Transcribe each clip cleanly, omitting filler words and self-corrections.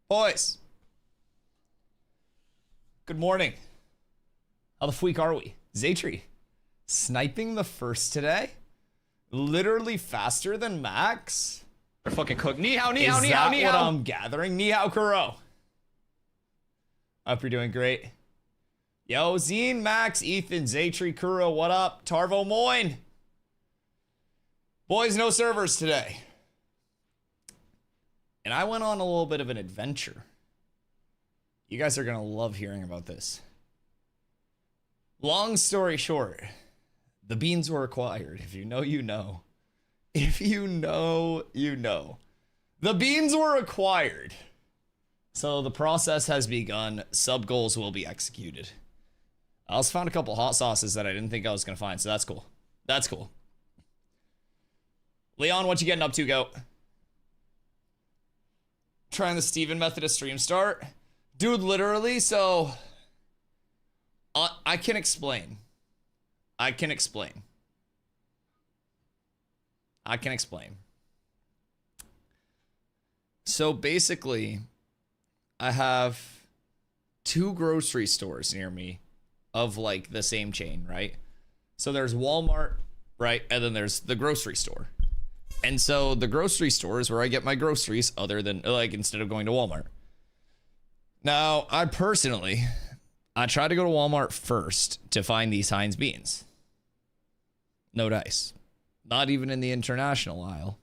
Boys, good morning. How the freak are we? Dietary, sniping the first today? Literally faster than Max? They're fucking cooked. Ni hao, ni hao, Is ni hao, that ni what hao. I'm gathering? Ni hao, Kuro. Hope you're doing great. Yo, Zine, Max, Ethan, Dietary, Kuro, what up? Tarvo Moin. Boys, no servers today. And I went on a little bit of an adventure. You guys are going to love hearing about this. Long story short, the beans were acquired. If you know, you know. If you know, you know. The beans were acquired. So the process has begun. Sub goals will be executed. I also found a couple hot sauces that I didn't think I was going to find, so that's cool. That's cool. Leon, what you getting up to, goat? Trying the Steven method of stream start? Dude, literally, so... I can explain. I can explain. So basically, I have 2 grocery stores near me of like the same chain, right? So there's Walmart, right? And then there's the grocery store. And so the grocery store is where I get my groceries other than like instead of going to Walmart. Now, I tried to go to Walmart first to find these Heinz beans. No dice. Not even in the international aisle.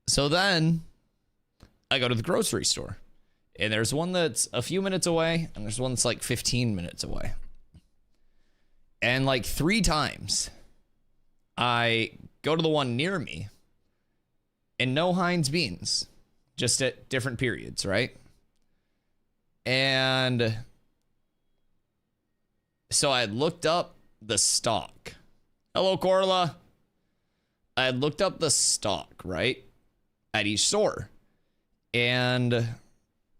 So then I go to the grocery store. And there's one that's a few minutes away, and there's one that's like 15 minutes away. And like 3 times, I go to the one near me, and no Heinz beans, just at different periods, right? And so I had looked up the stock. Hello, Carla. I had looked up the stock, right? At each store. And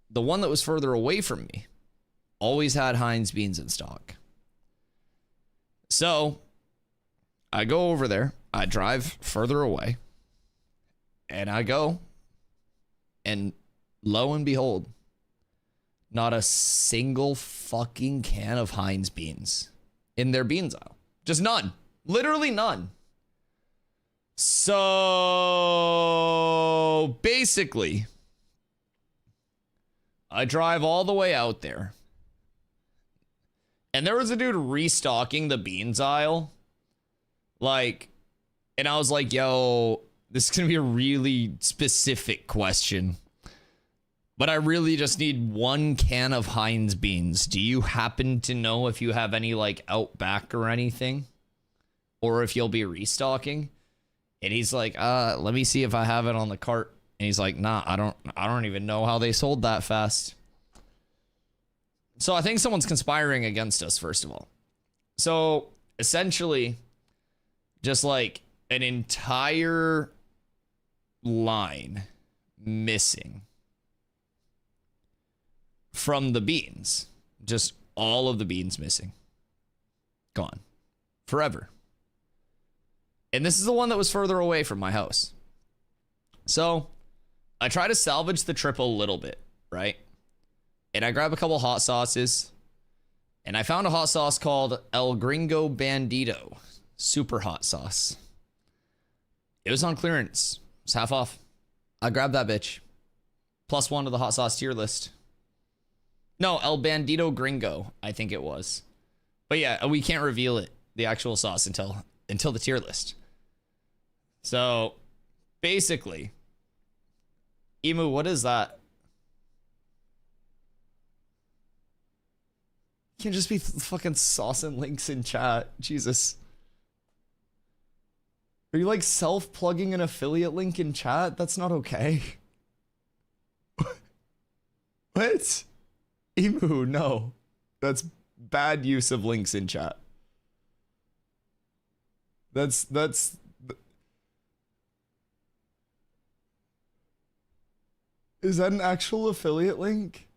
the one that was further away from me always had Heinz beans in stock. So I go over there. I drive further away. And I go. And lo and behold, not a single fucking can of Heinz beans in their beans aisle. Just none. Literally none. So basically, I drive all the way out there. And there was a dude restocking the beans aisle. Like, and I was like, yo, this is going to be a really specific question. But I really just need 1 can of Heinz beans. Do you happen to know if you have any like Outback or anything? Or if you'll be restocking? And he's like, let me see if I have it on the cart. And he's like, nah, I don't even know how they sold that fast. So I think someone's conspiring against us, first of all. So essentially, just like an entire line missing from the beans. Just all of the beans missing. Gone. Forever. And this is the one that was further away from my house. So I try to salvage the trip a little bit, right? And I grab a couple hot sauces. And I found a hot sauce called El Gringo Bandito. Super hot sauce. It was on clearance. It was half off. I grabbed that bitch. +1 to the hot sauce tier list. No, El Bandito Gringo, I think it was. But yeah, we can't reveal it, the actual sauce, until the tier list. So, basically, Emu, what is that? You can't just be fucking saucing links in chat. Jesus. Are you like self-plugging an affiliate link in chat? That's not okay. What? Emu, no. That's bad use of links in chat. That's Is that an actual affiliate link?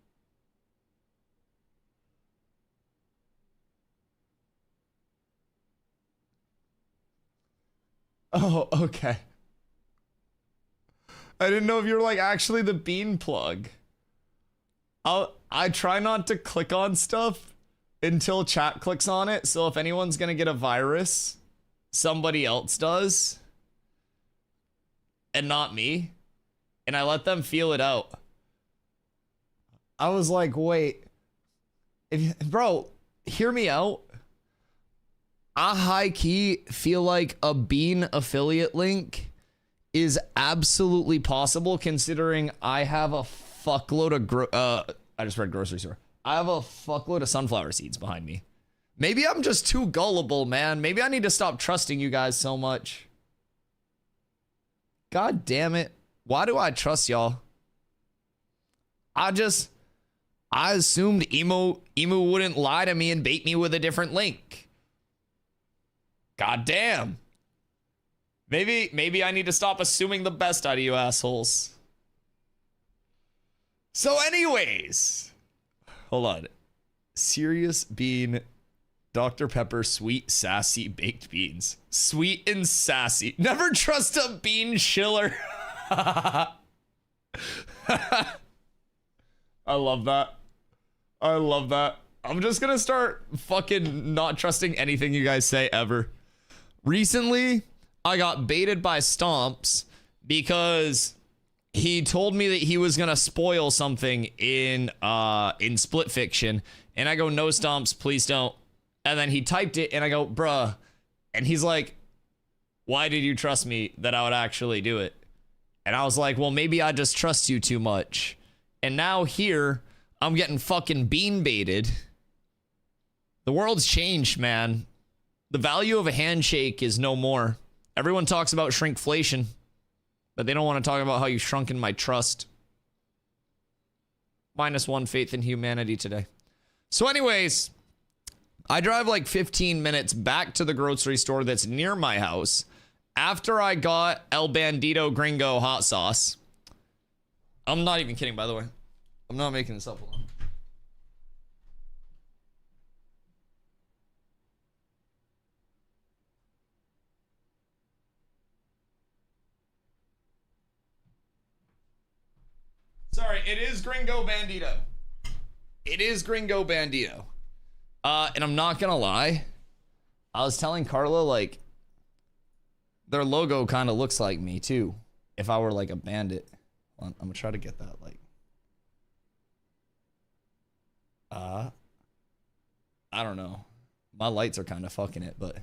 Oh, okay. I didn't know if you were like actually the bean plug. I try not to click on stuff until chat clicks on it. So if anyone's gonna get a virus, somebody else does, and not me, and I let them feel it out. I was like, wait, bro, hear me out. I high key feel like a Bean affiliate link is absolutely possible, considering I have a fuckload of I just read grocery store. I have a fuckload of sunflower seeds behind me. Maybe I'm just too gullible, man. Maybe I need to stop trusting you guys so much. God damn it. Why do I trust y'all? I assumed Emu wouldn't lie to me and bait me with a different link. God damn. Maybe I need to stop assuming the best out of you assholes. So anyways, hold on. Serious Bean, Dr. Pepper, sweet, sassy, baked beans. Sweet and sassy. Never trust a bean chiller. I love that. I love that. I'm just gonna start fucking not trusting anything you guys say ever. Recently, I got baited by Stomps because he told me that he was gonna spoil something in Split Fiction, and I go, no, Stomps, please don't. And then he typed it, and I go, bruh. And he's like, why did you trust me that I would actually do it? And I was like, well, maybe I just trust you too much. And now here, I'm getting fucking bean baited. The world's changed, man. The value of a handshake is no more. Everyone talks about shrinkflation, but they don't want to talk about how you shrunk in my trust. -1 faith in humanity today. So anyways, I drive like 15 minutes back to the grocery store that's near my house after I got El Bandito Gringo hot sauce. I'm not even kidding, by the way. I'm not making this up. Hold on. Sorry, it is Gringo Bandito. It is Gringo Bandito. And I'm not gonna lie. I was telling Carla, like, their logo kind of looks like me, too. If I were, like, a bandit. I'm gonna try to get that, like. I don't know. My lights are kind of fucking it, but.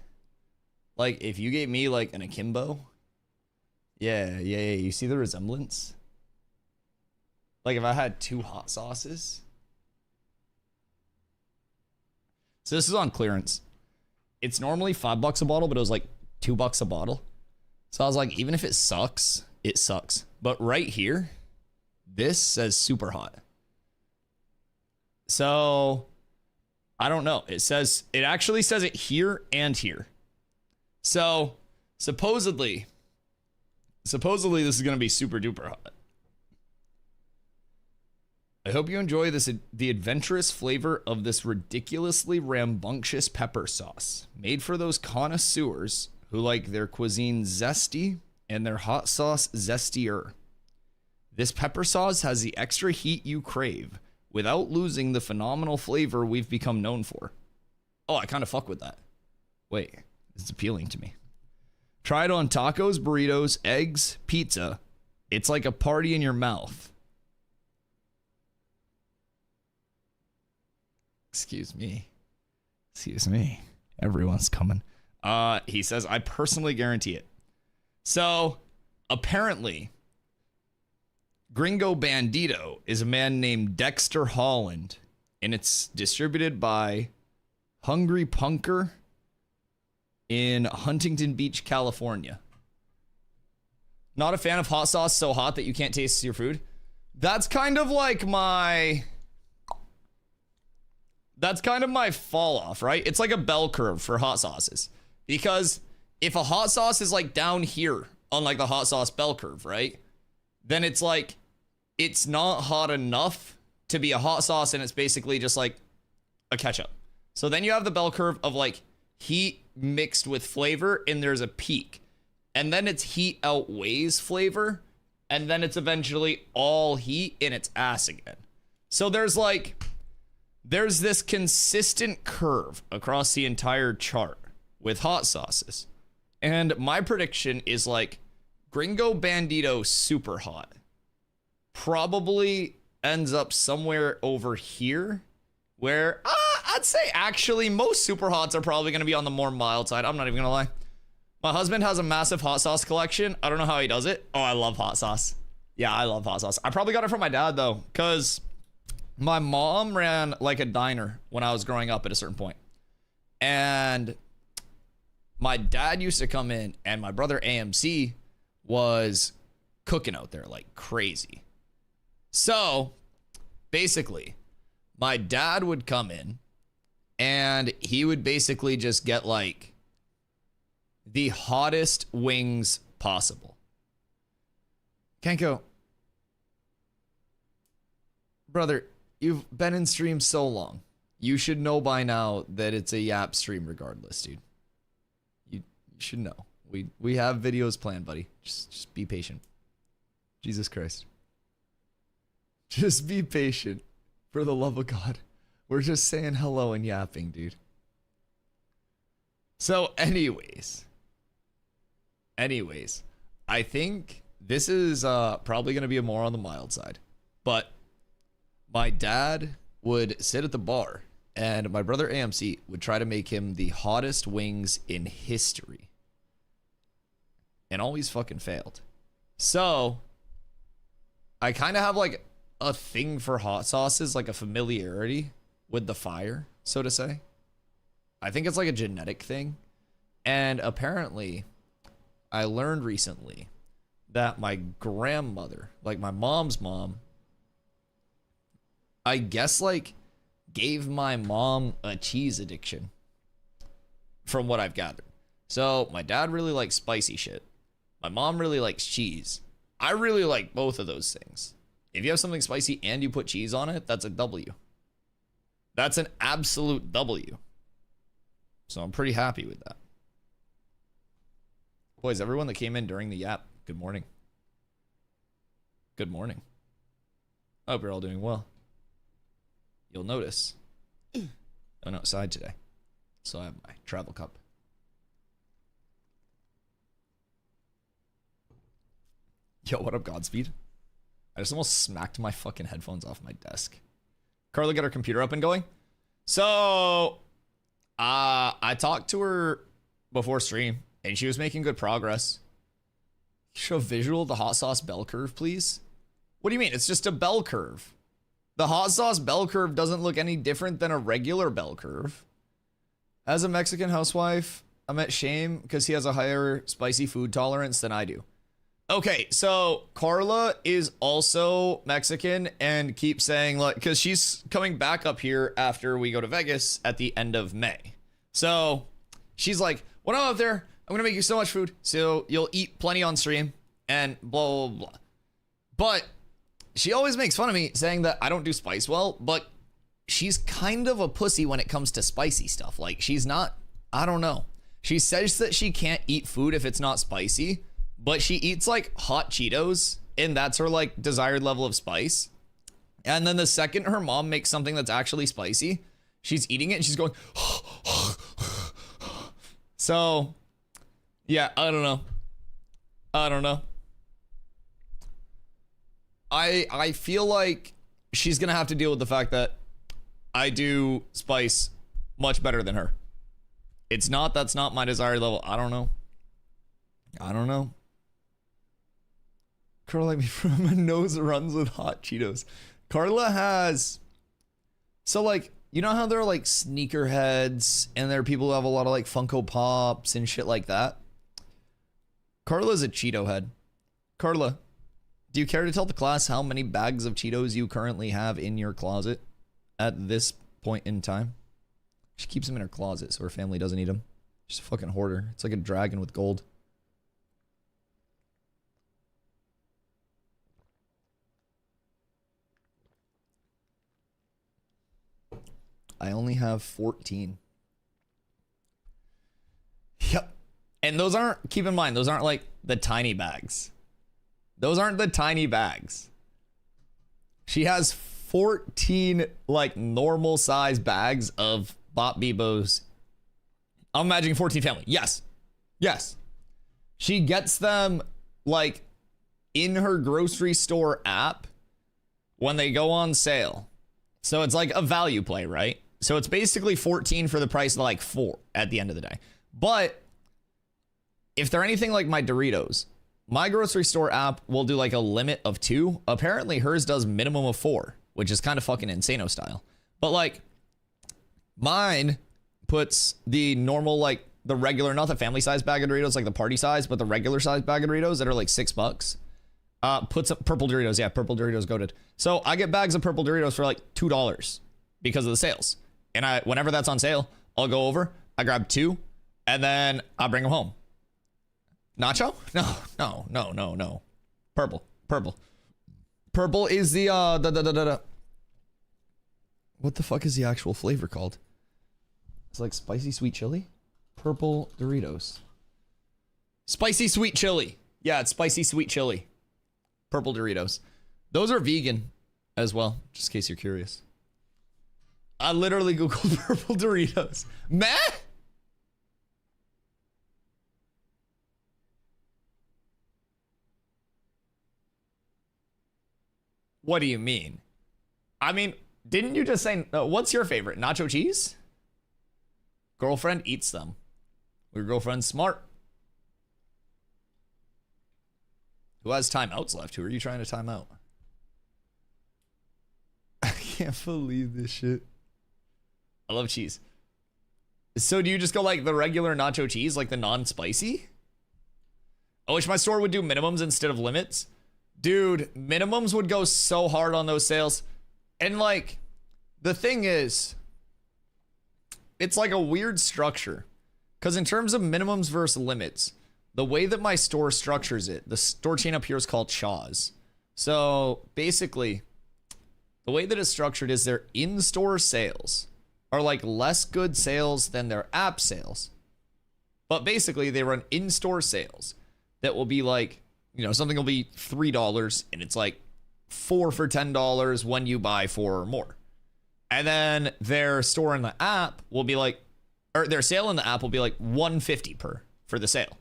Like, if you gave me, like, an akimbo. Yeah. You see the resemblance? Like, if I had 2 hot sauces. So this is on clearance. It's normally $5 a bottle, but it was like $2 a bottle. So I was like, even if it sucks, it sucks. But right here, this says super hot. So I don't know. It actually says it here and here. So supposedly this is going to be super duper hot. I hope you enjoy the adventurous flavor of this ridiculously rambunctious pepper sauce, made for those connoisseurs who like their cuisine zesty and their hot sauce zestier. This pepper sauce has the extra heat you crave without losing the phenomenal flavor we've become known for. Oh, I kind of fuck with that. Wait, it's appealing to me. Try it on tacos, burritos, eggs, pizza. It's like a party in your mouth. Excuse me. Everyone's coming. He says, I personally guarantee it. So, apparently, Gringo Bandito is a man named Dexter Holland, and it's distributed by Hungry Punker in Huntington Beach, California. Not a fan of hot sauce so hot that you can't taste your food. That's kind of like my fall off, right? It's like a bell curve for hot sauces. Because if a hot sauce is like down here on like the hot sauce bell curve, right? Then it's like, it's not hot enough to be a hot sauce, and it's basically just like a ketchup. So then you have the bell curve of like heat mixed with flavor, and there's a peak. And then its heat outweighs flavor, and then it's eventually all heat in its ass again. So there's this consistent curve across the entire chart with hot sauces. And my prediction is like Gringo Bandito super hot probably ends up somewhere over here where I'd say actually most super hots are probably going to be on the more mild side. I'm not even going to lie. My husband has a massive hot sauce collection. I don't know how he does it. Oh, I love hot sauce. Yeah, I love hot sauce. I probably got it from my dad though, because my mom ran like a diner when I was growing up at a certain point. And my dad used to come in and my brother AMC was cooking out there like crazy. So basically, my dad would come in and he would basically just get like the hottest wings possible. Kenko, brother, you've been in stream so long. You should know by now that it's a Yap stream regardless, dude. You should know. We have videos planned, buddy. Just be patient. Jesus Christ. Just be patient. For the love of God. We're just saying hello and yapping, dude. So anyways, I think this is probably going to be more on the mild side. But my dad would sit at the bar and my brother AMC would try to make him the hottest wings in history. And always fucking failed. So I kind of have like a thing for hot sauces, like a familiarity with the fire, so to say. I think it's like a genetic thing. And apparently, I learned recently that my grandmother, like my mom's mom, I guess like gave my mom a cheese addiction from what I've gathered. So my dad really likes spicy shit. My mom really likes cheese. I really like both of those things. If you have something spicy and you put cheese on it, that's a W. That's an absolute W. So I'm pretty happy with that. Boys, everyone that came in during the yap, good morning. Good morning. I hope you're all doing well. You'll notice I went outside today, so I have my travel cup. Yo, what up, Godspeed? I just almost smacked my fucking headphones off my desk. Carla, get her computer up and going. So, I talked to her before stream, and she was making good progress. Show a visual of the hot sauce bell curve, please. What do you mean? It's just a bell curve. The hot sauce bell curve doesn't look any different than a regular bell curve. As a Mexican housewife, I'm at shame because he has a higher spicy food tolerance than I do. Okay, so Carla is also Mexican and keeps saying, like, because she's coming back up here after we go to Vegas at the end of May. So she's like, when I'm up there, I'm going to make you so much food, so you'll eat plenty on stream and blah, blah, blah. But she always makes fun of me saying that I don't do spice well, but she's kind of a pussy when it comes to spicy stuff. Like, she's not, I don't know. She says that she can't eat food if it's not spicy, but she eats like hot Cheetos and that's her like desired level of spice. And then the second her mom makes something that's actually spicy, she's eating it and she's going, so yeah, I don't know. I feel like she's gonna have to deal with the fact that I do spice much better than her. That's not my desired level. I don't know. Carla, like me from my nose runs with hot Cheetos. Carla has, so like, you know how there are like sneakerheads and there are people who have a lot of like Funko Pops and shit like that? Carla's a Cheeto head. Carla, do you care to tell the class how many bags of Cheetos you currently have in your closet at this point in time? She keeps them in her closet so her family doesn't eat them. She's a fucking hoarder. It's like a dragon with gold. I only have 14. Yep. And those aren't, keep in mind, those aren't like the tiny bags. Those aren't the tiny bags. She has 14 like normal size bags of Bot Bebos. I'm imagining 14 family. Yes. Yes. She gets them like in her grocery store app when they go on sale. So it's like a value play, right? So it's basically 14 for the price of like 4 at the end of the day. But if they're anything like my Doritos, my grocery store app will do like a limit of 2. Apparently hers does minimum of 4, which is kind of fucking insano style. But like mine puts the normal, like the regular, not the family size bag of Doritos, like the party size, but the regular size bag of Doritos that are like $6. Puts up purple Doritos. Yeah, purple Doritos goated. So I get bags of purple Doritos for like $2 because of the sales. And whenever that's on sale, I'll go over, I grab 2, and then I'll bring them home. Nacho? No. Purple. Purple is the what the fuck is the actual flavor called? It's like spicy sweet chili? Purple Doritos. Spicy sweet chili. Yeah, it's spicy sweet chili. Purple Doritos. Those are vegan as well, just in case you're curious. I literally Googled purple Doritos. Meh? What do you mean? I mean, didn't you just say, what's your favorite? Nacho cheese? Girlfriend eats them. Your girlfriend's smart. Who has timeouts left? Who are you trying to time out? I can't believe this shit. I love cheese. So do you just go like the regular nacho cheese, like the non-spicy? I wish my store would do minimums instead of limits. Dude, minimums would go so hard on those sales. And like, the thing is, it's like a weird structure. Because in terms of minimums versus limits, the way that my store structures it, the store chain up here is called Shaw's. So basically, the way that it's structured is their in-store sales are like less good sales than their app sales. But basically, they run in-store sales that will be like, you know, something will be $3 and it's like 4 for $10 when you buy 4 or more. And then their store in the app will be like, or their sale in the app will be like $1.50 per for the sale.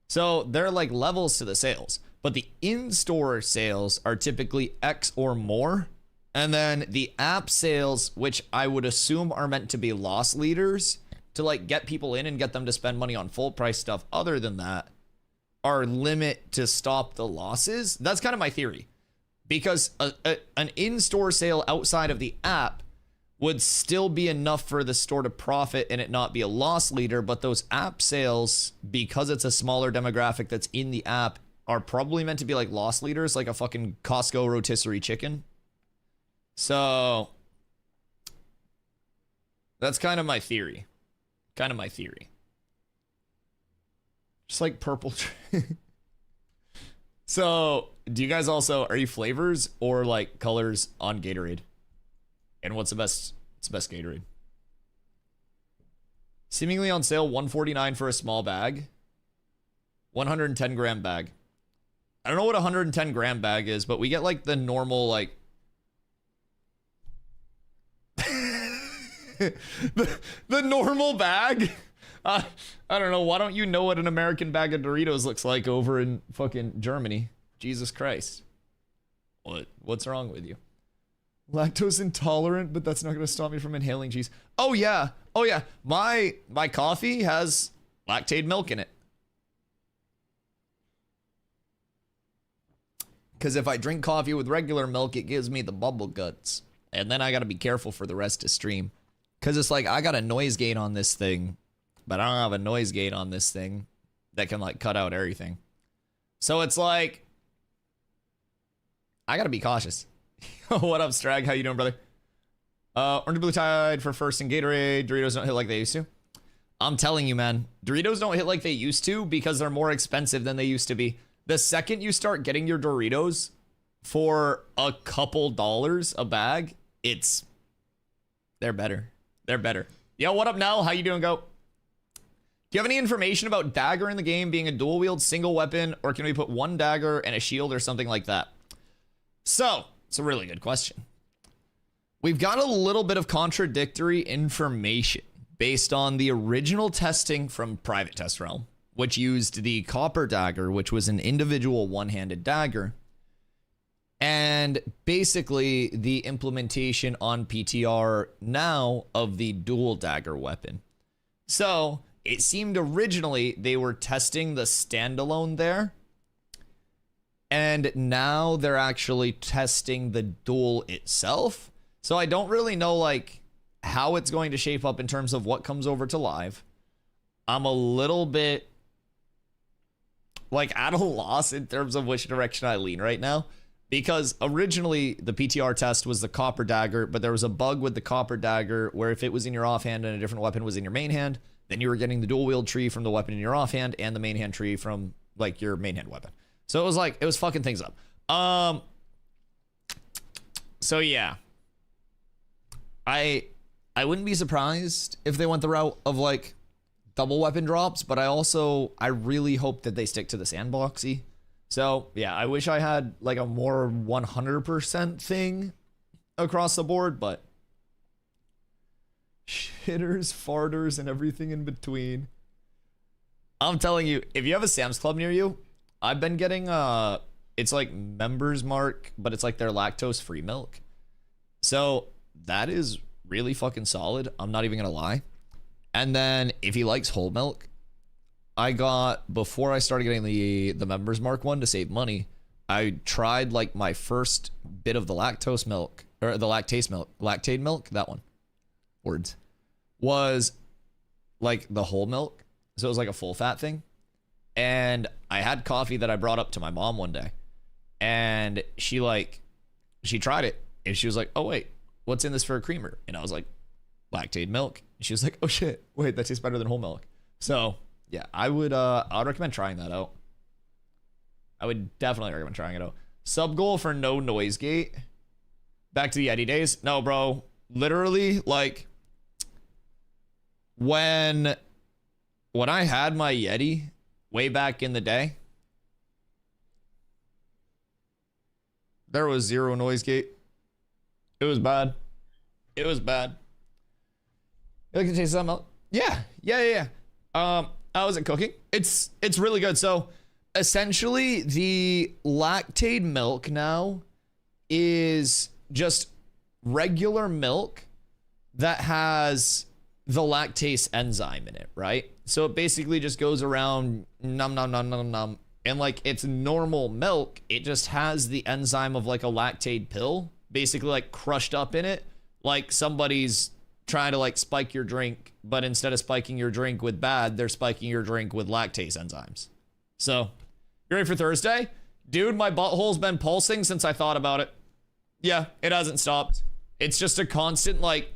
So they're like levels to the sales, but the in-store sales are typically X or more. And then the app sales, which I would assume are meant to be loss leaders to like get people in and get them to spend money on full price stuff other than that, are limit to stop the losses. That's kind of my theory, because an in-store sale outside of the app would still be enough for the store to profit and it not be a loss leader. But those app sales, because it's a smaller demographic that's in the app, are probably meant to be like loss leaders, like a fucking Costco rotisserie chicken. So that's kind of my theory. Just like purple. So do you guys also, are you flavors or like colors on Gatorade? And what's the best Gatorade? Seemingly on sale, $149 for a small bag. 110 gram bag. I don't know what a 110 gram bag is, but we get like the normal, like the normal bag. I don't know. Why don't you know what an American bag of Doritos looks like over in fucking Germany? Jesus Christ. What's wrong with you? Lactose intolerant, but that's not going to stop me from inhaling cheese. Oh yeah. My coffee has lactate milk in it. Because if I drink coffee with regular milk, it gives me the bubble guts. And then I got to be careful for the rest of stream. Because it's like, I got a noise gate on this thing, but I don't have a noise gate on this thing that can like cut out everything. So it's like, I got to be cautious. What up, Strag? How you doing, brother? Orange Blue Tide for first in Gatorade. Doritos don't hit like they used to. I'm telling you, man. Doritos don't hit like they used to because they're more expensive than they used to be. The second you start getting your Doritos for a couple dollars a bag, they're better. They're better. Yo, what up, Nell? How you doing, Go? Do you have any information about dagger in the game being a dual wield single weapon, or can we put one dagger and a shield or something like that? So, it's a really good question. we've got a little bit of contradictory information based on the original testing from Private Test Realm, which used the copper dagger, which was an individual one-handed dagger, and basically the implementation on PTR now of the dual dagger weapon. So it seemed originally they were testing the standalone there, and now they're actually testing the dual itself. So I don't really know like how it's going to shape up in terms of what comes over to live. I'm a little bit like at a loss in terms of which direction I lean right now, because originally the PTR test was the copper dagger, but there was a bug with the copper dagger where if it was in your offhand and a different weapon was in your main hand, then you were getting the dual wield tree from the weapon in your offhand and the main hand tree from like your main hand weapon. So it was fucking things up. So yeah, I wouldn't be surprised if they went the route of like double weapon drops, but I really hope that they stick to the sandboxy. So yeah, I wish I had like a more 100% thing across the board, but shitters, farters, and everything in between. I'm telling you, if you have a Sam's Club near you, I've been getting it's like Members Mark, but it's like their lactose free milk. So that is really fucking solid. I'm not even gonna lie. And then if he likes whole milk, I got, before I started getting the Members Mark one to save money, I tried like my first bit of the lactose milk, or the lactate milk, that one, words, was like the whole milk. So it was like a full fat thing. And I had coffee that I brought up to my mom one day, and she tried it and she was like, oh wait, what's in this for a creamer? And I was like, lactate milk. And she was like, oh shit, wait, that tastes better than whole milk. So yeah, I would recommend trying that out. I would definitely recommend trying it out. Sub goal for no noise gate. Back to the Yeti days. No, bro. Literally, like, when I had my Yeti way back in the day, there was zero noise gate. It was bad. It was bad. You like to taste something else? Yeah. How is it cooking? It's really good. So essentially the lactate milk now is just regular milk that has the lactase enzyme in it, right? So it basically just goes around nom nom nom nom nom, and like it's normal milk, it just has the enzyme of like a lactate pill basically like crushed up in it, like somebody's trying to like spike your drink, but instead of spiking your drink with bad, they're spiking your drink with lactase enzymes. So, you ready for Thursday? Dude, my butthole's been pulsing since I thought about it. Yeah, it hasn't stopped. It's just a constant like,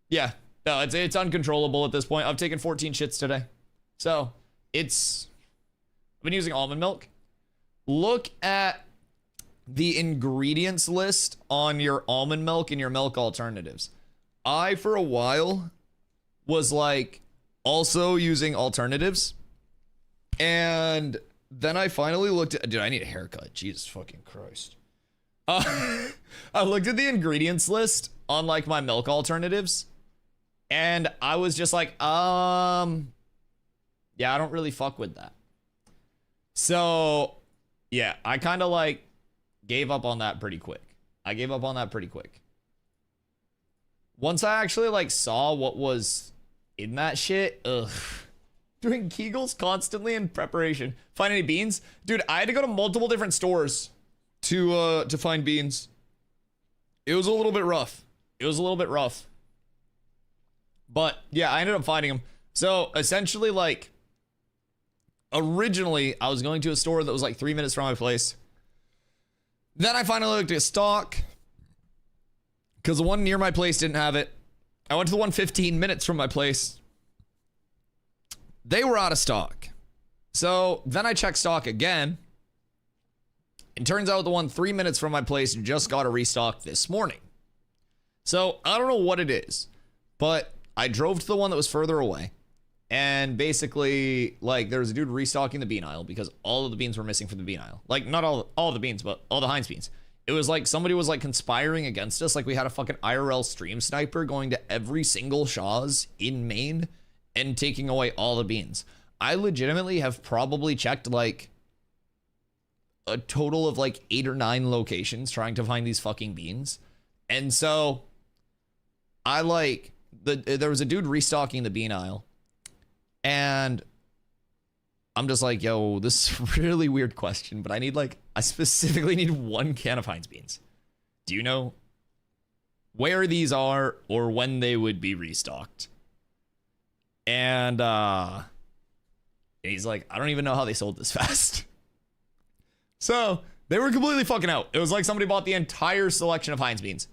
yeah, no, it's uncontrollable at this point. I've taken 14 shits today. So, I've been using almond milk. Look at the ingredients list on your almond milk and your milk alternatives. I, for a while, was like also using alternatives. And then I finally looked at, dude, I need a haircut. Jesus fucking Christ. I looked at the ingredients list on like my milk alternatives, and I was just like, yeah, I don't really fuck with that. So yeah, I kind of like gave up on that pretty quick. Once I actually like saw what was in that shit, doing Kegels constantly in preparation. Find any beans? Dude, I had to go to multiple different stores to find beans. It was a little bit rough. But yeah, I ended up finding them. So essentially, like, originally I was going to a store that was like 3 minutes from my place. Then I finally looked at stock, because the one near my place didn't have it. I went to the one 15 minutes from my place. They were out of stock. So then I checked stock again. It turns out the one 3 minutes from my place just got a restock this morning. So I don't know what it is, but I drove to the one that was further away. And basically, like, there was a dude restocking the bean aisle because all of the beans were missing from the bean aisle. Like, not all the beans, but all the Heinz beans. It was like somebody was like conspiring against us. Like we had a fucking IRL stream sniper going to every single Shaw's in Maine and taking away all the beans. I legitimately have probably checked like a total of like 8 or 9 locations trying to find these fucking beans. And so I like there was a dude restocking the bean aisle, and I'm just like, yo, this is a really weird question, but I specifically need 1 can of Heinz beans. Do you know where these are or when they would be restocked? And he's like, I don't even know how they sold this fast. So they were completely fucking out. It was like somebody bought the entire selection of Heinz beans.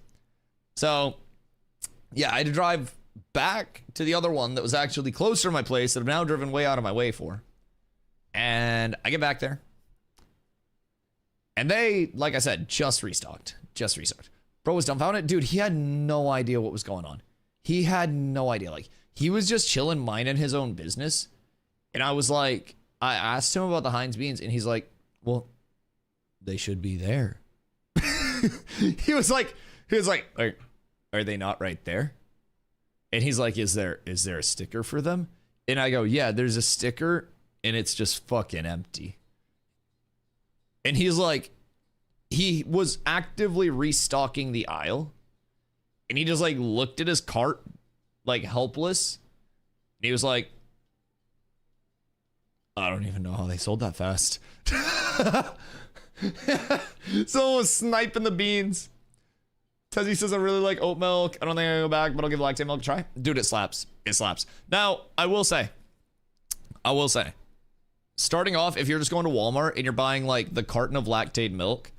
So yeah, I had to drive back to the other one that was actually closer to my place that I've now driven way out of my way for. And I get back there, and they, like I said, just restocked. Bro was dumbfounded. Dude, he had no idea what was going on. He had no idea. Like, he was just chilling, minding his own business. And I was like, I asked him about the Heinz beans, and he's like, well, they should be there. he was like, are they not right there? And he's like, is there a sticker for them? And I go, yeah, there's a sticker, and it's just fucking empty. And he's like, he was actively restocking the aisle, and he just like looked at his cart like helpless, and he was like, I don't even know how they sold that fast. Someone was sniping the beans. Tezzy says, I really like oat milk. I don't think I can go back, but I'll give lactate milk a try. Dude, it slaps. It slaps. Now, I will say, starting off, if you're just going to Walmart and you're buying like the carton of lactate milk,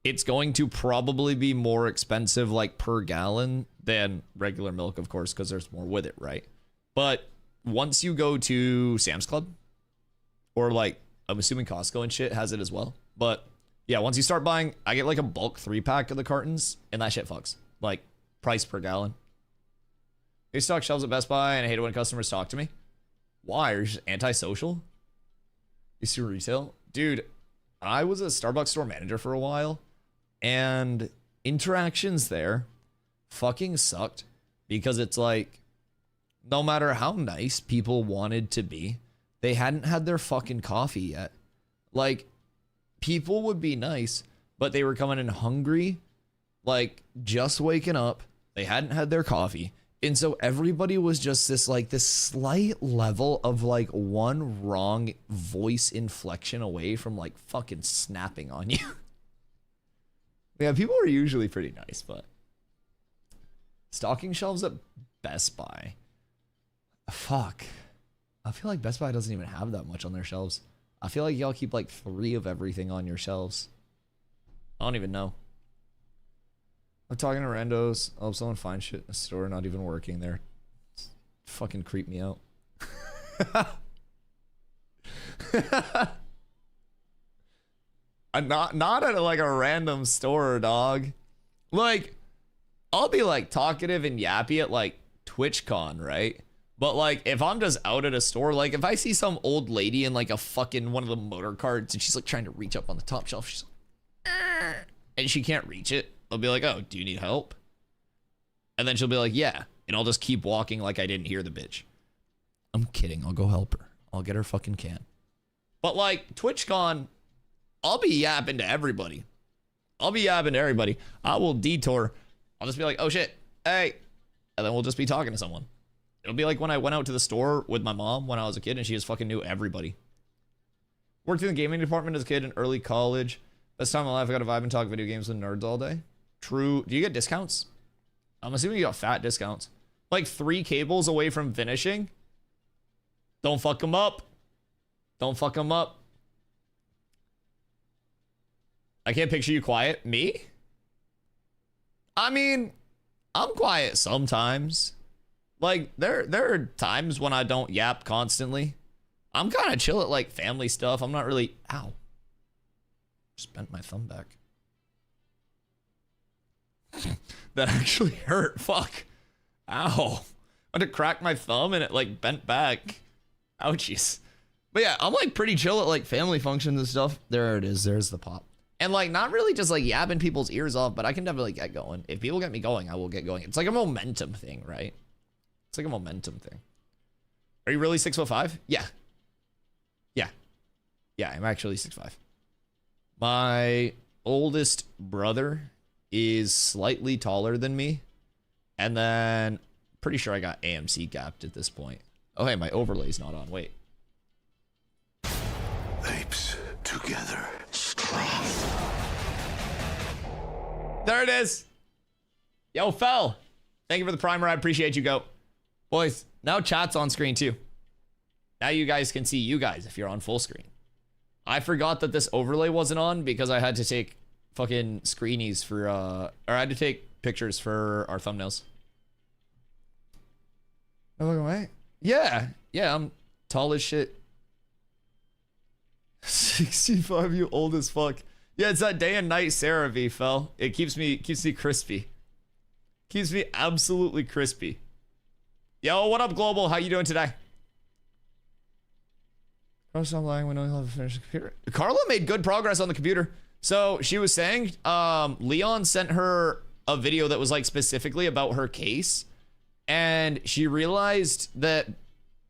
it's going to probably be more expensive like per gallon than regular milk, of course, because there's more with it, right? But once you go to Sam's Club, or like, I'm assuming Costco and shit has it as well. But yeah, once you start buying, I get like a bulk 3-pack of the cartons, and that shit fucks. Like, price per gallon. They stock shelves at Best Buy, and I hate it when customers talk to me. Why? Are you just antisocial? You see retail? Dude, I was a Starbucks store manager for a while, and interactions there fucking sucked, because it's like, no matter how nice people wanted to be, they hadn't had their fucking coffee yet. Like, people would be nice, but they were coming in hungry, like just waking up. They hadn't had their coffee. And so everybody was just this slight level of like one wrong voice inflection away from like fucking snapping on you. Yeah, people are usually pretty nice, but stocking shelves at Best Buy. Fuck. I feel like Best Buy doesn't even have that much on their shelves. I feel like y'all keep like 3 of everything on your shelves. I don't even know. I'm talking to randos. I hope someone finds shit in the store not even working there. It's fucking creep me out. Not at like a random store, dog. Like, I'll be like talkative and yappy at like TwitchCon, right? But like, if I'm just out at a store, like if I see some old lady in like a fucking one of the motor carts and she's like trying to reach up on the top shelf, she's like, and she can't reach it, I'll be like, oh, do you need help? And then she'll be like, yeah. And I'll just keep walking like I didn't hear the bitch. I'm kidding. I'll go help her. I'll get her fucking can. But like TwitchCon, I'll be yapping to everybody. I will detour. I'll just be like, oh shit, hey. And then we'll just be talking to someone. It'll be like when I went out to the store with my mom when I was a kid, and she just fucking knew everybody. Worked in the gaming department as a kid in early college. Best time of my life, I got to vibe and talk video games with nerds all day. True. Do you get discounts? I'm assuming you got fat discounts. Like 3 cables away from finishing. Don't fuck them up. Don't fuck them up. I can't picture you quiet. Me? I mean, I'm quiet sometimes. Like, there are times when I don't yap constantly. I'm kind of chill at, like, family stuff. I'm not really... Ow. Just bent my thumb back. That actually hurt. Fuck. Ow. I had to crack my thumb and it, like, bent back. Ouchies. But yeah, I'm, like, pretty chill at, like, family functions and stuff. There it is. There's the pop. And like, not really just like yapping people's ears off, but I can definitely get going. If people get me going, I will get going. It's like a momentum thing, right? It's like a momentum thing. Are you really 6'5"? Yeah. Yeah. Yeah, I'm actually 6'5". My oldest brother is slightly taller than me. And then pretty sure I got AMC gapped at this point. Oh, hey, my overlay's not on. Wait. Apes together. There it is. Yo, Fel. Thank you for the primer. I appreciate you, Goat. Boys, now chat's on screen too. Now you guys can see you guys if you're on full screen. I forgot that this overlay wasn't on because I had to take fucking screenies for, or I had to take pictures for our thumbnails. Oh, look away. Yeah. Yeah, I'm tall as shit. 65, you old as fuck. Yeah, it's that day and night CeraVe, Fel. It keeps me crispy. Keeps me absolutely crispy. Yo, what up, Global? How you doing today? Stop lying when I have finished the computer. Carla made good progress on the computer. So she was saying, Leon sent her a video that was like specifically about her case, and she realized that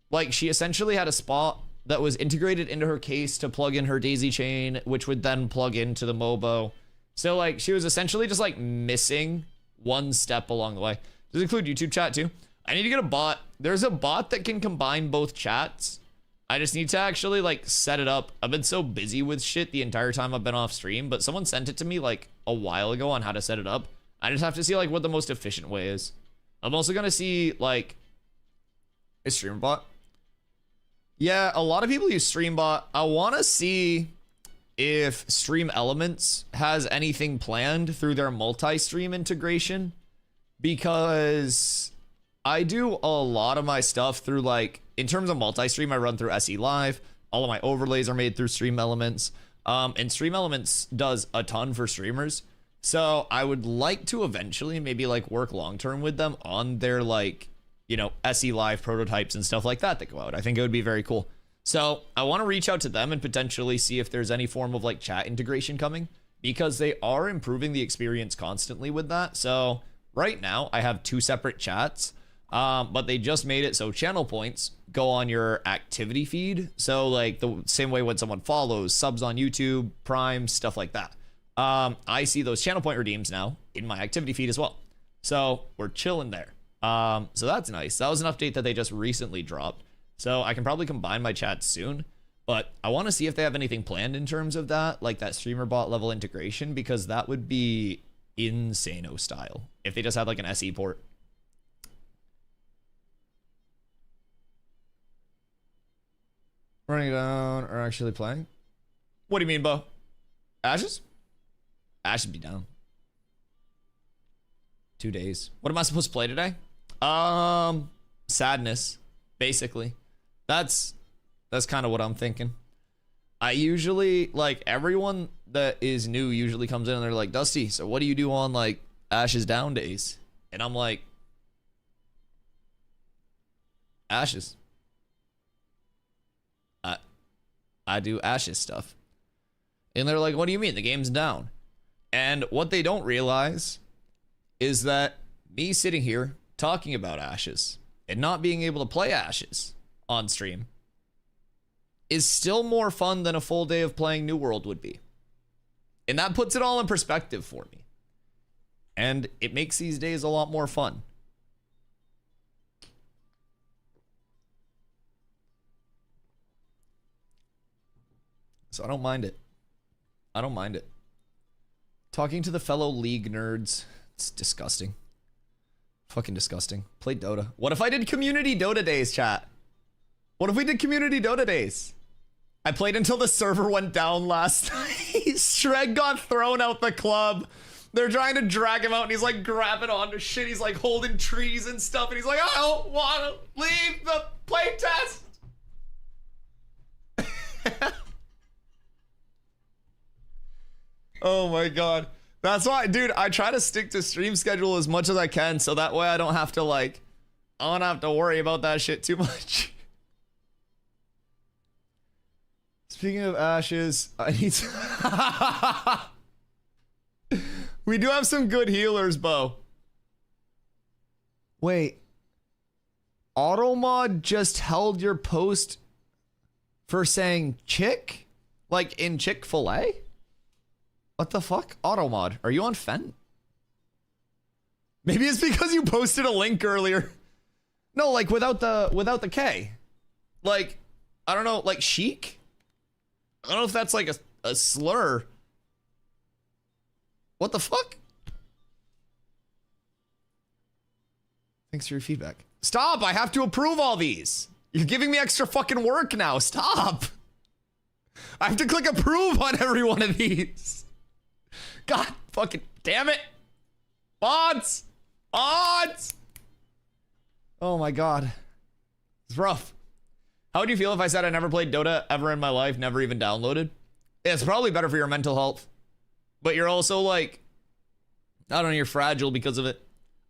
like she essentially had a spot that was integrated into her case to plug in her daisy chain, which would then plug into the Mobo. So like she was essentially just like missing one step along the way. Does it include YouTube chat too? I need to get a bot. There's a bot that can combine both chats. I just need to actually like set it up. I've been so busy with shit the entire time I've been off stream, but someone sent it to me like a while ago on how to set it up. I just have to see like what the most efficient way is. I'm also gonna see like a streamer bot. Yeah, a lot of people use Streambot. I want to see if Stream Elements has anything planned through their multi-stream integration, because I do a lot of my stuff through like, in terms of multi-stream, I run through SE Live. All of my overlays are made through Stream Elements. And Stream Elements does a ton for streamers. So I would like to eventually maybe like work long-term with them on their like, you know, SE Live prototypes and stuff like that go out. I think it would be very cool. So I want to reach out to them and potentially see if there's any form of like chat integration coming, because they are improving the experience constantly with that. So right now I have 2 separate chats, but they just made it so channel points go on your activity feed. So like the same way when someone follows, subs on YouTube, Prime, stuff like that. I see those channel point redeems now in my activity feed as well. So we're chilling there. So that's nice. That was an update that they just recently dropped. So I can probably combine my chats soon, but I want to see if they have anything planned in terms of that, like that streamer bot level integration, because that would be insano style if they just had like an SE port. Running down or actually playing? What do you mean, Bo? Ashes? Ash should be down. 2 days. What am I supposed to play today? Sadness, basically. That's kind of what I'm thinking. I usually, like, everyone that is new usually comes in and they're like, Dusty, so what do you do on like Ashes down days? And I'm like, Ashes. I do Ashes stuff. And they're like, what do you mean? The game's down. And what they don't realize is that me sitting here talking about Ashes and not being able to play Ashes on stream is still more fun than a full day of playing New World would be. And that puts it all in perspective for me. And it makes these days a lot more fun. So I don't mind it. I don't mind it. Talking to the fellow League nerds. It's disgusting. Fucking disgusting. Play Dota. What if I did community Dota days, chat? What if we did community Dota days? I played until the server went down last night. Shrek got thrown out the club. They're trying to drag him out and he's like grabbing onto shit. He's like holding trees and stuff. And he's like, I don't want to leave the playtest. Oh my god. That's why, dude, I try to stick to stream schedule as much as I can so that way I don't have to like, I don't have to worry about that shit too much. Speaking of Ashes, I need to We do have some good healers, Bo. Wait. Automod just held your post for saying chick? Like in Chick-fil-A? What the fuck? Automod, are you on Fen? Maybe it's because you posted a link earlier. No, like without the K. Like, I don't know, like chic? I don't know if that's like a slur. What the fuck? Thanks for your feedback. Stop! I have to approve all these. You're giving me extra fucking work now. Stop! I have to click approve on every one of these. God fucking damn it. Mods! Mods! Oh my god. It's rough. How would you feel if I said I never played Dota ever in my life, never even downloaded? It's probably better for your mental health. But you're also like, I don't know, you're fragile because of it.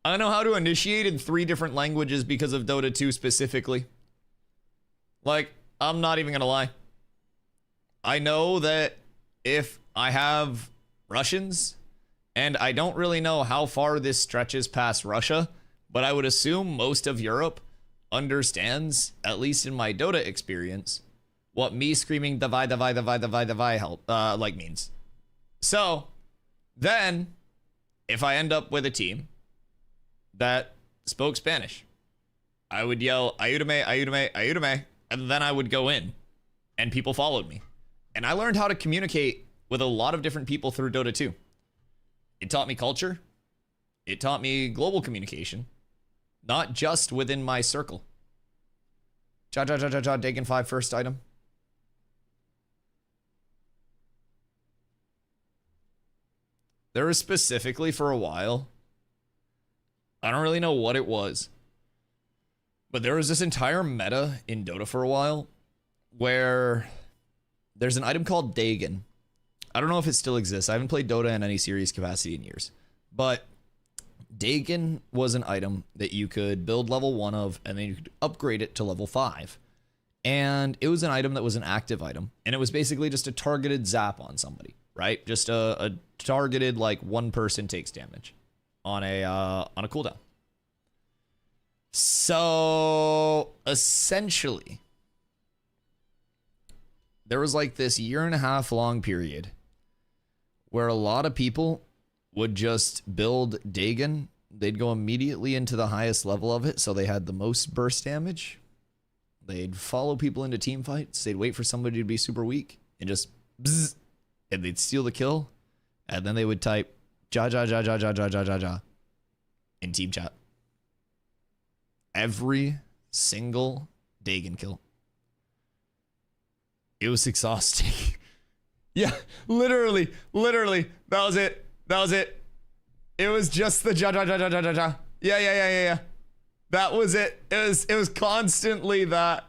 I know how to initiate in 3 different languages because of Dota 2 specifically. Like, I'm not even gonna lie. I know that if I have Russians, and I don't really know how far this stretches past Russia, but I would assume most of Europe understands, at least in my Dota experience, what me screaming divide help like means. So then if I end up with a team that spoke Spanish, I would yell ayúdame, ayúdame, ayúdame, and then I would go in and people followed me. And I learned how to communicate with a lot of different people through Dota 2. It taught me culture. It taught me global communication, not just within my circle. Dagon 5 first item. There was specifically for a while, I don't really know what it was, but there was this entire meta in Dota for a while where there's an item called Dagon. I don't know if it still exists. I haven't played Dota in any serious capacity in years, but Dagon was an item that you could build level 1 of, and then you could upgrade it to level 5. And it was an item that was an active item, and it was basically just a targeted zap on somebody, right? Just a targeted, like, one person takes damage on a cooldown. So essentially, there was like this 1.5 year long period where a lot of people would just build Dagon. They'd go immediately into the highest level of it, so they had the most burst damage. They'd follow people into team fights. They'd wait for somebody to be super weak and just bzz, and they'd steal the kill. And then they would type ja ja ja ja ja ja ja ja ja in team chat. Every single Dagon kill. It was exhausting. Yeah, literally, that was it. It was just the ja ja ja ja ja ja ja. Yeah. That was it. It was constantly that.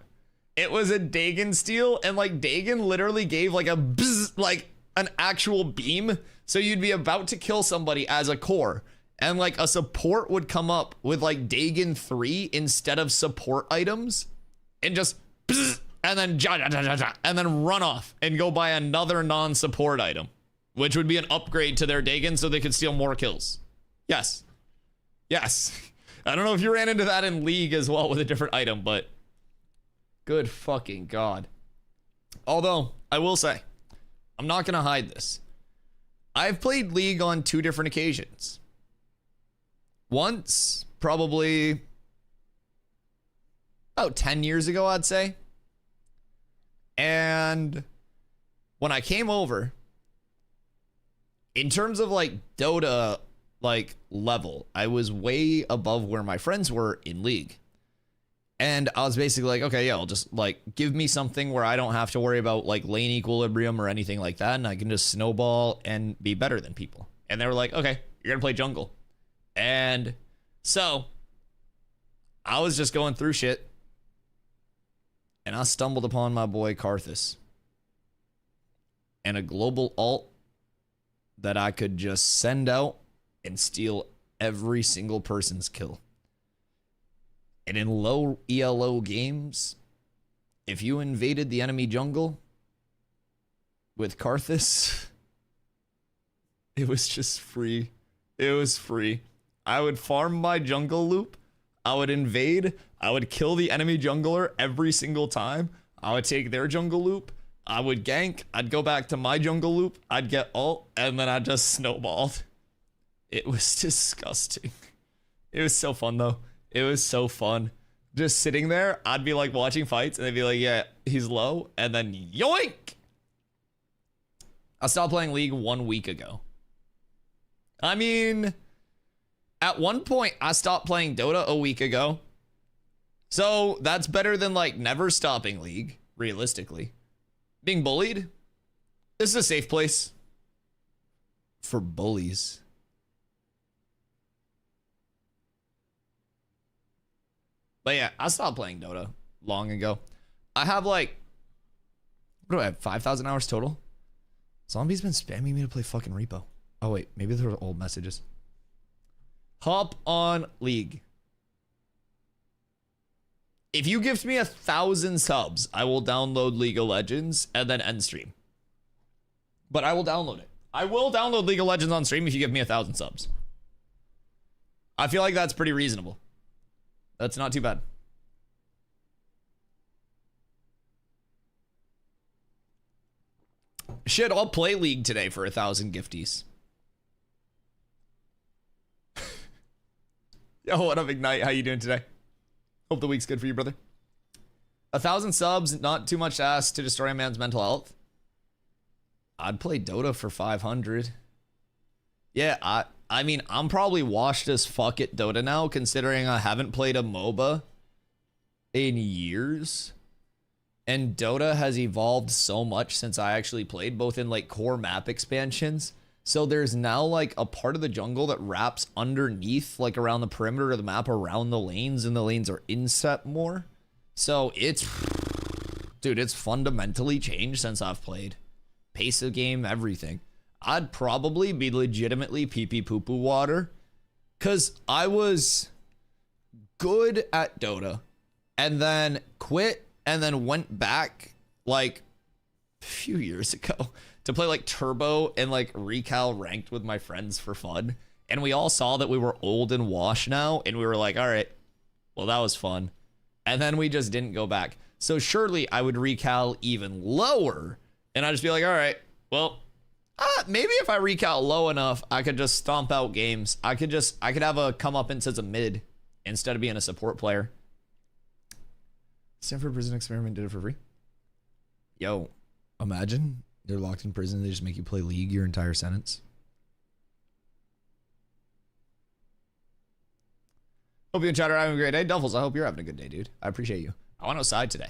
It was a Dagon steal, and like Dagon literally gave like a bzz, like an actual beam. So you'd be about to kill somebody as a core, and like a support would come up with like Dagon 3 instead of support items, and just bzz, and then ja ja ja ja ja, and then run off and go buy another non-support item, which would be an upgrade to their Dagon so they could steal more kills. Yes. I don't know if you ran into that in League as well with a different item, but good fucking God. Although, I will say, I'm not gonna hide this. I've played League on 2 different occasions. Once, probably about 10 years ago, I'd say. And when I came over, in terms of like Dota like level, I was way above where my friends were in League. And I was basically like, okay, yeah, I'll just like give me something where I don't have to worry about like lane equilibrium or anything like that, and I can just snowball and be better than people. And they were like, okay, you're gonna play jungle. And so I was just going through shit, and I stumbled upon my boy Karthus and a global ult that I could just send out and steal every single person's kill. And in low ELO games, if you invaded the enemy jungle with Karthus, it was just free It was free. I would farm my jungle loop. I would invade. I would kill the enemy jungler every single time. I would take their jungle loop. I would gank. I'd go back to my jungle loop. I'd get ult, and then I just snowballed. It was disgusting. It was so fun, though. It was so fun. Just sitting there, I'd be like watching fights, and they'd be like, yeah, he's low, and then yoink! I stopped playing League 1 week ago. I mean, at one point, I stopped playing Dota a week ago. So that's better than like never stopping League, realistically. Being bullied? This is a safe place for bullies. But yeah, I stopped playing Dota long ago. I have like, what do I have, 5,000 hours total? Zombie's been spamming me to play fucking Repo. Oh wait, maybe they're old messages. Hop on League. If you gift me 1,000 subs, I will download League of Legends and then end stream. But I will download it. I will download League of Legends on stream if you give me 1,000 subs. I feel like that's pretty reasonable. That's not too bad. Shit, I'll play League today for 1,000 gifties. Yo, what up, Ignite? How you doing today? Hope the week's good for you, brother. 1,000 subs, not too much to ask to destroy a man's mental health. I'd play Dota for 500. Yeah, I mean, I'm probably washed as fuck at Dota now, considering I haven't played a MOBA in years. And Dota has evolved so much since I actually played, both in like core map expansions. So there's now like a part of the jungle that wraps underneath, like around the perimeter of the map, around the lanes, and the lanes are inset more. So it's, dude, it's fundamentally changed since I've played. Pace of game, everything. I'd probably be legitimately pee-pee poo-poo water, because I was good at Dota and then quit and then went back like a few years ago to play like Turbo and like Recal ranked with my friends for fun. And we all saw that we were old and washed now, and we were like, all right, well, that was fun. And then we just didn't go back. So surely I would recal even lower, and I'd just be like, all right, well, maybe if I recal low enough, I could just stomp out games. I could have a comeuppance as a mid instead of being a support player. Stanford Prison Experiment did it for free. Yo, imagine they're locked in prison. They just make you play League your entire sentence. Hope you and Chatter are having a great day. Duffels, I hope you're having a good day, dude. I appreciate you. I went outside today.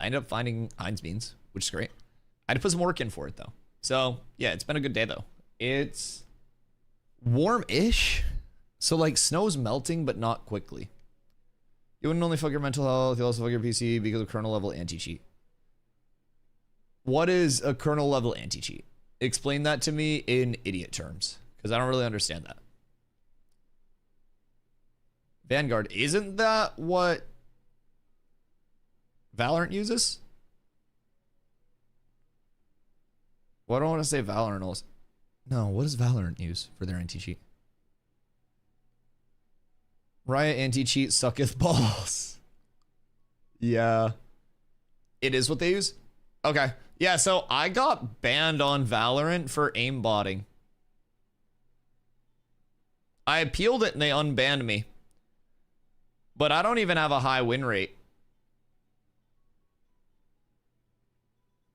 I ended up finding Heinz beans, which is great. I had to put some work in for it, though. So, yeah, it's been a good day, though. It's warm-ish. So, like, snow's melting, but not quickly. You wouldn't only fuck your mental health, you also fuck your PC because of kernel-level anti-cheat. What is a kernel-level anti-cheat? Explain that to me in idiot terms, because I don't really understand that. Vanguard, isn't that what Valorant uses? Well, I don't want to say Valorant also. No, what does Valorant use for their anti-cheat? Riot anti-cheat sucketh balls. Yeah. It is what they use? Okay. Yeah, so I got banned on Valorant for aimbotting. I appealed it and they unbanned me. But I don't even have a high win rate.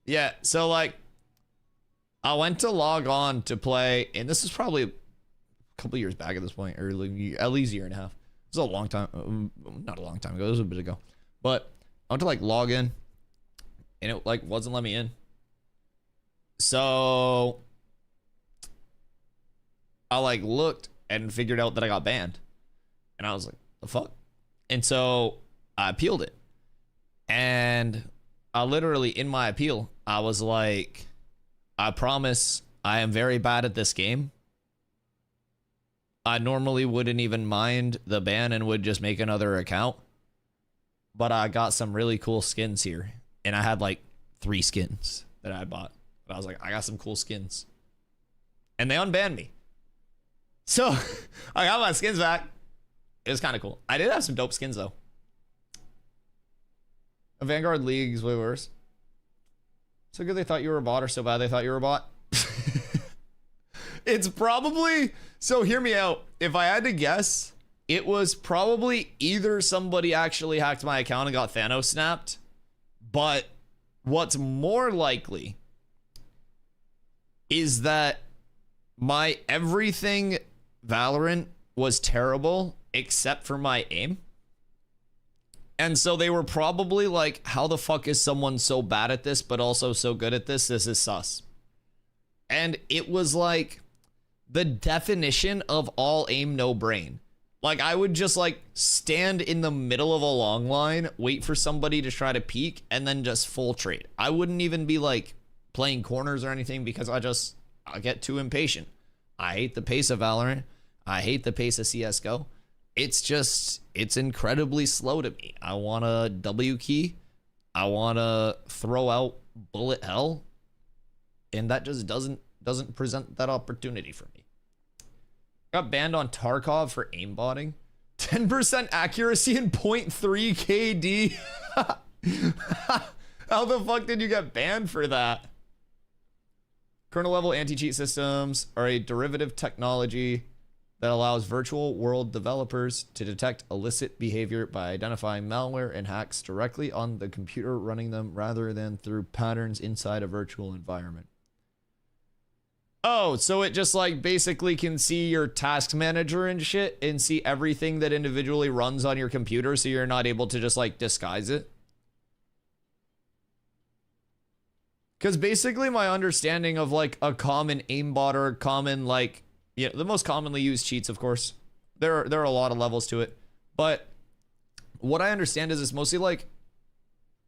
Yeah, so like, I went to log on to play, and this is probably a couple years back at this point, or like at least a year and a half. It was a long time, not a long time ago, it was a bit ago. But I went to like log in, and it like wasn't letting me in. So I like looked and figured out that I got banned. And I was like, the fuck? And so I appealed it. And I literally, in my appeal, I was like, I promise I am very bad at this game. I normally wouldn't even mind the ban and would just make another account. But I got some really cool skins here. And I had like 3 skins that I bought. But I was like, I got some cool skins. And they unbanned me. So I got my skins back. It was kind of cool. I did have some dope skins though. A Vanguard League's way worse. So good they thought you were a bot, or so bad they thought you were a bot. It's probably, so hear me out. If I had to guess, it was probably either somebody actually hacked my account and got Thanos snapped, but what's more likely is that my everything Valorant was terrible except for my aim. And so they were probably like, how the fuck is someone so bad at this but also so good at this? This is sus. And it was like the definition of all aim, no brain. Like I would just like stand in the middle of a long line, wait for somebody to try to peek, and then just full trade. I wouldn't even be like playing corners or anything because I get too impatient. I hate the pace of Valorant. I hate the pace of CSGO. It's incredibly slow to me. I want a W key. I want to throw out bullet hell. And that just doesn't present that opportunity for me. Got banned on Tarkov for aimbotting. 10% accuracy and 0.3 KD. How the fuck did you get banned for that? Kernel level anti-cheat systems are a derivative technology that allows virtual world developers to detect illicit behavior by identifying malware and hacks directly on the computer running them rather than through patterns inside a virtual environment. Oh, so it just like basically can see your task manager and shit and see everything that individually runs on your computer, so you're not able to just like disguise it? Because basically my understanding of like a common aimbot or a common like, yeah, the most commonly used cheats, of course. There are a lot of levels to it. But what I understand is it's mostly like,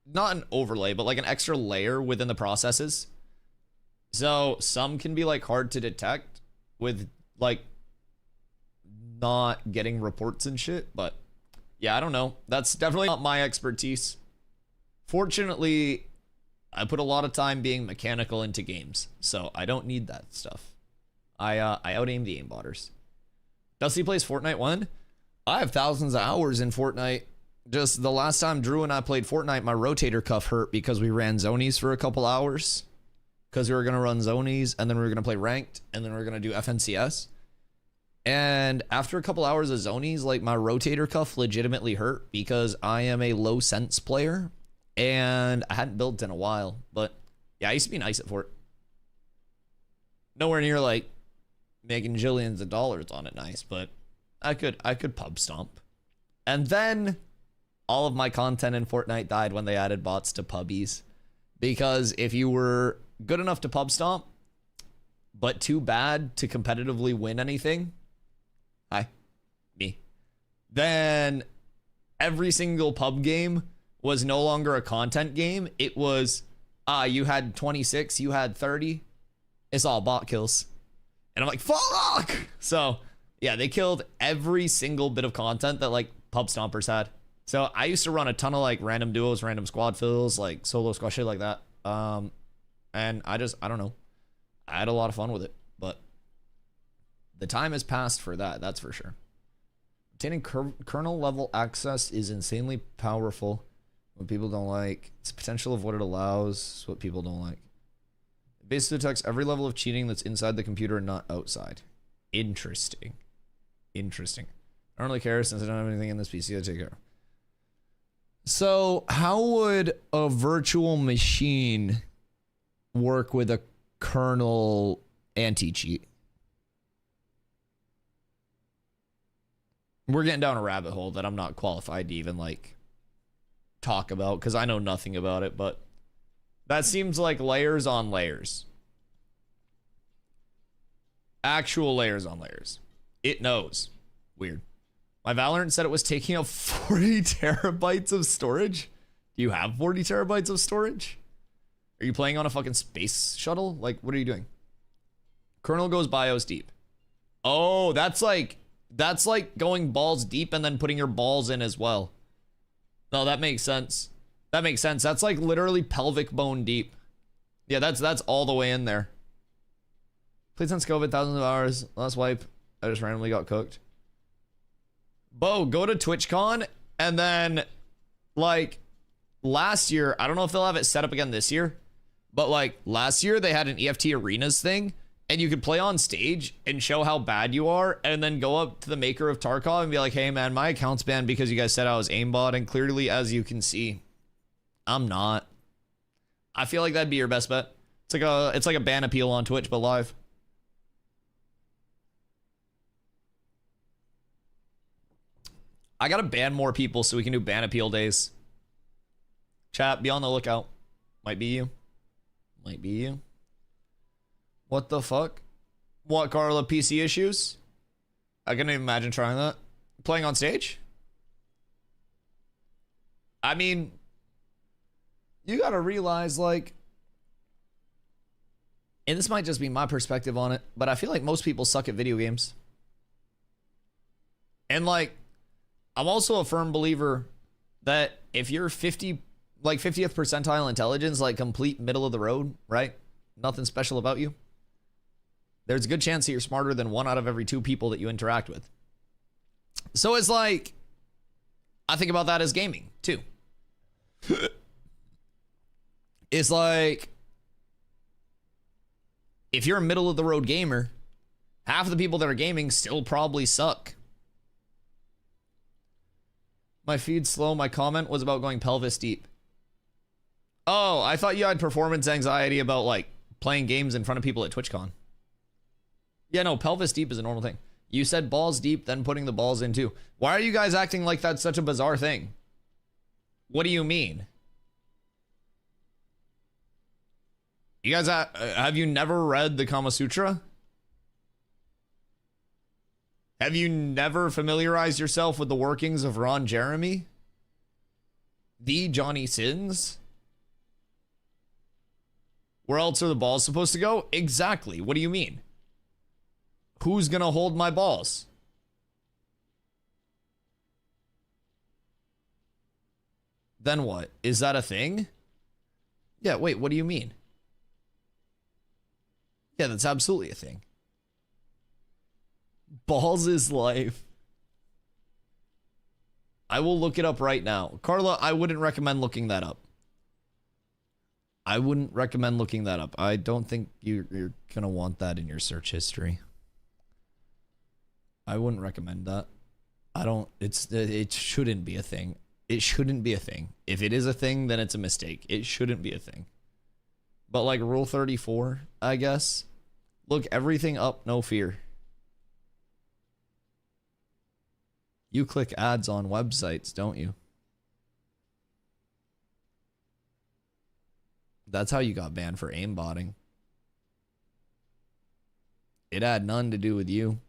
not an overlay, but like an extra layer within the processes. So some can be like hard to detect with like not getting reports and shit. But yeah, I don't know. That's definitely not my expertise. Fortunately, I put a lot of time being mechanical into games, so I don't need that stuff. I out-aim the aimbotters. Dusty plays Fortnite 1? I have thousands of hours in Fortnite. Just the last time Drew and I played Fortnite, my rotator cuff hurt because we ran zonies for a couple hours. Because we were going to run zonies, and then we were going to play ranked, and then we were going to do FNCS. And after a couple hours of zonies, like my rotator cuff legitimately hurt because I am a low sense player. And I hadn't built in a while, but yeah, I used to be nice at Fort. Nowhere near like making jillions of dollars on it nice, but I could pub stomp. And then all of my content in Fortnite died when they added bots to pubbies. Because if you were good enough to pub stomp, but too bad to competitively win anything, hi, me, then every single pub game was no longer a content game. It was, you had 26, you had 30. It's all bot kills. And I'm like, fuck! So, yeah, they killed every single bit of content that, like, pub stompers had. So, I used to run a ton of, like, random duos, random squad fills, like, solo squad, shit like that. And I don't know. I had a lot of fun with it. But the time has passed for that, that's for sure. Obtaining kernel level access is insanely powerful. What people don't like, it's the potential of what it allows, is what people don't like. It basically detects every level of cheating that's inside the computer and not outside. Interesting. Interesting. I don't really care since I don't have anything in this PC to take care of. So, how would a virtual machine work with a kernel anti-cheat? We're getting down a rabbit hole that I'm not qualified to even, like, talk about because I know nothing about it, but that seems like layers on layers. Actual layers on layers. It knows. Weird. My Valorant said it was taking up 40 terabytes of storage. Do you have 40 terabytes of storage? Are you playing on a fucking space shuttle? Like, what are you doing? Kernel goes BIOS deep. Oh, that's like going balls deep and then putting your balls in as well. No, that makes sense. That makes sense. That's like literally pelvic bone deep. Yeah, that's all the way in there. Played since COVID, thousands of hours. Last wipe. I just randomly got cooked. Bo, go to TwitchCon and then like last year, I don't know if they'll have it set up again this year, but like last year they had an EFT arenas thing and you could play on stage and show how bad you are and then go up to the maker of Tarkov and be like, hey man, my account's banned because you guys said I was aimbot, and clearly as you can see, I'm not. I feel like that'd be your best bet. It's like a ban appeal on Twitch but live. I gotta ban more people so we can do ban appeal days. Chat, be on the lookout. Might be you. Might be you. What the fuck? What, Carla, PC issues? I couldn't even imagine trying that. Playing on stage? I mean, you gotta realize, like, and this might just be my perspective on it, but I feel like most people suck at video games. And like, I'm also a firm believer that if you're 50th percentile intelligence, like complete middle of the road, right? Nothing special about you. There's a good chance that you're smarter than 1 out of every 2 people that you interact with. So it's like, I think about that as gaming too. It's like, if you're a middle of the road gamer, half of the people that are gaming still probably suck. My feed's slow. My comment was about going pelvis deep. Oh, I thought you had performance anxiety about like playing games in front of people at TwitchCon. Yeah, no, pelvis deep is a normal thing. You said balls deep, then putting the balls in too. Why are you guys acting like that's such a bizarre thing? What do you mean? You guys, have you never read the Kama Sutra? Have you never familiarized yourself with the workings of Ron Jeremy? The Johnny Sins? Where else are the balls supposed to go? Exactly. What do you mean? Who's gonna hold my balls? Then what? Is that a thing? Yeah, wait, what do you mean? Yeah, that's absolutely a thing. Balls is life. I will look it up right now. Carla, I wouldn't recommend looking that up. I wouldn't recommend looking that up. I don't think you're gonna want that in your search history. I wouldn't recommend that. It shouldn't be a thing. It shouldn't be a thing. If it is a thing, then it's a mistake. It shouldn't be a thing. But like rule 34, I guess. Look everything up, no fear. You click ads on websites, don't you? That's how you got banned for aimbotting. It had none to do with you.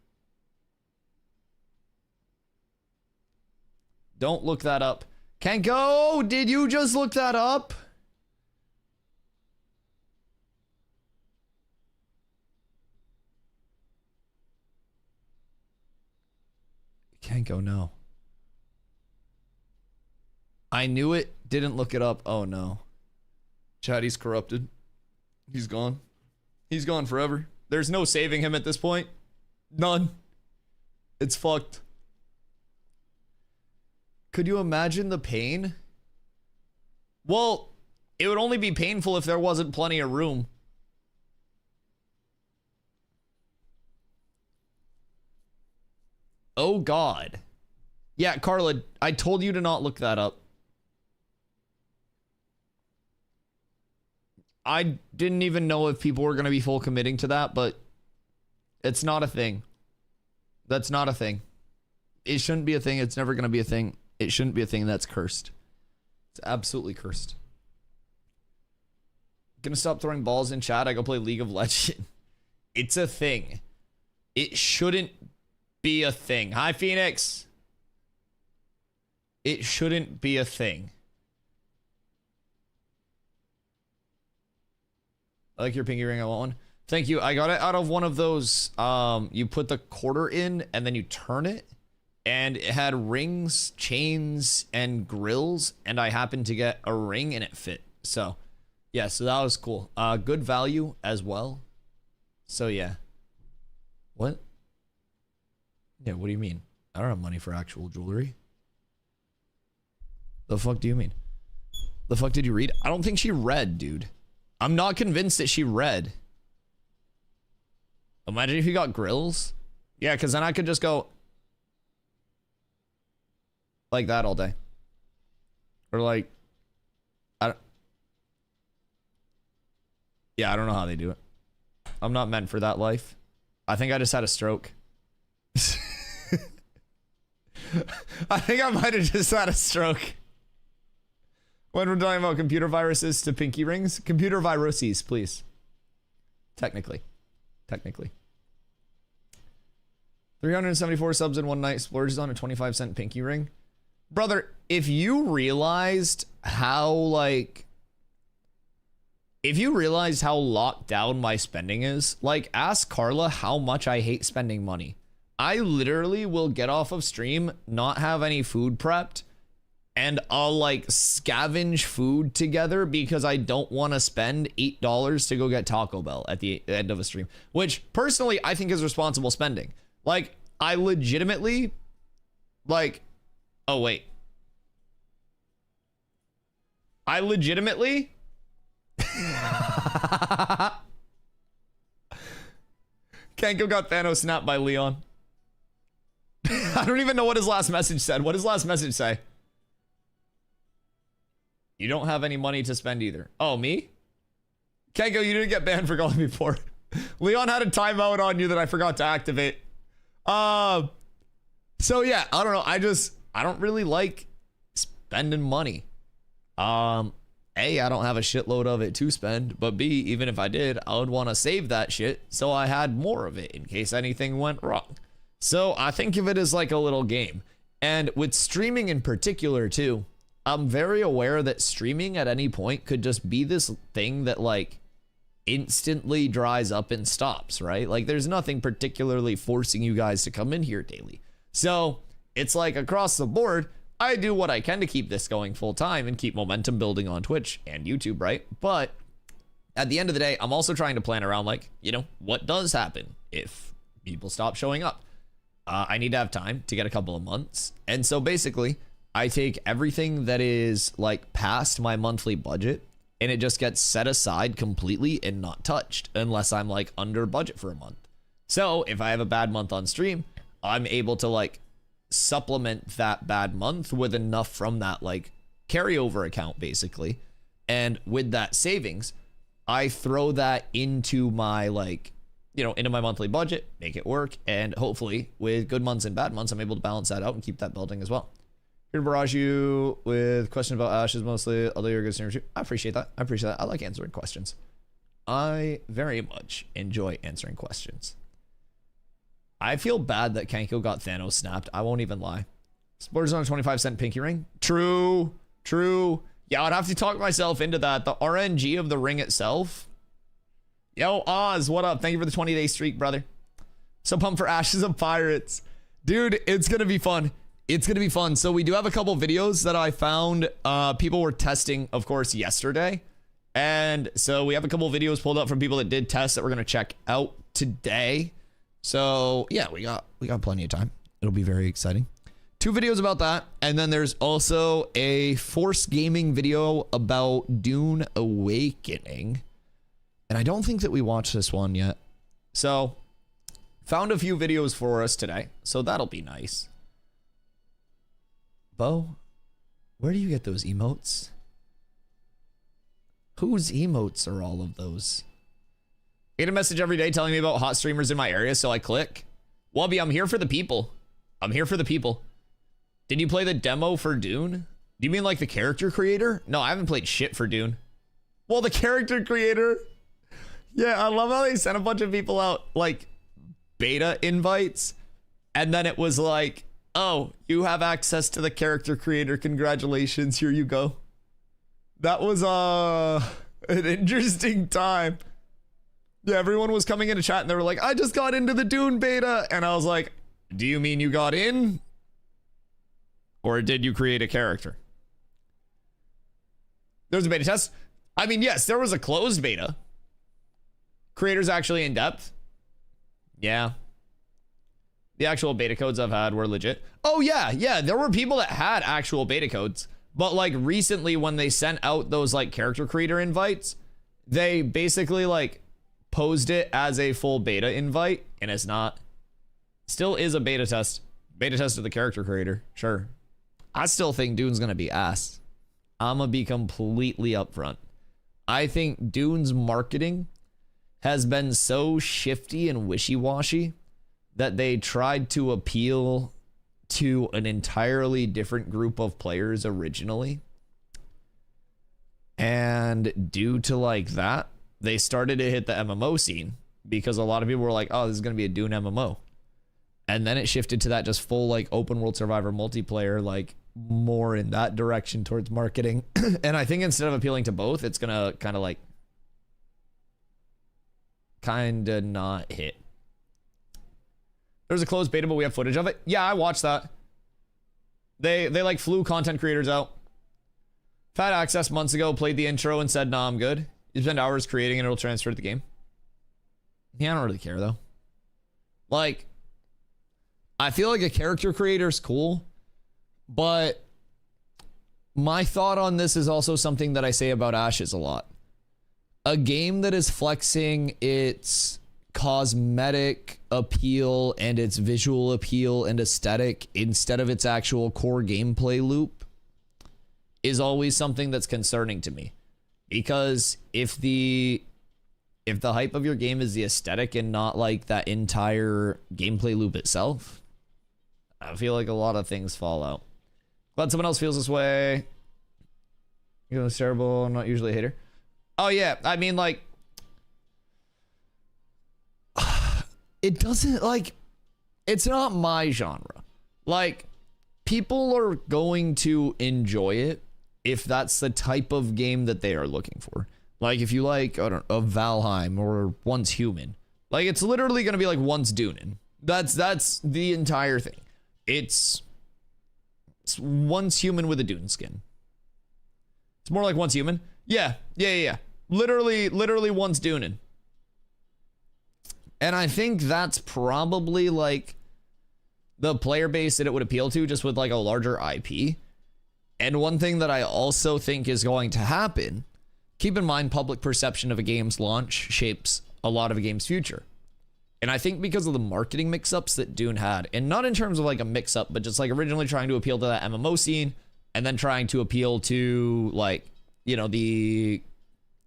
Don't look that up. Can't go! Did you just look that up? Can't go, no. I knew it. Didn't look it up. Oh no. Chatty's corrupted. He's gone. He's gone forever. There's no saving him at this point. None. It's fucked. Could you imagine the pain? Well, it would only be painful if there wasn't plenty of room. Oh God. Yeah, Carla, I told you to not look that up. I didn't even know if people were going to be full committing to that, but it's not a thing. That's not a thing. It shouldn't be a thing. It's never going to be a thing. It shouldn't be a thing. That's cursed. It's absolutely cursed. Gonna stop throwing balls in chat. I go play League of Legends. It's a thing. It shouldn't be a thing. Hi, Phoenix. It shouldn't be a thing. I like your pinky ring. I want one. Thank you. I got it out of one of those. You put the quarter in and then you turn it. And it had rings, chains, and grills. And I happened to get a ring and it fit. So, yeah. So that was cool. Good value as well. So, yeah. What? Yeah, what do you mean? I don't have money for actual jewelry. The fuck do you mean? The fuck did you read? I don't think she read, dude. I'm not convinced that she read. Imagine if you got grills. Yeah, because then I could just go like that all day. Or like, yeah, I don't know how they do it. I'm not meant for that life. I think I just had a stroke. I think I might have just had a stroke. When we're talking about computer viruses to pinky rings, computer viruses, please. Technically. 374 subs in one night, splurges on a 25-cent pinky ring. Brother, if you realized how, like... If you realize how locked down my spending is, like, ask Carla how much I hate spending money. I literally will get off of stream, not have any food prepped, and I'll, like, scavenge food together because I don't want to spend $8 to go get Taco Bell at the end of a stream. Which, personally, I think is responsible spending. Like, I legitimately, like... Oh, wait. I legitimately... Kanko got Thanos snapped by Leon. I don't even know what his last message said. What does last message say? You don't have any money to spend either. Oh, me? Kanko, you didn't get banned for calling me poor. Leon had a timeout on you that I forgot to activate. So yeah, I don't know. I don't really like spending money. A, I don't have a shitload of it to spend, but B, even if I did, I would want to save that shit so I had more of it in case anything went wrong. So I think of it as like a little game. And with streaming in particular too, I'm very aware that streaming at any point could just be this thing that like instantly dries up and stops, right? Like there's nothing particularly forcing you guys to come in here daily. So it's like across the board, I do what I can to keep this going full time and keep momentum building on Twitch and YouTube, right? But at the end of the day, I'm also trying to plan around like, you know, what does happen if people stop showing up? I need to have time to get a couple of months. And so basically, I take everything that is like past my monthly budget and it just gets set aside completely and not touched unless I'm like under budget for a month. So if I have a bad month on stream, I'm able to like supplement that bad month with enough from that like carryover account basically. And with that savings, I throw that into my like, you know, into my monthly budget, make it work. And hopefully with good months and bad months, I'm able to balance that out and keep that building as well. Here to barrage you with questions about Ashes mostly, although you're a good streamer too. I appreciate that. I like answering questions. I very much enjoy answering questions. I feel bad that Kanko got Thanos snapped. I won't even lie. Splurges on a 25-cent pinky ring. True. Yeah, I'd have to talk myself into that. The RNG of the ring itself. Yo, Oz, what up? Thank you for the 20-day streak, brother. So pumped for Ashes of Pirates. Dude, it's going to be fun. It's going to be fun. So we do have a couple videos that I found people were testing, of course, yesterday. And so we have a couple videos pulled up from people that did tests that we're going to check out today. So yeah, we got plenty of time. It'll be very exciting. 2 videos about that. And then there's also a Force Gaming video about Dune Awakening. And I don't think that we watched this one yet. So found a few videos for us today. So that'll be nice. Bo, where do you get those emotes? Whose emotes are all of those? I get a message every day telling me about hot streamers in my area, so I click. Wubby, I'm here for the people. I'm here for the people. Did you play the demo for Dune? Do you mean like the character creator? No, I haven't played shit for Dune. Well, the character creator. Yeah, I love how they sent a bunch of people out like beta invites. And then it was like, oh, you have access to the character creator. Congratulations. Here you go. That was an interesting time. Yeah, everyone was coming into chat and they were like, I just got into the Dune beta. And I was like, do you mean you got in? Or did you create a character? There was a beta test. I mean, yes, there was a closed beta. Creators actually in depth. Yeah. The actual beta codes I've had were legit. Oh yeah, there were people that had actual beta codes, but like recently when they sent out those like character creator invites, they basically like posed it as a full beta invite, and it's not. Still is a beta test. Beta test of the character creator, sure. I still think Dune's gonna be ass. I'm gonna be completely upfront. I think Dune's marketing has been so shifty and wishy-washy that they tried to appeal to an entirely different group of players originally. And due to like that, they started to hit the MMO scene because a lot of people were like, oh, this is going to be a Dune MMO. And then it shifted to that just full like open world survivor multiplayer, like more in that direction towards marketing. And I think instead of appealing to both, it's going to kind of like not hit. There's a closed beta, but we have footage of it. Yeah, I watched that. They like flew content creators out. Had access months ago, played the intro and said, nah, I'm good. You spend hours creating and it'll transfer to the game. Yeah, I don't really care though. Like, I feel like a character creator is cool, but my thought on this is also something that I say about Ashes a lot. A game that is flexing its cosmetic appeal and its visual appeal and aesthetic instead of its actual core gameplay loop is always something that's concerning to me, because if the hype of your game is the aesthetic and not like that entire gameplay loop itself, I feel like a lot of things fall out. Glad someone else feels this way. You know, it's terrible. I'm not usually a hater. Oh yeah, I mean like it doesn't like, it's not my genre. Like, people are going to enjoy it if that's the type of game that they are looking for. Like, if you like, I don't know, a Valheim or Once Human, like it's literally going to be like Once Dune. That's the entire thing. It's Once Human with a Dune skin. It's more like Once Human. Yeah. Literally Once Dune. And I think that's probably like the player base that it would appeal to, just with like a larger IP. And one thing that I also think is going to happen, keep in mind, public perception of a game's launch shapes a lot of a game's future. And I think because of the marketing mix-ups that Dune had, and not in terms of like a mix-up, but just like originally trying to appeal to that MMO scene and then trying to appeal to like, you know, the,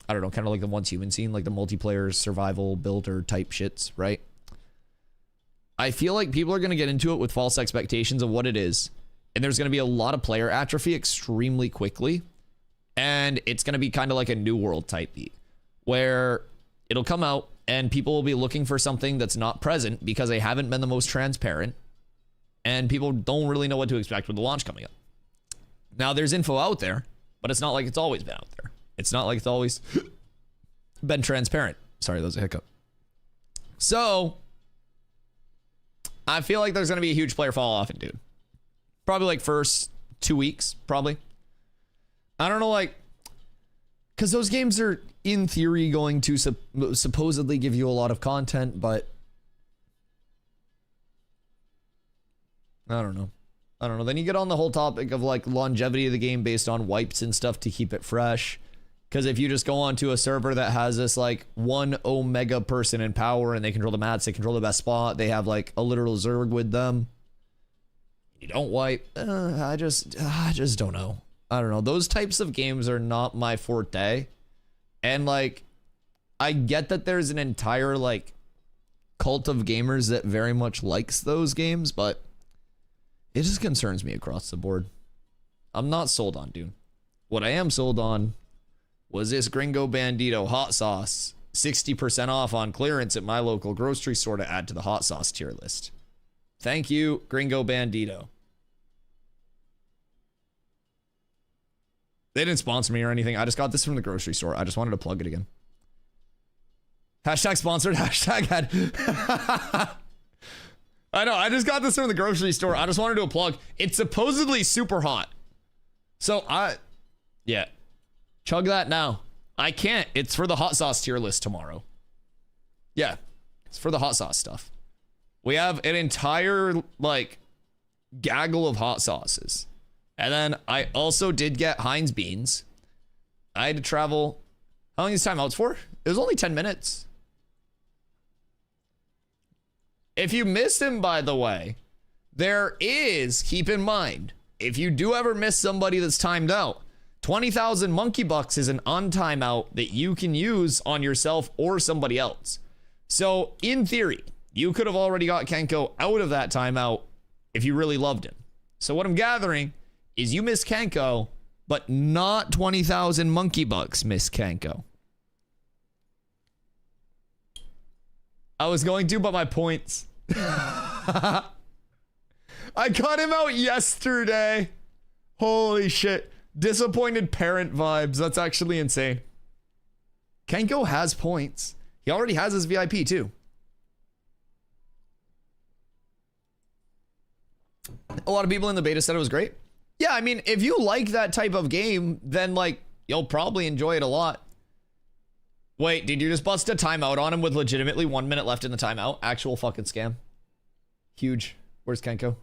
I don't know, kind of like the Once Human scene, like the multiplayer survival builder type shits, right? I feel like people are going to get into it with false expectations of what it is. And there's going to be a lot of player atrophy extremely quickly. And it's going to be kind of like a New World type beat, where it'll come out and people will be looking for something that's not present because they haven't been the most transparent. And people don't really know what to expect with the launch coming up. Now, there's info out there, but it's not like it's always been out there. It's not like it's always been transparent. Sorry, that was a hiccup. So, I feel like there's going to be a huge player fall off in Dune. Probably like first 2 weeks, probably. I don't know, like, because those games are, in theory, going to supposedly give you a lot of content, but I don't know. Then you get on the whole topic of like longevity of the game based on wipes and stuff to keep it fresh. Because if you just go onto a server that has this like one Omega person in power and they control the mats, they control the best spot, they have like a literal Zerg with them, you don't wipe. I just don't know. I don't know. Those types of games are not my forte. And like, I get that there's an entire like cult of gamers that very much likes those games, but it just concerns me across the board. I'm not sold on Dune. What I am sold on was this Gringo Bandito hot sauce, 60% off on clearance at my local grocery store to add to the hot sauce tier list. Thank you, Gringo Bandito. They didn't sponsor me or anything. I just got this from the grocery store. I just wanted to plug it again. Hashtag sponsored, hashtag ad. I know, I just got this from the grocery store. I just wanted to do a plug. It's supposedly super hot. So yeah. Chug that now. I can't. It's for the hot sauce tier list tomorrow. Yeah. It's for the hot sauce stuff. We have an entire, like, gaggle of hot sauces. And then I also did get Heinz beans. I had to travel. How long is timeouts for? It was only 10 minutes. If you missed him, by the way, there is, keep in mind, if you do ever miss somebody that's timed out, 20,000 monkey bucks is an on timeout that you can use on yourself or somebody else. So in theory, you could have already got Kenko out of that timeout if you really loved him. So what I'm gathering is you miss Kenko, but not 20,000 monkey bucks miss Kenko. I was going to, but my points. I got him out yesterday. Holy shit. Disappointed parent vibes. That's actually insane. Kenko has points. He already has his VIP too. A lot of people in the beta said it was great. Yeah, I mean, if you like that type of game, then like you'll probably enjoy it a lot. Wait, did you just bust a timeout on him with legitimately 1 minute left in the timeout? Actual fucking scam. Huge. Where's Kenko?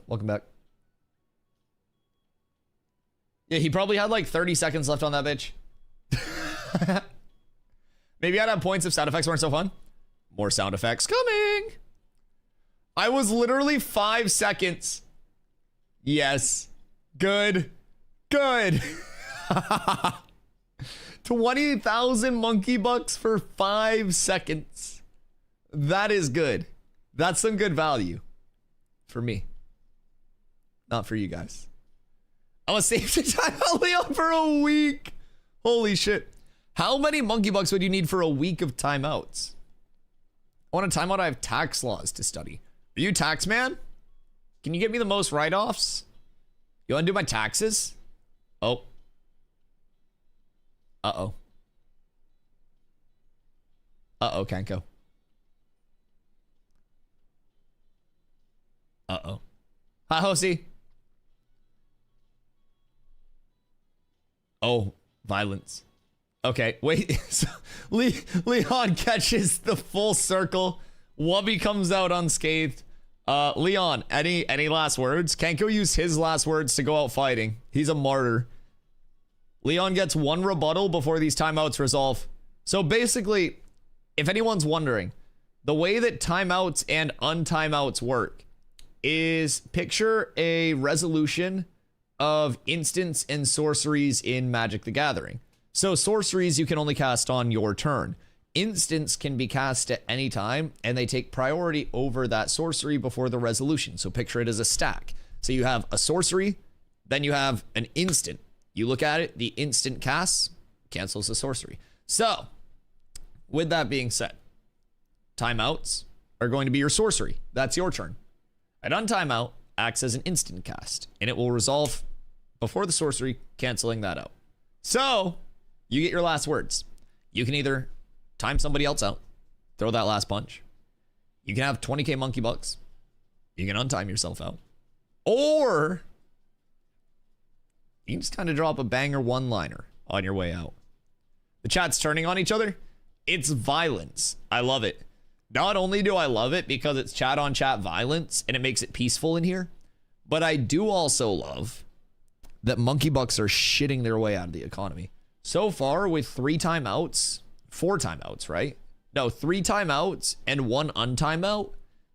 Welcome back. Yeah, he probably had like 30 seconds left on that bitch. Maybe I'd have points if sound effects weren't so fun. More sound effects coming. I was literally 5 seconds. Yes. Good. Good. 20,000 monkey bucks for 5 seconds. That is good. That's some good value. For me. Not for you guys. I was safe to time out Leon for a week. Holy shit. How many monkey bucks would you need for a week of timeouts? I want a timeout. I have tax laws to study. Are you tax man? Can you get me the most write-offs? You want to do my taxes? Oh. Uh-oh. Uh-oh, Kenko. Uh-oh. Hi, Hosie. Oh, violence. Okay, wait. So, Leon catches the full circle. Wubby comes out unscathed. Leon, any last words? Kenko used his last words to go out fighting. He's a martyr. Leon gets 1 rebuttal before these timeouts resolve. So basically, if anyone's wondering, the way that timeouts and untimeouts work is picture a resolution of instants and sorceries in Magic the Gathering. So sorceries you can only cast on your turn. Instants can be cast at any time, and they take priority over that sorcery before the resolution. So picture it as a stack. So you have a sorcery, then you have an instant. You look at it, the instant casts, cancels the sorcery. So, with that being said, timeouts are going to be your sorcery. That's your turn. An untimeout acts as an instant cast, and it will resolve before the sorcery, canceling that out. So, you get your last words. You can either time somebody else out, throw that last punch. You can have 20k monkey bucks. You can untime yourself out. Or you can just kind of drop a banger one-liner on your way out. The chat's turning on each other. It's violence. I love it. Not only do I love it because it's chat on chat violence and it makes it peaceful in here, but I do also love that monkey bucks are shitting their way out of the economy. So far with 3 timeouts, 4 timeouts, right? No, 3 timeouts and 1 untimeout.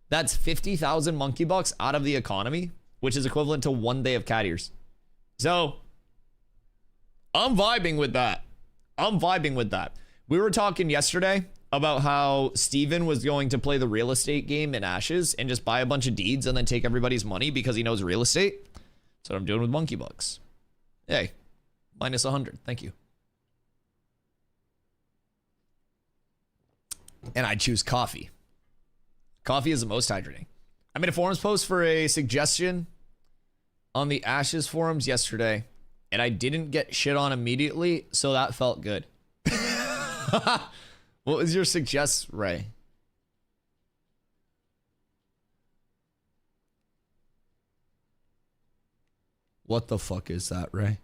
That's 50,000 monkey bucks out of the economy, which is equivalent to 1 day of cat ears. So I'm vibing with that. I'm vibing with that. We were talking yesterday about how Steven was going to play the real estate game in Ashes and just buy a bunch of deeds and then take everybody's money because he knows real estate. That's what I'm doing with monkey bucks. Hey, minus 100. Thank you. And I choose coffee. Coffee is the most hydrating. I made a forums post for a suggestion on the Ashes forums yesterday, and I didn't get shit on immediately, so that felt good. What was your suggest, Ray? What the fuck is that, Ray?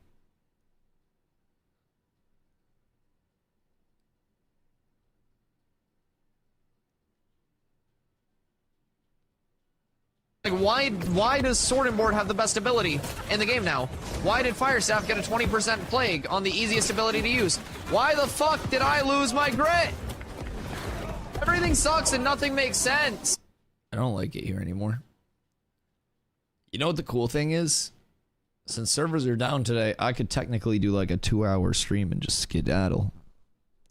Why does Sword and Board have the best ability in the game now? Why did Fire Staff get a 20% plague on the easiest ability to use? Why the fuck did I lose my grit? Everything sucks and nothing makes sense. I don't like it here anymore. You know what the cool thing is? Since servers are down today, I could technically do like a 2-hour stream and just skedaddle.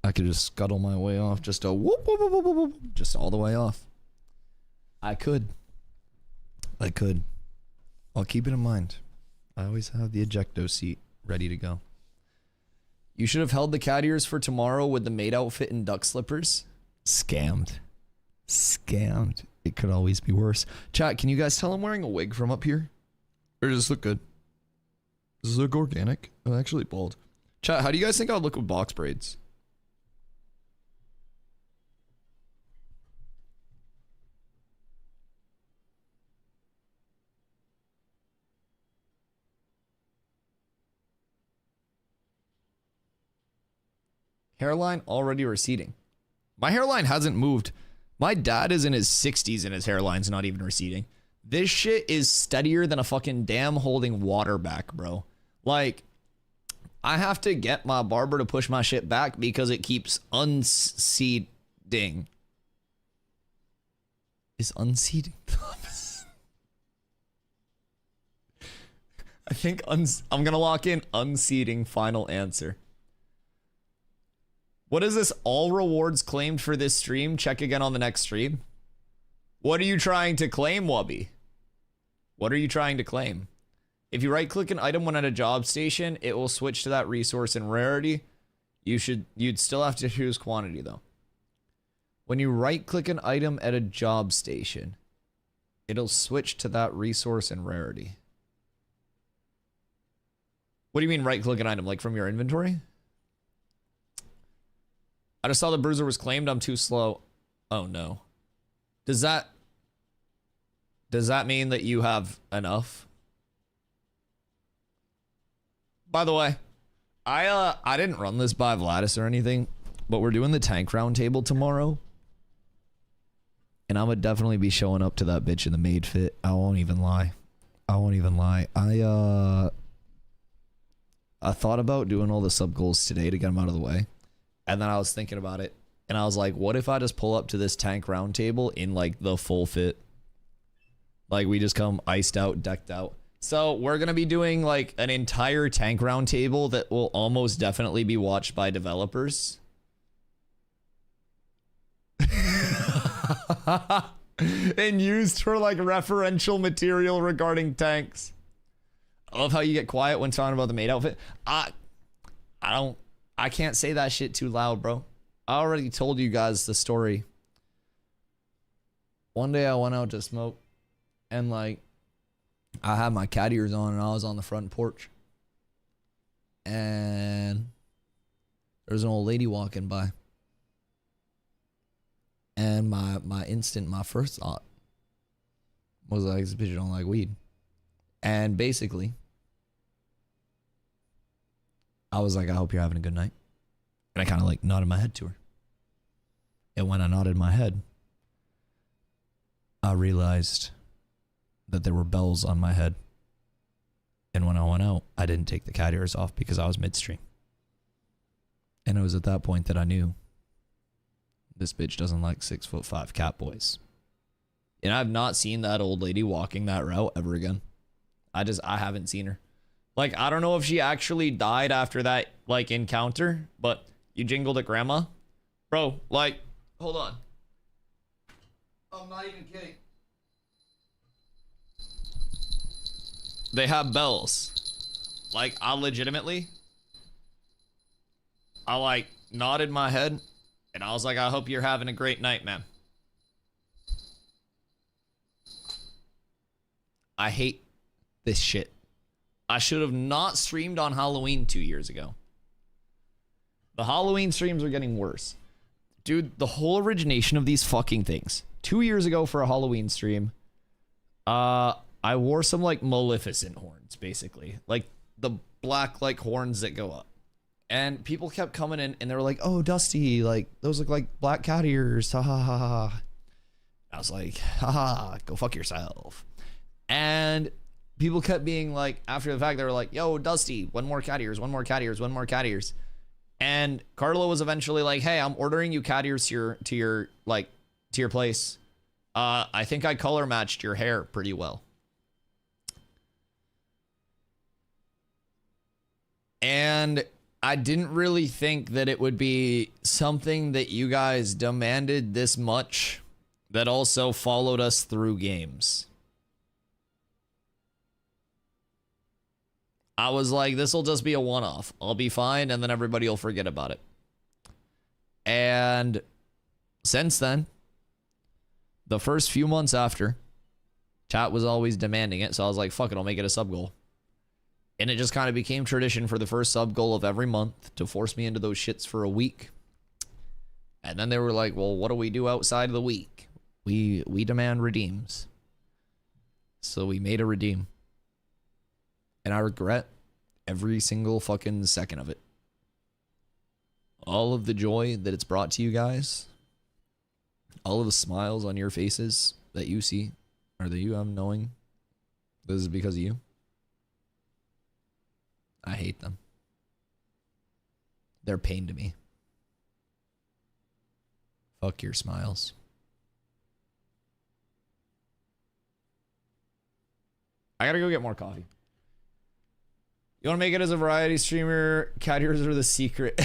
I could just scuttle my way off, just a whoop, whoop, whoop, whoop, whoop, whoop, just all the way off. I could. I'll keep it in mind. I always have the ejecto seat ready to go. You should have held the cat ears for tomorrow with the maid outfit and duck slippers. Scammed. It could always be worse. Chat, can you guys tell I'm wearing a wig from up here? Or does this look good? Does this look organic? I'm actually bald. Chat, how do you guys think I would look with box braids? Hairline already receding. My hairline hasn't moved. My dad is in his 60s and his hairline's not even receding. This shit is steadier than a fucking dam holding water back, bro. Like, I have to get my barber to push my shit back because it keeps unseeding. Is unseeding? I think I'm gonna lock in unseeding final answer. What is this? All rewards claimed for this stream. Check again on the next stream. What are you trying to claim, Wubby? What are you trying to claim? If you right click an item when at a job station, it will switch to that resource in rarity. You'd still have to choose quantity though. When you right click an item at a job station, it'll switch to that resource in rarity. What do you mean right click an item? Like from your inventory? I just saw the bruiser was claimed. I'm too slow. Oh no. Does that mean that you have enough? By the way, I didn't run this by Vladis or anything, but we're doing the tank round table tomorrow. And I'm gonna definitely be showing up to that bitch in the maid fit. I won't even lie. I thought about doing all the sub goals today to get them out of the way. And then I was thinking about it, and I was like, what if I just pull up to this tank round table in like the full fit? Like we just come iced out, decked out. So we're going to be doing like an entire tank round table that will almost definitely be watched by developers. And used for like referential material regarding tanks. I love how you get quiet when talking about the maid outfit. I can't say that shit too loud, bro. I already told you guys the story. One day I went out to smoke and like I had my cat ears on and I was on the front porch. And there's an old lady walking by. And my first thought was like, this bitch don't like weed. And basically, I was like, I hope you're having a good night. And I kind of like nodded my head to her. And when I nodded my head, I realized that there were bells on my head. And when I went out, I didn't take the cat ears off because I was midstream. And it was at that point that I knew this bitch doesn't like 6'5" cat boys. And I've not seen that old lady walking that route ever again. I haven't seen her. Like, I don't know if she actually died after that, like, encounter, but you jingled at grandma. Bro, like, hold on. I'm not even kidding. They have bells. Like, I like, nodded my head, and I was like, I hope you're having a great night, man. I hate this shit. I should have not streamed on Halloween 2 years ago. The Halloween streams are getting worse. Dude, the whole origination of these fucking things. 2 years ago for a Halloween stream, I wore some like Maleficent horns, basically. Like the black like horns that go up. And people kept coming in and they were like, oh, Dusty, like those look like black cat ears. Ha ha ha ha. I was like, ha ha, go fuck yourself. And people kept being like, after the fact, they were like, yo, Dusty, one more cat ears, one more cat ears, one more cat ears. And Carla was eventually like, hey, I'm ordering you cat ears to your place. I think I color matched your hair pretty well. And I didn't really think that it would be something that you guys demanded this much that also followed us through games. I was like, this will just be a one-off. I'll be fine, and then everybody will forget about it. And since then, the first few months after, chat was always demanding it, so I was like, fuck it, I'll make it a sub-goal. And it just kind of became tradition for the first sub-goal of every month to force me into those shits for a week. And then they were like, well, what do we do outside of the week? We demand redeems. So we made a redeem. And I regret every single fucking second of it. All of the joy that it's brought to you guys. All of the smiles on your faces that you see. Or that you have knowing. This is because of you. I hate them. They're pain to me. Fuck your smiles. I gotta go get more coffee. You want to make it as a variety streamer? Cat ears are the secret.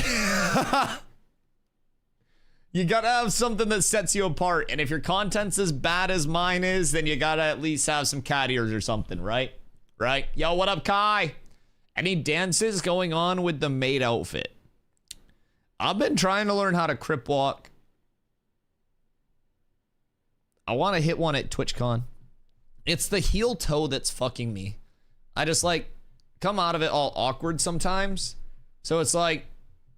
You gotta have something that sets you apart. And if your content's as bad as mine is, then you gotta at least have some cat ears or something, right? Right? Yo, what up, Kai? Any dances going on with the maid outfit? I've been trying to learn how to crip walk. I want to hit one at TwitchCon. It's the heel toe that's fucking me. I just like come out of it all awkward sometimes. So it's like,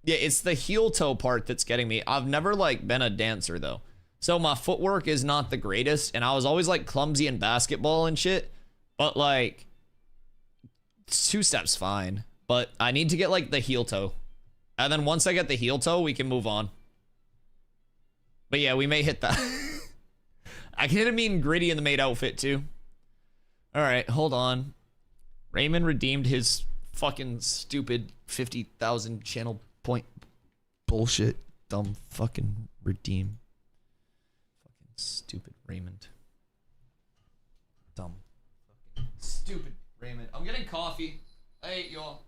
yeah, it's the heel toe part that's getting me. I've never like been a dancer though. So my footwork is not the greatest. And I was always like clumsy in basketball and shit. But like, two steps fine. But I need to get like the heel toe. And then once I get the heel toe, we can move on. But yeah, we may hit that. I can hit a mean gritty in the maid outfit too. All right, hold on. Raymond redeemed his fucking stupid 50,000 channel point bullshit. Dumb fucking redeem. Fucking stupid Raymond. Dumb. Fucking stupid Raymond. I'm getting coffee. Hey, y'all.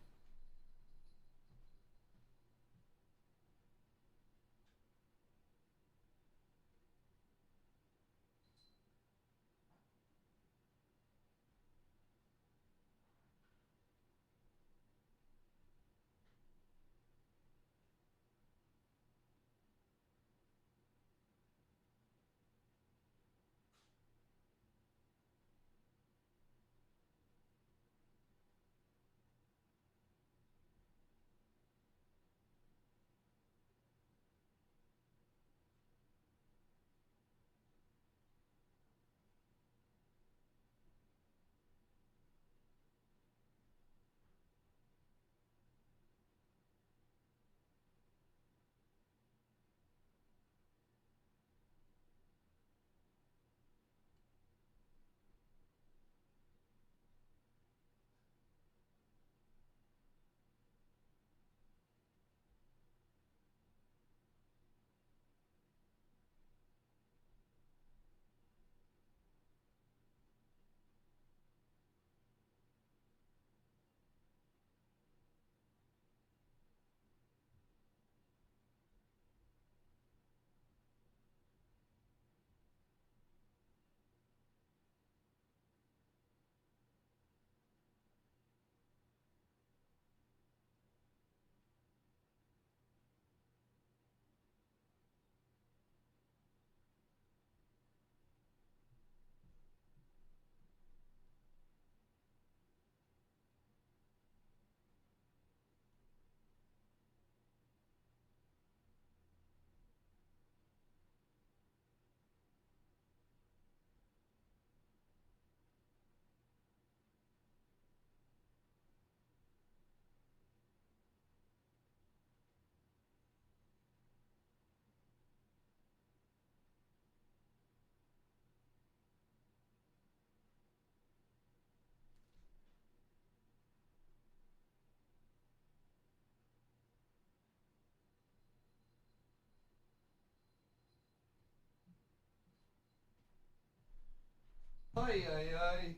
Ay, ay, ay.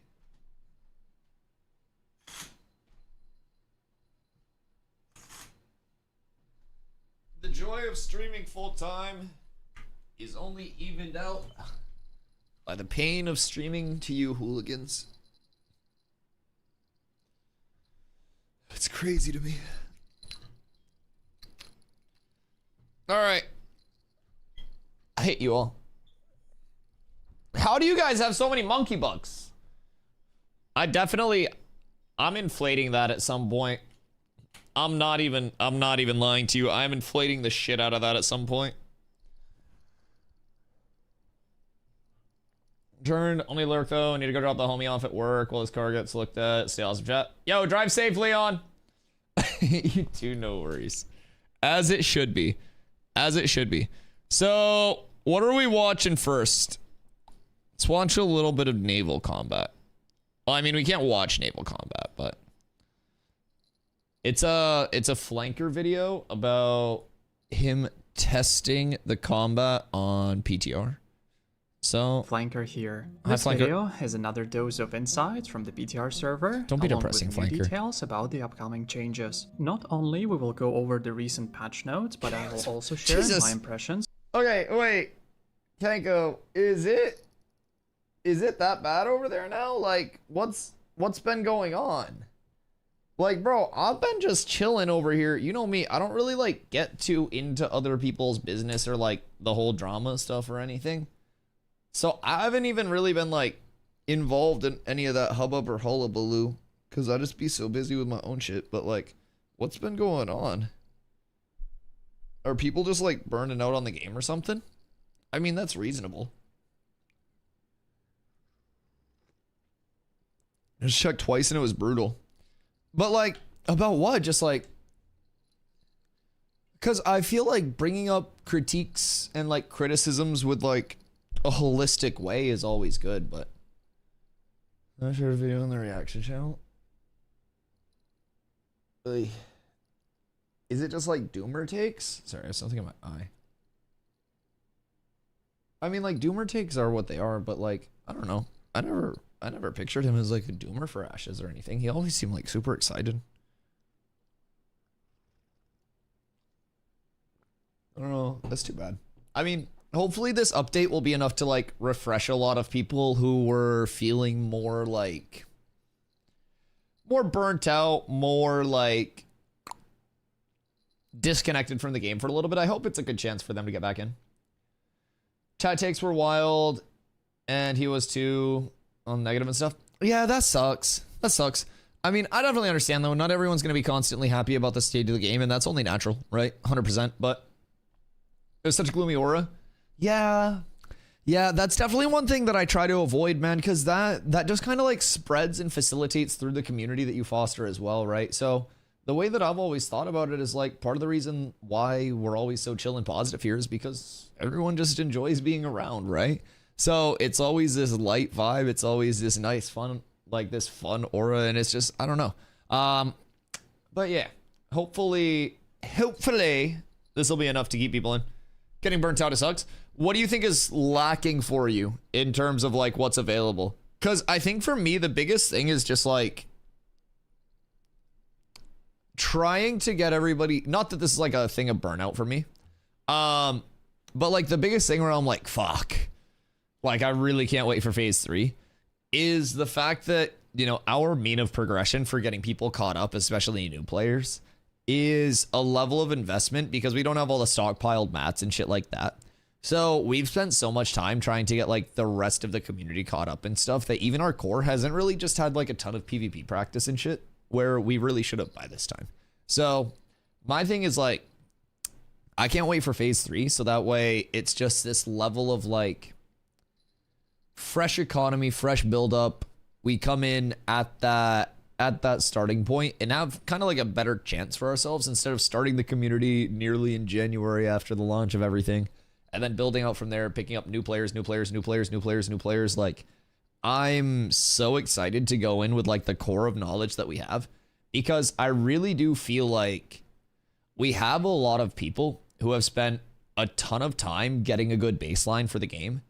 The joy of streaming full time is only evened out by the pain of streaming to you hooligans. It's crazy to me. All right. I hate you all. How do you guys have so many monkey bucks? I'm inflating that at some point. I'm not even lying to you. I'm inflating the shit out of that at some point. Turned, only lurk though. I need to go drop the homie off at work while his car gets looked at. Stay awesome chat. Yo, drive safe, Leon. You too, no worries. As it should be. As it should be. So, what are we watching first? Let's watch a little bit of naval combat. Well, I mean, we can't watch naval combat, but it's a flanker video about him testing the combat on PTR. So Flanker here. Hi, This Flanker. video is another dose of insights from the BTR server. Don't be along depressing, with new Flanker. details about the upcoming changes. Not only we will go over the recent patch notes, but I will also share Jesus. my impressions. okay, wait, Tanko, is it that bad over there now? Like, what's been going on? Like, bro, I've been just chilling over here. You know me, I don't really like get too into other people's business or like the whole drama stuff or anything. So I haven't even really been like involved in any of that hubbub or hullabaloo because I just be so busy with my own shit. But like, what's been going on? Are people just like burning out on the game or something? I mean, that's reasonable. I just checked twice and it was brutal. But like, about what? Just like, because I feel like bringing up critiques and like criticisms with like a holistic way is always good, but I shared a video on the reaction channel. Really? Is it just like doomer takes? Sorry, I have something in my eye. I mean, like, doomer takes are what they are, but like, I don't know. I never pictured him as like a doomer for Ashes or anything. He always seemed like super excited. I don't know. That's too bad. I mean, hopefully this update will be enough to like refresh a lot of people who were feeling more like more burnt out, more like disconnected from the game for a little bit. I hope it's a good chance for them to get back in. Chat takes were wild and he was too on negative and stuff. Yeah, that sucks. That sucks. I mean, I definitely understand though. Not everyone's going to be constantly happy about the state of the game and that's only natural, right? 100%. But it was such a gloomy aura. Yeah, that's definitely one thing that I try to avoid, man, because that just kind of like spreads and facilitates through the community that you foster as well, right? So the way that I've always thought about it is like part of the reason why we're always so chill and positive here is because everyone just enjoys being around, right? So it's always this light vibe. It's always this nice fun, like this fun aura, and it's just, I don't know. But yeah, hopefully this will be enough to keep people in. Getting burnt out, it sucks. What do you think is lacking for you in terms of like what's available? Because I think for me, the biggest thing is just like trying to get everybody, not that this is like a thing of burnout for me. But like the biggest thing where I'm like, fuck, like I really can't wait for phase 3 is the fact that, you know, our mean of progression for getting people caught up, especially new players, is a level of investment because we don't have all the stockpiled mats and shit like that. So we've spent so much time trying to get like the rest of the community caught up and stuff that even our core hasn't really just had like a ton of PvP practice and shit where we really should have by this time. So my thing is like, I can't wait for phase 3. So that way it's just this level of like fresh economy, fresh build up. We come in at that starting point and have kind of like a better chance for ourselves instead of starting the community nearly in January after the launch of everything and then building out from there, picking up new players. Like, I'm so excited to go in with like the core of knowledge that we have because I really do feel like we have a lot of people who have spent a ton of time getting a good baseline for the game.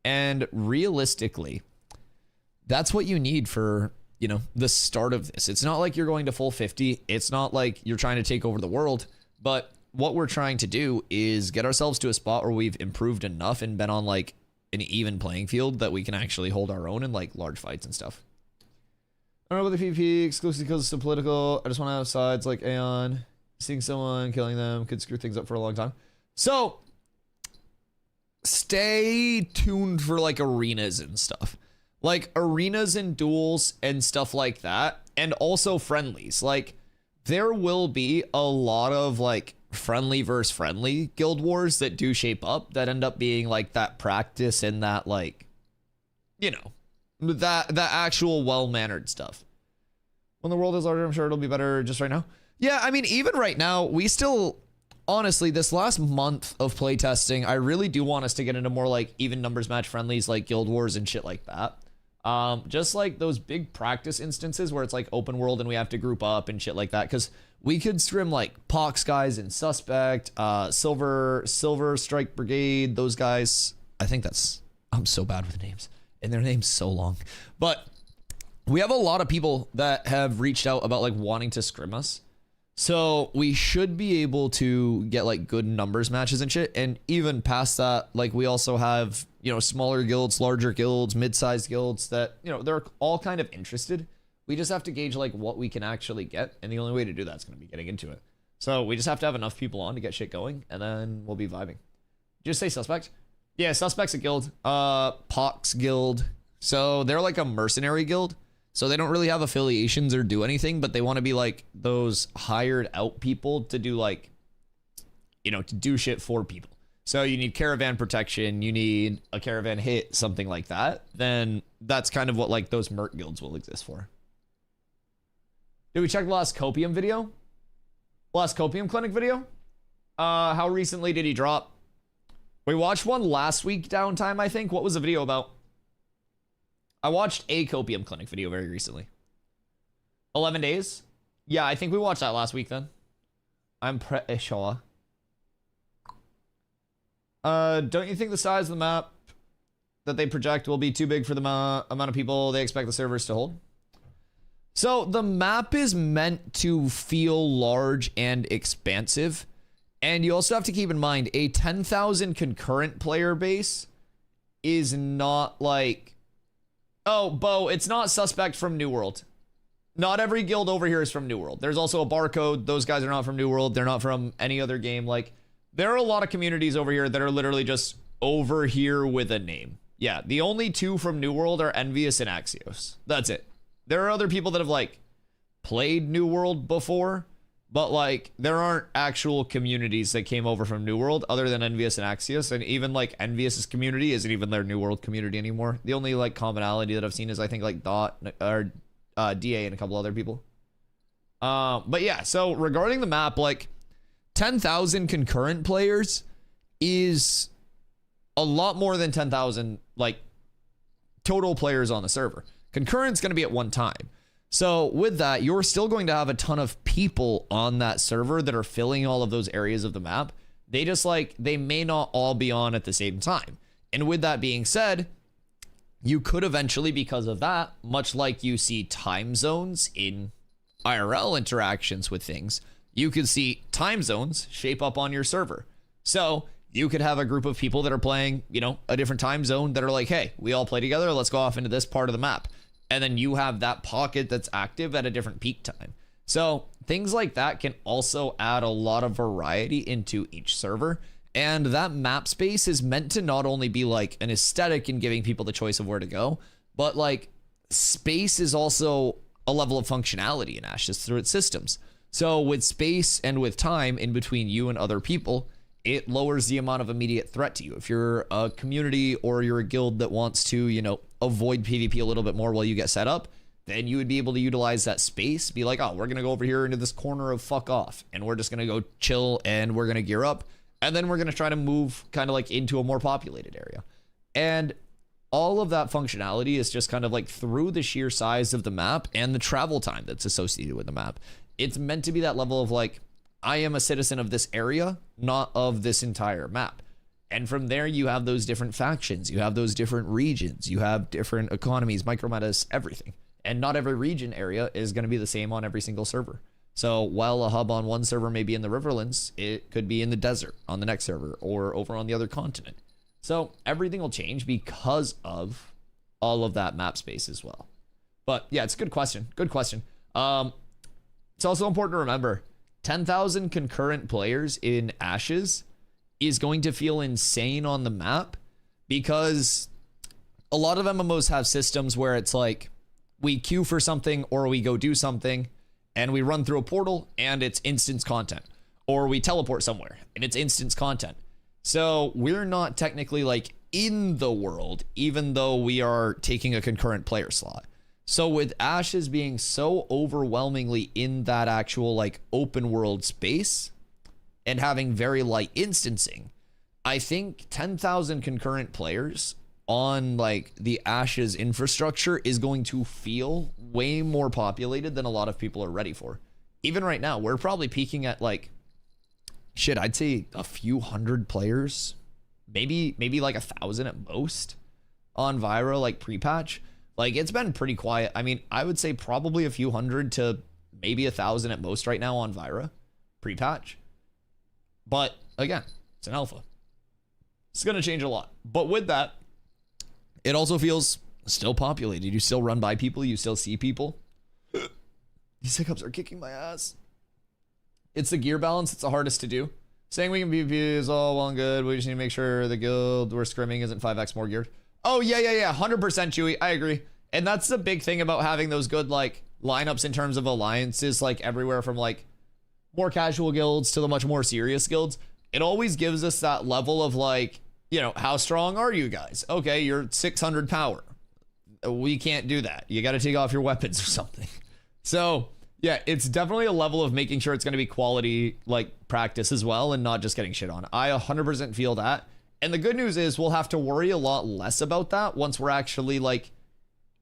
And realistically, that's what you need for, you know, the start of this. It's not like you're going to full 50. It's not like you're trying to take over the world. But what we're trying to do is get ourselves to a spot where we've improved enough and been on like an even playing field that we can actually hold our own in like large fights and stuff. I don't know whether PvP exclusively because it's still political. I just want to have sides like Aeon. Seeing someone, killing them could screw things up for a long time. So stay tuned for like arenas and stuff. Like arenas and duels and stuff like that. And also friendlies. Like there will be a lot of like friendly versus friendly guild wars that do shape up that end up being like that practice and that like, you know, that actual well-mannered stuff. When the world is larger, I'm sure it'll be better just right now. Yeah, I mean, even right now, we still, honestly, this last month of playtesting, I really do want us to get into more like even numbers match friendlies like guild wars and shit like that. Just like those big practice instances where it's like open world and we have to group up and shit like that. Because we could scrim like Pox guys and Suspect, Silver Strike Brigade, those guys. I think that's, I'm so bad with names and their name's so long. But we have a lot of people that have reached out about like wanting to scrim us. So we should be able to get like good numbers matches and shit. And even past that, like we also have, you know, smaller guilds, larger guilds, mid-sized guilds that, you know, they're all kind of interested. We just have to gauge like what we can actually get. And the only way to do that is going to be getting into it. So we just have to have enough people on to get shit going and then we'll be vibing. Just say Suspect. Yeah, Suspect's a guild. Pox guild. So they're like a mercenary guild. So they don't really have affiliations or do anything, but they want to be like those hired out people to do like, you know, to do shit for people. So you need caravan protection, you need a caravan hit, something like that. Then that's kind of what like those merc guilds will exist for. Did we check the last Copium video? Last Copium clinic video? How recently did he drop? We watched one last week, Downtime, I think. What was the video about? I watched a Copium clinic video very recently. 11 days? Yeah, I think we watched that last week then. I'm pretty sure. Don't you think the size of the map that they project will be too big for the amount of people they expect the servers to hold? So the map is meant to feel large and expansive. And you also have to keep in mind a 10,000 concurrent player base is not like... Oh, Bo, it's not Suspect from New World. Not every guild over here is from New World. There's also a Barcode. Those guys are not from New World. They're not from any other game. Like, there are a lot of communities over here that are literally just over here with a name. Yeah, the only two from New World are Envious and Axios. That's it. There are other people that have, like, played New World before, but, like, there aren't actual communities that came over from New World other than Envious and Axios, and even, like, Envious's community isn't even their New World community anymore. The only, like, commonality that I've seen is, I think, like, Dot, or DA and a couple other people. But, yeah, so regarding the map, like, 10,000 concurrent players is a lot more than 10,000, like, total players on the server. Concurrent's going to be at one time. So with that, you're still going to have a ton of people on that server that are filling all of those areas of the map. They just like, they may not all be on at the same time. And with that being said, you could eventually, because of that, much like you see time zones in IRL interactions with things, you could see time zones shape up on your server. So you could have a group of people that are playing, you know, a different time zone that are like, hey, we all play together. Let's go off into this part of the map. And then you have that pocket that's active at a different peak time. So things like that can also add a lot of variety into each server. And that map space is meant to not only be like an aesthetic in giving people the choice of where to go, but like space is also a level of functionality in Ashes through its systems. So with space and with time in between you and other people, it lowers the amount of immediate threat to you. If you're a community or you're a guild that wants to, you know, avoid PvP a little bit more while you get set up, then you would be able to utilize that space, be like, oh, we're going to go over here into this corner of fuck off, and we're just going to go chill and we're going to gear up, and then we're going to try to move kind of like into a more populated area. And all of that functionality is just kind of like through the sheer size of the map and the travel time that's associated with the map. It's meant to be that level of like, I am a citizen of this area, not of this entire map. And from there, you have those different factions, you have those different regions, you have different economies, micrometas, everything. And not every region area is going to be the same on every single server. So while a hub on one server may be in the Riverlands, it could be in the desert on the next server or over on the other continent. So everything will change because of all of that map space as well. But yeah, it's a good question. Good question. It's also important to remember 10,000 concurrent players in Ashes is going to feel insane on the map because a lot of MMOs have systems where it's like we queue for something or we go do something and we run through a portal and it's instance content, or we teleport somewhere and it's instance content. So we're not technically like in the world, even though we are taking a concurrent player slot. So with Ashes being so overwhelmingly in that actual like open world space and having very light instancing, I think 10,000 concurrent players on like the Ashes infrastructure is going to feel way more populated than a lot of people are ready for. Even right now, we're probably peaking at like, shit, I'd say a few hundred players, maybe like 1,000 at most on Vyra, like pre-patch. Like it's been pretty quiet. I mean, I would say probably a few hundred to maybe 1,000 at most right now on Vyra pre-patch. But again, it's an alpha. It's going to change a lot. But with that, it also feels still populated. You still run by people. You still see people. These hiccups are kicking my ass. It's the gear balance. It's the hardest to do. Saying we can PvP is all well and good. We just need to make sure the guild we're scrimming isn't 5x more geared. Oh, yeah. 100% Chewy. I agree. And that's the big thing about having those good, like, lineups in terms of alliances, like, everywhere from, like, more casual guilds to the much more serious guilds. It always gives us that level of, like, you know, how strong are you guys? Okay, you're 600 power. We can't do that. You got to take off your weapons or something. So, yeah, it's definitely a level of making sure it's going to be quality, like, practice as well and not just getting shit on. I 100% feel that. And the good news is we'll have to worry a lot less about that once we're actually, like,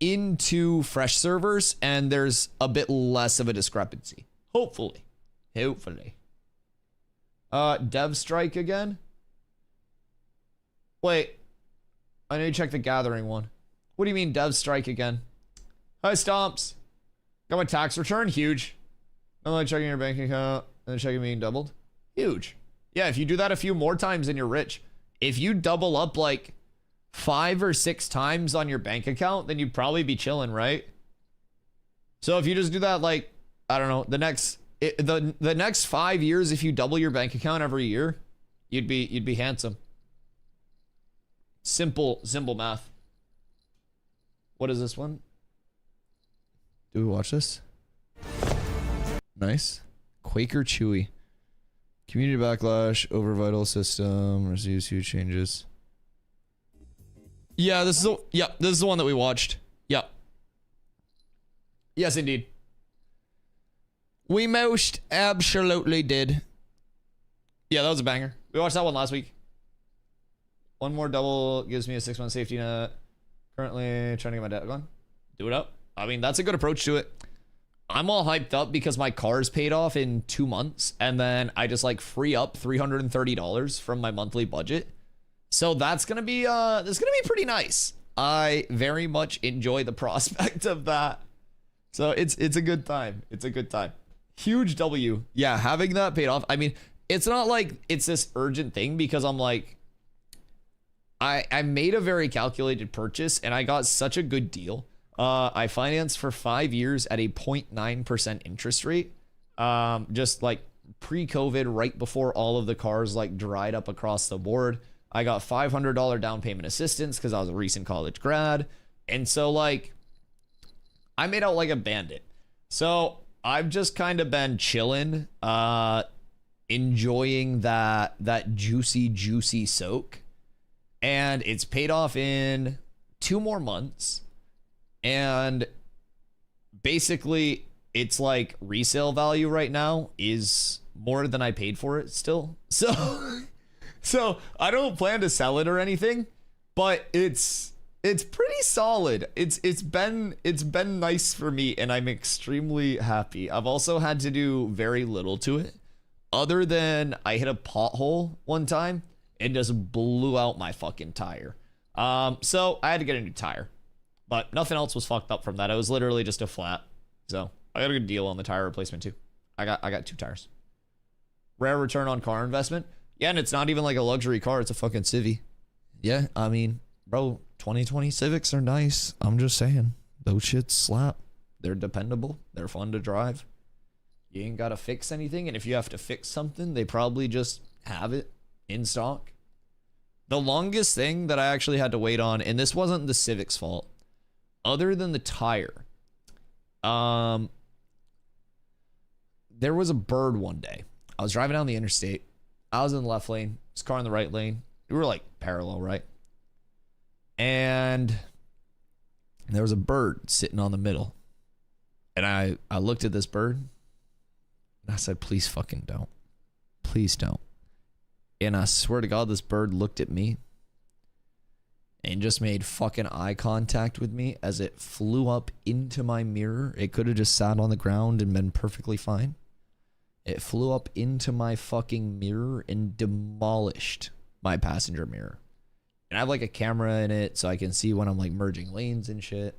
into fresh servers and there's a bit less of a discrepancy. Hopefully. Dev strike again? Wait. I need to check the gathering one. What do you mean dev strike again? Hi, Stomps. Got my tax return. Huge. I'm like checking your bank account and then checking being doubled. Huge. Yeah, if you do that a few more times, then you're rich. If you double up like 5 or 6 times on your bank account, then you'd probably be chilling, right? So if you just do that, like, I don't know, the next 5 years, if you double your bank account every year, you'd be handsome. Simple math. What is this one? Do we watch this? Nice. Quaker Chewy. Community backlash over vital system receives huge changes. Yeah, this is the one that we watched. Yep. Yes, indeed. We most absolutely did. Yeah, that was a banger. We watched that one last week. One more double gives me a 6-month safety net. Currently trying to get my debt going. Do it up. I mean, that's a good approach to it. I'm all hyped up because my car's paid off in 2 months, and then I just like free up $330 from my monthly budget. So that's gonna be pretty nice. I very much enjoy the prospect of that. So it's a good time. It's a good time. Huge W. Yeah, having that paid off. I mean, it's not like it's this urgent thing because I'm like, I made a very calculated purchase and I got such a good deal. I financed for 5 years at a 0.9% interest rate. Just like pre-COVID, right before all of the cars like dried up across the board. I got $500 down payment assistance because I was a recent college grad. And so like, I made out like a bandit. So I've just kind of been chilling, enjoying that juicy soak. And it's paid off in 2 more months. And basically it's like resale value right now is more than I paid for it still. So I don't plan to sell it or anything, but it's pretty solid. It's been nice for me and I'm extremely happy. I've also had to do very little to it other than I hit a pothole one time It just blew out my fucking tire. So I had to get a new tire. But nothing else was fucked up from that. It was literally just a flat. So I got a good deal on the tire replacement too. I got 2 tires. Rare return on car investment. Yeah, and it's not even like a luxury car. It's a fucking Civi. Yeah, I mean, bro, 2020 Civics are nice. I'm just saying. Those shits slap. They're dependable. They're fun to drive. You ain't got to fix anything. And if you have to fix something, they probably just have it in stock. The longest thing that I actually had to wait on, and this wasn't the Civic's fault, other than the tire, there was a bird one day. I was driving down the interstate. I was in the left lane. This car in the right lane. We were like parallel, right? And there was a bird sitting on the middle. And I looked at this bird and I said, please fucking don't. Please don't. And I swear to God, this bird looked at me and just made fucking eye contact with me as it flew up into my mirror. It could have just sat on the ground and been perfectly fine. It flew up into my fucking mirror and demolished my passenger mirror. And I have like a camera in it so I can see when I'm like merging lanes and shit.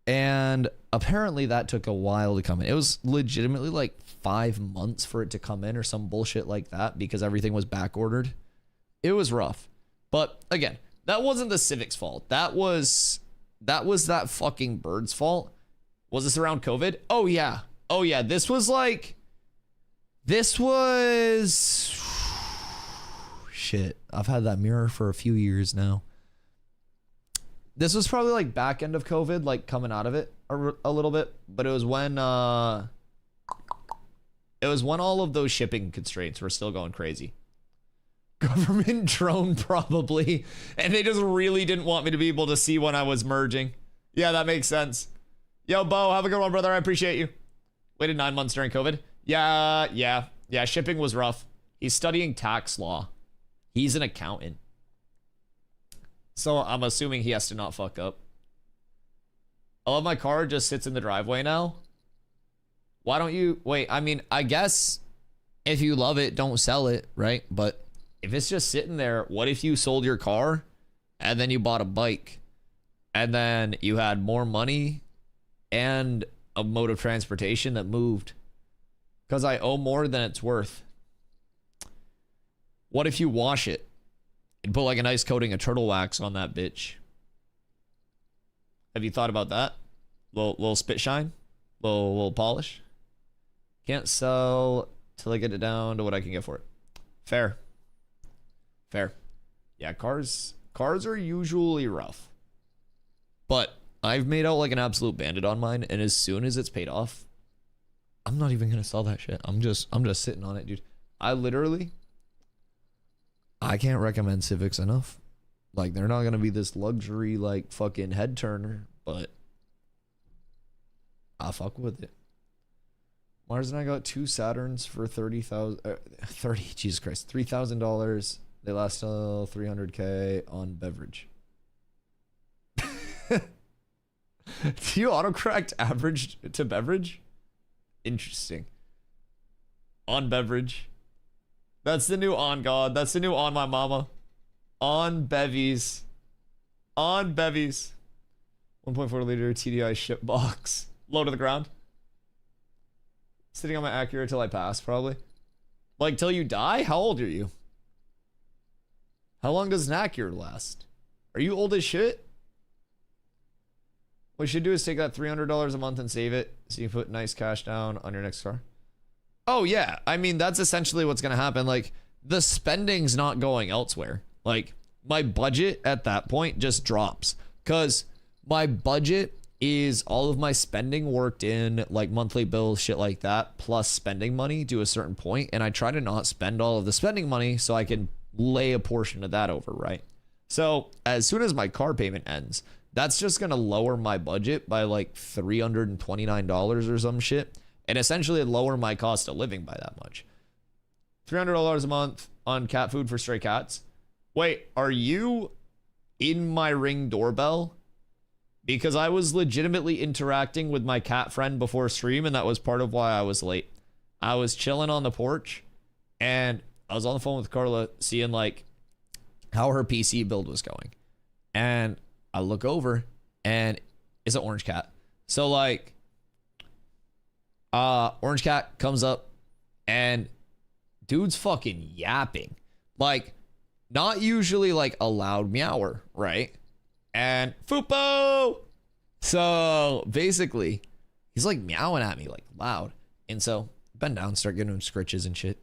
And apparently that took a while to come in. It was legitimately like 5 months for it to come in or some bullshit like that because everything was back ordered. It was rough. But again, that wasn't the Civic's fault. That was that fucking bird's fault. Was this around COVID? Oh yeah. Oh yeah. This was shit. I've had that mirror for a few years now. This was probably like back end of COVID, like coming out of it a little bit, but it was when all of those shipping constraints were still going crazy. Government drone probably, and they just really didn't want me to be able to see when I was merging. Yeah, that makes sense. Yo, Bo, have a good one, brother. I appreciate you. Waited 9 months during COVID. Yeah, shipping was rough. He's studying tax law. He's an accountant. So I'm assuming he has to not fuck up. I love my car. Just sits in the driveway now. Why don't you... Wait, I mean, I guess if you love it, don't sell it, right? But if it's just sitting there, what if you sold your car and then you bought a bike and then you had more money and a mode of transportation that moved? Because I owe more than it's worth. What if you wash it and put like a nice coating of turtle wax on that bitch? Have you thought about that? Little spit shine? Little polish? Can't sell till I get it down to what I can get for it. Fair. Yeah, cars are usually rough. But I've made out like an absolute bandit on mine, and as soon as it's paid off, I'm not even gonna sell that shit. I'm just sitting on it, dude. I can't recommend Civics enough. Like, they're not gonna be this luxury like fucking head turner, but I'll fuck with it. Mars and I got 2 Saturns for $3,000. They last till $300K on beverage. Do you autocorrect average to beverage? Interesting. On beverage. That's the new on God. That's the new on my mama. On bevies. On bevies. 1.4 liter TDI ship box. Low to the ground. Sitting on my Acura till I pass, probably. Like, till you die? How old are you? How long does an Acura last? Are you old as shit? What you should do is take that $300 a month and save it so you put nice cash down on your next car. Oh, yeah. I mean, that's essentially what's going to happen. Like, the spending's not going elsewhere. Like, my budget at that point just drops. Because my budget is all of my spending worked in, like monthly bills, shit like that, plus spending money to a certain point. And I try to not spend all of the spending money so I can lay a portion of that over, right? So as soon as my car payment ends, that's just going to lower my budget by like $329 or some shit. And essentially lower my cost of living by that much. $300 a month on cat food for stray cats. Wait, are you in my Ring doorbell? Because I was legitimately interacting with my cat friend before stream, and that was part of why I was late. I was chilling on the porch, and I was on the phone with Carla seeing like how her PC build was going. And I look over and it's an orange cat. So like orange cat comes up and dude's fucking yapping. Like not usually like a loud meower, right? And Fupo. So basically he's like meowing at me like loud. And so bend down, start giving him scritches and shit.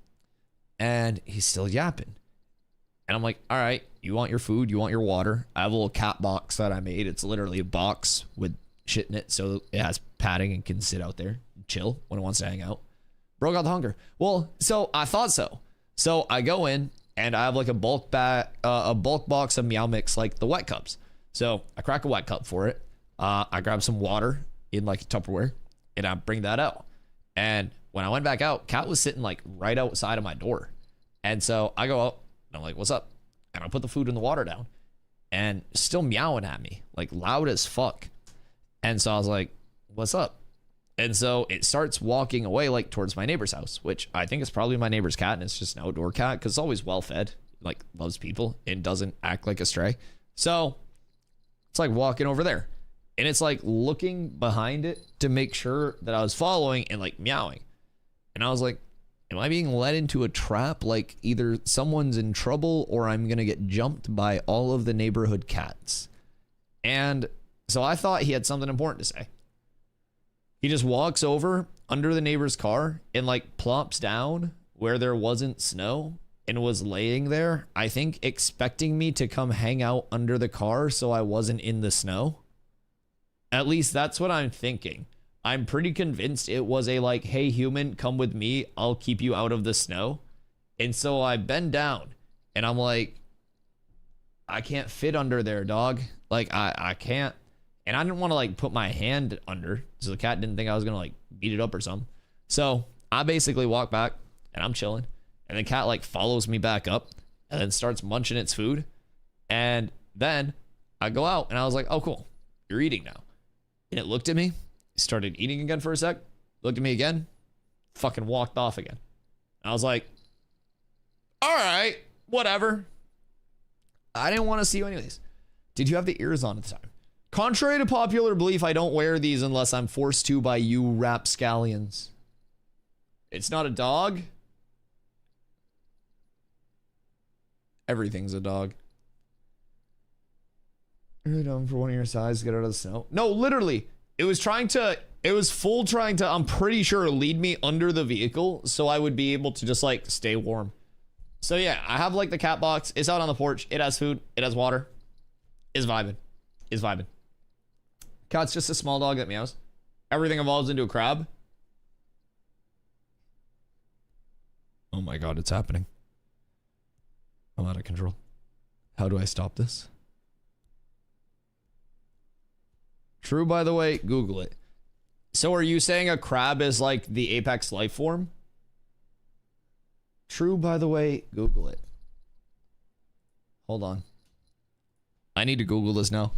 And he's still yapping. And I'm like, all right, you want your food, you want your water. I have a little cat box that I made. It's literally a box with shit in it. So it has padding and can sit out there and chill when it wants to hang out. Bro got the hunger. Well, so I thought so. So I go in and I have like a bulk box of Meow Mix, like the wet cups. So I crack a wet cup for it. I grab some water in like Tupperware and I bring that out. And when I went back out, cat was sitting like right outside of my door. And so I go out and I'm like, what's up? And I put the food and the water down and still meowing at me like loud as fuck. And so I was like, what's up? And so it starts walking away like towards my neighbor's house, which I think is probably my neighbor's cat. And it's just an outdoor cat because it's always well fed, like loves people and doesn't act like a stray. So it's like walking over there and it's like looking behind it to make sure that I was following and like meowing. And I was like, am I being led into a trap? Like either someone's in trouble or I'm going to get jumped by all of the neighborhood cats. And so I thought he had something important to say. He just walks over under the neighbor's car and like plops down where there wasn't snow and was laying there, I think expecting me to come hang out under the car so I wasn't in the snow. At least that's what I'm thinking. I'm pretty convinced it was a like, hey human, come with me, I'll keep you out of the snow. And so I bend down and I'm like, I can't fit under there, dog. Like I can't. And I didn't want to like put my hand under so the cat didn't think I was gonna like beat it up or something. So I basically walk back and I'm chilling. And the cat like follows me back up and then starts munching its food. And then I go out and I was like, oh cool, you're eating now. And it looked at me, started eating again for a sec, looked at me again, fucking walked off again. I was like, all right, whatever. I didn't want to see you anyways. Did you have the ears on at the time? Contrary to popular belief, I don't wear these unless I'm forced to by you rapscallions. It's not a dog. Everything's a dog. Really dumb for one of your size to get out of the snow. No, literally, it was trying to, I'm pretty sure, lead me under the vehicle so I would be able to just like stay warm. So yeah, I have like the cat box. It's out on the porch. It has food. It has water. Is vibing. Cat's just a small dog that meows. Everything evolves into a crab. Oh my god, it's happening. I'm out of control. How do I stop this? True, by the way, Google it. So are you saying a crab is like the apex life form? True, by the way, Google it. Hold on. I need to Google this now.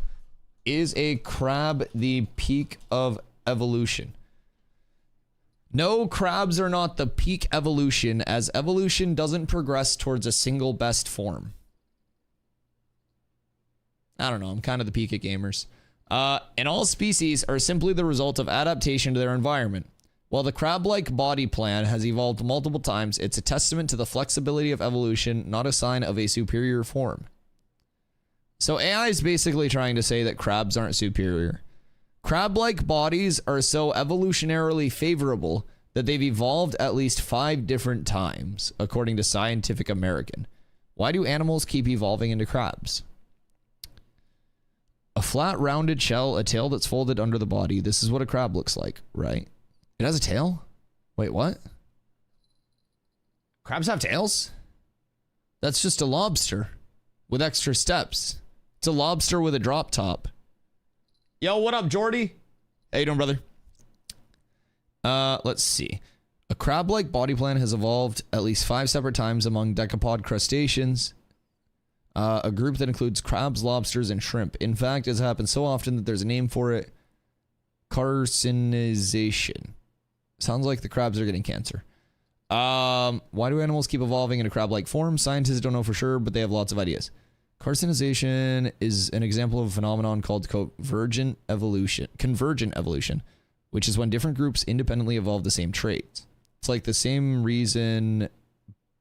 Is a crab the peak of evolution? No, crabs are not the peak evolution, as evolution doesn't progress towards a single best form. I don't know, I'm kind of the peak at gamers. And all species are simply the result of adaptation to their environment. While the crab-like body plan has evolved multiple times, it's a testament to the flexibility of evolution, not a sign of a superior form. So AI is basically trying to say that crabs aren't superior. Crab-like bodies are so evolutionarily favorable that they've evolved at least 5 different times, according to Scientific American. Why do animals keep evolving into crabs? A flat, rounded shell, a tail that's folded under the body. This is what a crab looks like, right? It has a tail? Wait, what? Crabs have tails? That's just a lobster with extra steps. It's a lobster with a drop top. Yo, what up, Jordy? How you doing, brother? Let's see. A crab-like body plan has evolved at least 5 separate times among decapod crustaceans, a group that includes crabs, lobsters, and shrimp. In fact, it's happened so often that there's a name for it. Carcinization. Sounds like the crabs are getting cancer. Why do animals keep evolving in a crab-like form? Scientists don't know for sure, but they have lots of ideas. Carcinization is an example of a phenomenon called convergent evolution, which is when different groups independently evolve the same traits. It's like the same reason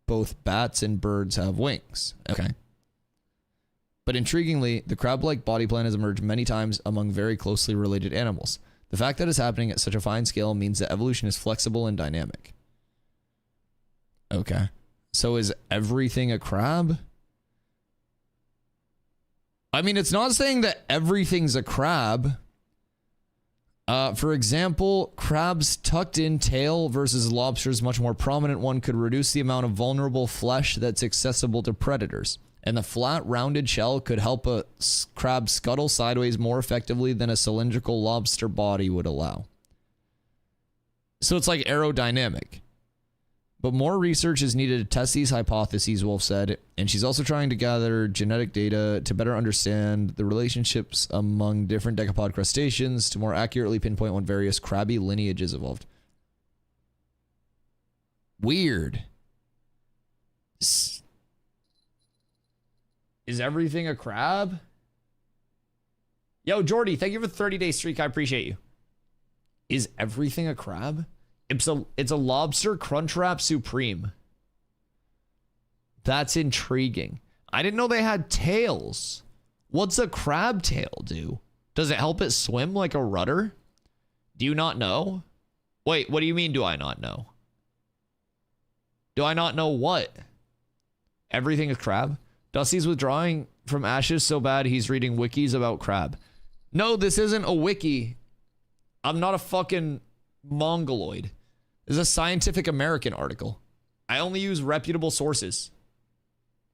both bats and birds have wings. Okay. But intriguingly, the crab-like body plan has emerged many times among very closely related animals. The fact that it's happening at such a fine scale means that evolution is flexible and dynamic. Okay. So is everything a crab? I mean, it's not saying that everything's a crab. For example, crab's tucked-in tail versus lobster's much more prominent one could reduce the amount of vulnerable flesh that's accessible to predators. And the flat, rounded shell could help a crab scuttle sideways more effectively than a cylindrical lobster body would allow. So it's like aerodynamic. But more research is needed to test these hypotheses, Wolf said, and she's also trying to gather genetic data to better understand the relationships among different decapod crustaceans to more accurately pinpoint when various crabby lineages evolved. Weird. Is everything a crab? Yo, Jordy, thank you for the 30-day streak. I appreciate you. Is everything a crab? It's a lobster Crunchwrap Supreme. That's intriguing. I didn't know they had tails. What's a crab tail do? Does it help it swim like a rudder? Do you not know? Wait, what do you mean do I not know? Do I not know what? Everything is crab? Dusty's withdrawing from ashes so bad he's reading wikis about crab. No, this isn't a wiki. I'm not a fucking mongoloid. This is a Scientific American article. I only use reputable sources.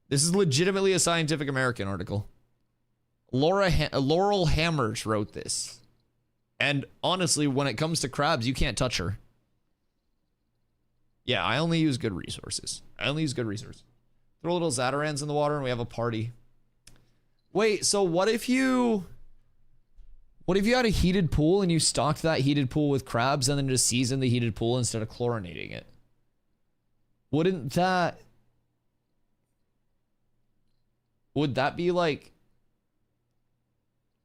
This is legitimately a Scientific American article. Laurel Hammers wrote this. And honestly, when it comes to crabs, you can't touch her. Yeah, I only use good resources. Throw little Zatarans in the water and we have a party. Wait, so what if you had a heated pool and you stocked that heated pool with crabs and then just seasoned the heated pool instead of chlorinating it? Would that be like...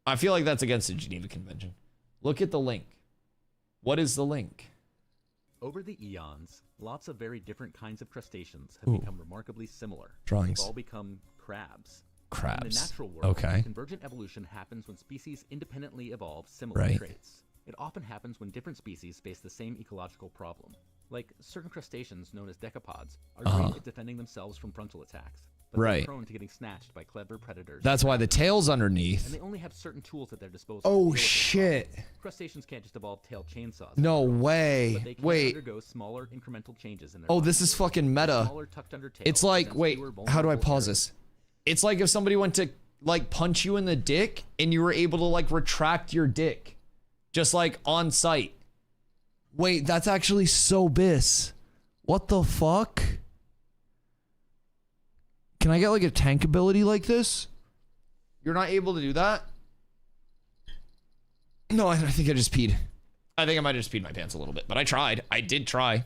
I feel like that's against the Geneva Convention. Look at the link. What is the link? Over the eons, lots of very different kinds of crustaceans have become remarkably similar. Drawings. They've all become crabs. Crabs. In the natural world, okay. Convergent evolution happens when species independently evolve similar traits. It often happens when different species face the same ecological problem. Like certain crustaceans known as decapods are great at defending themselves from frontal attacks, but they're prone to getting snatched by clever predators. That's why the tail's underneath. And they only have certain tools at their disposal. Oh shit. Crustaceans can't just evolve tail chainsaws. No way. But they can wait. undergo smaller incremental changes in their Oh, this is fucking meta. Smaller, tucked under tail It's like, wait, how do I pause areas. this? It's like if somebody went to like punch you in the dick and you were able to like retract your dick just like on site. Wait, that's actually so bis. What the fuck? Can I get like a tank ability like this? You're not able to do that? No, I think I just peed. I think I might have just peed my pants a little bit, but I tried. I did try.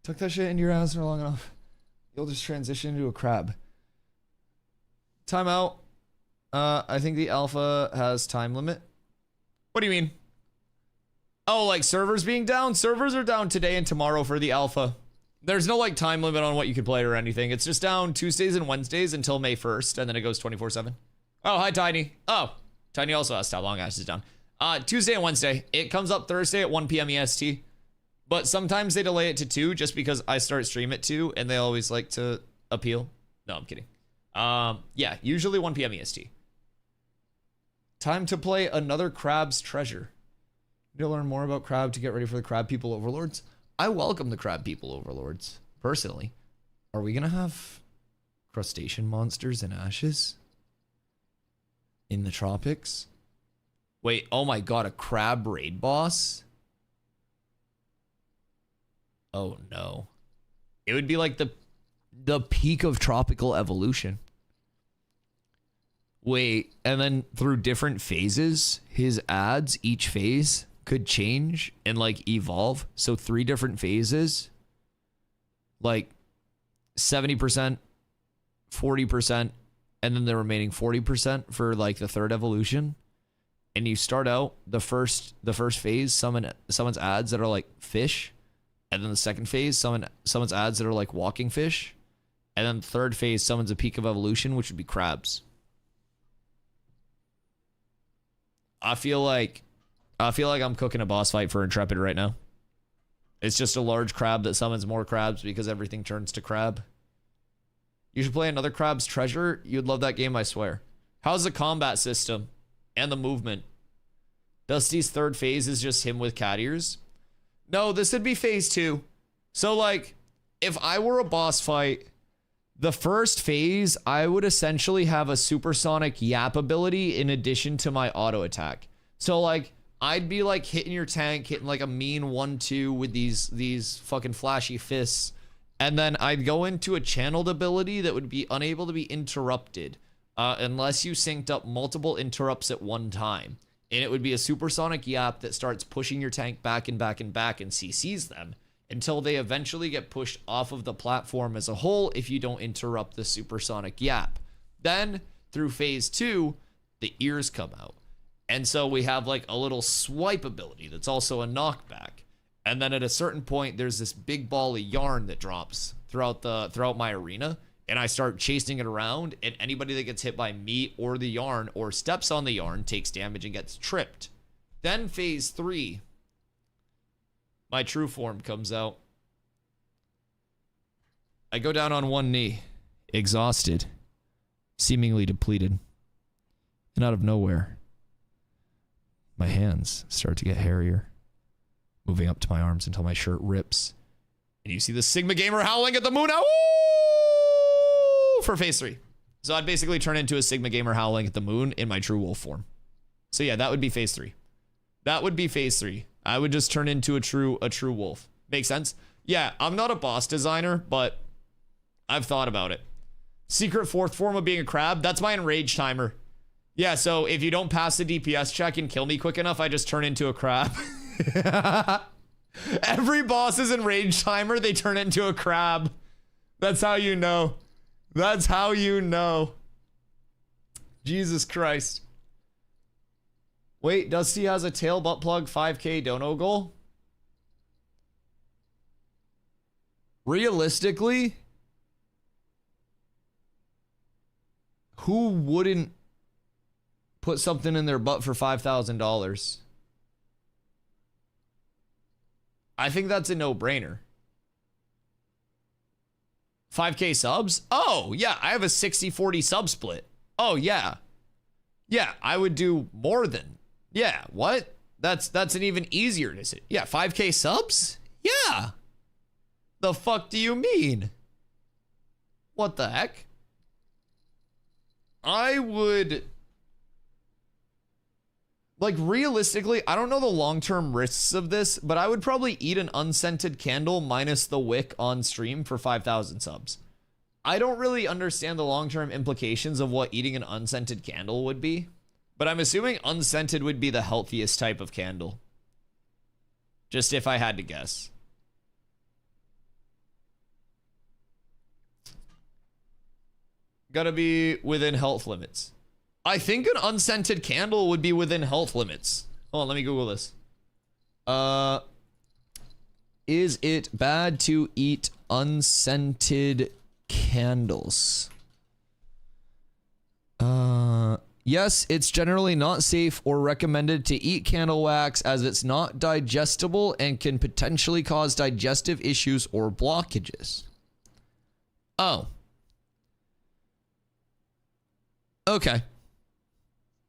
Tuck that shit into your ass for long enough. You'll just transition into a crab. Timeout. I think the alpha has time limit. What do you mean? Oh, like servers being down? Servers are down today and tomorrow for the alpha. There's no like time limit on what you can play or anything. It's just down Tuesdays and Wednesdays until May 1st, and then it goes 24/7. Oh, hi, Tiny. Oh, Tiny also asked how long Ash is down. Tuesday and Wednesday. It comes up Thursday at 1 p.m. EST. But sometimes they delay it to 2 just because I start stream at 2 and they always like to appeal. No, I'm kidding. Yeah, usually 1 p.m. EST. Time to play another Crab's Treasure. Need to learn more about crab to get ready for the Crab People Overlords. I welcome the Crab People Overlords, personally. Are we going to have crustacean monsters and ashes? In the tropics? Wait, oh my god, a crab raid boss? Oh no. It would be like the peak of tropical evolution. Wait, and then through different phases, his ads, each phase could change and like evolve. So 3 different phases like 70%, 40%, and then the remaining 40% for like the third evolution. And you start out the first phase, someone's ads that are like fish, and then the second phase, someone's ads that are like walking fish, and then the third phase, someone's a peak of evolution, which would be crabs. I feel like I'm cooking a boss fight for Intrepid right now. It's just a large crab that summons more crabs because everything turns to crab. You should play another Crab's Treasure. You'd love that game, I swear. How's the combat system and the movement? Dusty's third phase is just him with cat ears. No, this would be phase 2. So like, if I were a boss fight, the first phase, I would essentially have a supersonic yap ability in addition to my auto attack. So like, I'd be like hitting your tank, hitting like a mean 1-2 with these fucking flashy fists. And then I'd go into a channeled ability that would be unable to be interrupted unless you synced up multiple interrupts at one time. And it would be a supersonic yap that starts pushing your tank back and back and back and CCs them until they eventually get pushed off of the platform as a whole if you don't interrupt the supersonic yap. Then through phase 2, the ears come out. And so we have like a little swipe ability that's also a knockback. And then at a certain point, there's this big ball of yarn that drops throughout my arena, and I start chasing it around, and anybody that gets hit by me or the yarn or steps on the yarn takes damage and gets tripped. Then phase 3, my true form comes out. I go down on one knee, exhausted, seemingly depleted, and out of nowhere, my hands start to get hairier, moving up to my arms until my shirt rips. And you see the Sigma Gamer howling at the moon. For phase 3. So I'd basically turn into a Sigma Gamer howling at the moon in my true wolf form. So yeah, that would be phase 3. That would be phase 3. I would just turn into a true wolf. Make sense? Yeah, I'm not a boss designer, but I've thought about it. Secret fourth form of being a crab, that's my enrage timer. Yeah, so if you don't pass the DPS check and kill me quick enough, I just turn into a crab. Every boss's enrage timer, they turn into a crab. That's how you know. That's how you know. Jesus Christ. Wait, Dusty has a tail butt plug 5k dono goal? Realistically, who wouldn't put something in their butt for $5,000? I think that's a no-brainer. 5k subs? Oh, yeah, I have a 60-40 sub split. Oh, yeah. Yeah, I would do more than. Yeah, what? That's an even easier decision. Yeah, 5k subs? Yeah. The fuck do you mean? What the heck? I would... Like, realistically, I don't know the long-term risks of this, but I would probably eat an unscented candle minus the wick on stream for 5,000 subs. I don't really understand the long-term implications of what eating an unscented candle would be, but I'm assuming unscented would be the healthiest type of candle. Just if I had to guess. Gotta be within health limits. I think an unscented candle would be within health limits. Hold on, let me Google this. Is it bad to eat unscented candles? Yes, it's generally not safe or recommended to eat candle wax as it's not digestible and can potentially cause digestive issues or blockages. Oh. Okay.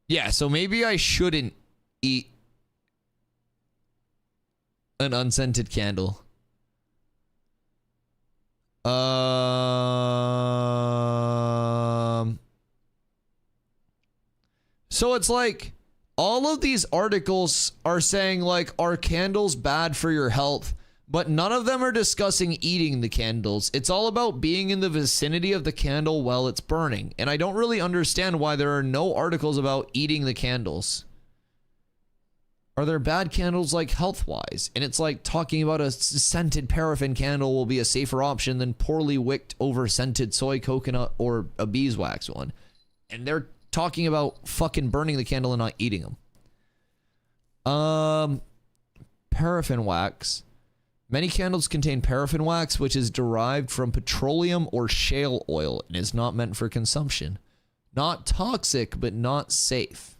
Yeah, so maybe I shouldn't eat an unscented candle. So it's like all of these articles are saying like, are candles bad for your health? But none of them are discussing eating the candles. It's all about being in the vicinity of the candle while it's burning. And I don't really understand why there are no articles about eating the candles. Are there bad candles like health-wise? And it's like talking about a scented paraffin candle will be a safer option than poorly wicked over scented soy coconut or a beeswax one. And they're talking about fucking burning the candle and not eating them. Paraffin wax. Many candles contain paraffin wax, which is derived from petroleum or shale oil and is not meant for consumption. Not toxic, but not safe.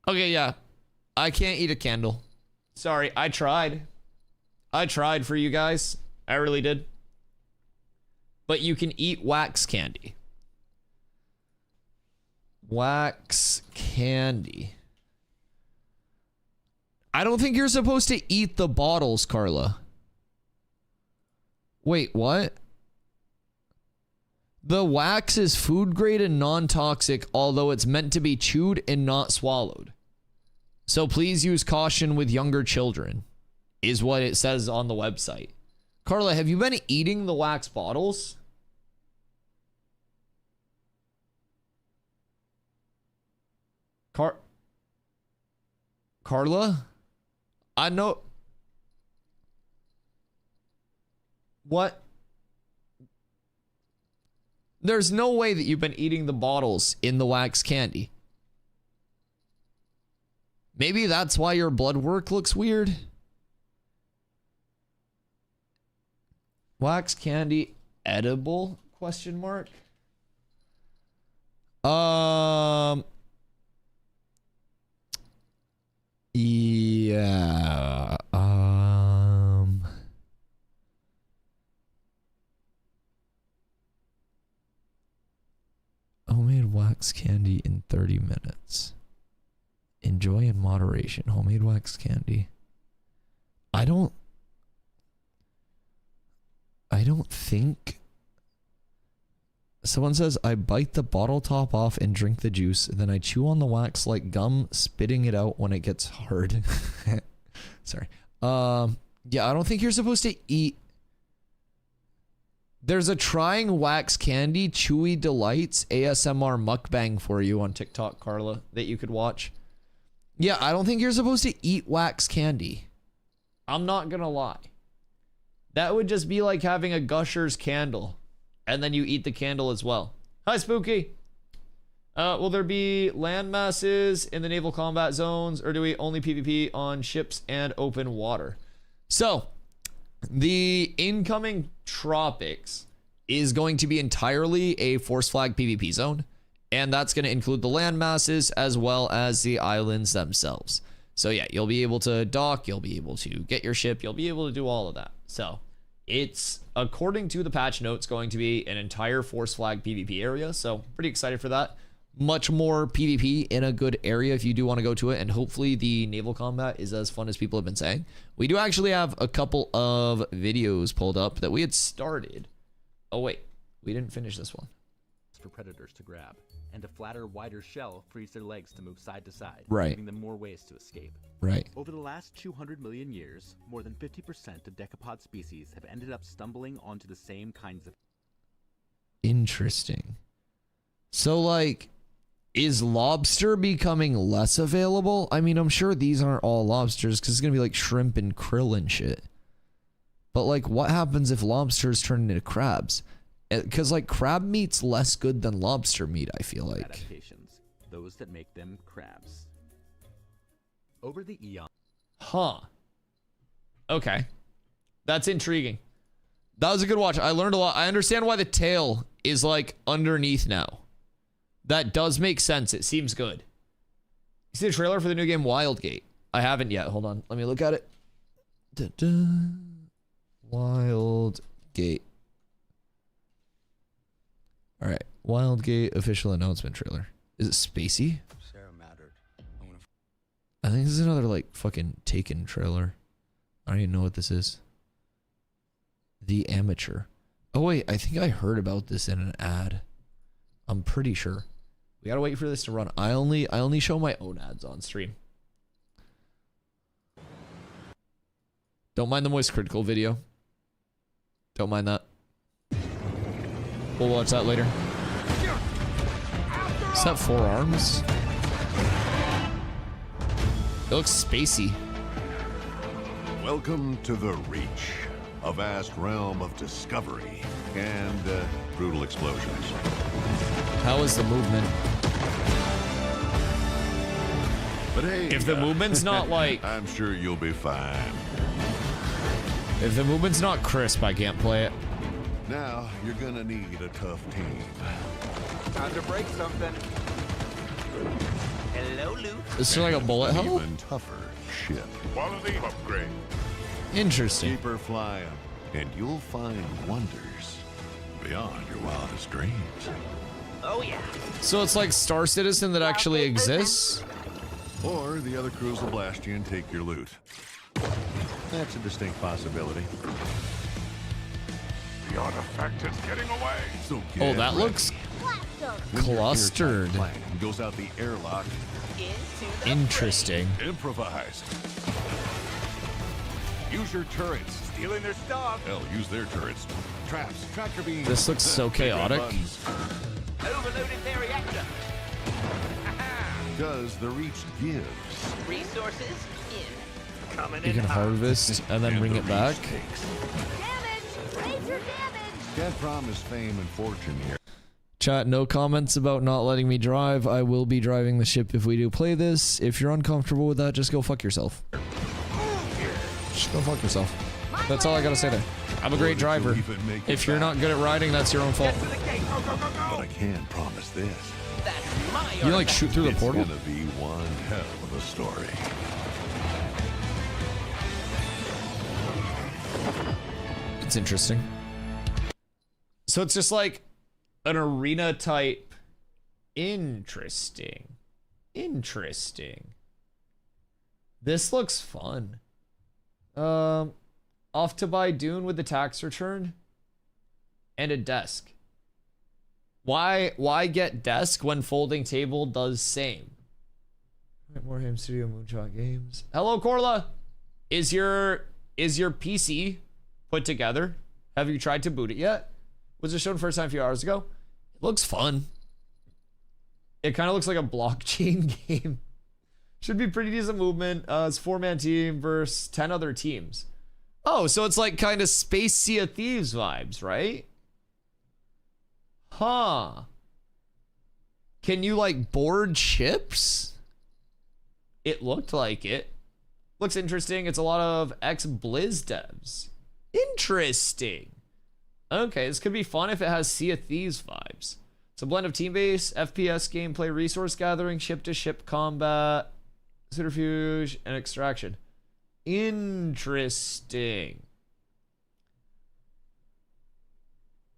Okay, yeah. I can't eat a candle. Sorry, I tried. I tried for you guys. I really did. But you can eat wax candy. Wax candy. I don't think you're supposed to eat the bottles, Carla. Wait, what? The wax is food grade and non-toxic, although it's meant to be chewed and not swallowed. So please use caution with younger children, is what it says on the website. Carla, have you been eating the wax bottles? Carla? I know. What? There's no way that you've been eating the bottles in the wax candy. Maybe that's why your blood work looks weird. Wax candy edible? Question mark. Yeah. Homemade wax candy in 30 minutes. Enjoy in moderation. Homemade wax candy. I don't think. Someone says, I bite the bottle top off and drink the juice. Then I chew on the wax like gum, spitting it out when it gets hard. Sorry. Yeah, I don't think you're supposed to eat. There's a trying wax candy, chewy delights, ASMR mukbang for you on TikTok, Carla, that you could watch. Yeah, I don't think you're supposed to eat wax candy. I'm not gonna lie. That would just be like having a Gushers candle, and then you eat the candle as well. Hi, Spooky. Will there be land masses in the naval combat zones, or do we only PvP on ships and open water? So, the incoming tropics is going to be entirely a force flag PvP zone. And that's going to include the land masses as well as the islands themselves. So yeah, you'll be able to dock, you'll be able to get your ship, you'll be able to do all of that. So it's, according to the patch notes, going to be an entire force flag PvP area. So pretty excited for that. Much more PvP in a good area if you do want to go to it. And hopefully the naval combat is as fun as people have been saying. We do actually have a couple of videos pulled up that we had started. Oh wait, we didn't finish this one. For predators to grab, and a flatter, wider shell frees their legs to move side to side, right, giving them more ways to escape. Right. Over the last 200 million years, more than 50% of decapod species have ended up stumbling onto the same kinds of... Interesting. So, like, is lobster becoming less available? I mean, I'm sure these aren't all lobsters, because it's going to be like shrimp and krill and shit. But, like, what happens if lobsters turn into crabs? Because, like, crab meat's less good than lobster meat, I feel like. Adaptations, those that make them crabs. Over the eon. Huh. Okay. That's intriguing. That was a good watch. I learned a lot. I understand why the tail is, like, underneath now. That does make sense. It seems good. You see the trailer for the new game Wildgate? I haven't yet. Hold on. Let me look at it. Wildgate. All right, Wildgate official announcement trailer. Is it spacey? Sarah mattered. I think this is another like fucking Taken trailer. I don't even know what this is. The Amateur. Oh wait, I think I heard about this in an ad. I'm pretty sure. We gotta wait for this to run. I only show my own ads on stream. Don't mind the Moist Critical video. Don't mind that. We'll watch that later. Is that 4 arms? It looks spacey. Welcome to the Reach, a vast realm of discovery and brutal explosions. How is the movement? But hey, If the movement's not like, I'm sure you'll be fine. if the movement's not crisp, I can't play it. Now you're gonna need a tough team. Time to break something. Hello, Luke. This is like a bullet hell? Even tougher ship. Quality upgrade. Interesting. Keep her flying, and you'll find wonders beyond your wildest dreams. Oh yeah. So it's like Star Citizen that actually exists? Or the other crews will blast you and take your loot. That's a distinct possibility. The artifact is getting away. So Oh, get that ready. looks When your clustered. airtight plan goes out the airlock. Into the Interesting. Improvise. Use your turrets. stealing their stuff. Hell, use their turrets. Traps, tractor beams. This looks so chaotic. Overloaded their reactor. Because the Reach gives. Resources in. Coming You in can hot. harvest and then and bring the it back. Reach takes. Damage! Major damage! Can't promise fame and fortune here. Chat, no comments about not letting me drive. I will be driving the ship if we do play this. If you're uncomfortable with that, just go fuck yourself. Just go fuck yourself. That's all I gotta say there. I'm a great driver. If you're not good at riding, that's your own fault. To the gate. Go, go, go, go. But I can promise this. That's my You like artifact. shoot through the It's portal? gonna be one hell of a story. It's interesting. So it's just like an arena type. Interesting. Interesting. This looks fun. Off to buy Dune with the tax return and a desk. Why get desk when folding table does same? Warhammer Studio Moonshot Games. Hello, Carla. Is your PC put together? Have you tried to boot it yet? Was it shown first time a few hours ago? It looks fun. It kind of looks like a blockchain game. Should be pretty decent movement. It's 4-man team versus 10 other teams. Oh, so it's like kind of Space Sea of Thieves vibes, right? Huh. Can you like board ships? It looked like it. Looks interesting. It's a lot of ex-Blizz devs. Interesting. Okay, this could be fun if it has Sea of Thieves vibes. It's a blend of team-based, FPS gameplay, resource gathering, ship-to-ship combat, centrifuge, and extraction. Interesting.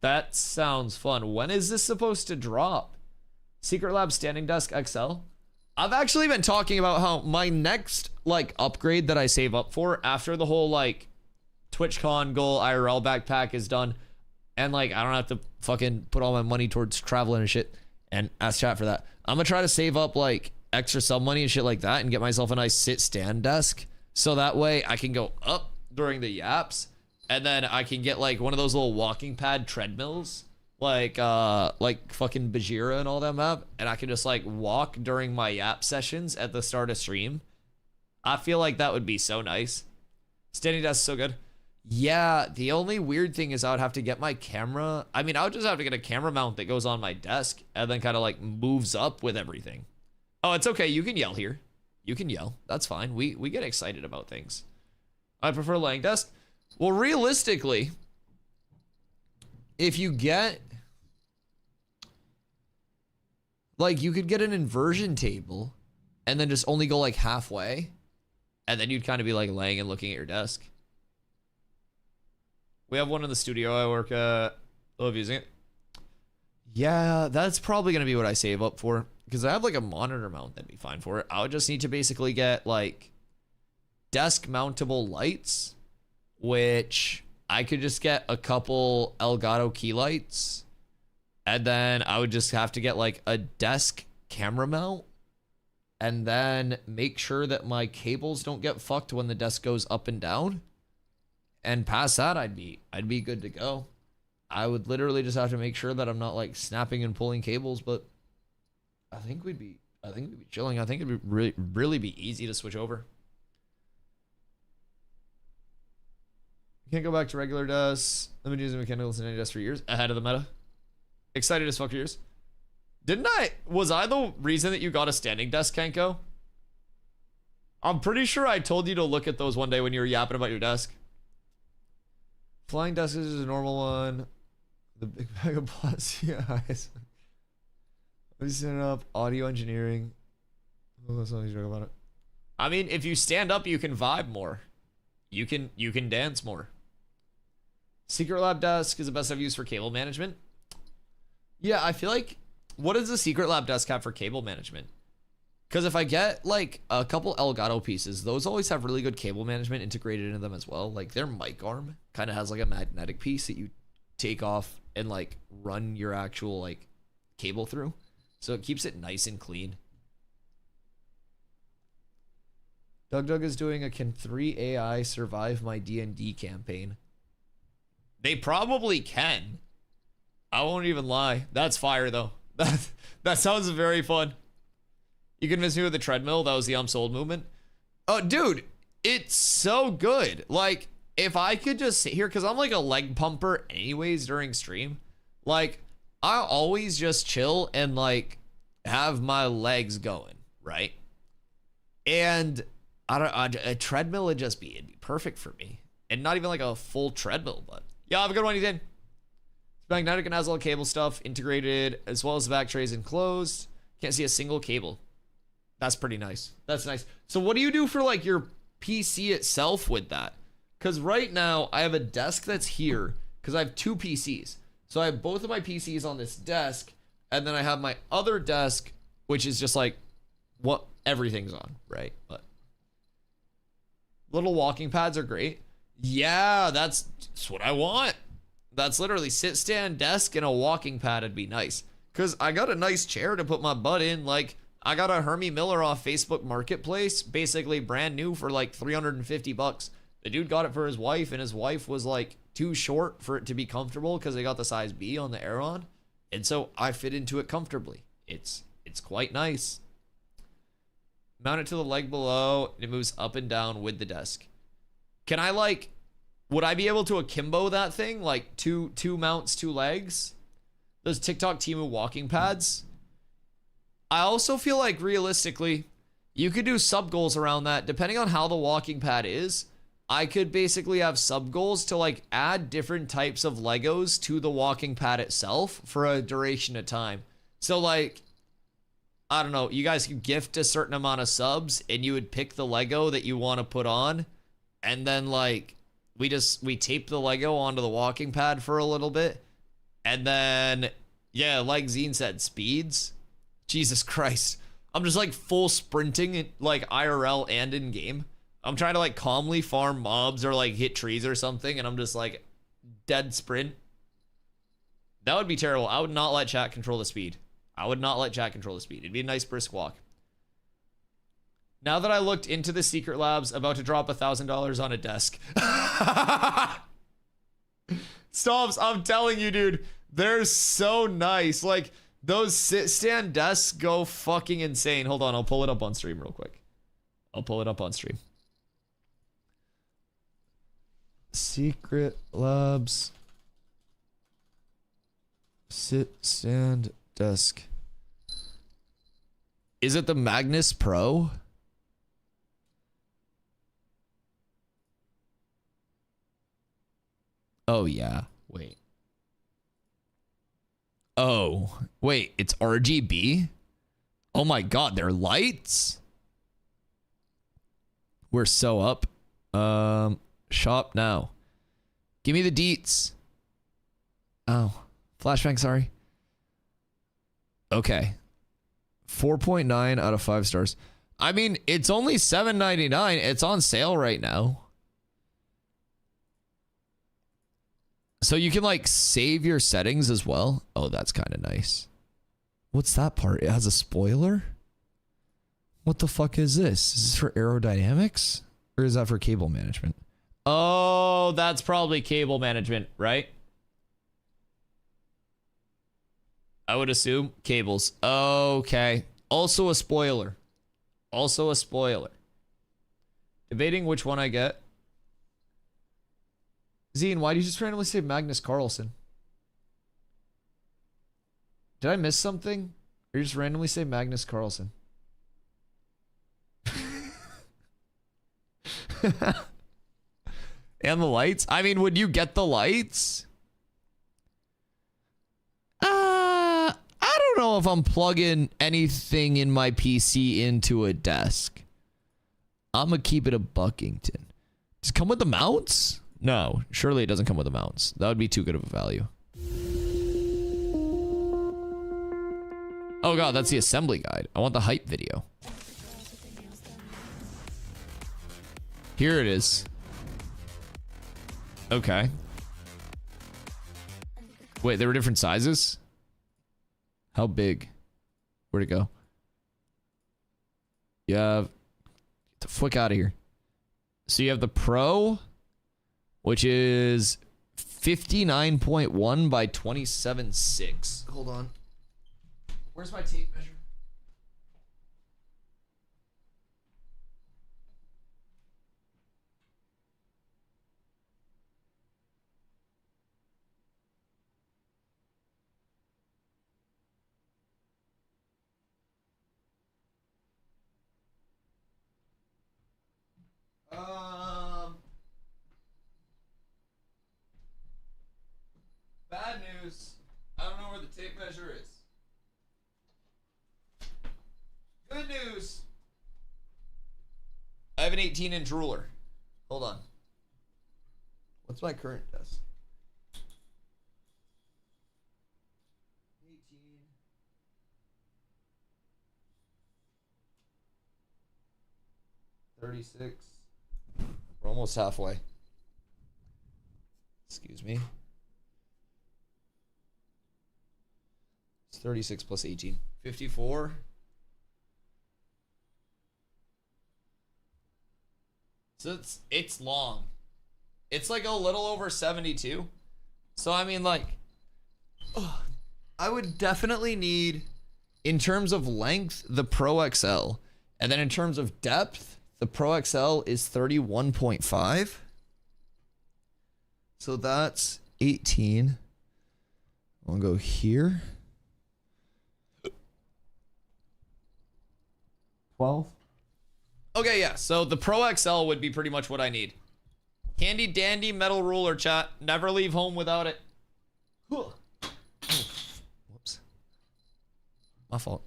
That sounds fun. When is this supposed to drop? Secret Lab Standing Desk XL? I've actually been talking about how my next like upgrade that I save up for after the whole like TwitchCon goal IRL backpack is done, and like I don't have to fucking put all my money towards traveling and shit, and ask chat for that. I'm gonna try to save up like extra sub money and shit like that and get myself a nice sit stand desk, so that way I can go up during the yaps, and then I can get like one of those little walking pad treadmills like fucking Bajira and all that map, and I can just like walk during my yap sessions at the start of stream. I feel like that would be so nice. Standing desk is so good. Yeah, the only weird thing is I would have to get my camera. I mean, I would just have to get a camera mount that goes on my desk and then kind of like moves up with everything. Oh, it's okay. You can yell here. You can yell. That's fine. We get excited about things. I prefer laying desk. Well, realistically, if you get like, you could get an inversion table and then just only go like halfway, and then you'd kind of be like laying and looking at your desk. We have one in the studio I work at. I love using it. Yeah, that's probably going to be what I save up for, because I have like a monitor mount that'd be fine for it. I would just need to basically get like desk mountable lights, which I could just get a couple Elgato key lights, and then I would just have to get like a desk camera mount, and then make sure that my cables don't get fucked when the desk goes up and down. And past that, I'd be good to go. I would literally just have to make sure that I'm not like snapping and pulling cables, but I think we'd be I think we'd be chilling. I think it'd be really be easy to switch over. You can't go back to regular desk. I've been using mechanicals in any desk for years. Ahead of the meta. Excited as fuck for years. Was I the reason that you got a standing desk, Kenko? I'm pretty sure I told you to look at those one day when you were yapping about your desk. Flying desk is a normal one. The big bag of plus, yeah. I'm setting up audio engineering. Oh, that's not joke about it. I mean, if you stand up, you can vibe more. You can dance more. Secret lab desk is the best I've used for cable management. Yeah, I feel like, what does the secret lab desk have for cable management? Because if I get like a couple Elgato pieces, those always have really good cable management integrated into them as well. Like their mic arm kind of has like a magnetic piece that you take off and like run your actual like cable through. So it keeps it nice and clean. Doug is doing a Can 3 AI survive my D&D campaign? They probably can. I won't even lie. That's fire though. That sounds very fun. You convinced me with the treadmill. That was the sold movement. Oh, dude, it's so good. Like, if I could just sit here, because I'm like a leg pumper anyways during stream. Like, I always just chill and like have my legs going, right? And a treadmill would just be, it'd be perfect for me. And not even like a full treadmill, but yeah, have a good one, Ethan. It's magnetic and has all the cable stuff integrated, as well as the back trays enclosed. Can't see a single cable. That's pretty nice. That's nice. So what do you do for like your PC itself with that? Because right now I have a desk that's here because I have two PCs. So I have both of my PCs on this desk, and then I have my other desk, which is just like what everything's on, right? But little walking pads are great. Yeah, that's what I want. That's literally sit, stand, desk, and a walking pad would be nice. Because I got a nice chair to put my butt in. Like, I got a Hermie Miller off Facebook Marketplace, basically brand new for like $350. The dude got it for his wife, and his wife was like too short for it to be comfortable because they got the size B on the Aeron. And so I fit into it comfortably. It's quite nice. Mount it to the leg below, and it moves up and down with the desk. Can I like, would I be able to akimbo that thing? Like two mounts, two legs? Those TikTok Temu walking pads? I also feel like realistically, you could do sub goals around that. Depending on how the walking pad is, I could basically have sub goals to like add different types of Legos to the walking pad itself for a duration of time. So like, I don't know, you guys could gift a certain amount of subs and you would pick the Lego that you want to put on. And then like, we tape the Lego onto the walking pad for a little bit. And then, yeah, like Zine said, speeds. Jesus Christ. I'm just like full sprinting in like IRL and in game. I'm trying to like calmly farm mobs or like hit trees or something. And I'm just like dead sprint. That would be terrible. I would not let chat control the speed. It'd be a nice brisk walk. Now that I looked into the secret labs, about to drop $1,000 on a desk. Stops, I'm telling you, dude, they're so nice. Like, those sit-stand desks go fucking insane. Hold on, I'll pull it up on stream real quick. Secret labs. Sit-stand desk. Is it the Magnus Pro? Oh, yeah. Wait. Oh, wait. It's RGB? Oh my god, they're lights? We're so up. Shop now. Give me the deets. Oh, flashbang, sorry. Okay. 4.9 out of 5 stars. I mean, it's only $7.99. It's on sale right now. So you can like save your settings as well. Oh, that's kind of nice. What's that part? It has a spoiler? What the fuck is this? Is this for aerodynamics? Or is that for cable management? Oh, that's probably cable management, right? I would assume cables. Okay. Also a spoiler. Also a spoiler. Debating which one I get. Zine, why did you just randomly say Magnus Carlsen? Did I miss something? Or you just randomly say Magnus Carlsen? And the lights? I mean, would you get the lights? I don't know if I'm plugging anything in my PC into a desk. I'm gonna keep it a Buckington. Does it come with the mounts? No, surely it doesn't come with the mounts. That would be too good of a value. Oh god, that's the assembly guide. I want the hype video. Here it is. Okay. Wait, there were different sizes? How big? Where'd it go? Yeah. Get the fuck out of here. So you have the Pro, which is 59.1 by 27.6. Hold on. Where's my tape measure? Bad news. I don't know where the tape measure is. Good news. I have an 18-inch ruler. Hold on. What's my current desk? 18. 36. We're almost halfway. Excuse me. It's 36 plus 18. 54. So it's long. It's like a little over 72. So I mean, like, I would definitely need, in terms of length, the Pro XL. And then in terms of depth, the Pro XL is 31.5. So that's 18. I'll go here. 12. Okay, yeah. So the Pro XL would be pretty much what I need. Handy dandy metal ruler, chat. Never leave home without it. Whoops. My fault.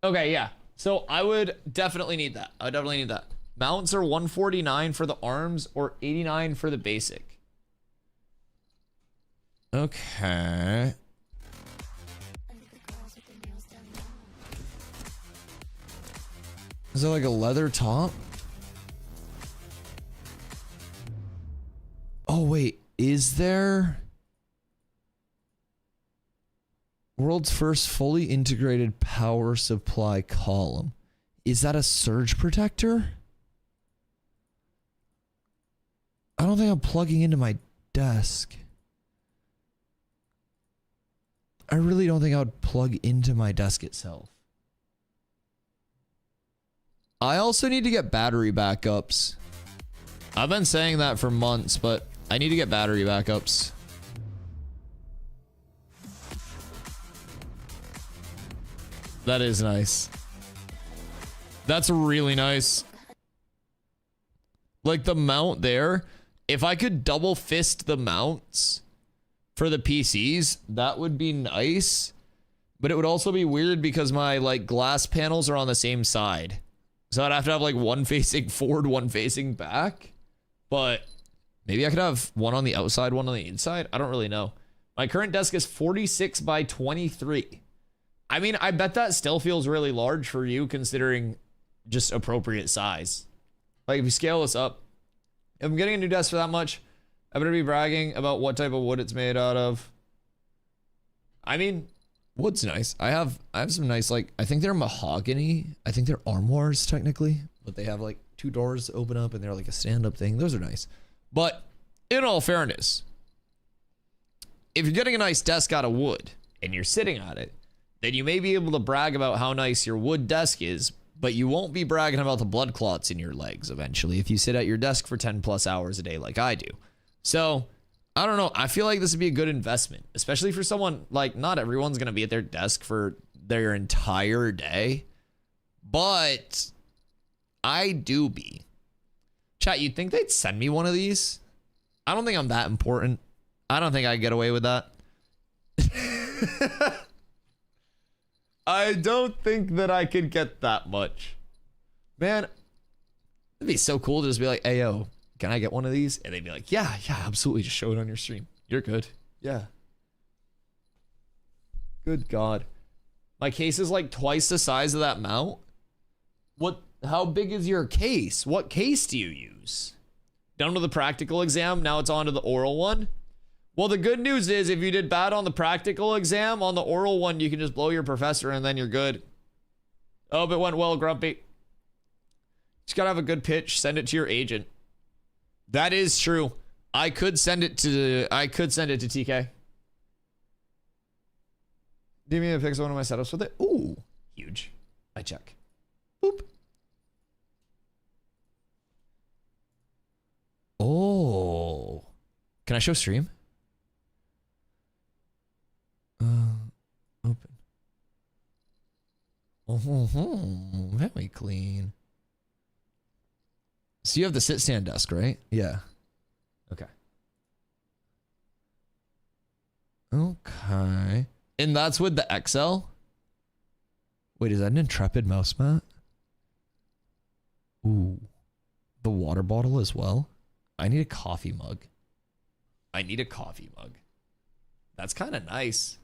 Okay, yeah. So I would definitely need that. I would definitely need that. Mounts are 149 for the arms or 89 for the basic. Okay. Is it like a leather top? Oh, wait. Is there... World's first fully integrated power supply column. Is that a surge protector? I don't think I'm plugging into my desk. I really don't think I would plug into my desk itself. I also need to get battery backups. I've been saying that for months, but I need to get battery backups. That is nice. That's really nice. Like the mount there, if I could double fist the mounts for the PCs, that would be nice. But it would also be weird because my like glass panels are on the same side. So I'd have to have like one facing forward, one facing back. But maybe I could have one on the outside, one on the inside. I don't really know. My current desk is 46 by 23. I mean, I bet that still feels really large for you considering just appropriate size. Like if you scale this up, if I'm getting a new desk for that much, I better be bragging about what type of wood it's made out of. I mean, wood's nice. I have some nice, like, I think they're mahogany. I think they're armoires technically, but they have like two doors open up and they're like a stand-up thing. Those are nice. But in all fairness, if you're getting a nice desk out of wood and you're sitting on it, then you may be able to brag about how nice your wood desk is, but you won't be bragging about the blood clots in your legs eventually if you sit at your desk for 10 plus hours a day like I do. So, I don't know. I feel like this would be a good investment, especially for someone like not everyone's going to be at their desk for their entire day, but I do be. Chat, you'd think they'd send me one of these? I don't think I'm that important. I don't think I get away with that. I don't think that I could get that much. Man, it'd be so cool to just be like, hey, yo, can I get one of these? And they'd be like, yeah, absolutely. Just show it on your stream. You're good. Yeah. Good God. My case is like twice the size of that mount. How big is your case? What case do you use? Down to the practical exam, now it's on to the oral one. Well, the good news is if you did bad on the practical exam, on the oral one, you can just blow your professor and then you're good. Oh, it went well, Grumpy. Just gotta have a good pitch. Send it to your agent. That is true. I could send it to TK. Give me a pics of one of my setups with it. Ooh, huge. I check. Boop. Oh. Can I show stream? Open. Oh, very clean. So you have the sit stand desk, right? Yeah. Okay. Okay. And that's with the XL? Wait, is that an Intrepid mouse mat? Ooh. The water bottle as well? I need a coffee mug. That's kind of nice.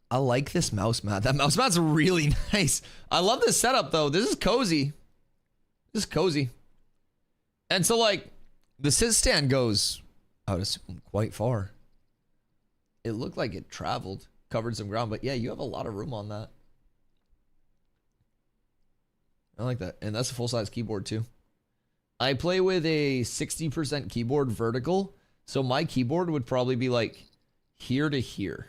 I like this mouse mat. That mouse mat's really nice. I love this setup though. This is cozy. And so like the sit stand goes, I would assume, quite far. It looked like it traveled, covered some ground, but yeah, you have a lot of room on that. I like that. And that's a full-size keyboard too. I play with a 60% keyboard vertical, so my keyboard would probably be like here to here.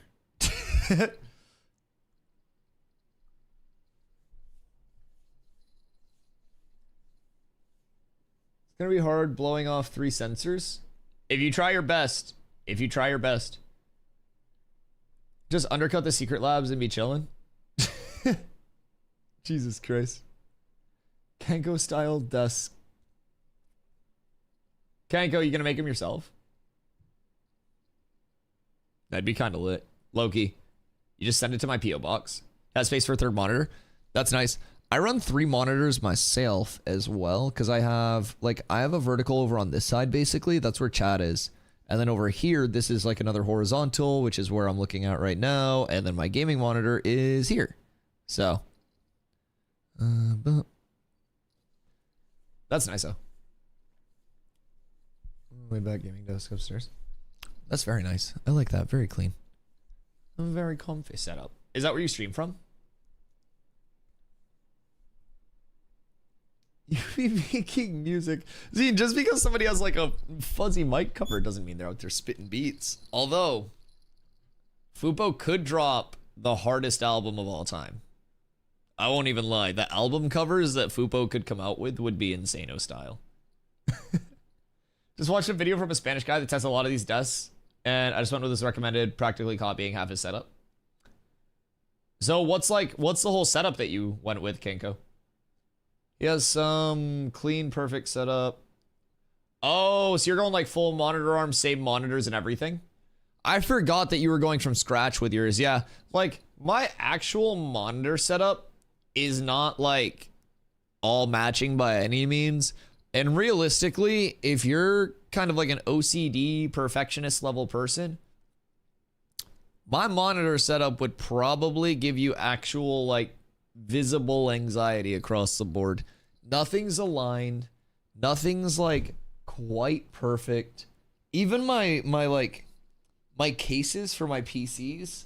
It's gonna be hard blowing off 3 sensors. If you try your best, just undercut the secret labs and be chilling. Jesus Christ. Kenko style desk. Kenko, you gonna make them yourself? That'd be kind of lit. Loki, you just send it to my PO box. Has space for a 3rd monitor. That's nice. I run 3 monitors myself as well because I have a vertical over on this side basically. That's where chat is. And then over here, this is like another horizontal, which is where I'm looking at right now. And then my gaming monitor is here. So, that's nice though. Way back gaming desk upstairs. That's very nice. I like that. Very clean. A very comfy setup. Is that where you stream from? You be making music. See, just because somebody has like a fuzzy mic cover doesn't mean they're out there spitting beats. Although, Fupo could drop the hardest album of all time. I won't even lie. The album covers that Fupo could come out with would be Insano style. Just watched a video from a Spanish guy that tests a lot of these desks, and I just went with his recommended, practically copying half his setup. So what's the whole setup that you went with, Kenko? He has some clean, perfect setup. Oh, so you're going like full monitor arm, same monitors and everything? I forgot that you were going from scratch with yours. Yeah, like my actual monitor setup is not like all matching by any means. And realistically, if you're kind of like an OCD perfectionist level person, my monitor setup would probably give you actual like visible anxiety across the board. Nothing's aligned. Nothing's like quite perfect. Even my cases for my PCs,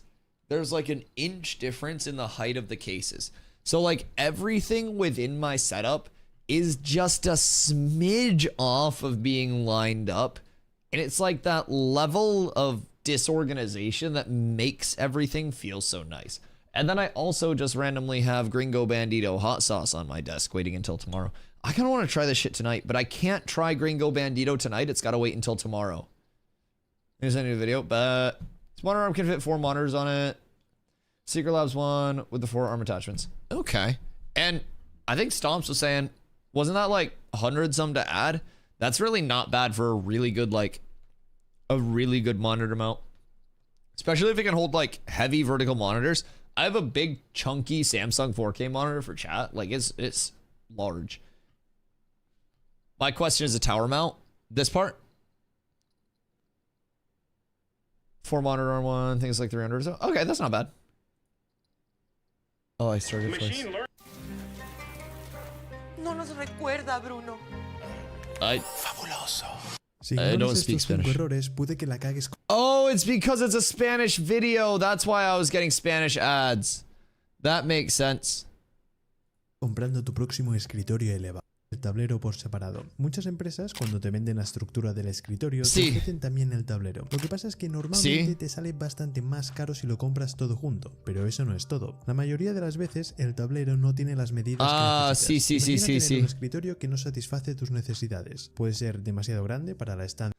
there's like an inch difference in the height of the cases. So like everything within my setup is just a smidge off of being lined up And it's like that level of disorganization that makes everything feel so nice. And then I also just randomly have Gringo Bandito hot sauce on my desk waiting until tomorrow. I kind of want to try this shit tonight, but I can't try Gringo Bandito tonight. It's got to wait until tomorrow. Here's a new video, but this monitor arm can fit 4 monitors on it. Secret Labs 1 with the 4 arm attachments. Okay. And I think Stomps was saying, wasn't that like 100 some to add? That's really not bad for a really good, like, a really good monitor mount. Especially if it can hold like heavy vertical monitors. I have a big chunky Samsung 4K monitor for chat. Like it's large. My question is a tower mount. This part. 4 monitor on one, things like 300 or so. Okay, that's not bad. Oh, I started twice. No nos recuerda, Bruno. Fabuloso. I don't speak Spanish. Oh, it's because it's a Spanish video. That's why I was getting Spanish ads. That makes sense. Comprando tu próximo escritorio elevado. El tablero por separado. Muchas empresas, cuando te venden la estructura del escritorio, te ofrecen también el tablero. Lo que pasa es que normalmente te sale bastante más caro si lo compras todo junto, pero eso no es todo. La mayoría de las veces el tablero no tiene las medidas que necesitas. Imagina tener un escritorio que no satisface tus necesidades. Puede ser demasiado grande para la estancia.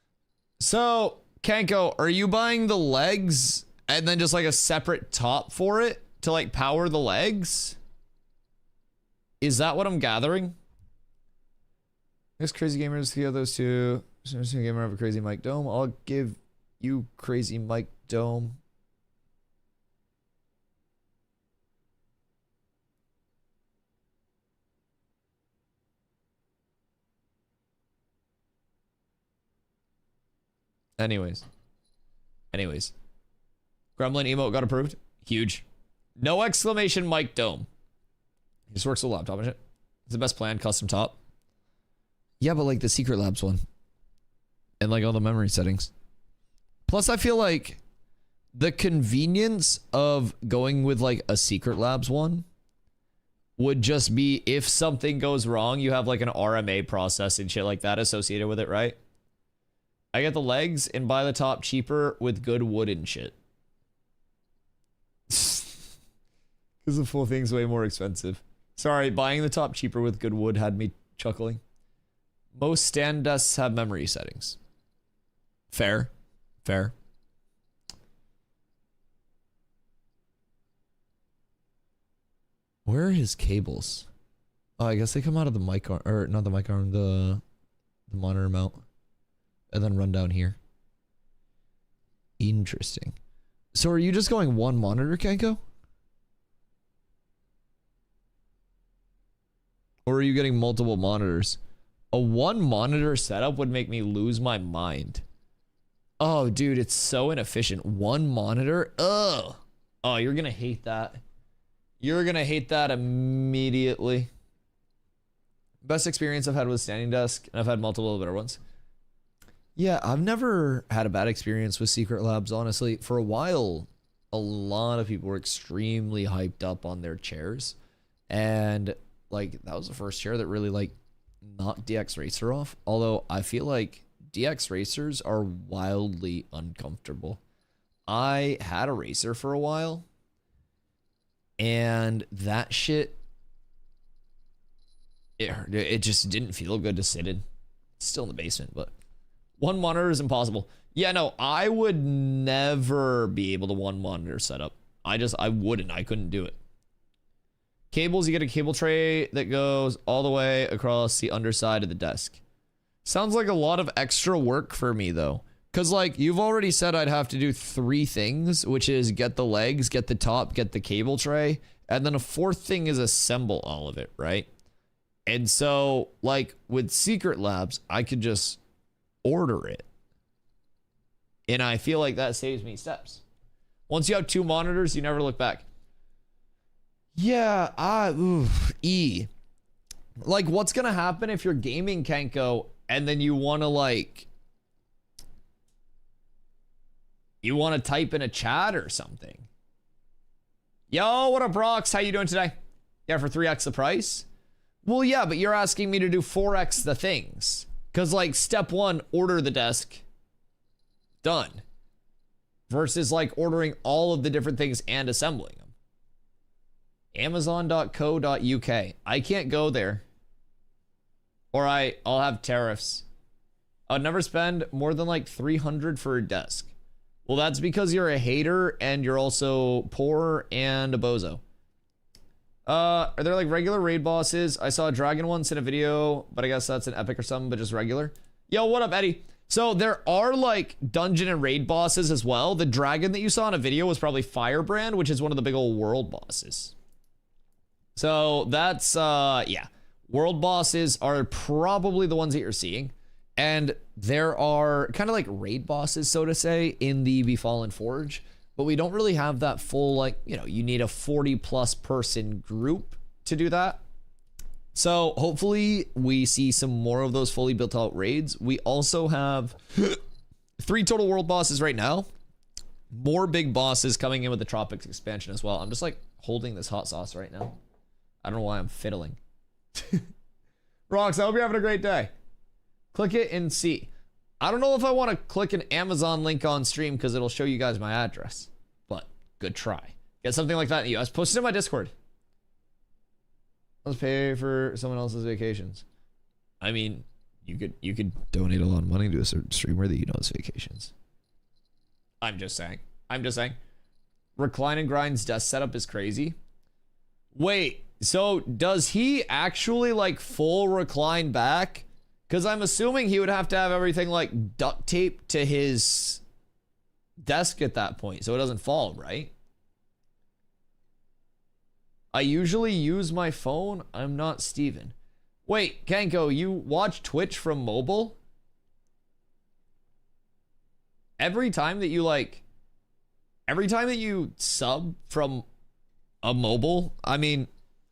So, Kanko, are you buying the legs and then just like a separate top for it to like power the legs? Is that what I'm gathering? I guess crazy gamers feel those two. Gamer have a crazy mic dome. I'll give you crazy mic dome. Anyways. Gremlin emote got approved. Huge. No exclamation mic dome. He just works with a laptop and shit. It's the best planned custom top. Yeah, but like the Secret Labs one. And like all the memory settings. Plus, I feel like the convenience of going with like a Secret Labs one would just be if something goes wrong, you have like an RMA process and shit like that associated with it, right? I get the legs and buy the top cheaper with good wood and shit. Because the full thing's way more expensive. Sorry, buying the top cheaper with good wood had me chuckling. Most stand desks have memory settings. Fair. Where are his cables? Oh, I guess they come out of the mic arm, or not the mic arm, the monitor mount. And then run down here. Interesting. So are you just going one monitor, Kanko? Or are you getting multiple monitors? A one monitor setup would make me lose my mind. Oh, dude, it's so inefficient. One monitor? Ugh. Oh, you're gonna hate that. You're gonna hate that immediately. Best experience I've had with standing desk, and I've had multiple better ones. Yeah, I've never had a bad experience with Secret Labs, honestly. For a while, a lot of people were extremely hyped up on their chairs. And, like, that was the first chair that really, like, knocked DX Racer off. Although, I feel like DX Racers are wildly uncomfortable. I had a Racer for a while. And that shit, it just didn't feel good to sit in. It's still in the basement, but... one monitor is impossible. Yeah, no, I would never be able to one monitor setup. I wouldn't. I couldn't do it. Cables, you get a cable tray that goes all the way across the underside of the desk. Sounds like a lot of extra work for me, though. Because, like, you've already said I'd have to do 3 things, which is get the legs, get the top, get the cable tray, and then a 4th thing is assemble all of it, right? And so, like, with Secret Labs, I could just order it. And I feel like that saves me steps. Once you have 2 monitors, you never look back. Yeah, Like, what's gonna happen if you're gaming, Kanko, and then you wanna, like... you wanna type in a chat or something? Yo, what up, Brox? How you doing today? Yeah, for 3x the price? Well, yeah, but you're asking me to do 4x the things. Because, like, step 1, order the desk. Done. Versus like ordering all of the different things and assembling them. Amazon.co.uk. I can't go there. Or I'll have tariffs. I'd never spend more than like 300 for a desk. Well, that's because you're a hater and you're also poor and a bozo. Are there like regular raid bosses? I saw a dragon once in a video, but I guess that's an epic or something, but just regular. Yo, what up, Eddie? So there are like dungeon and raid bosses as well. The dragon that you saw in a video was probably Firebrand, which is one of the big old world bosses. So that's, yeah. World bosses are probably the ones that you're seeing. And there are kind of like raid bosses, so to say, in the Befallen Forge. But we don't really have that full, like, you know, you need a 40+ person group to do that. So hopefully we see some more of those fully built out raids. We also have 3 total world bosses right now. More big bosses coming in with the Tropics expansion as well. I'm just like holding this hot sauce right now. I don't know why I'm fiddling. Rox, I hope you're having a great day. Click it and see. I don't know if I want to click an Amazon link on stream because it'll show you guys my address. But good try. Get something like that in the US. Post it in my Discord. Let's pay for someone else's vacations. I mean, you could donate a lot of money to a certain streamer that you know has vacations. I'm just saying. Recline and Grind's desk setup is crazy. Wait, so does he actually like full recline back? Because I'm assuming he would have to have everything like duct taped to his desk at that point so it doesn't fall, right? I usually use my phone. I'm not Steven. Wait, Kenko, you watch Twitch from mobile? Every time that you sub from a mobile, I mean,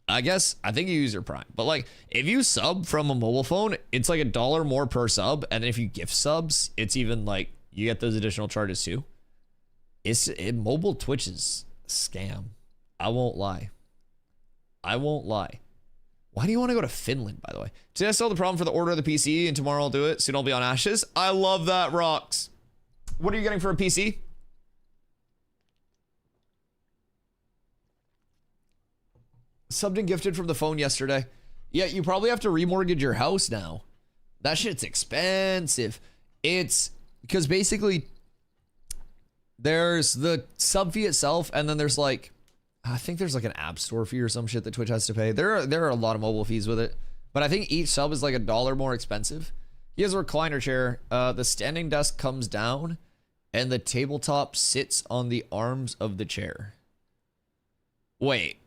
I think you use your Prime. But like, if you sub from a mobile phone, it's like $1 more per sub. And then if you gift subs, it's even like, you get those additional charges too. Mobile Twitch is a scam. I won't lie. Why do you want to go to Finland, by the way? Today I solved the problem for the order of the PC, and tomorrow I'll do it. Soon I'll be on Ashes. I love that, Rocks. What are you getting for a PC? Subbed and gifted from the phone yesterday. Yeah, you probably have to remortgage your house now. That shit's expensive. It's because basically there's the sub fee itself, and then there's like, I think there's like an app store fee or some shit that Twitch has to pay. There are a lot of mobile fees with it, but I think each sub is like $1 more expensive. He has a recliner chair. The standing desk comes down, and the tabletop sits on the arms of the chair. Wait.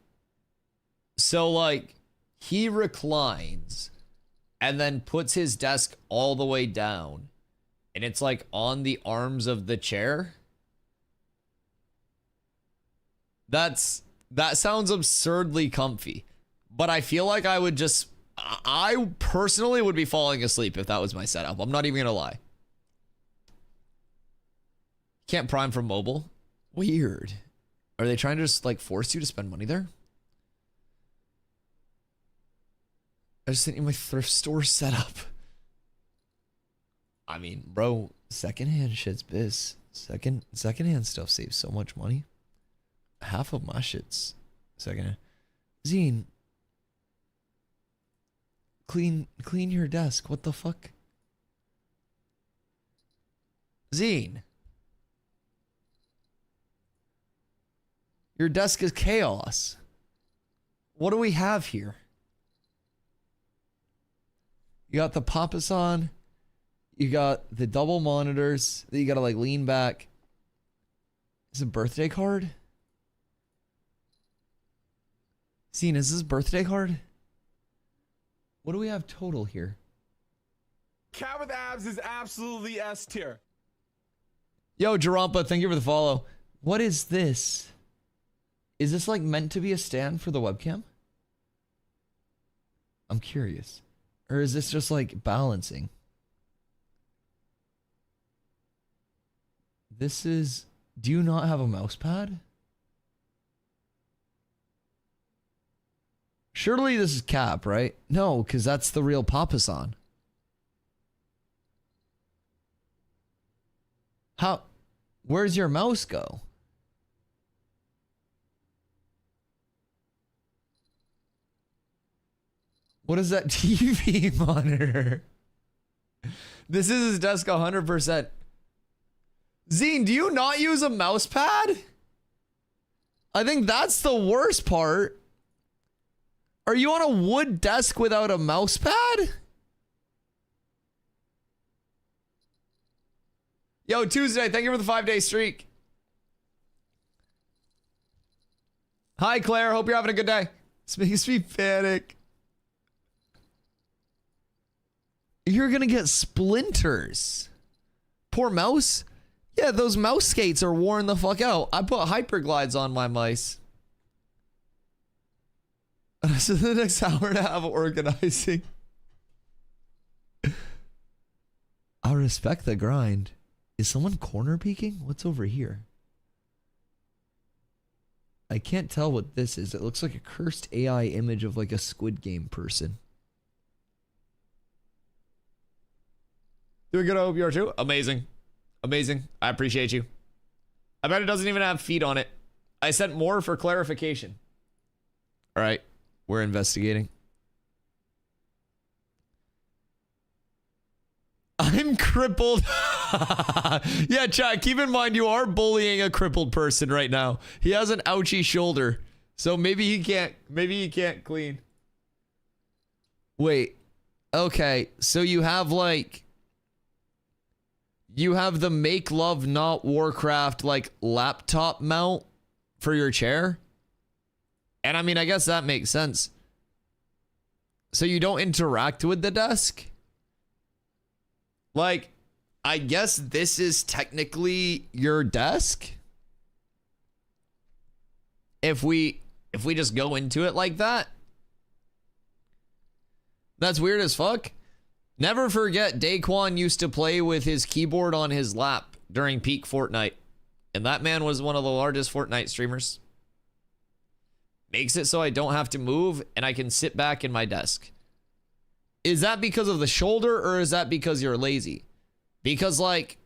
So like, he reclines, and then puts his desk all the way down, and it's like on the arms of the chair? That sounds absurdly comfy, but I feel like I personally would be falling asleep if that was my setup. I'm not even gonna lie. Can't Prime from mobile? Weird. Are they trying to just like force you to spend money there? I just sent you my thrift store setup. I mean, bro, secondhand shit's biz. Secondhand stuff saves so much money. Half of my shit's secondhand. Zine, clean your desk. What the fuck? Zine, your desk is chaos. What do we have here? You got the Papasan. You got the double monitors that you gotta like lean back. Is it a birthday card? Scene, is this birthday card? What do we have total here? Cat with abs is absolutely S tier. Yo, Jerompa, thank you for the follow. What is this? Is this like meant to be a stand for the webcam? I'm curious. Or is this just like balancing? This is... Do you not have a mouse pad? Surely this is cap, right? No, because that's the real Papasan. How? Where's your mouse go? What is that TV monitor? This is his desk 100%. Zine, do you not use a mouse pad? I think that's the worst part. Are you on a wood desk without a mouse pad? Yo, Tuesday, thank you for the 5-day streak. Hi, Claire. Hope you're having a good day. This makes me panic. You're gonna get splinters. Poor mouse. Yeah, those mouse skates are worn the fuck out. I put hyperglides on my mice. So the next hour and a half organizing. I respect the grind. Is someone corner peeking? What's over here? I can't tell what this is. It looks like a cursed AI image of like a Squid Game person. Doing good, I hope you are too. Amazing. Amazing. I appreciate you. I bet it doesn't even have feet on it. I sent more for clarification. All right. We're investigating. I'm crippled. Yeah, chat, keep in mind you are bullying a crippled person right now. He has an ouchy shoulder. So maybe he can't clean. Wait. Okay, so you have like the Make Love Not Warcraft like laptop mount for your chair? And I mean, I guess that makes sense. So you don't interact with the desk? Like, I guess this is technically your desk? If we just go into it like that? That's weird as fuck. Never forget, Daquan used to play with his keyboard on his lap during peak Fortnite. And that man was one of the largest Fortnite streamers. Makes it so I don't have to move and I can sit back in my desk. Is that because of the shoulder or is that because you're lazy? Because like,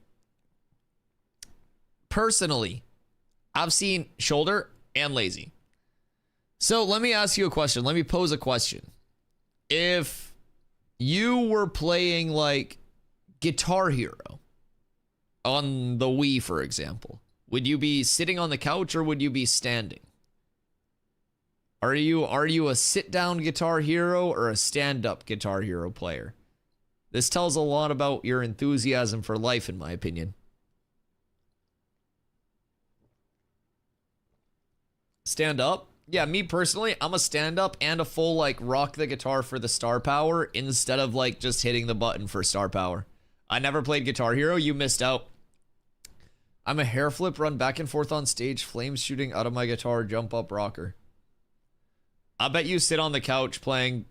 personally, I've seen shoulder and lazy. So let me ask you a question. Let me pose a question. If you were playing like Guitar Hero on the Wii, for example, would you be sitting on the couch or would you be standing? Are you a sit-down Guitar Hero or a stand-up Guitar Hero player? This tells a lot about your enthusiasm for life, in my opinion. Stand up? Yeah, me personally, I'm a stand-up and a full, like, rock the guitar for the star power instead of, like, just hitting the button for star power. I never played Guitar Hero. You missed out. I'm a hair flip, run back and forth on stage, flames shooting out of my guitar, jump up rocker. I bet you sit on the couch playing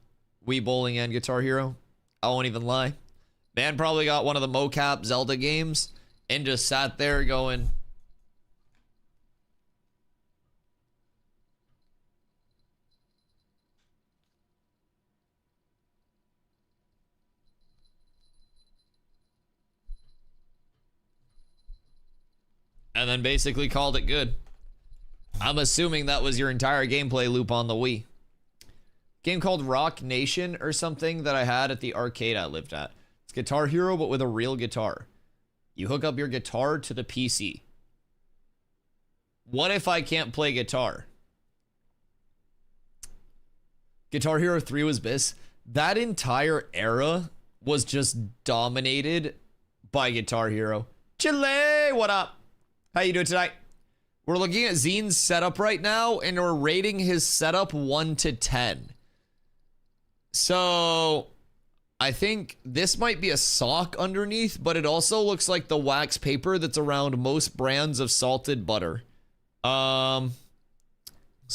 Wii Bowling and Guitar Hero. I won't even lie. Man probably got one of the mocap Zelda games and just sat there going... and then basically called it good. I'm assuming that was your entire gameplay loop on the Wii. Game called Rock Nation or something that I had at the arcade I lived at. It's Guitar Hero, but with a real guitar. You hook up your guitar to the PC. What if I can't play guitar? Guitar Hero 3 was BIS. That entire era was just dominated by Guitar Hero. Chile, what up? How you doing tonight? We're looking at Zine's setup right now, and we're rating his setup 1 to 10. So, I think this might be a sock underneath, but it also looks like the wax paper that's around most brands of salted butter. So I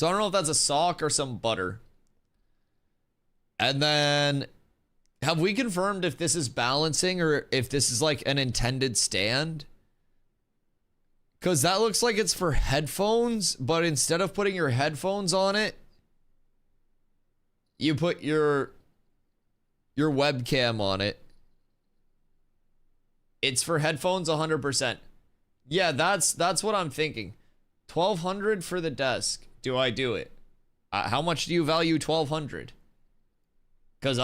don't know if that's a sock or some butter. And then, have we confirmed if this is balancing or if this is like an intended stand? Because that looks like it's for headphones, but instead of putting your headphones on it, you put your webcam on it. It's for headphones 100%. Yeah, that's what I'm thinking. 1,200 for the desk. Do I do it? How much do you value 1,200? Because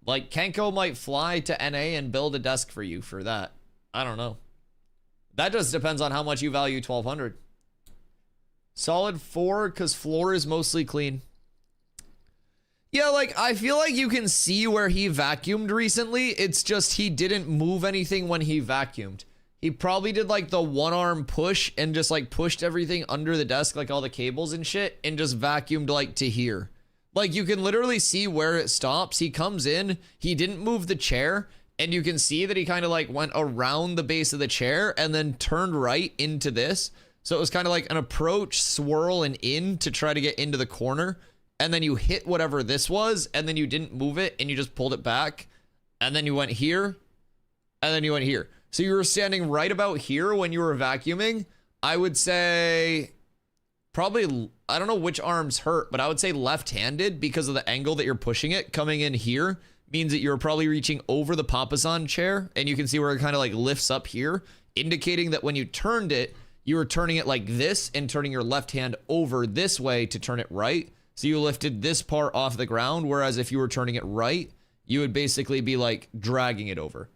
like Kenko might fly to NA and build a desk for you for that. I don't know. That just depends on how much you value 1,200. Solid 4 because floor is mostly clean. Yeah, like I feel like you can see where he vacuumed recently. It's just he didn't move anything when he vacuumed. He probably did like the one arm push and just like pushed everything under the desk, like all the cables and shit, and just vacuumed like to here. Like you can literally see where it stops. He comes in, he didn't move the chair, and you can see that he kind of like went around the base of the chair and then turned right into this. So it was kind of like an approach, swirl, and in to try to get into the corner. And then you hit whatever this was, and then you didn't move it, and you just pulled it back. And then you went here, and then you went here. So you were standing right about here when you were vacuuming. I would say probably, I don't know which arms hurt, but I would say left-handed because of the angle that you're pushing it. Coming in here means that you're probably reaching over the papasan chair, and you can see where it kind of like lifts up here, indicating that when you turned it, you were turning it like this and turning your left hand over this way to turn it right. So you lifted this part off the ground, whereas if you were turning it right, you would basically be like dragging it over.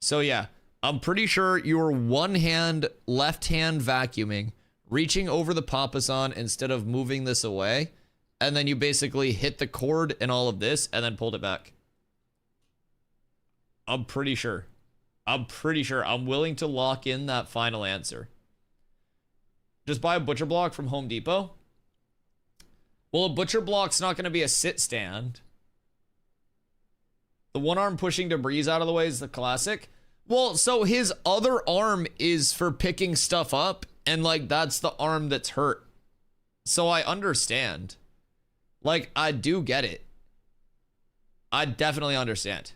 So yeah, I'm pretty sure you were one hand, left hand vacuuming, reaching over the papasan instead of moving this away. And then you basically hit the cord and all of this and then pulled it back. I'm pretty sure. I'm willing to lock in that final answer. Just buy a butcher block from Home Depot. Well, a butcher block's not going to be a sit stand. The one arm pushing debris out of the way is the classic. Well, so his other arm is for picking stuff up, and like that's the arm that's hurt. So I understand. Like, I do get it. I definitely understand.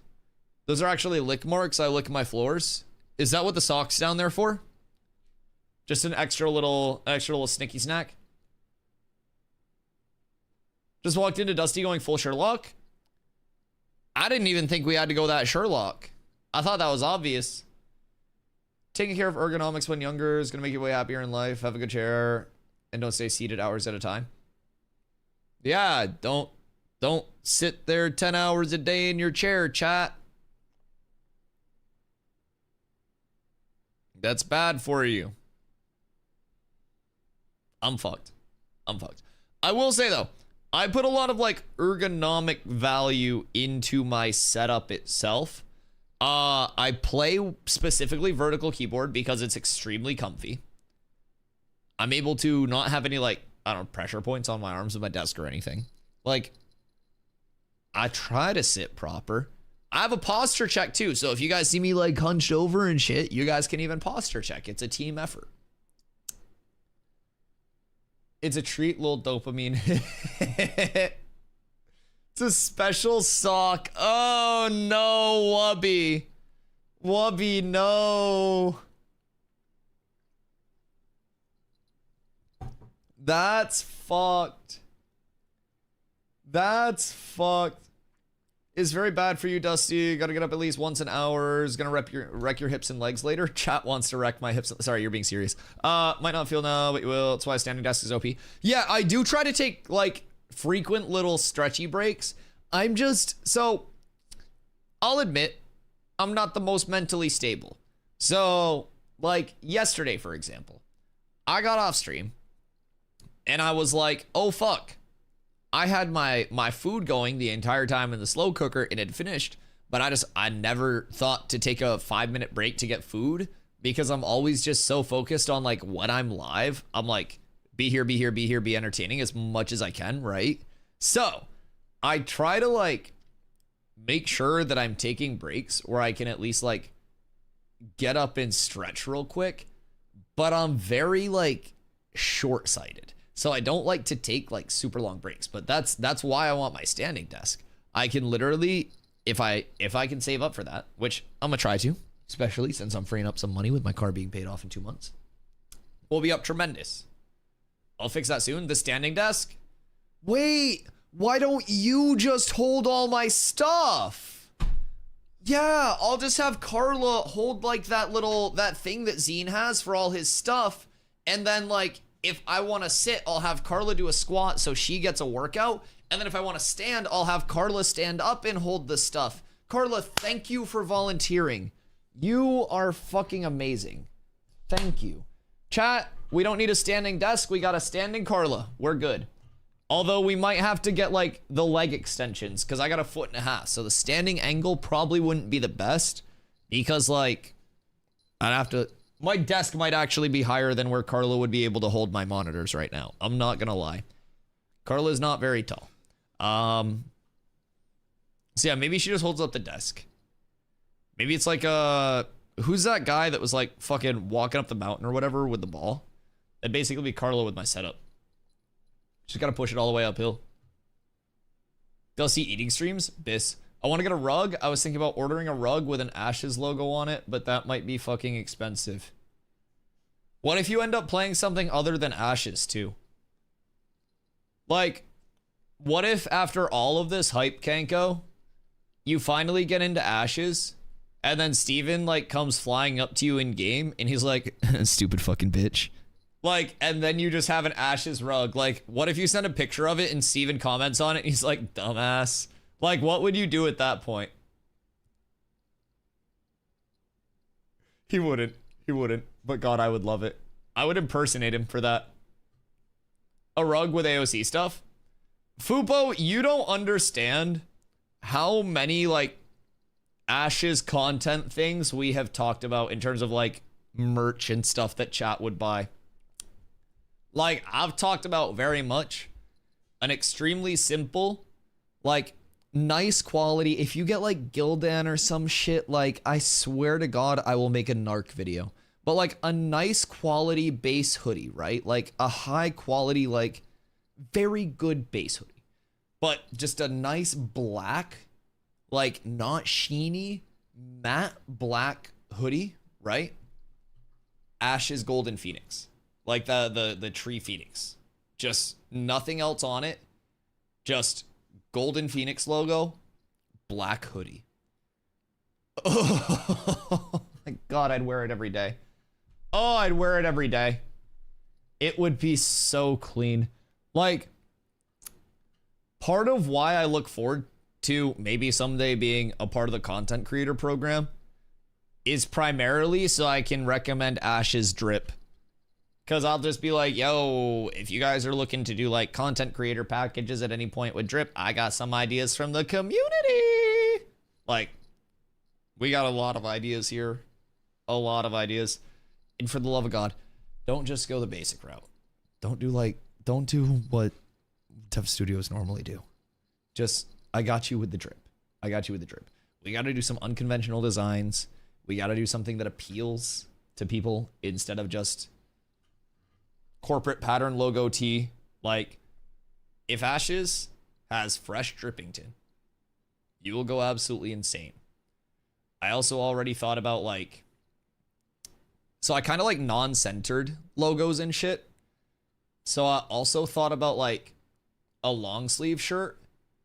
Those are actually lick marks. I lick my floors. Is that what the sock's down there for? Just an extra little snicky snack? Just walked into Dusty going full Sherlock. I didn't even think we had to go that Sherlock. I thought that was obvious. Taking care of ergonomics when younger is going to make you way happier in life. Have a good chair and don't stay seated hours at a time. Yeah, don't sit there 10 hours a day in your chair, chat. That's bad for you. I'm fucked. I will say though, I put a lot of like ergonomic value into my setup itself. I play specifically vertical keyboard because it's extremely comfy. I'm able to not have any like, I don't know, pressure points on my arms of my desk or anything. Like, I try to sit proper. I have a posture check too. So if you guys see me like hunched over and shit, you guys can even posture check. It's a team effort. It's a treat, little dopamine. It's a special sock. Oh no, Wubby. Wubby, no. That's fucked. That's fucked. It's very bad for you, Dusty. Gotta get up at least once an hour. Is gonna wreck your hips and legs later. Chat wants to wreck my hips. Sorry, you're being serious. Might not feel now, but you will. That's why standing desk is OP. Yeah, I do try to take like frequent little stretchy breaks. So I'll admit I'm not the most mentally stable. So like yesterday, for example, I got off stream and I was like, oh fuck. I had my food going the entire time in the slow cooker. It had finished, but I never thought to take a 5-minute break to get food because I'm always just so focused on like when I'm live. I'm like, be here, be entertaining as much as I can, right? So I try to like make sure that I'm taking breaks where I can at least like get up and stretch real quick, but I'm very like short-sighted. So I don't like to take like super long breaks, but that's why I want my standing desk. I can literally, if I can save up for that, which I'm gonna try to, especially since I'm freeing up some money with my car being paid off in 2 months, we'll be up tremendous. I'll fix that soon. The standing desk. Wait, why don't you just hold all my stuff? Yeah, I'll just have Carla hold like that thing that Zine has for all his stuff. And then like, if I want to sit, I'll have Carla do a squat so she gets a workout. And then if I want to stand, I'll have Carla stand up and hold the stuff. Carla, thank you for volunteering. You are fucking amazing. Thank you. Chat, we don't need a standing desk. We got a standing Carla. We're good. Although we might have to get like the leg extensions because I got a 1.5 feet. So the standing angle probably wouldn't be the best because like I'd have to, my desk might actually be higher than where Carla would be able to hold my monitors right now. I'm not going to lie. Carla's not very tall. So yeah, maybe she just holds up the desk. Maybe it's like who's that guy that was like fucking walking up the mountain or whatever with the ball? That'd basically be Carla with my setup. Just gotta push it all the way uphill. Dusty eating streams? Biss. I want to get a rug. I was thinking about ordering a rug with an Ashes logo on it, but that might be fucking expensive. What if you end up playing something other than Ashes too? Like, what if after all of this hype, Kanko, you finally get into Ashes, and then Steven like comes flying up to you in game, and he's like, stupid fucking bitch. Like, and then you just have an Ashes rug. Like, what if you send a picture of it and Steven comments on it and he's like, dumbass? Like, what would you do at that point? He wouldn't. He wouldn't. But God, I would love it. I would impersonate him for that. A rug with AOC stuff? Fupo, you don't understand how many, like, Ashes content things we have talked about in terms of, like, merch and stuff that chat would buy. Like, I've talked about very much an extremely simple, like, nice quality. If you get, like, Gildan or some shit, like, I swear to God, I will make a narc video. But, like, a nice quality base hoodie, right? Like, a high quality, like, very good base hoodie. But just a nice black, like, not sheeny, matte black hoodie, right? Ashes Golden Phoenix. Like the tree phoenix. Just nothing else on it. Just Golden Phoenix logo. Black hoodie. Oh my God, I'd wear it every day. Oh, I'd wear it every day. It would be so clean. Like, part of why I look forward to maybe someday being a part of the content creator program is primarily so I can recommend Ash's drip. Because I'll just be like, yo, if you guys are looking to do like content creator packages at any point with drip, I got some ideas from the community. Like, we got a lot of ideas here. A lot of ideas. And for the love of God, don't just go the basic route. Don't do what Tough Studios normally do. Just, I got you with the drip. I got you with the drip. We got to do some unconventional designs. We got to do something that appeals to people instead of just corporate pattern logo tee. Like, if Ashes has fresh Drippington, you will go absolutely insane. I also already thought about like, so I kind of like non-centered logos and shit. So I also thought about like a long sleeve shirt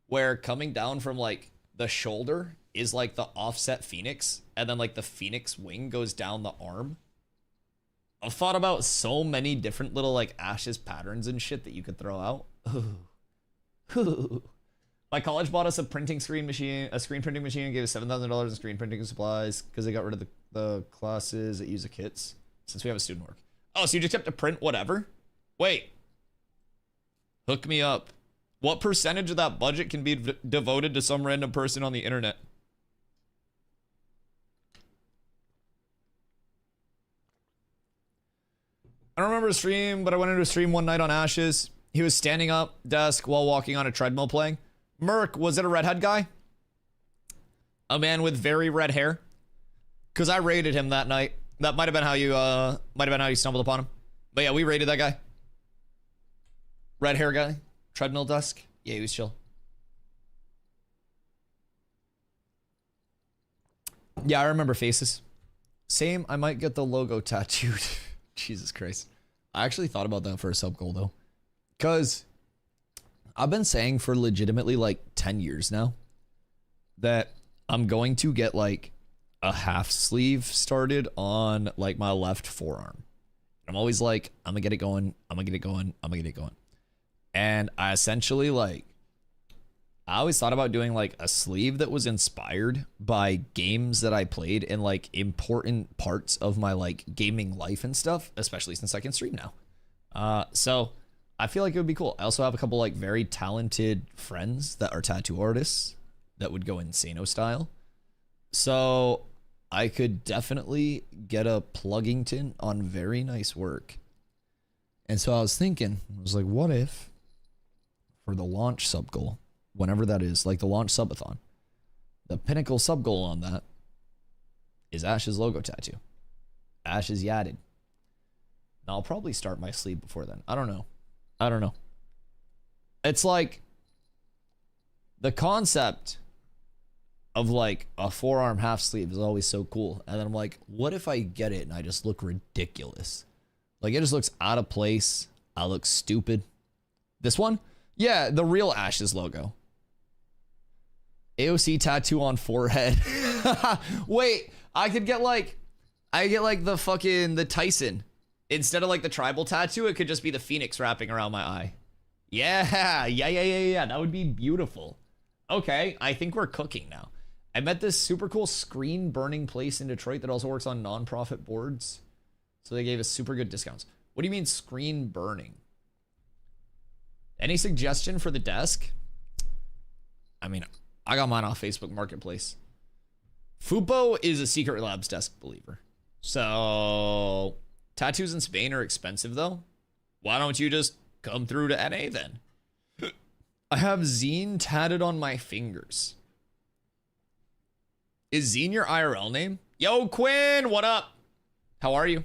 where coming down from like the shoulder is like the offset phoenix, and then like the phoenix wing goes down the arm. I've thought about so many different little like Ashes patterns and shit that you could throw out. My college bought us a screen printing machine, and gave us $7,000 in screen printing supplies because they got rid of the classes that use the kits since we have a student work. Oh, so you just have to print whatever? Wait. Hook me up. What percentage of that budget can be devoted to some random person on the internet? I don't remember a stream, but I went into a stream one night on Ashes. He was standing up desk while walking on a treadmill playing. Merc, was it a redhead guy? A man with very red hair? Because I raided him that night. That might have been how you stumbled upon him. But yeah, we raided that guy. Red hair guy. Treadmill desk. Yeah, he was chill. Yeah, I remember faces. Same, I might get the logo tattooed. Jesus Christ. I actually thought about that for a sub goal though. Because I've been saying for legitimately like 10 years now that I'm going to get like a half sleeve started on like my left forearm. I'm always like, I'm gonna get it going. I'm gonna get it going. I'm gonna get it going. And I essentially like, I always thought about doing like a sleeve that was inspired by games that I played in like important parts of my like gaming life and stuff, especially since I can stream now. So I feel like it would be cool. I also have a couple like very talented friends that are tattoo artists that would go Insano style. So I could definitely get a Pluggington on very nice work. And so I was thinking, I was like, what if for the launch sub goal, whenever that is, like the launch subathon, the pinnacle sub goal on that is Ash's logo tattoo. Ash is yadded. Now I'll probably start my sleeve before then. I don't know. It's like the concept of like a forearm half sleeve is always so cool. And then I'm like, what if I get it and I just look ridiculous? Like it just looks out of place. I look stupid. This one? Yeah, the real Ash's logo. AOC tattoo on forehead. Wait, I get like the Tyson. Instead of like the tribal tattoo, it could just be the phoenix wrapping around my eye. Yeah. That would be beautiful. Okay, I think we're cooking now. I met this super cool screen burning place in Detroit that also works on nonprofit boards. So they gave us super good discounts. What do you mean screen burning? Any suggestion for the desk? I mean, I got mine off Facebook Marketplace. Fupo is a Secret Labs desk believer. So tattoos in Spain are expensive though. Why don't you just come through to NA then? I have Zine tatted on my fingers. Is Zine your IRL name? Yo, Quinn, what up? How are you?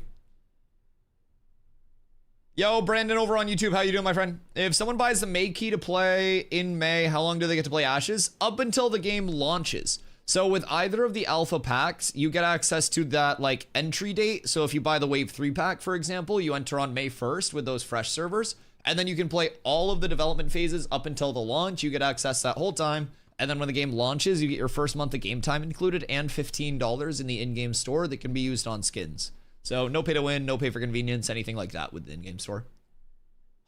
Yo, Brandon over on YouTube, how you doing, my friend? If someone buys the May key to play in May, how long do they get to play Ashes? Up until the game launches. So with either of the alpha packs, you get access to that like entry date. So if you buy the Wave 3 pack, for example, you enter on May 1st with those fresh servers. And then you can play all of the development phases up until the launch. You get access that whole time. And then when the game launches, you get your first month of game time included and $15 in the in-game store that can be used on skins. So no pay to win, no pay for convenience, anything like that with the in-game store.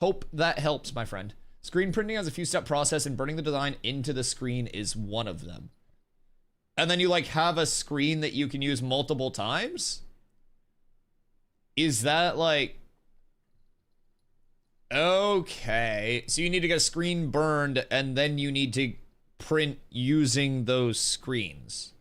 Hope that helps, my friend. Screen printing has a few-step process and burning the design into the screen is one of them. And then you like have a screen that you can use multiple times? Is that like... Okay, so you need to get a screen burned and then you need to print using those screens.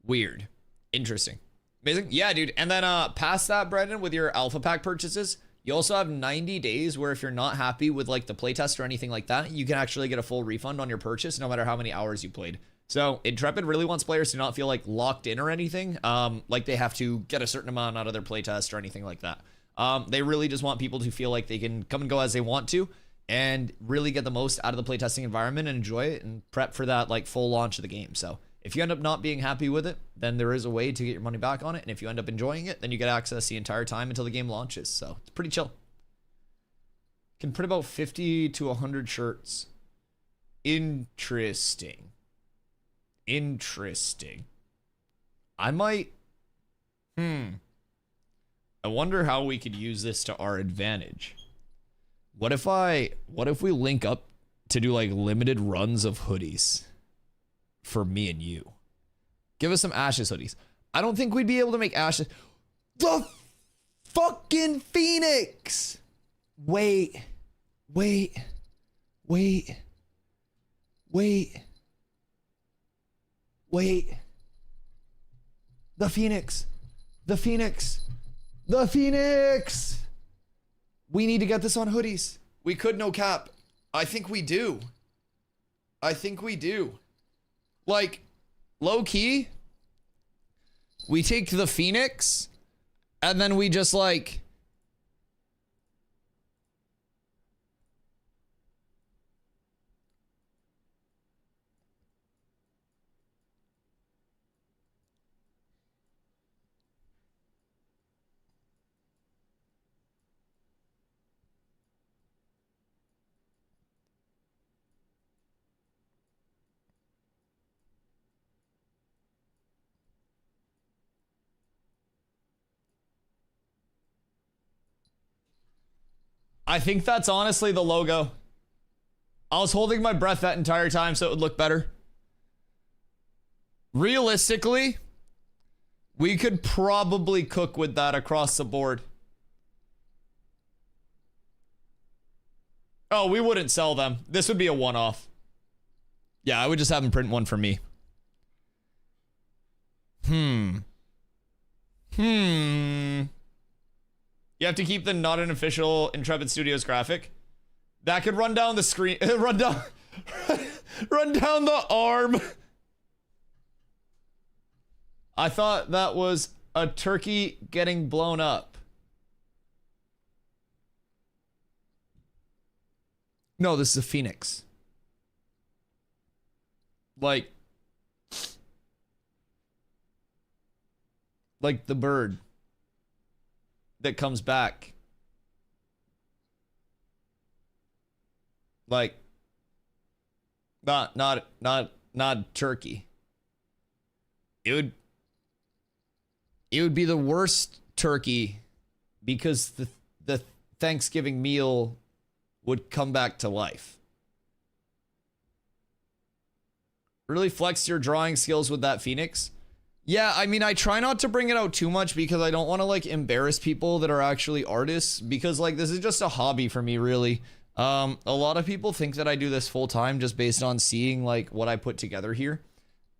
Weird. Interesting. Amazing. Yeah, dude. And then past that, Brendan, with your alpha pack purchases, you also have 90 days where if you're not happy with like the playtest or anything like that, you can actually get a full refund on your purchase no matter how many hours you played. So Intrepid really wants players to not feel like locked in or anything, like they have to get a certain amount out of their playtest or anything like that. They really just want people to feel like they can come and go as they want to and really get the most out of the playtesting environment and enjoy it and prep for that like full launch of the game. So if you end up not being happy with it, then there is a way to get your money back on it. And if you end up enjoying it, then you get access the entire time until the game launches. So it's pretty chill. Can print about 50 to 100 shirts. Interesting. I might... I wonder how we could use this to our advantage. What if we link up to do like limited runs of hoodies for me and you? Give us some Ashes hoodies. I don't think we'd be able to make Ashes. The fucking Phoenix! Wait. The Phoenix! We need to get this on hoodies. We could, no cap. I think we do. Like, low key, we take the Phoenix and then we just like... I think that's honestly the logo. I was holding my breath that entire time so it would look better. Realistically, we could probably cook with that across the board. Oh, we wouldn't sell them. This would be a one-off. Yeah, I would just have them print one for me. You have to keep the not an official Intrepid Studios graphic. That could run down the screen. run down the arm. I thought that was a turkey getting blown up. No, this is a phoenix. Like the bird that comes back. Like not turkey. It would be the worst turkey because the Thanksgiving meal would come back to life. Really flex your drawing skills with that phoenix. Yeah, I mean, I try not to bring it out too much because I don't want to like embarrass people that are actually artists, because like this is just a hobby for me, really. A lot of people think that I do this full time just based on seeing like what I put together here.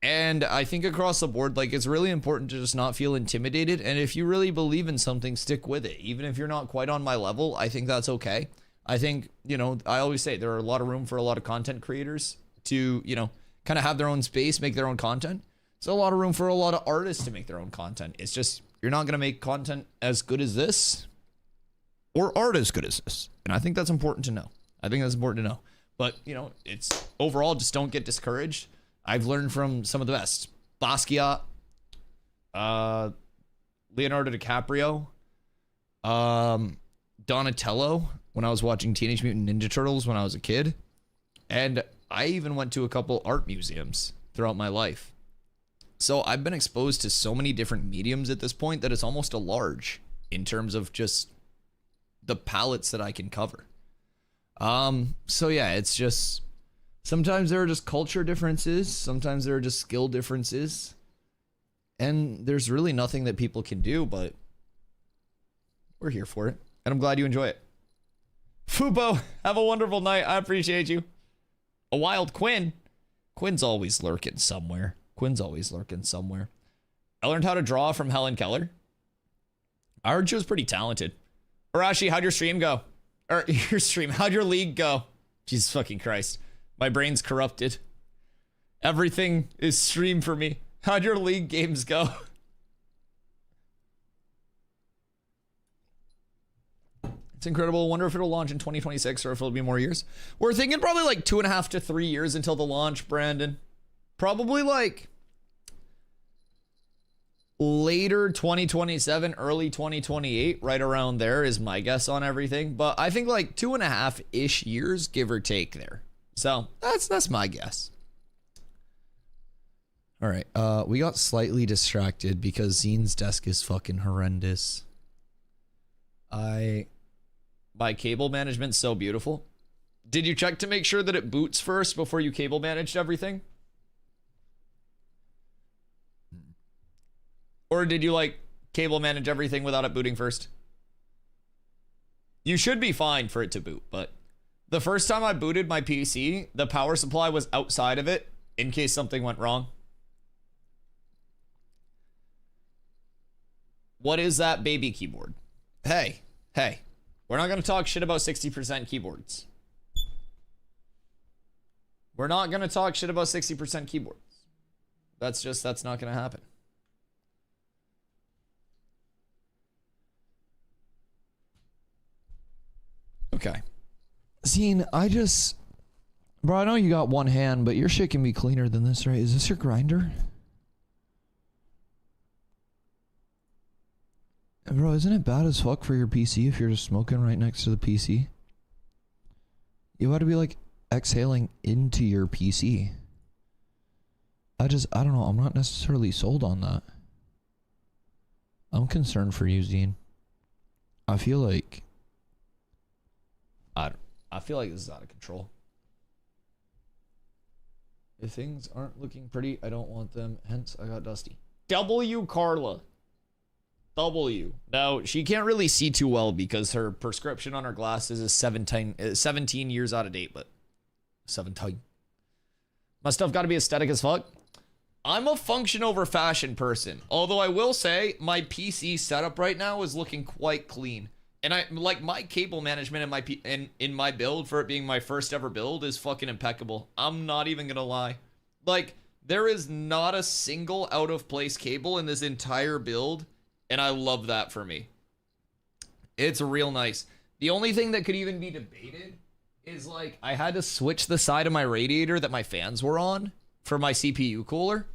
And I think across the board, like, it's really important to just not feel intimidated. And if you really believe in something, stick with it. Even if you're not quite on my level, I think that's okay. I think, you know, I always say there are a lot of room for a lot of content creators to, you know, kind of have their own space, make their own content. There's a lot of room for a lot of artists to make their own content. It's just, you're not going to make content as good as this or art as good as this. And I think that's important to know. But, you know, it's overall, just don't get discouraged. I've learned from some of the best. Basquiat, Leonardo DiCaprio, Donatello, when I was watching Teenage Mutant Ninja Turtles when I was a kid. And I even went to a couple art museums throughout my life. So I've been exposed to so many different mediums at this point that it's almost a large in terms of just the palettes that I can cover. So yeah, it's just, sometimes there are just culture differences. Sometimes there are just skill differences. And there's really nothing that people can do, but we're here for it. And I'm glad you enjoy it. Fubo, have a wonderful night. I appreciate you. A wild Quinn. Quinn's always lurking somewhere. I learned how to draw from Helen Keller. I heard she was pretty talented. Arashi, how'd your stream go? Or how'd your league go? Jesus fucking Christ. My brain's corrupted. Everything is stream for me. How'd your league games go? It's incredible. I wonder if it'll launch in 2026 or if it'll be more years. We're thinking probably like 2.5 to 3 years until the launch, Brandon. Probably like later 2027, early 2028, right around there is my guess on everything. But I think like 2.5-ish years, give or take there. So that's my guess. All right, we got slightly distracted because Zine's desk is fucking horrendous. My cable management's so beautiful. Did you check to make sure that it boots first before you cable managed everything? Or did you like cable manage everything without it booting first? You should be fine for it to boot, but the first time I booted my PC, the power supply was outside of it in case something went wrong. What is that baby keyboard? Hey, we're not going to talk shit about 60% keyboards. We're not going to talk shit about 60% keyboards. That's not going to happen. Okay. Zine, bro, I know you got one hand, but your shit can be cleaner than this, right? Is this your grinder? Bro, isn't it bad as fuck for your PC if you're just smoking right next to the PC? You ought to be like exhaling into your PC. I don't know. I'm not necessarily sold on that. I'm concerned for you, Zine. I feel like I feel like this is out of control. If things aren't looking pretty, I don't want them. Hence, I got Dusty. W Carla. W. Now, she can't really see too well because her prescription on her glasses is 17 years out of date, but 17. My stuff got to be aesthetic as fuck. I'm a function over fashion person. Although I will say my PC setup right now is looking quite clean. And I like my cable management in my build for it being my first ever build is fucking impeccable. I'm not even gonna lie. Like, there is not a single out of place cable in this entire build, and I love that for me. It's real nice. The only thing that could even be debated is like I had to switch the side of my radiator that my fans were on for my CPU cooler.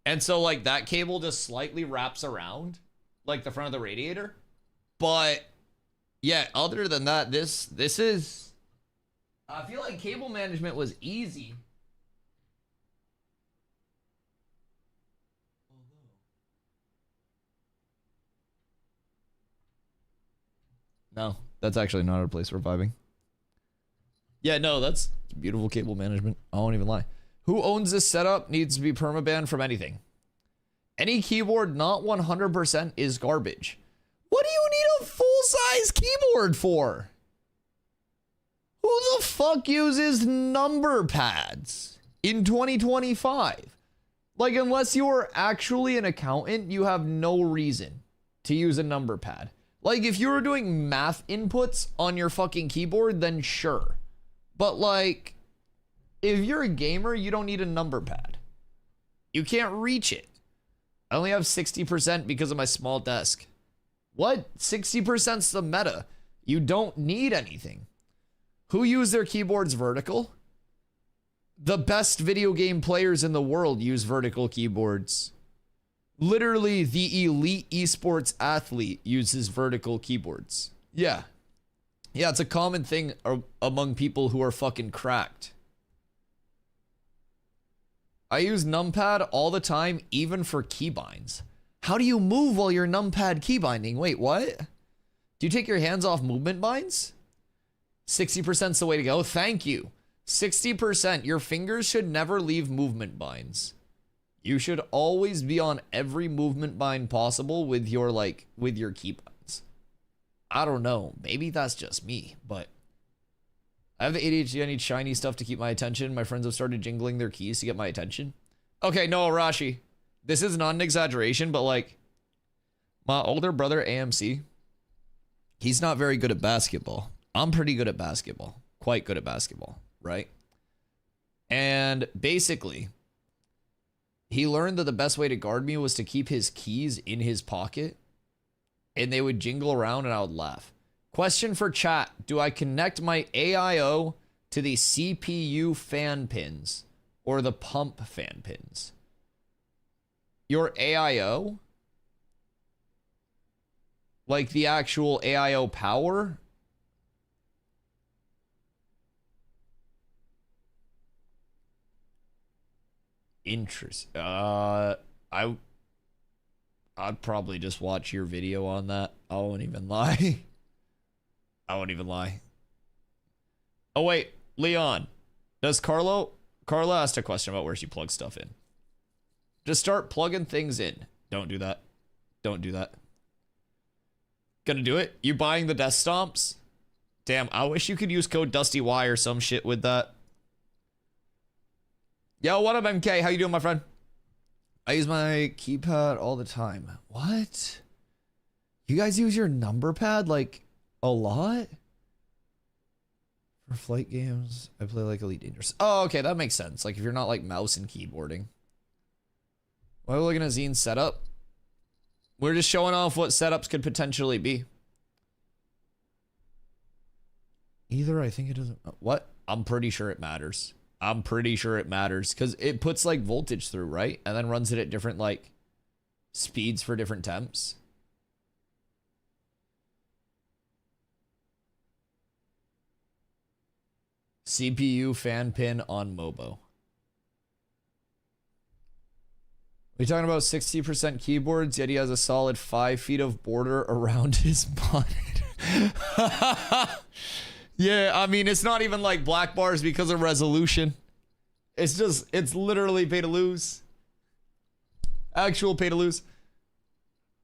And so like that cable just slightly wraps around like the front of the radiator. But yeah, other than that, this is, I feel like cable management was easy. No, that's actually not a place for vibing. Yeah, no, that's beautiful cable management. I won't even lie. Who owns this setup needs to be permabanned from anything. Any keyboard not 100% is garbage. What do you need a full-size keyboard for? Who the fuck uses number pads in 2025? Like, unless you are actually an accountant, you have no reason to use a number pad. Like, if you were doing math inputs on your fucking keyboard, then sure. But, like, if you're a gamer, you don't need a number pad. You can't reach it. I only have 60% because of my small desk. What? 60%'s the meta. You don't need anything. Who use their keyboards vertical? The best video game players in the world use vertical keyboards. Literally, the elite esports athlete uses vertical keyboards. Yeah. Yeah, it's a common thing among people who are fucking cracked. I use numpad all the time, even for keybinds. How do you move while you're numpad keybinding? Wait, what? Do you take your hands off movement binds? 60%'s the way to go. Thank you. 60%. Your fingers should never leave movement binds. You should always be on every movement bind possible with your keybinds. I don't know. Maybe that's just me, but I have the ADHD. I need shiny stuff to keep my attention. My friends have started jingling their keys to get my attention. Okay, no, Arashi. This is not an exaggeration, but like my older brother AMC, he's not very good at basketball. I'm pretty good at basketball. Quite good at basketball, right? And basically, he learned that the best way to guard me was to keep his keys in his pocket, and they would jingle around and I would laugh. Question for chat. Do I connect my AIO to the CPU fan pins or the pump fan pins? Your AIO? Like the actual AIO power? I'd probably just watch your video on that. I won't even lie. I won't even lie. Oh wait, Leon. Does Carla asked a question about where she plugs stuff in. Just start plugging things in. Don't do that. Don't do that. Gonna do it? You buying the death stomps? Damn, I wish you could use code DustyWhy or some shit with that. Yo, what up, MK? How you doing, my friend? I use my keypad all the time. What? You guys use your number pad like a lot? For flight games, I play like Elite Dangerous. Oh, okay, that makes sense. Like if you're not like mouse and keyboarding. Why are we looking at Zine's setup? We're just showing off what setups could potentially be. Either I think it doesn't. What? I'm pretty sure it matters. I'm pretty sure it matters because it puts like voltage through, right? And then runs it at different like speeds for different temps. CPU fan pin on Mobo. We're talking about 60% keyboards, yet he has a solid 5 feet of border around his monitor. Yeah, I mean, it's not even like black bars because of resolution. It's literally pay to lose. Actual pay to lose.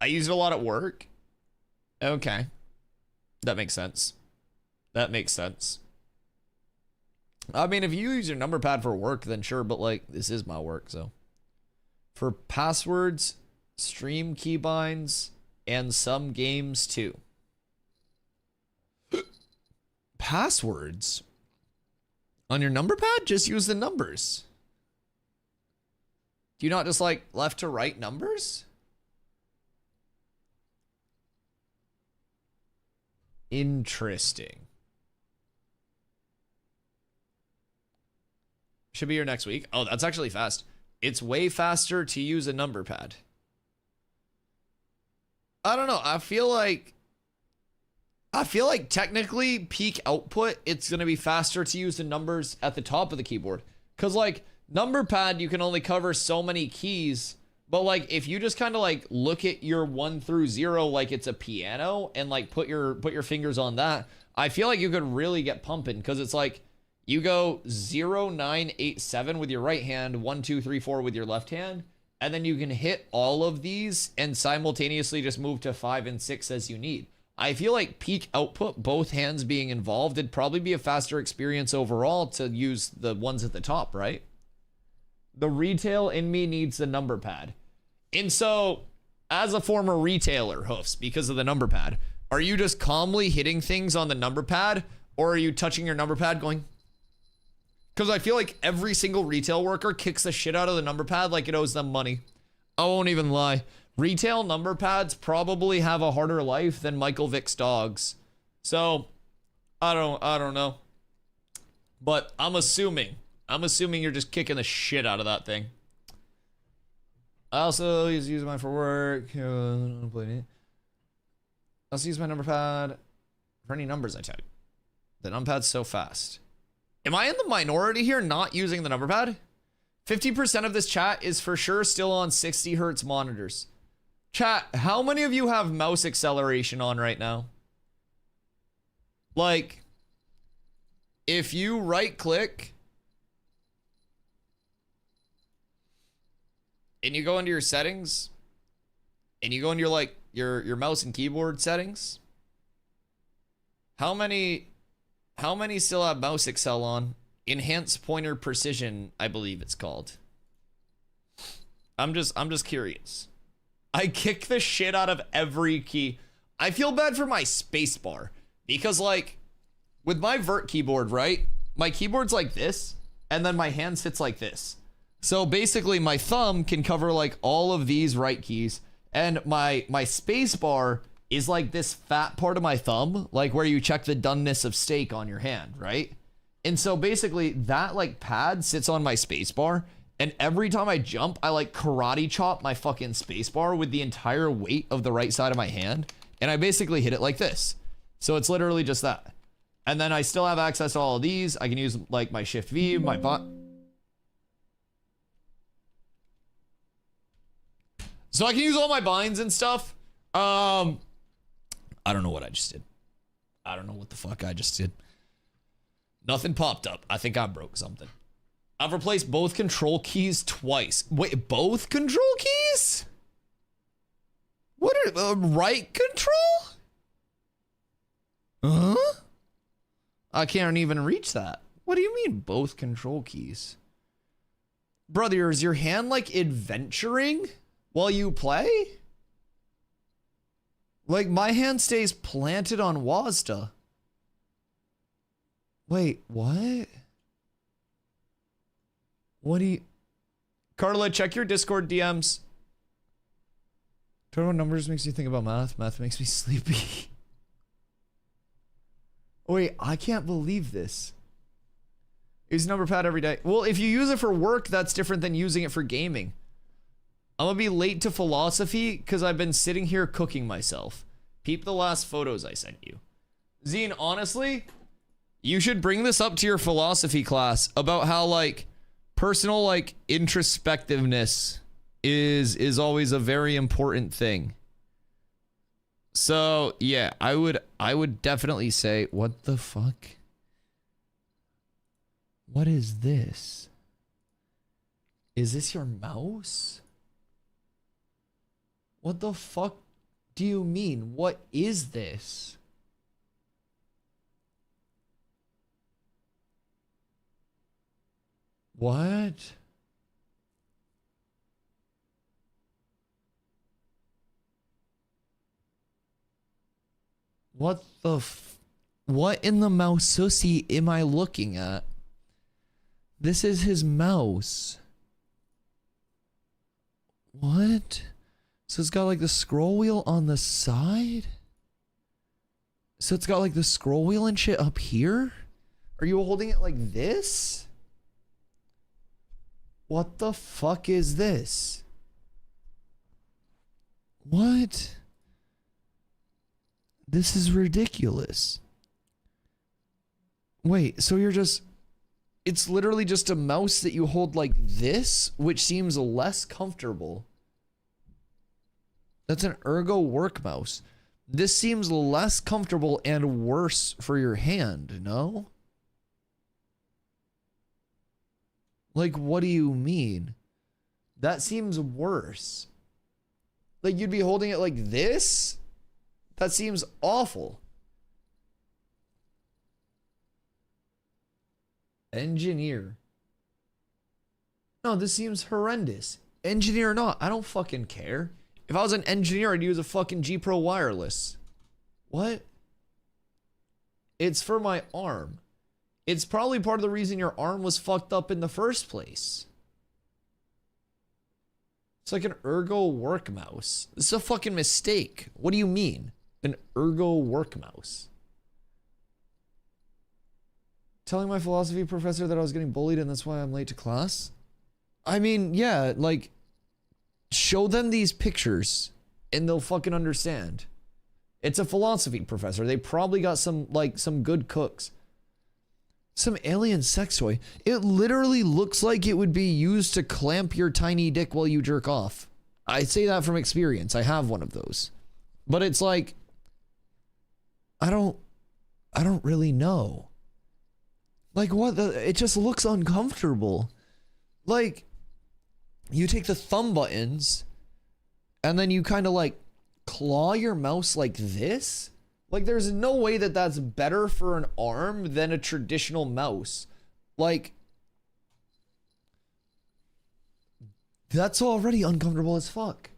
I use it a lot at work. Okay. That makes sense. That makes sense. I mean, if you use your number pad for work, then sure, but like, this is my work, so. For passwords, stream keybinds, and some games too. Passwords? On your number pad? Just use the numbers. Do you not just like left to right numbers? Interesting. Should be here next week. Oh, that's actually fast. It's way faster to use a number pad. I don't know. I feel like technically peak output, it's going to be faster to use the numbers at the top of the keyboard. Because like number pad, you can only cover so many keys. But like if you just kind of like look at your 1 through 0 like it's a piano and like put your fingers on that, I feel like you could really get pumping because it's like you go 0, 9, 8, 7 with your right hand, 1, 2, 3, 4 with your left hand, and then you can hit all of these and simultaneously just move to 5 and 6 as you need. I feel like peak output, both hands being involved, it'd probably be a faster experience overall to use the ones at the top, right? The retail in me needs the number pad. And so, as a former retailer, Hoofs, because of the number pad, are you just calmly hitting things on the number pad, or are you touching your number pad going... Because I feel like every single retail worker kicks the shit out of the number pad like it owes them money. I won't even lie. Retail number pads probably have a harder life than Michael Vick's dogs. So, I don't know. But I'm assuming you're just kicking the shit out of that thing. I also use mine for work. I also use my number pad for any numbers I type. The number pad's so fast. Am I in the minority here not using the number pad? 50% of this chat is for sure still on 60 hertz monitors. Chat, how many of you have mouse acceleration on right now? Like, if you right click and you go into your settings and you go into your like your mouse and keyboard settings, how many still have mouse accel on? Enhanced pointer precision, I believe it's called. I'm just curious. I kick the shit out of every key. I feel bad for my spacebar because like with my vert keyboard, right? My keyboard's like this and then my hand sits like this. So basically my thumb can cover like all of these right keys and my spacebar is like this fat part of my thumb, like where you check the doneness of steak on your hand, right? And so basically that like pad sits on my spacebar, and every time I jump, I like karate chop my fucking spacebar with the entire weight of the right side of my hand, and I basically hit it like this. So it's literally just that. And then I still have access to all of these. I can use like my Shift V, my so I can use all my binds and stuff. I don't know what I just did. I don't know what the fuck I just did. Nothing popped up. I think I broke something. I've replaced both control keys twice. Wait, both control keys? What are right control? Huh? I can't even reach that. What do you mean both control keys? Brother, is your hand like adventuring while you play? Like, my hand stays planted on WASD. Wait, what? What do you... Carla, check your Discord DMs. Talking about numbers makes you think about math. Math makes me sleepy. Wait, I can't believe this. Use number pad every day. Well, if you use it for work, that's different than using it for gaming. I'm gonna be late to philosophy because I've been sitting here cooking myself. Peep the last photos I sent you. Zine, honestly, you should bring this up to your philosophy class about how like personal like introspectiveness is always a very important thing. So yeah, I would definitely say, what the fuck? What is this? Is this your mouse? What the fuck do you mean? What is this? What? What in the mouseusi am I looking at? This is his mouse. What? So it's got like the scroll wheel on the side? So it's got like the scroll wheel and shit up here? Are you holding it like this? What the fuck is this? What? This is ridiculous. Wait, so you're just... It's literally just a mouse that you hold like this, which seems less comfortable. That's an ergo work mouse. This seems less comfortable and worse for your hand, no? Like, what do you mean? That seems worse. Like, you'd be holding it like this? That seems awful. Engineer. No, this seems horrendous. Engineer or not, I don't fucking care. If I was an engineer, I'd use a fucking G Pro wireless. What? It's for my arm. It's probably part of the reason your arm was fucked up in the first place. It's like an ergo work mouse. This is a fucking mistake. What do you mean? An ergo work mouse? Telling my philosophy professor that I was getting bullied and that's why I'm late to class? I mean, yeah, like, show them these pictures and they'll fucking understand. It's a philosophy professor. They probably got some, like, some good cooks. Some alien sex toy. It literally looks like it would be used to clamp your tiny dick while you jerk off. I say that from experience. I have one of those. But it's like, I don't really know. Like, what the, it just looks uncomfortable. Like, you take the thumb buttons and then you kind of like claw your mouse like this. Like, there's no way that that's better for an arm than a traditional mouse. Like, that's already uncomfortable as fuck.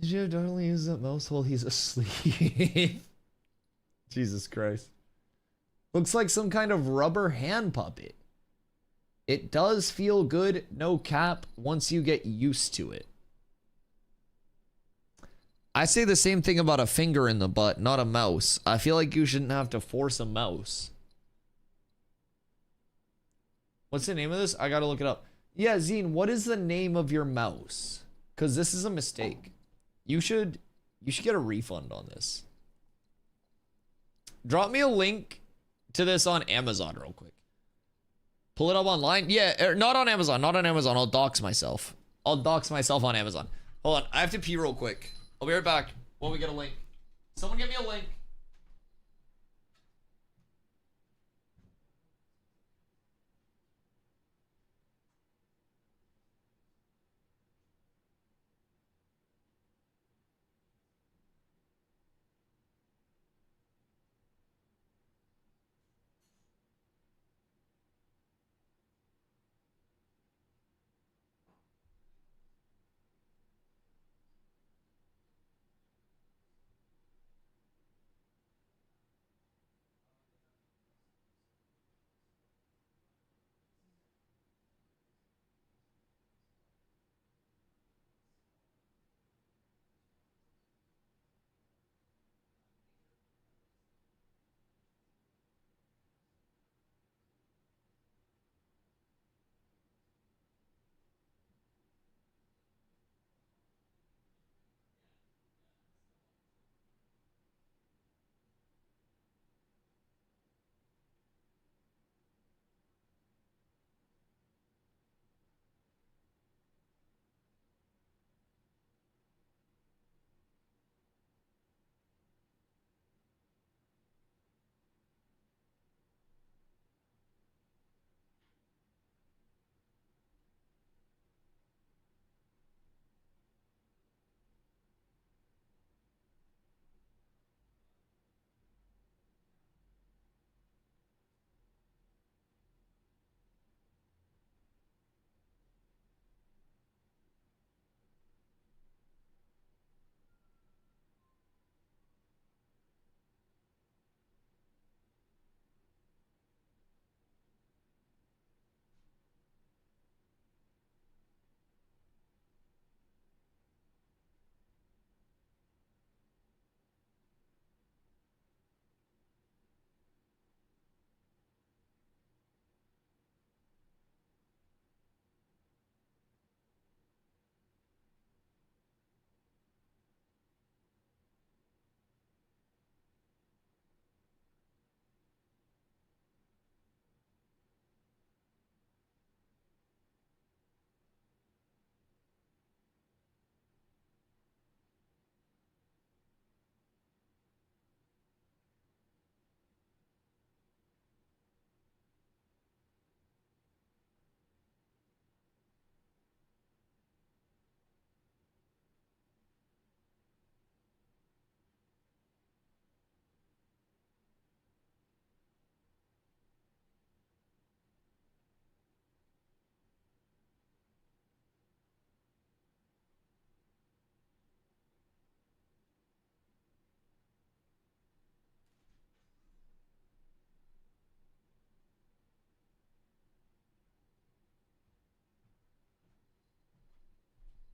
Did you definitely use that mouse while he's asleep? Jesus Christ. Looks like some kind of rubber hand puppet. It does feel good, no cap, once you get used to it. I say the same thing about a finger in the butt, not a mouse. I feel like you shouldn't have to force a mouse. What's the name of this? I gotta look it up. Yeah, Zine, what is the name of your mouse? Because this is a mistake. You should get a refund on this. Drop me a link to this on Amazon real quick. Pull it up online. Yeah, not on Amazon. Not on Amazon. I'll dox myself. I'll dox myself on Amazon. Hold on. I have to pee real quick. I'll be right back when we get a link. Someone give me a link.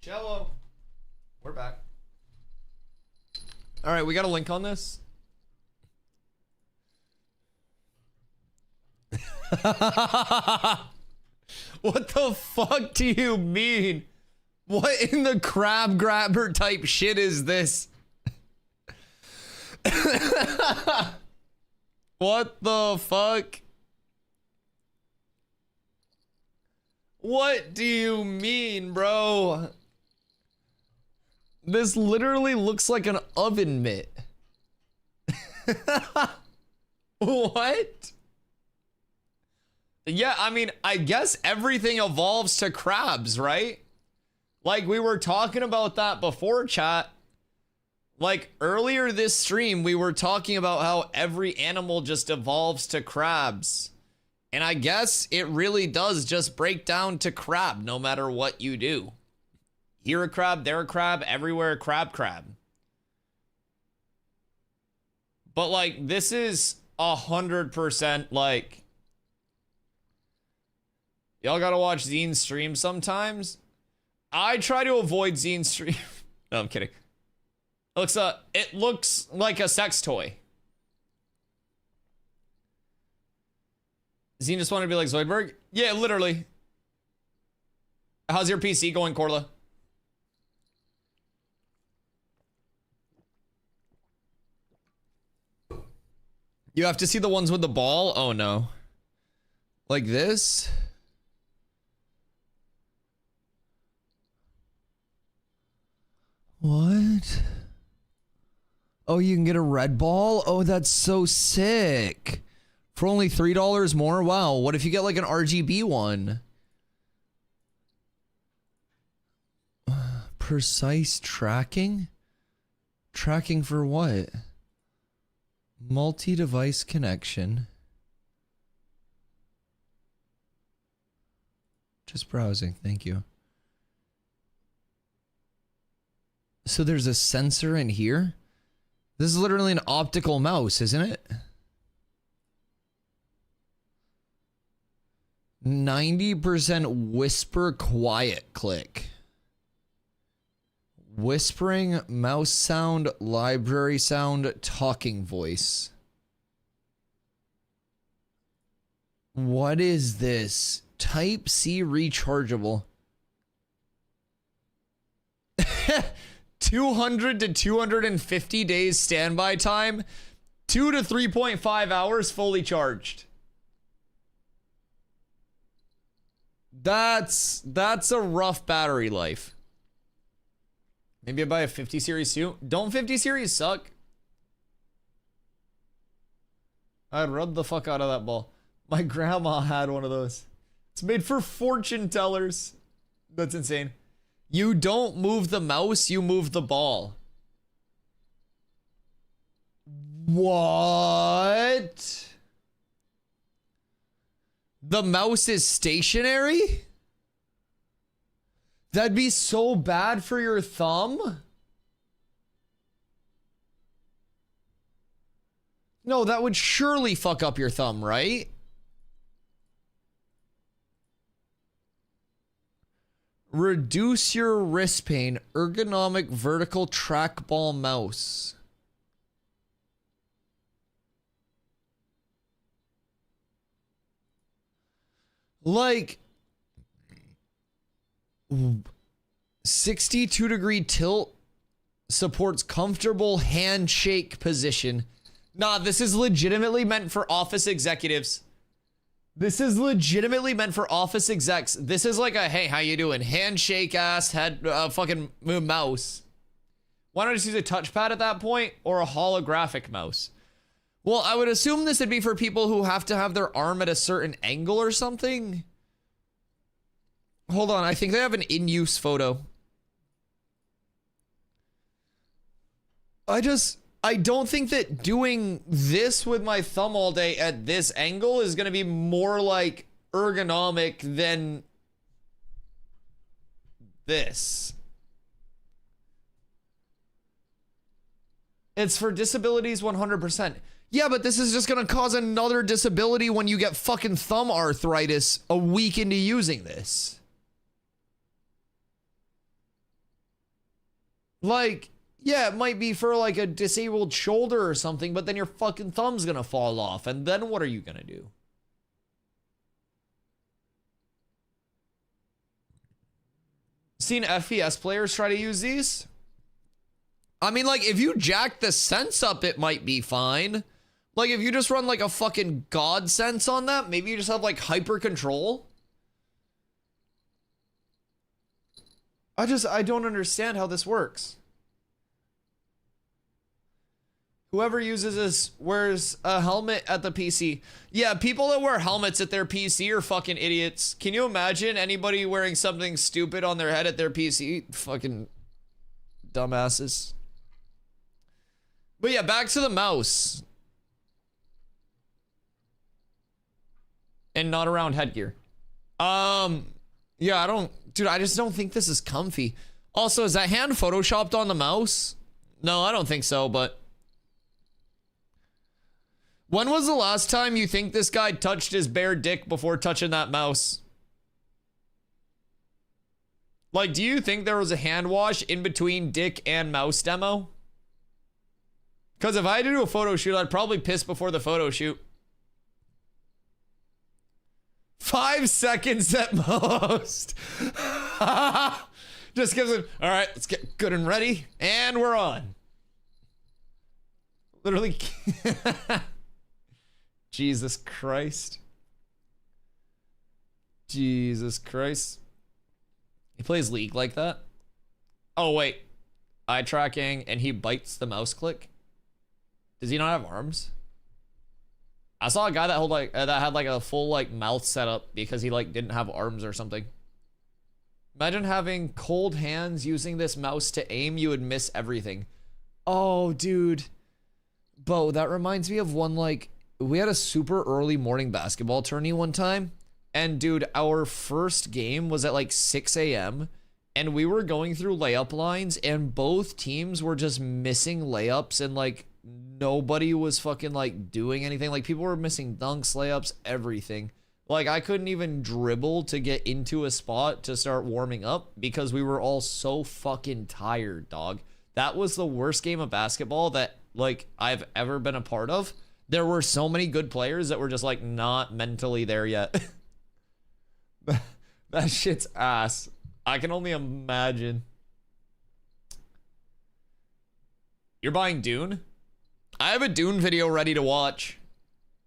Jello. We're back. All right, we got a link on this. What the fuck do you mean? What in the crab grabber type shit is this? What the fuck? What do you mean, bro? This literally looks like an oven mitt. What? Yeah, I mean, I guess everything evolves to crabs, right? Like, we were talking about that before, chat. Like, earlier this stream, we were talking about how every animal just evolves to crabs. And I guess it really does just break down to crab, no matter what you do. Here a crab, there a crab, everywhere a crab. But, like, this is 100%, like... Y'all gotta watch Zine's stream sometimes. I try to avoid Zine's stream. No, I'm kidding. It looks like a sex toy. Zine just wanted to be like Zoidberg? Yeah, literally. How's your PC going, Carla? You have to see the ones with the ball? Oh no. Like this? What? Oh, you can get a red ball? Oh, that's so sick. For only $3 more? Wow. What if you get like an RGB one? Precise tracking? Tracking for what? Multi-device connection. Just browsing. Thank you. So there's a sensor in here? This is literally an optical mouse, isn't it? 90% whisper quiet click. Whispering, mouse sound, library sound, talking voice. What is this? Type C rechargeable. 200 to 250 days standby time, 2 to 3.5 hours fully charged. That's a rough battery life. Maybe I buy a 50 series too. Don't 50 series suck? I'd rub the fuck out of that ball. My grandma had one of those. It's made for fortune tellers. That's insane. You don't move the mouse, you move the ball. What? The mouse is stationary? That'd be so bad for your thumb. No, that would surely fuck up your thumb, right? Reduce your wrist pain. Ergonomic vertical trackball mouse. Like 62-degree tilt supports comfortable handshake position. Nah, this is legitimately meant for office executives. This is legitimately meant for office execs. This is like a, hey, how you doing? Handshake ass head fucking mouse. Why not just use a touchpad at that point? Or a holographic mouse? Well, I would assume this would be for people who have to have their arm at a certain angle or something. Hold on, I think they have an in-use photo. I don't think that doing this with my thumb all day at this angle is going to be more like ergonomic than this. It's for disabilities 100%. Yeah, but this is just going to cause another disability when you get fucking thumb arthritis a week into using this. Like, yeah, it might be for like a disabled shoulder or something, but then your fucking thumb's gonna fall off, and then what are you gonna do? Seen FPS players try to use these? I mean, like, if you jack the sense up, it might be fine. Like, if you just run like a fucking god sense on that, maybe you just have like hyper control. I don't understand how this works. Whoever uses this wears a helmet at the PC. Yeah, people that wear helmets at their PC are fucking idiots. Can you imagine anybody wearing something stupid on their head at their PC? Fucking dumbasses. But yeah, back to the mouse. And not around headgear. Yeah, I just don't think this is comfy. Also, is that hand photoshopped on the mouse? No, I don't think so, but when was the last time you think this guy touched his bare dick before touching that mouse? Like, do you think there was a hand wash in between dick and mouse demo? Because if I had to do a photo shoot, I'd probably piss before the photo shoot. 5 seconds at most. Just gives it, all right, let's get good and ready. And we're on. Literally. Jesus Christ. Jesus Christ. He plays League like that? Oh, wait. Eye tracking and he bites the mouse click? Does he not have arms? I saw a guy that had like a full like mouth setup because he like didn't have arms or something. Imagine having cold hands using this mouse to aim, you would miss everything. Oh, dude. Bo, that reminds me of one, like, we had a super early morning basketball tourney one time. And dude, our first game was at like 6 a.m. And we were going through layup lines and both teams were just missing layups and like nobody was fucking like doing anything. Like people were missing dunks, layups, everything. Like I couldn't even dribble to get into a spot to start warming up because we were all so fucking tired, dog. That was the worst game of basketball that like I've ever been a part of. There were so many good players that were just like not mentally there yet. That shit's ass. I can only imagine. You're buying Dune? I have a Dune video ready to watch.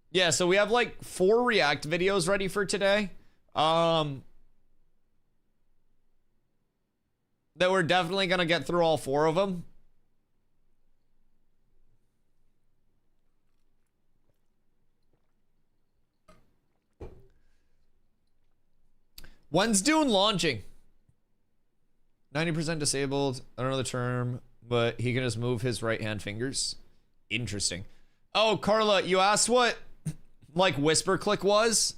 Yeah, so we have like 4 React videos ready for today. That we're definitely gonna get through all 4 of them. When's Dune launching? 90% disabled. I don't know the term, but he can just move his right hand fingers. Interesting. Oh, Carla, you asked what like whisper click was?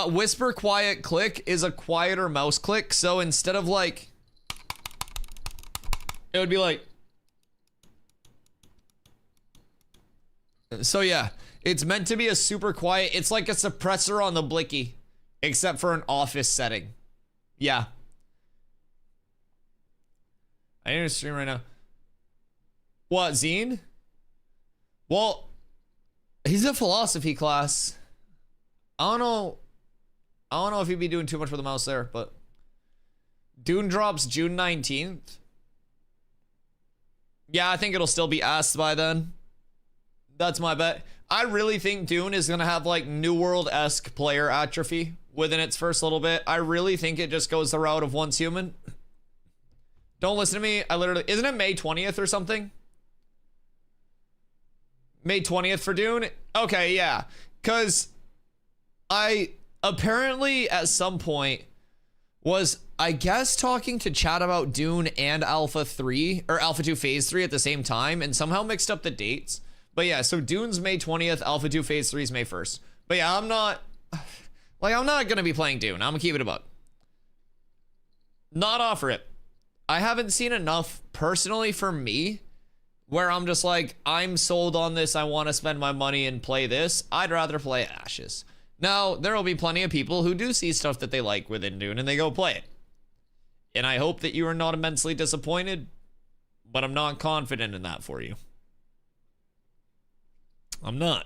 Whisper quiet click is a quieter mouse click. So instead of like, it would be like. So yeah, it's meant to be a super quiet. It's like a suppressor on the blicky, except for an office setting. Yeah. I need to stream right now. What, Zine? Well, he's a philosophy class. I don't know if he'd be doing too much with the mouse there, but Dune drops June 19th. Yeah, I think it'll still be asked by then. That's my bet. I really think Dune is gonna have like New World-esque player atrophy within its first little bit. I really think it just goes the route of once human. Don't listen to me. I literally, isn't it May 20th or something? May 20th for Dune? Okay, yeah. Because I apparently at some point was, I guess, talking to chat about Dune and Alpha 3, or Alpha 2 Phase 3 at the same time, and somehow mixed up the dates. But yeah, so Dune's May 20th, Alpha 2 Phase 3 is May 1st. But yeah, I'm not going to be playing Dune. I'm going to keep it a buck. Not offer it. I haven't seen enough personally for me where I'm just like, I'm sold on this. I want to spend my money and play this. I'd rather play Ashes. Now, there will be plenty of people who do see stuff that they like within Dune and they go play it. And I hope that you are not immensely disappointed. but I'm not confident in that for you. I'm not.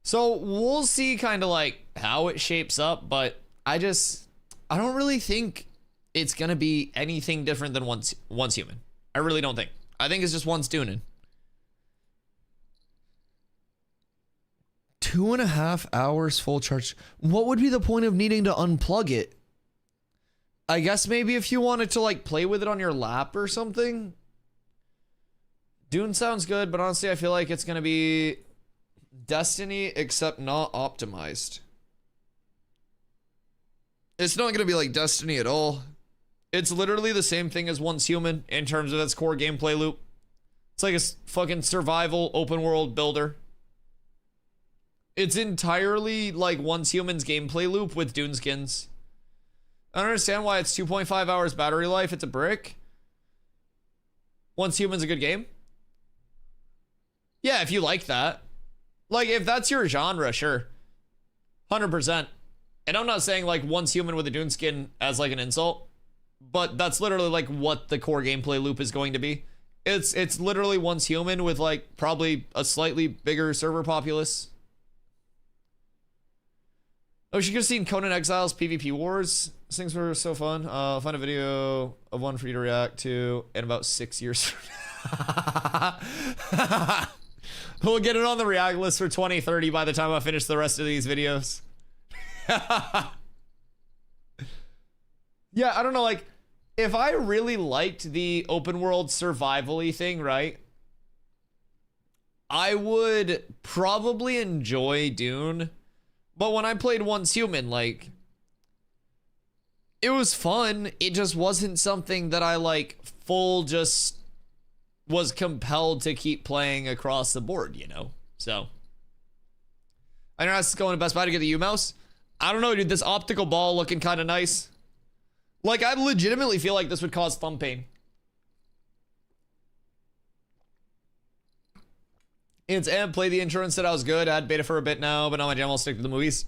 So we'll see kind of like how it shapes up, but I don't really think it's gonna be anything different than once human. I really don't think. I think it's just once Dune. 2.5 hours full charge. What would be the point of needing to unplug it? I guess maybe if you wanted to like play with it on your lap or something. Dune sounds good, but honestly I feel like it's gonna be Destiny except not optimized. It's not gonna be like Destiny at all. It's literally the same thing as Once Human in terms of its core gameplay loop. It's like a fucking survival open world builder. It's entirely like Once Human's gameplay loop with Dune skins. I don't understand why it's 2.5 hours battery life. It's a brick. Once Human's a good game. Yeah, if you like that. Like, if that's your genre, sure. 100%. And I'm not saying like Once Human with a Dune skin as like an insult, but that's literally like what the core gameplay loop is going to be. It's literally Once Human with like probably a slightly bigger server populace. Oh, you should have seen Conan Exiles PvP Wars. These things were so fun. I'll find a video of one for you to react to in about 6 years. We'll get it on the react list for 2030 by the time I finish the rest of these videos. Yeah, I don't know, like, if I really liked the open world survival-y thing, right? I would probably enjoy Dune. But when I played Once Human, like, it was fun. It just wasn't something that I, like, just was compelled to keep playing across the board, you know? So, I know that's going to Best Buy to get the U-Mouse. I don't know, dude. This optical ball looking kind of nice. Like, I legitimately feel like this would cause thumb pain. It's and play the intro and said I was good. I had beta for a bit now, but now my jam will stick to the movies.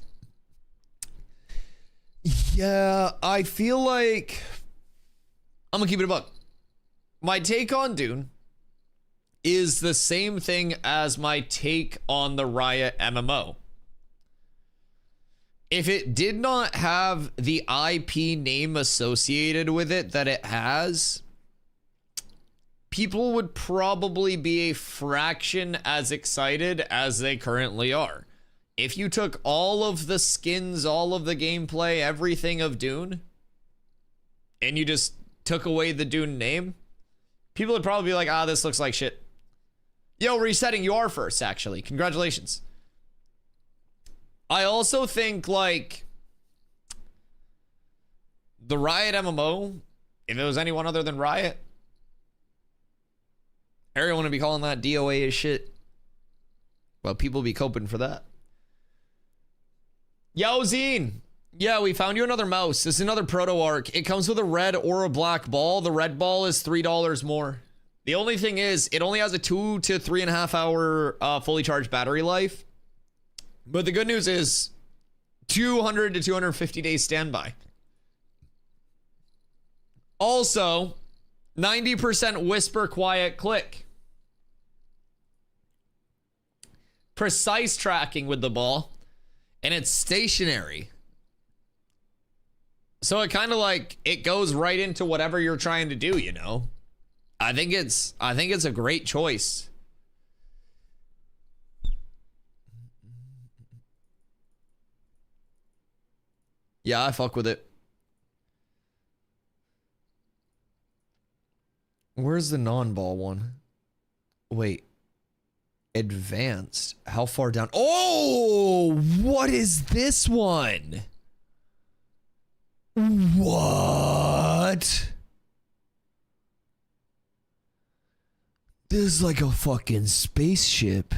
Yeah, I feel like I'm gonna keep it a buck. My take on Dune is the same thing as my take on the Riot MMO. If it did not have the IP name associated with it that it has, people would probably be a fraction as excited as they currently are. If you took all of the skins, all of the gameplay, everything of Dune, and you just took away the Dune name, people would probably be like, ah, this looks like shit. Yo, resetting, you are first, actually. Congratulations. I also think, like, the Riot MMO, if it was anyone other than Riot, everyone would be calling that DOA as shit. Well, people be coping for that. Yo, Zine. Yeah, we found you another mouse. This is another Proto Arc. It comes with a red or a black ball. The red ball is $3 more. The only thing is, it only has a 2 to 3.5 hour fully charged battery life. But the good news is 200 to 250 days standby. Also, 90% whisper, quiet, click. Precise tracking with the ball. And it's stationary. So it kind of like, it goes right into whatever you're trying to do, you know? I think it's a great choice. Yeah, I fuck with it. Where's the non-ball one? Wait. Advanced. How far down? Oh, what is this one? What? This is like a fucking spaceship.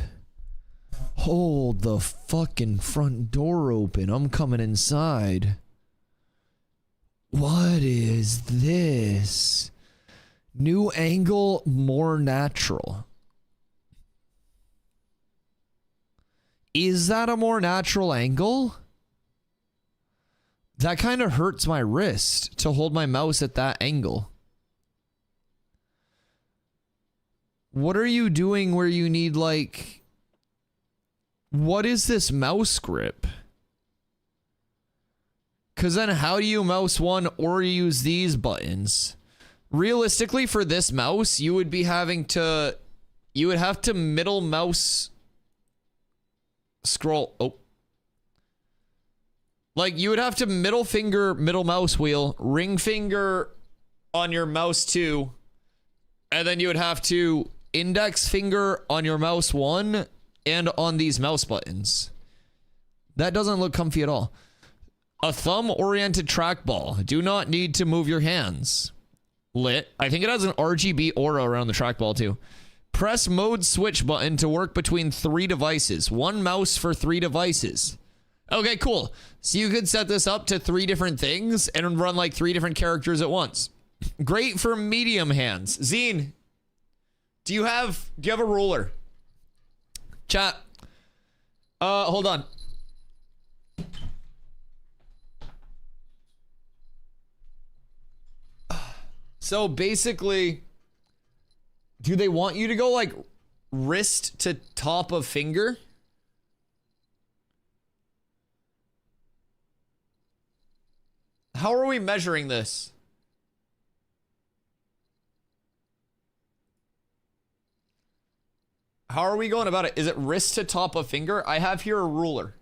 Hold the fucking front door open. I'm coming inside. What is this? New angle, more natural. Is that a more natural angle? That kind of hurts my wrist to hold my mouse at that angle. What are you doing where you need, like... What is this mouse grip? Because then how do you mouse one or use these buttons? Realistically, for this mouse, you would be having to... You would have to middle mouse... Scroll... Oh. Like, you would have to middle finger, middle mouse wheel, ring finger on your mouse 2, and then you would have to index finger on your mouse 1 and on these mouse buttons. That doesn't look comfy at all. A thumb-oriented trackball. Do not need to move your hands. Lit. I think it has an RGB aura around the trackball too. Press mode switch button to work between 3 devices. 1 mouse for 3 devices. Okay, cool. So you could set this up to 3 different things and run like 3 different characters at once. Great for medium hands. Zine, do you have a ruler? Chat. Hold on. So basically, do they want you to go like wrist to top of finger? How are we measuring this? How are we going about it? Is it wrist to top of finger? I have here a ruler.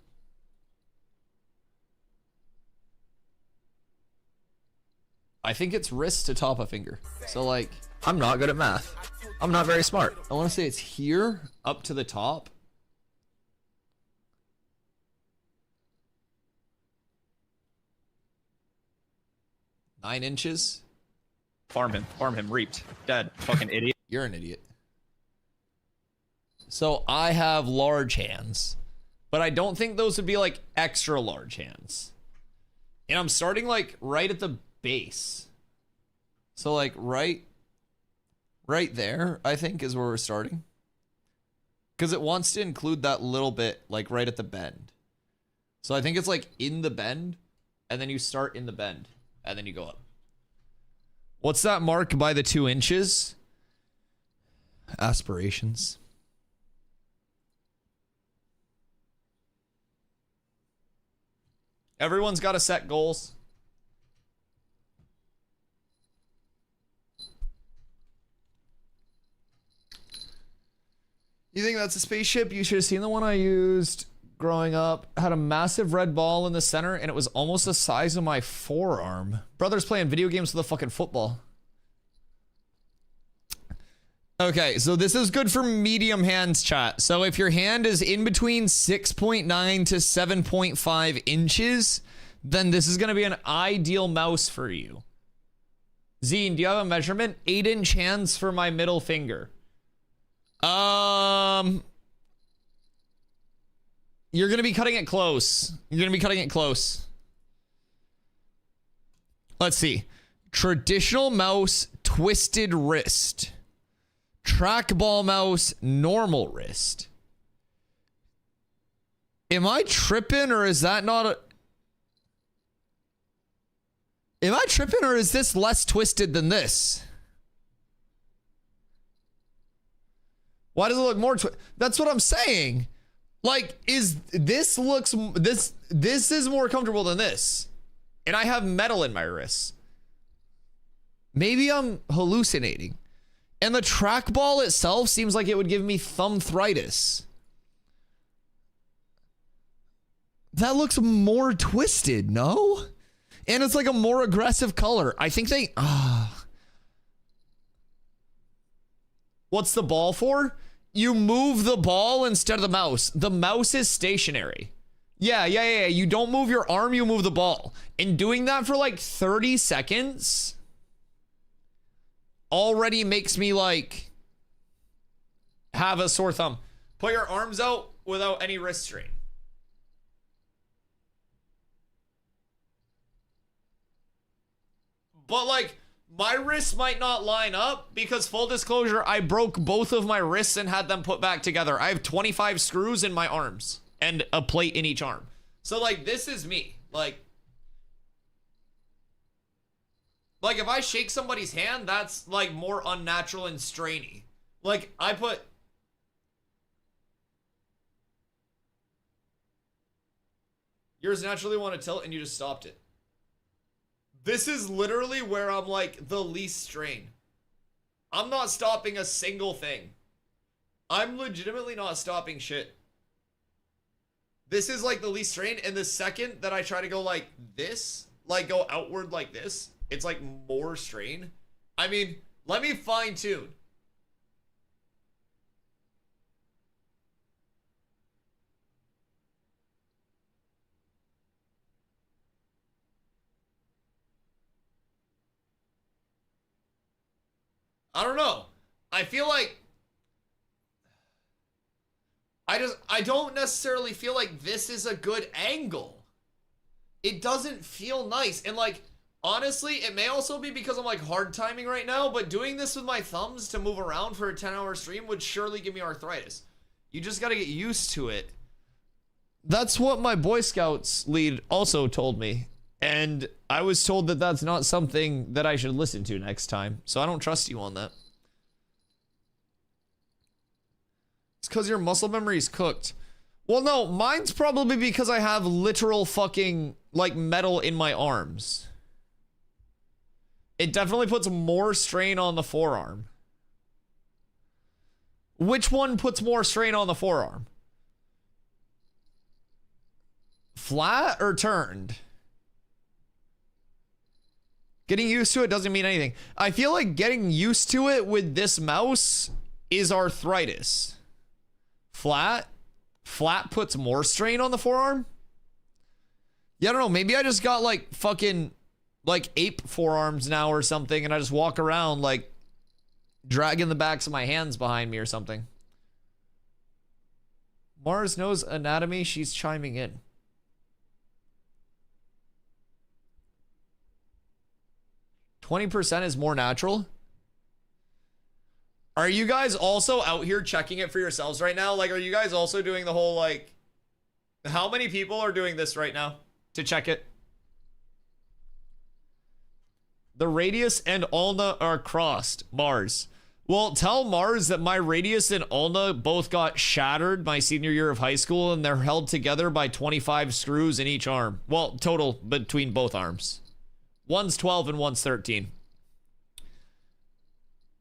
I think it's wrist to top of finger. So like, I'm not good at math. I'm not very smart. I want to say it's here up to the top. Nine inches. Farm him, reaped. Dead. Fucking idiot. You're an idiot. So I have large hands, but I don't think those would be like extra large hands. And I'm starting like right at the base. So like right there, I think is where we're starting. Because it wants to include that little bit like right at the bend. So I think it's like in the bend, and then you start in the bend, and then you go up. What's that mark by the 2 inches? Aspirations. Everyone's got to set goals. You think that's a spaceship? You should have seen the one I used growing up. Had a massive red ball in the center, and it was almost the size of my forearm. Brother's playing video games with a fucking football. Okay, so this is good for medium hands, chat. So if your hand is in between 6.9 to 7.5 inches, then this is going to be an ideal mouse for you. Zine, do you have a measurement? 8-inch hands for my middle finger. You're going to be cutting it close. Let's see. Traditional mouse, twisted wrist. Trackball mouse, normal wrist. Am I tripping, or is that not a... Am I tripping, or is this less twisted than this? Why does it look more That's what I'm saying. Like, is this looks... This is more comfortable than this. And I have metal in my wrists. Maybe I'm hallucinating. And the trackball itself seems like it would give me thumbthritis. That looks more twisted, no? And it's like a more aggressive color. I think they... What's the ball for? You move the ball instead of the mouse. The mouse is stationary. Yeah. You don't move your arm, you move the ball. And doing that for like 30 seconds... already makes me like have a sore thumb. Put your arms out without any wrist strain. But like my wrists might not line up because, full disclosure, I broke both of my wrists and had them put back together. I have 25 screws in my arms and a plate in each arm. So like this is me. Like if I shake somebody's hand, that's like more unnatural and strainy. Like, I put... Yours naturally want to tilt and you just stopped it. This is literally where I'm like the least strain. I'm not stopping a single thing. I'm legitimately not stopping shit. This is like the least strain, and the second that I try to go like this, like go outward like this, it's like more strain. I mean, let me fine tune. I don't know. I feel like I don't necessarily feel like this is a good angle. It doesn't feel nice. And like, honestly, it may also be because I'm like hard timing right now, but doing this with my thumbs to move around for a 10-hour stream would surely give me arthritis. You just got to get used to it. That's what my Boy Scouts lead also told me. And I was told that that's not something that I should listen to next time. So I don't trust you on that. It's because your muscle memory is cooked. Well, no, mine's probably because I have literal fucking, like, metal in my arms. It definitely puts more strain on the forearm. Which one puts more strain on the forearm? Flat or turned? Getting used to it doesn't mean anything. I feel like getting used to it with this mouse is arthritis. Flat puts more strain on the forearm? Yeah, I don't know. Maybe I just got like fucking like ape forearms now or something, and I just walk around like dragging the backs of my hands behind me or something. Mars knows anatomy. She's chiming in. %20 is more natural. Are you guys also out here checking it for yourselves right now? Like, are you guys also doing the whole, like, how many people are doing this right now to check it? The radius and ulna are crossed, Mars. Well, tell Mars that my radius and ulna both got shattered my senior year of high school, and they're held together by 25 screws in each arm. Well, total between both arms. One's 12 and one's 13.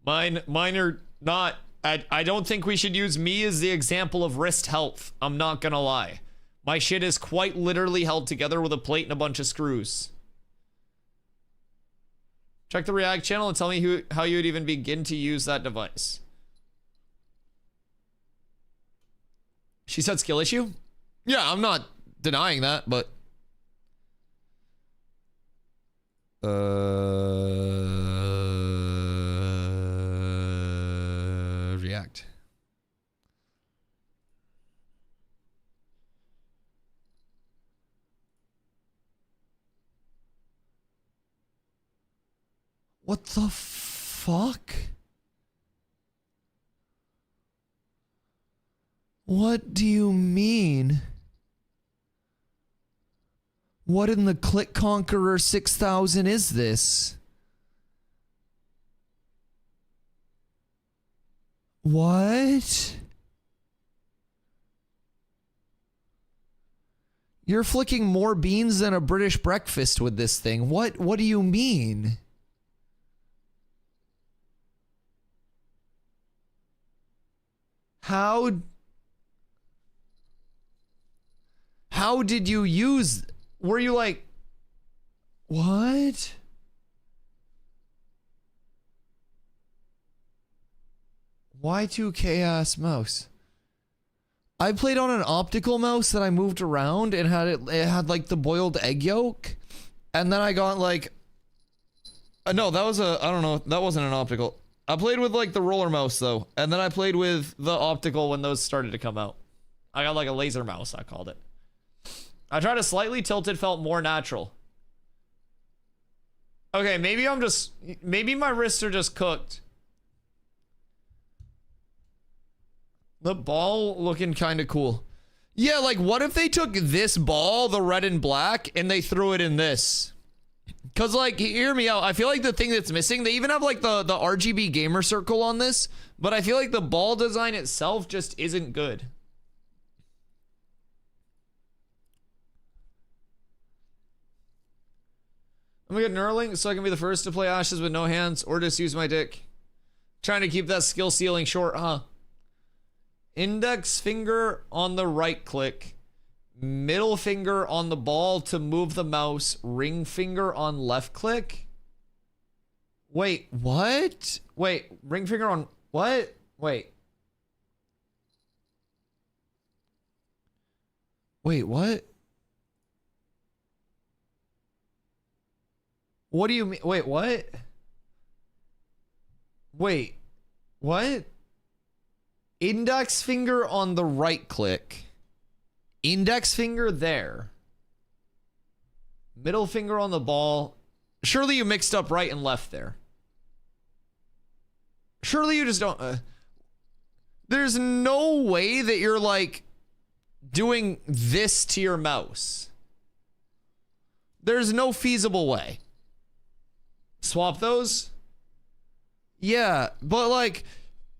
Mine are not. I don't think we should use me as the example of wrist health. I'm not gonna lie. My shit is quite literally held together with a plate and a bunch of screws. Check the React channel and tell me how you would even begin to use that device. She said skill issue? Yeah, I'm not denying that, but... React. What the fuck? What do you mean? What in the Click Conqueror 6000 is this? What? You're flicking more beans than a British breakfast with this thing. What do you mean? How did you use... Were you like... What? Y2K ass mouse. I played on an optical mouse that I moved around and it had like the boiled egg yolk. And then I got like... no, that was a... I don't know. That wasn't an optical. I played with like the roller mouse though. And then I played with the optical when those started to come out. I got like a laser mouse, I called it. I tried to slightly tilt it, felt more natural. Okay, maybe I'm just... Maybe my wrists are just cooked. The ball looking kind of cool. Yeah, like what if they took this ball, the red and black, and they threw it in this? Cause like, hear me out. I feel like the thing that's missing, they even have like the RGB gamer circle on this, but I feel like the ball design itself just isn't good. I'm gonna get knurling so I can be the first to play Ashes with no hands or just use my dick. Trying to keep that skill ceiling short, huh? Index finger on the right click. Middle finger on the ball to move the mouse. Ring finger on left click. Wait, what? Wait, ring finger on what? Wait. Wait, what? What do you mean? Wait, what? Wait, what? Index finger on the right click. Index finger there. Middle finger on the ball. Surely you mixed up right and left there. Surely you just don't... there's no way that you're like doing this to your mouse. There's no feasible way. Swap those? Yeah, but like,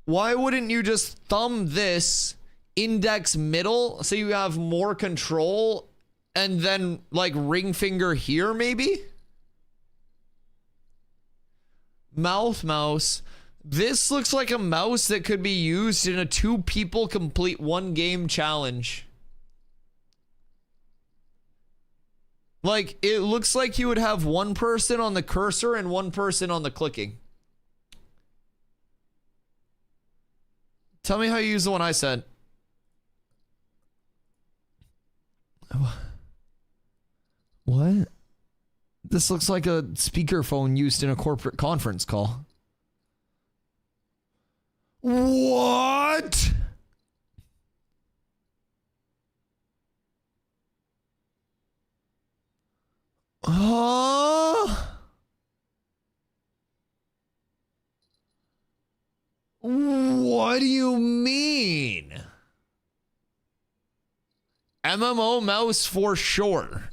why wouldn't you just thumb this, index middle, so you have more control, and then like ring finger here maybe? Mouse. This looks like a mouse that could be used in a 2 people complete 1 game challenge. Like, it looks like you would have 1 person on the cursor and 1 person on the clicking. Tell me how you use the one I said. What? This looks like a speakerphone used in a corporate conference call. What? Huh? What do you mean? MMO mouse for sure.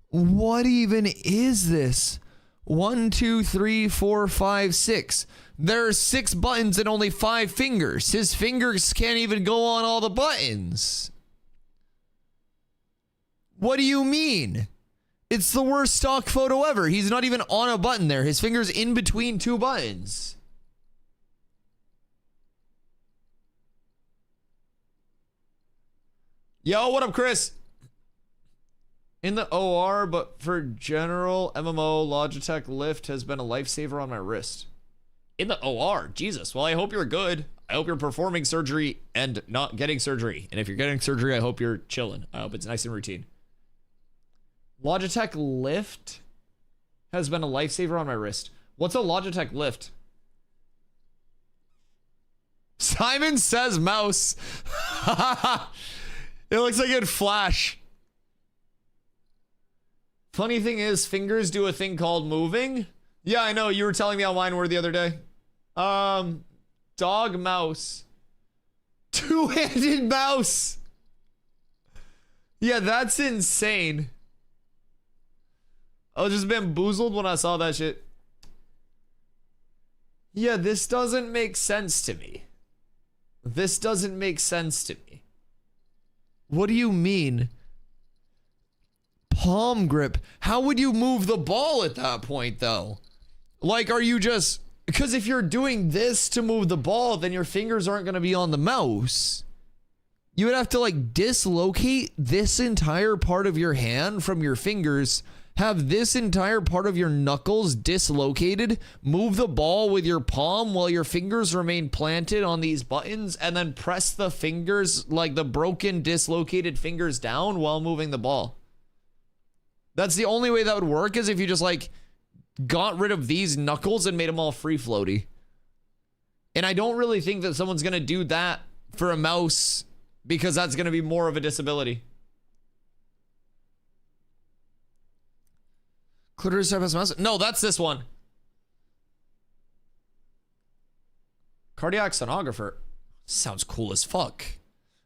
What even is this? 1, 2, 3, 4, 5, 6. There are 6 buttons and only 5 fingers. His fingers can't even go on all the buttons. What do you mean? It's the worst stock photo ever. He's not even on a button there. His finger's in between 2 buttons. Yo, what up, Chris? In the OR, but for general MMO, Logitech Lift has been a lifesaver on my wrist. In the OR? Jesus. Well, I hope you're good. I hope you're performing surgery and not getting surgery. And if you're getting surgery, I hope you're chilling. I hope it's nice and routine. Logitech Lift has been a lifesaver on my wrist. What's a Logitech Lift? Simon says mouse. It looks like it'd flash. Funny thing is, fingers do a thing called moving. Yeah, I know. You were telling me how mine were the other day. Dog mouse. 2-handed mouse. Yeah, that's insane. I was just bamboozled when I saw that shit. Yeah, this doesn't make sense to me. This doesn't make sense to me. What do you mean? Palm grip. How would you move the ball at that point, though? Like, are you just... Because if you're doing this to move the ball, then your fingers aren't going to be on the mouse. You would have to, like, dislocate this entire part of your hand from your fingers, have this entire part of your knuckles dislocated, move the ball with your palm while your fingers remain planted on these buttons, and then press the fingers, like the broken, dislocated fingers down while moving the ball. That's the only way that would work, is if you just, like, got rid of these knuckles and made them all free floaty. And I don't really think that someone's going to do that for a mouse, because that's going to be more of a disability. Clitoris type has mouse? No, that's this one. Cardiac sonographer. Sounds cool as fuck.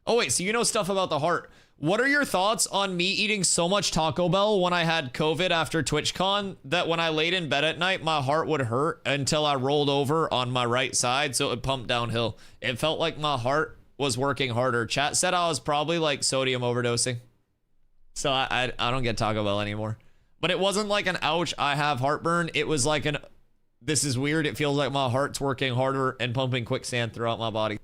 Oh, wait, so you know stuff about the heart. What are your thoughts on me eating so much Taco Bell when I had COVID after TwitchCon that when I laid in bed at night, my heart would hurt until I rolled over on my right side so it would pump downhill? It felt like my heart was working harder. Chat said I was probably like sodium overdosing. So I don't get Taco Bell anymore. But it wasn't like an ouch, I have heartburn. It was like an, this is weird. It feels like my heart's working harder and pumping quicksand throughout my body.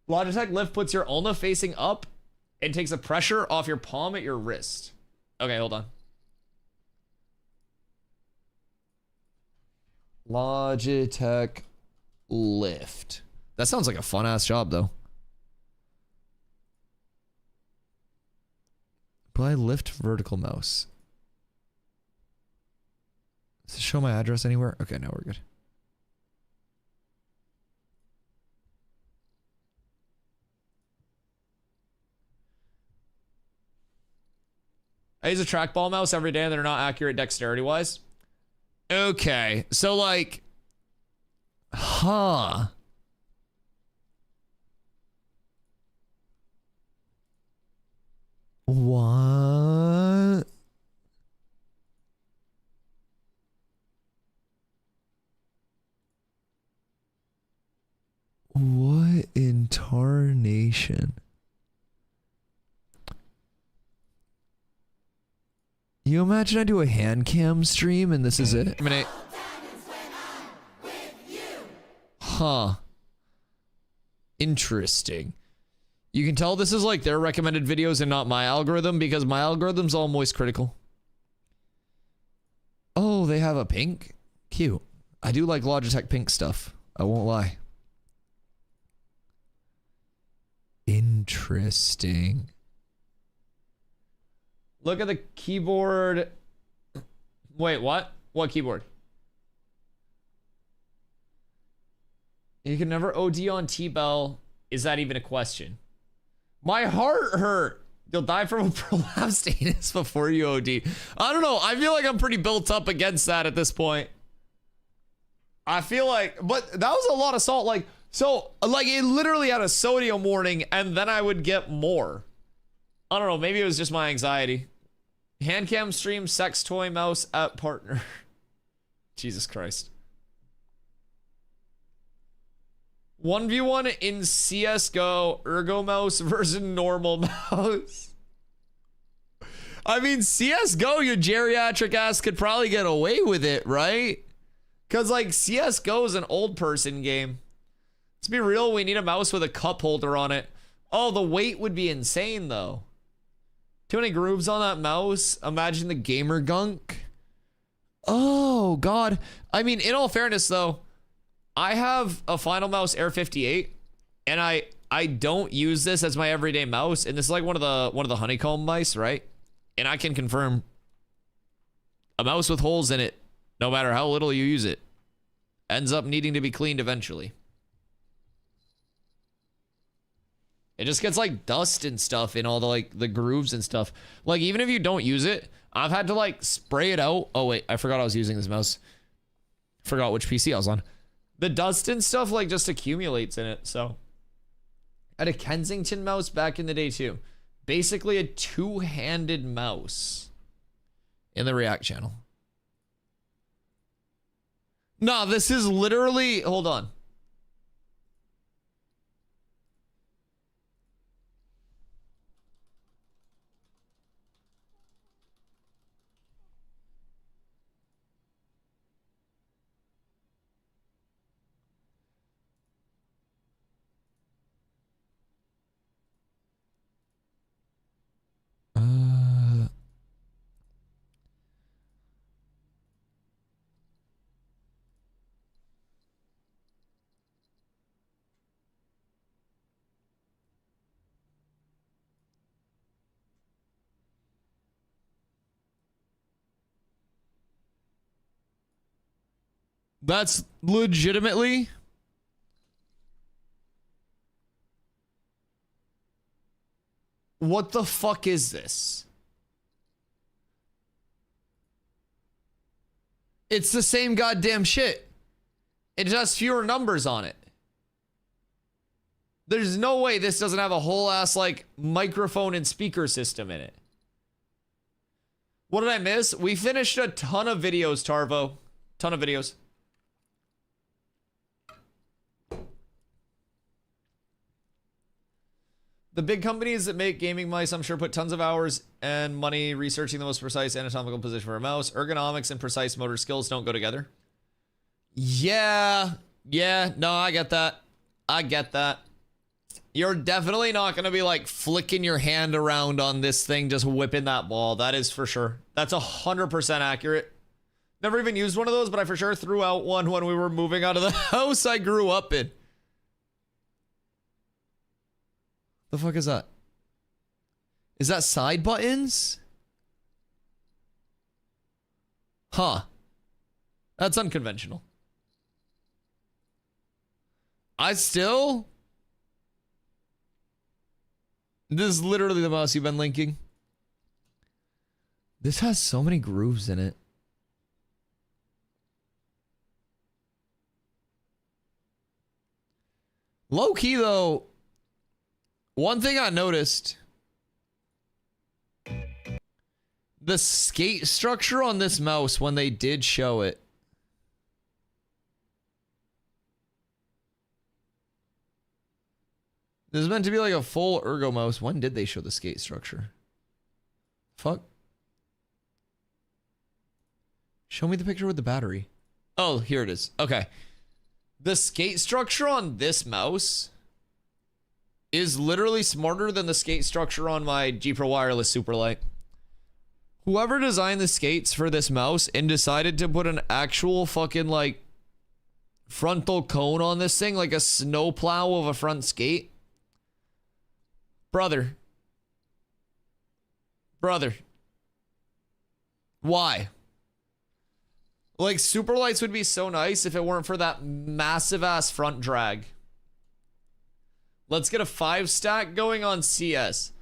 Logitech Lift puts your ulna facing up and takes the pressure off your palm at your wrist. Okay, hold on. Logitech Lift. That sounds like a fun ass job though. Buy Lift vertical mouse. Does it show my address anywhere? Okay, now we're good. I use a trackball mouse every day and they're not accurate dexterity wise. Okay, so like, huh. What? What in tarnation? You imagine I do a hand cam stream and this is it? I mean, huh. Interesting. You can tell this is like their recommended videos and not my algorithm because my algorithm's all moist critical. Oh, they have a pink? Cute. I do like Logitech pink stuff. I won't lie. Interesting. Look at the keyboard. Wait, what? What keyboard? You can never OD on T-Bell. Is that even a question? My heart hurt. You'll die from a prolapsed anus before you OD. I don't know. I feel like I'm pretty built up against that at this point. I feel like, but that was a lot of salt. Like, so, like, it literally had a sodium warning, and then I would get more. I don't know. Maybe it was just my anxiety. Handcam stream, sex toy mouse at partner. Jesus Christ. 1v1 in CSGO, ergo mouse versus normal mouse. I mean, CSGO, your geriatric ass could probably get away with it, right? Because, like, CSGO is an old person game. Let's be real, we need a mouse with a cup holder on it. Oh, the weight would be insane, though. Too many grooves on that mouse. Imagine the gamer gunk. Oh, God. I mean, in all fairness, though, I have a Final Mouse Air 58, and I don't use this as my everyday mouse, and this is like one of the honeycomb mice, right? And I can confirm a mouse with holes in it, no matter how little you use it, ends up needing to be cleaned eventually. It just gets like dust and stuff in all the like the grooves and stuff. Like even if you don't use it, I've had to like spray it out. Oh wait, I forgot I was using this mouse. Forgot which PC I was on. The dust and stuff like just accumulates in it. So I had a Kensington mouse back in the day too. Basically a two-handed mouse in the React channel. No, this is literally, hold on. That's legitimately what the fuck is this? It's the same goddamn shit. It just has fewer numbers on it. There's no way this doesn't have a whole ass like microphone and speaker system in it. What did I miss? We finished a ton of videos, Tarvo. Ton of videos. The big companies that make gaming mice, I'm sure, put tons of hours and money researching the most precise anatomical position for a mouse. Ergonomics and precise motor skills don't go together. Yeah, no, I get that. I get that. You're definitely not going to be like flicking your hand around on this thing, just whipping that ball. That is for sure. That's 100% accurate. Never even used one of those, but I for sure threw out one when we were moving out of the house I grew up in. The fuck is that? Is that side buttons? Huh. That's unconventional. This is literally the mouse you've been linking. This has so many grooves in it. Low key though, one thing I noticed, the skate structure on this mouse when they did show it. This is meant to be like a full ergo mouse. When did they show the skate structure? Fuck. Show me the picture with the battery. Oh, here it is. Okay. The skate structure on this mouse is literally smarter than the skate structure on my G Pro Wireless Superlight. Whoever designed the skates for this mouse and decided to put an actual fucking like frontal cone on this thing, like a snowplow of a front skate. Brother. Why? Like, Superlights would be so nice if it weren't for that massive ass front drag. Let's get a 5-stack going on CS.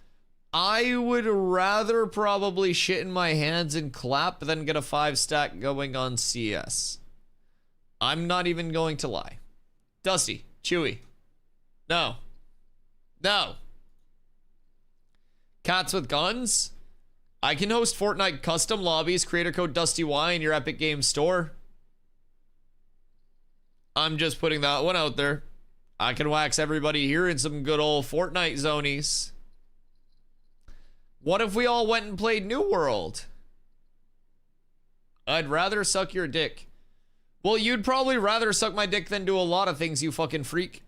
I would rather probably shit in my hands and clap than get a 5-stack going on CS. I'm not even going to lie. Dusty, Chewy. No. Cats with guns? I can host Fortnite custom lobbies. Creator code DustyWhy in your Epic Games store. I'm just putting that one out there. I can wax everybody here in some good old Fortnite zonies. What if we all went and played New World? I'd rather suck your dick. Well, you'd probably rather suck my dick than do a lot of things, you fucking freak.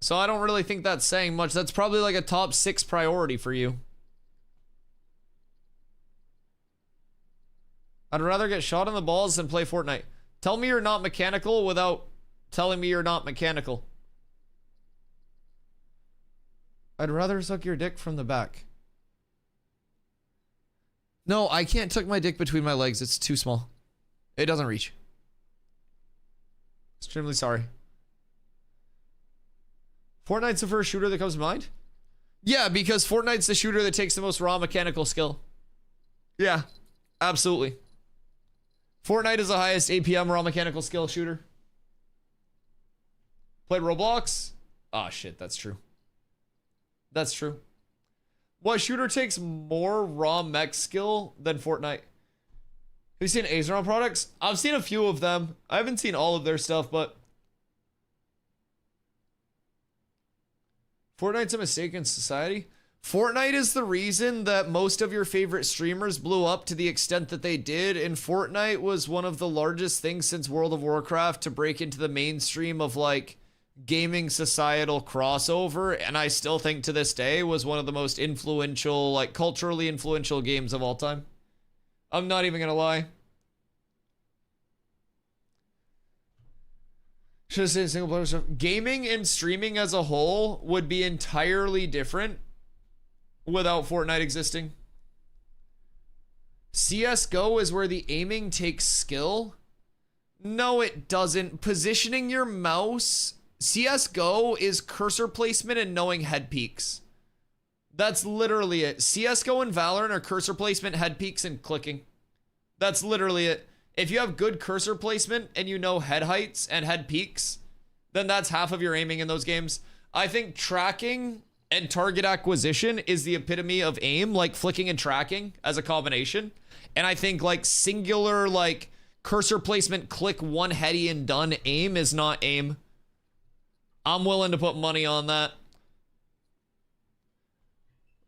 So I don't really think that's saying much. That's probably like a top 6 priority for you. I'd rather get shot in the balls than play Fortnite. Tell me you're not mechanical without telling me you're not mechanical. I'd rather suck your dick from the back. No, I can't tuck my dick between my legs. It's too small. It doesn't reach. Extremely sorry. Fortnite's the first shooter that comes to mind? Yeah, because Fortnite's the shooter that takes the most raw mechanical skill. Yeah, absolutely. Fortnite is the highest APM raw mechanical skill shooter. Played Roblox? Oh shit, that's true. That's true. What shooter takes more raw mech skill than Fortnite? Have you seen Azeron products? I've seen a few of them. I haven't seen all of their stuff, but Fortnite's a mistake in society. Fortnite is the reason that most of your favorite streamers blew up to the extent that they did, and Fortnite was one of the largest things since World of Warcraft to break into the mainstream of like gaming societal crossover, and I still think to this day was one of the most influential, like culturally influential games of all time. I'm not even gonna lie. Should have said single player stuff. Gaming and streaming as a whole would be entirely different without Fortnite existing. CSGO is where the aiming takes skill. No, it doesn't. Positioning your mouse. CSGO is cursor placement and knowing head peaks. That's literally it. CSGO and Valorant are cursor placement, head peaks, and clicking. That's literally it. If you have good cursor placement and you know head heights and head peaks, then that's half of your aiming in those games. I think tracking and target acquisition is the epitome of aim, like flicking and tracking as a combination. And I think like singular, like cursor placement, click one heady and done aim is not aim. I'm willing to put money on that.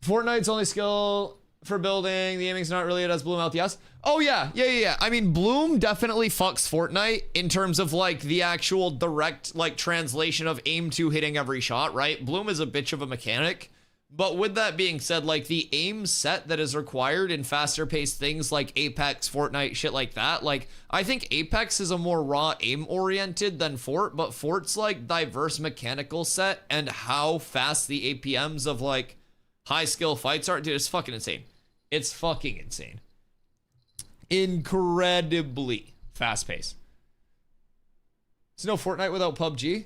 Fortnite's only skill for building. The aiming's not really it as Bloom out. Yes. Oh yeah. I mean, Bloom definitely fucks Fortnite in terms of like the actual direct like translation of aim to hitting every shot, right? Bloom is a bitch of a mechanic. But with that being said, like the aim set that is required in faster paced things like Apex, Fortnite, shit like that, like I think Apex is a more raw aim oriented than Fort, but Fort's like diverse mechanical set and how fast the APMs of like high skill fights are, dude, it's fucking insane. It's fucking insane. Incredibly fast pace. There's no Fortnite without PUBG.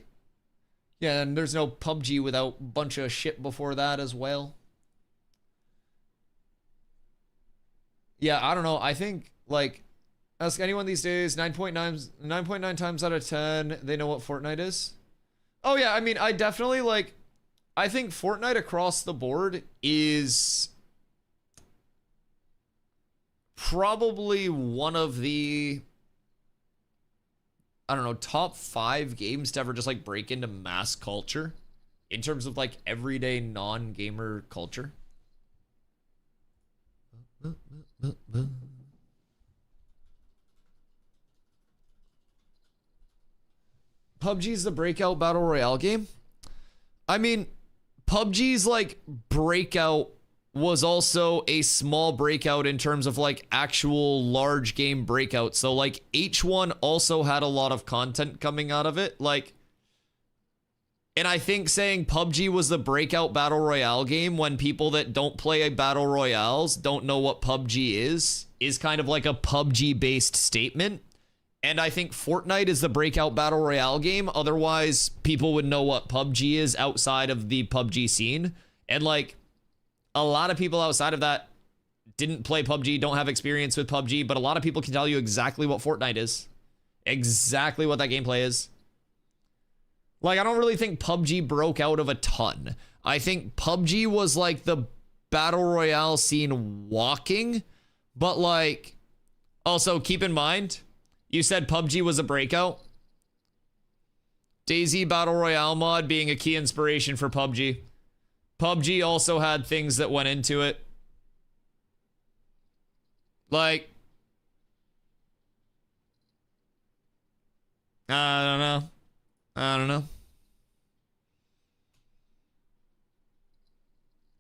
Yeah, and there's no PUBG without a bunch of shit before that as well. Yeah, I don't know. I think, like, ask anyone these days, 9.9 times out of 10, they know what Fortnite is. Oh, yeah, I mean, I definitely, like, I think Fortnite across the board is probably one of the, I don't know, top 5 games to ever just like break into mass culture in terms of like everyday non-gamer culture. PUBG's the breakout battle royale game. I mean, PUBG's like breakout was also a small breakout in terms of like actual large game breakout. So like H1 also had a lot of content coming out of it. Like, and I think saying PUBG was the breakout battle royale game when people that don't play battle royales don't know what PUBG is kind of like a PUBG based statement. And I think Fortnite is the breakout battle royale game. Otherwise, people would know what PUBG is outside of the PUBG scene. And like, a lot of people outside of that didn't play PUBG, don't have experience with PUBG, but a lot of people can tell you exactly what Fortnite is. Exactly what that gameplay is. Like, I don't really think PUBG broke out of a ton. I think PUBG was like the battle royale scene walking, but like, also keep in mind, you said PUBG was a breakout. DayZ Battle Royale mod being a key inspiration for PUBG. PUBG also had things that went into it. Like, I don't know.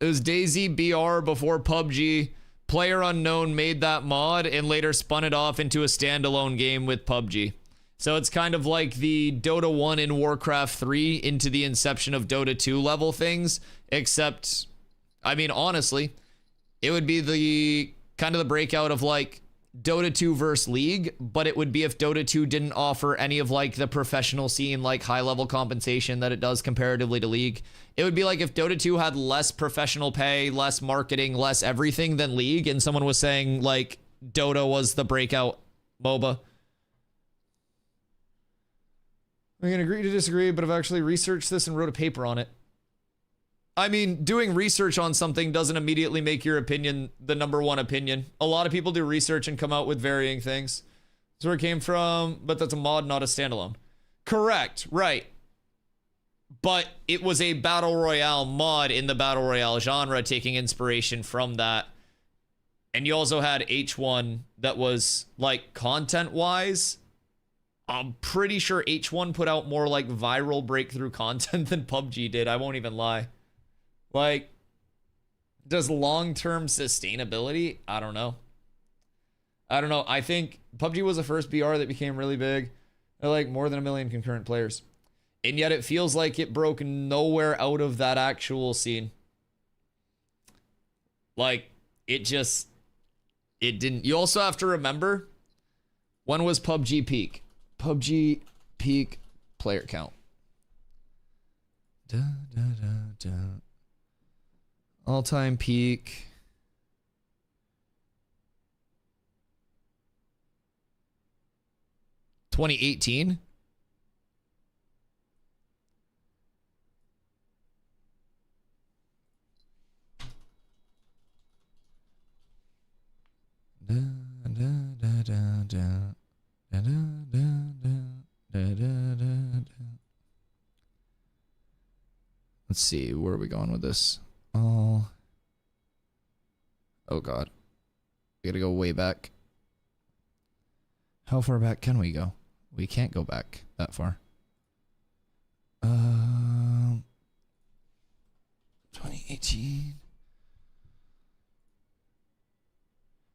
It was DayZ BR before PUBG. Player Unknown made that mod and later spun it off into a standalone game with PUBG. So it's kind of like the Dota 1 and Warcraft 3 into the inception of Dota 2 level things, except, I mean, honestly, it would be the kind of the breakout of like Dota 2 versus League, but it would be if Dota 2 didn't offer any of like the professional scene, like high level compensation that it does comparatively to League. It would be like if Dota 2 had less professional pay, less marketing, less everything than League, and someone was saying like Dota was the breakout MOBA. I can agree to disagree, but I've actually researched this and wrote a paper on it. I mean, doing research on something doesn't immediately make your opinion the number one opinion. A lot of people do research and come out with varying things. That's where it came from, but that's a mod, not a standalone. Correct, right. But it was a battle royale mod in the battle royale genre, taking inspiration from that. And you also had H1 that was, like, content-wise, I'm pretty sure H1 put out more, like, viral breakthrough content than PUBG did. I won't even lie. Like, does long-term sustainability? I don't know. I think PUBG was the first BR that became really big. They're like more than 1 million concurrent players. And yet it feels like it broke nowhere out of that actual scene. Like, it didn't. You also have to remember, when was PUBG peak? PUBG peak player count. All-time peak. (2018) Let's see, where are we going with this? Oh god. We gotta go way back. How far back can we go? We can't go back that far. 2018.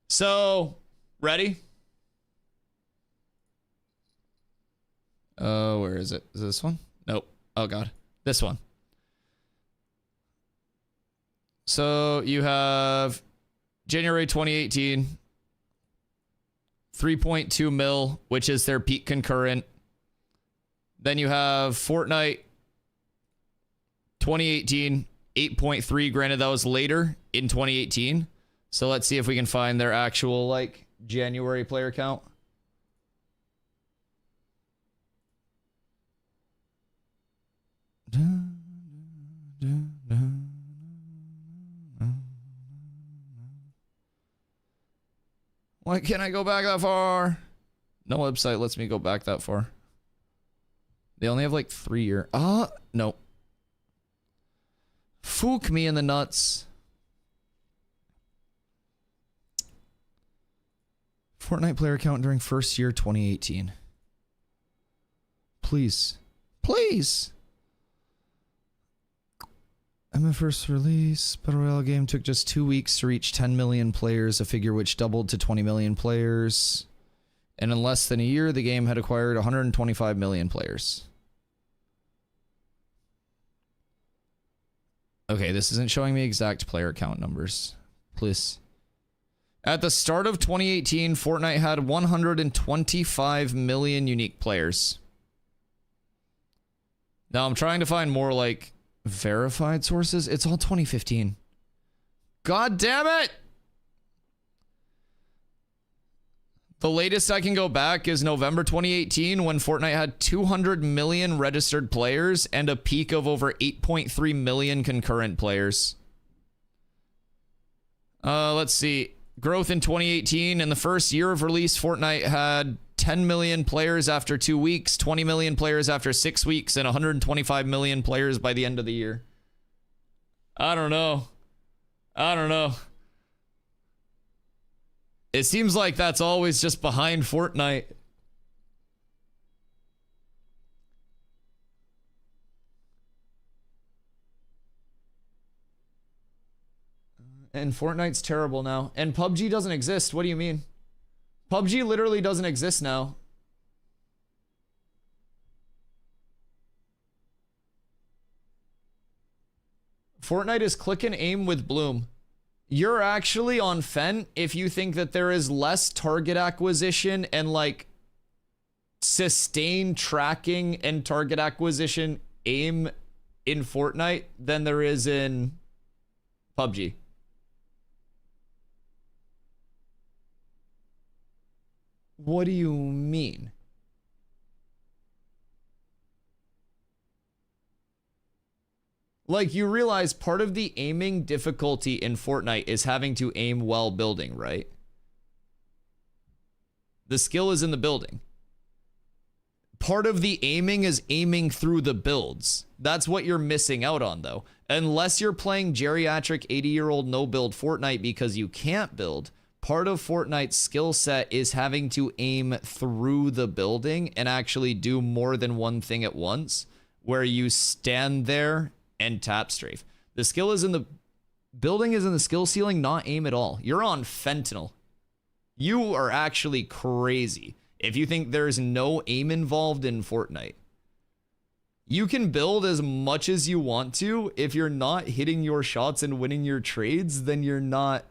So, ready? Oh, where is it? Is it this one? Nope. Oh god. This one. So, you have January 2018, 3.2 mil, which is their peak concurrent. Then you have Fortnite 2018, 8.3. Granted, that was later in 2018. So let's see if we can find their actual, like, January player count. Why can't I go back that far? No website lets me go back that far. They only have like 3 year. No. Fook me in the nuts. Fortnite player count during first year 2018. Please. Please. MF first release, Battle Royale game took just 2 weeks to reach 10 million players, a figure which doubled to 20 million players. And in less than a year, the game had acquired 125 million players. Okay, this isn't showing me exact player count numbers. Please. At the start of 2018, Fortnite had 125 million unique players. Now I'm trying to find more like verified sources. It's all 2015. God damn it! The latest I can go back is November 2018 when Fortnite had 200 million registered players and a peak of over 8.3 million concurrent players. Let's see. Growth in 2018. In the first year of release, Fortnite had 10 million players after 2 weeks, 20 million players after 6 weeks, and 125 million players by the end of the year. I don't know. I don't know. It seems like that's always just behind Fortnite. And Fortnite's terrible now. And PUBG doesn't exist. What do you mean? PUBG literally doesn't exist now. Fortnite is click and aim with Bloom. You're actually on Fent if you think that there is less target acquisition and like sustained tracking and target acquisition aim in Fortnite than there is in PUBG. What do you mean? Like, you realize part of the aiming difficulty in Fortnite is having to aim while building, right? The skill is in the building. Part of the aiming is aiming through the builds. That's what you're missing out on, though. Unless you're playing geriatric 80-year-old no-build Fortnite because you can't build, part of Fortnite's skill set is having to aim through the building and actually do more than one thing at once, where you stand there and tap strafe. The skill is in the building, is in the skill ceiling, not aim at all. You're on fentanyl. You are actually crazy if you think there's no aim involved in Fortnite. You can build as much as you want to. If you're not hitting your shots and winning your trades, then you're not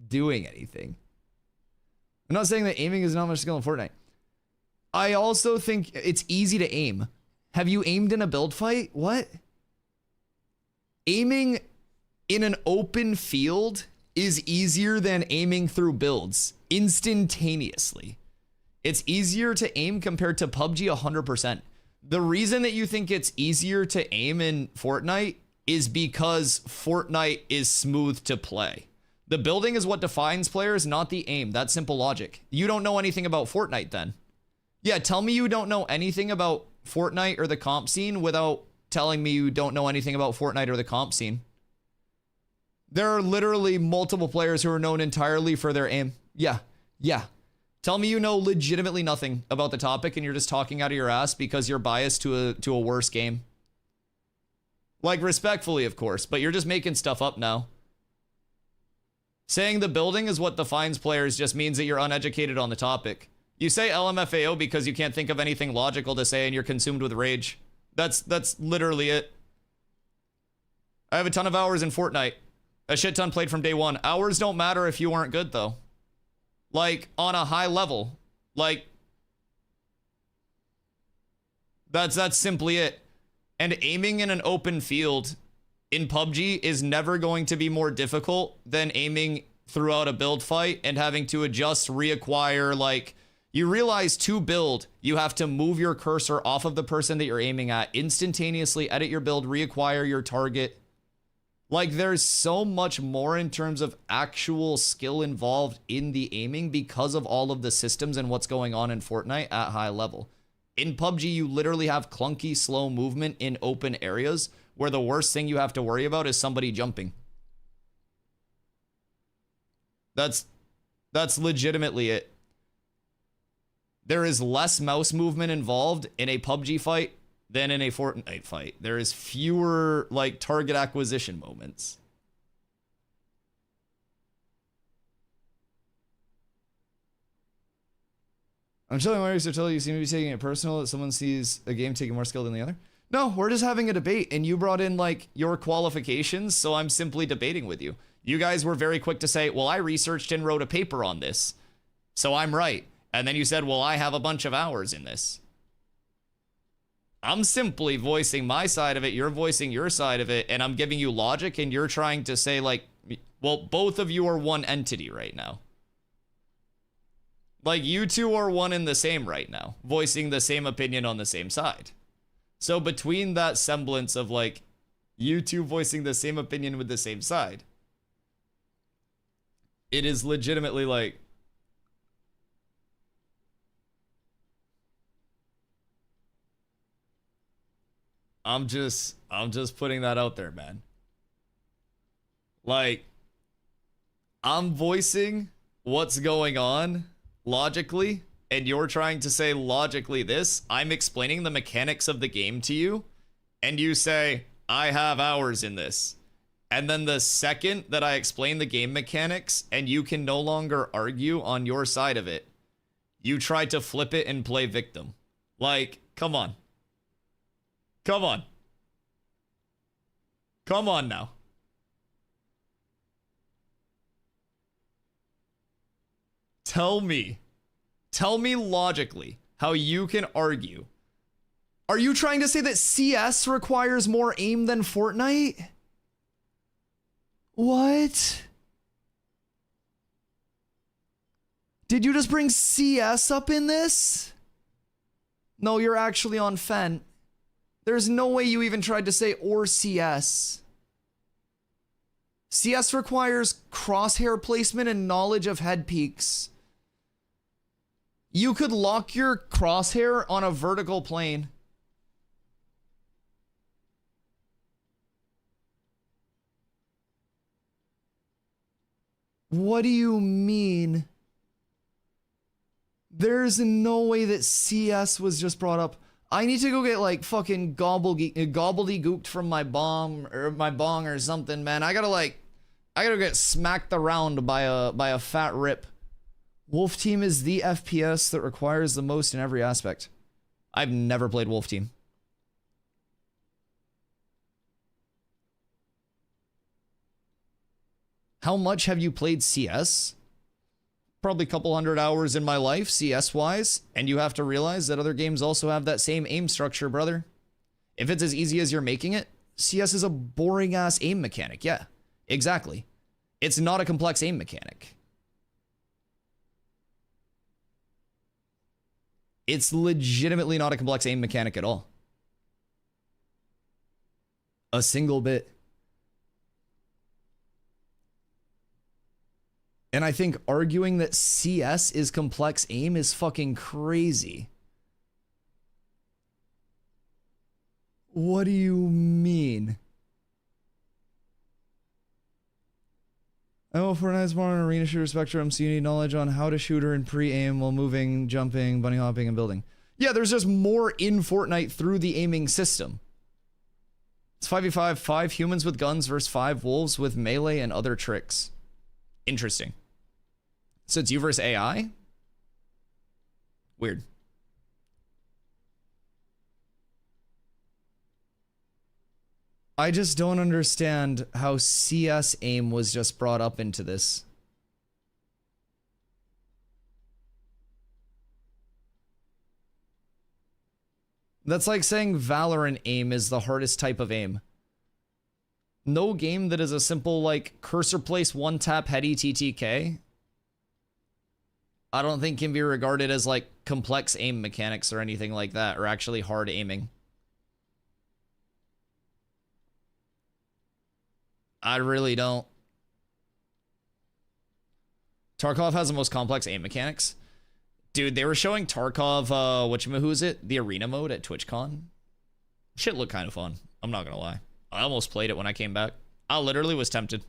doing anything. I'm not saying that aiming is not much skill in Fortnite. I also think it's easy to aim. Have you aimed in a build fight? What? Aiming in an open field is easier than aiming through builds instantaneously. It's easier to aim compared to PUBG 100%. The reason that you think it's easier to aim in Fortnite is because Fortnite is smooth to play. The building is what defines players, not the aim. That's simple logic. You don't know anything about Fortnite then. Yeah, tell me you don't know anything about Fortnite or the comp scene without telling me you don't know anything about Fortnite or the comp scene. There are literally multiple players who are known entirely for their aim. Yeah. Tell me you know legitimately nothing about the topic and you're just talking out of your ass because you're biased to a worse game. Like, respectfully, of course, but you're just making stuff up now. Saying the building is what defines players just means that you're uneducated on the topic. You say LMFAO because you can't think of anything logical to say and you're consumed with rage. That's literally it. I have a ton of hours in Fortnite. A shit ton played from day one. Hours don't matter if you aren't good, though. Like, on a high level. Like, that's simply it. And aiming in an open field in PUBG is never going to be more difficult than aiming throughout a build fight and having to adjust, reacquire, like, you realize to build, you have to move your cursor off of the person that you're aiming at, instantaneously edit your build, reacquire your target. Like, there's so much more in terms of actual skill involved in the aiming because of all of the systems and what's going on in Fortnite at high level. In PUBG, you literally have clunky, slow movement in open areas where the worst thing you have to worry about is somebody jumping. That's legitimately it. There is less mouse movement involved in a PUBG fight than in a Fortnite fight. There is fewer, like, target acquisition moments. I'm telling Mario Sartelli, you seem to be taking it personal that someone sees a game taking more skill than the other. No, we're just having a debate, and you brought in, like, your qualifications, so I'm simply debating with you. You guys were very quick to say, well, I researched and wrote a paper on this, so I'm right. And then you said, well, I have a bunch of hours in this. I'm simply voicing my side of it, you're voicing your side of it, and I'm giving you logic, and you're trying to say, like, well, both of you are one entity right now. Like, you two are one and the same right now, voicing the same opinion on the same side. So between that semblance of, like, you two voicing the same opinion with the same side, it is legitimately, like, I'm just putting that out there, man. Like, I'm voicing what's going on logically, and you're trying to say logically this. I'm explaining the mechanics of the game to you, and you say, I have hours in this. And then the second that I explain the game mechanics, and you can no longer argue on your side of it, you try to flip it and play victim. Like, come on. Come on. Come on now. Tell me logically how you can argue. Are you trying to say that CS requires more aim than Fortnite? What? Did you just bring CS up in this? No, you're actually on Fen. There's no way you even tried to say or CS. CS requires crosshair placement and knowledge of head peaks. You could lock your crosshair on a vertical plane. What do you mean? There's no way that CS was just brought up. I need to go get, like, fucking gobbledygooked from my bomb or my bong or something, man. I gotta get smacked around by a fat rip. Wolf Team is the FPS that requires the most in every aspect. I've never played Wolf Team. How much have you played CS? Probably a couple hundred hours in my life, CS-wise, and you have to realize that other games also have that same aim structure, brother. If it's as easy as you're making it, CS is a boring-ass aim mechanic, yeah. Exactly. It's not a complex aim mechanic. It's legitimately not a complex aim mechanic at all. A single bit. And I think arguing that CS is complex aim is fucking crazy. What do you mean? I know Fortnite's more on an arena shooter spectrum, so you need knowledge on how to shooter and pre-aim while moving, jumping, bunny hopping, and building. Yeah, there's just more in Fortnite through the aiming system. It's 5v5, 5 humans with guns versus 5 wolves with melee and other tricks. Interesting. So it's you versus AI? Weird. I just don't understand how CS aim was just brought up into this. That's like saying Valorant aim is the hardest type of aim. No game that is a simple, like, cursor place, one tap, heady TTK, I don't think can be regarded as, like, complex aim mechanics or anything like that, or actually hard aiming. I really don't. Tarkov has the most complex aim mechanics. Dude, they were showing Tarkov, who is it? The arena mode at TwitchCon. Shit looked kind of fun. I'm not gonna lie. I almost played it when I came back. I literally was tempted.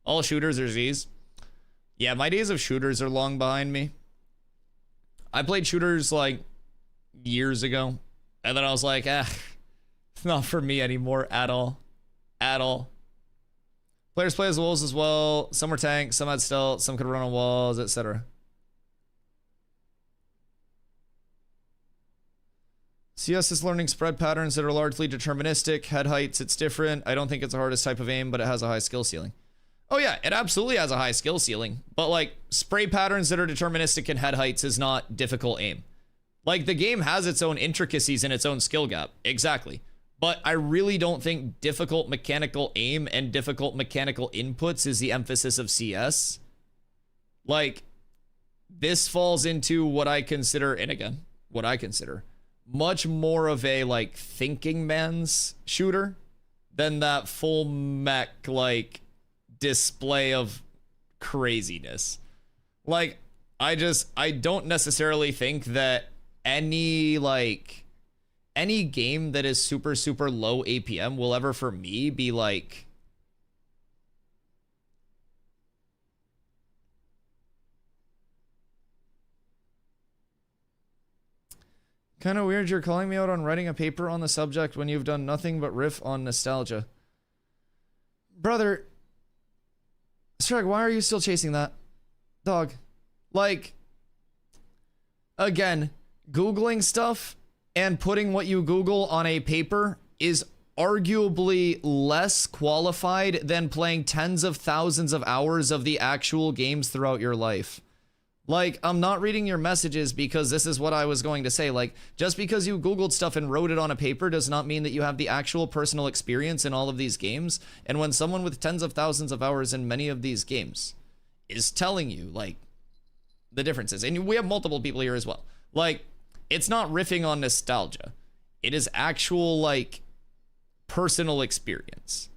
All shooters are Z's. Yeah, my days of shooters are long behind me. I played shooters like years ago. And then I was like, it's not for me anymore at all. At all. Players play as wolves as well. Some were tanks, some had stealth, some could run on walls, etc. CS is learning spread patterns that are largely deterministic. Head heights, it's different. I don't think it's the hardest type of aim, but it has a high skill ceiling. Oh yeah, it absolutely has a high skill ceiling. But like, spray patterns that are deterministic in head heights is not difficult aim. Like, the game has its own intricacies and its own skill gap. Exactly. But I really don't think difficult mechanical aim and difficult mechanical inputs is the emphasis of CS. Like, this falls into what I consider, and again, what I consider, much more of a, like, thinking man's shooter than that full mech, like, display of craziness. Like, I don't necessarily think that any game that is super, super low APM will ever, for me, be like... Kind of weird you're calling me out on writing a paper on the subject when you've done nothing but riff on nostalgia. Brother, Strag, why are you still chasing that? Dog. Like, again, Googling stuff and putting what you Google on a paper is arguably less qualified than playing tens of thousands of hours of the actual games throughout your life. Like, I'm not reading your messages because this is what I was going to say. Like, just because you Googled stuff and wrote it on a paper does not mean that you have the actual personal experience in all of these games. And when someone with tens of thousands of hours in many of these games is telling you, like, the differences, and we have multiple people here as well. Like, it's not riffing on nostalgia. It is actual, like, personal experience.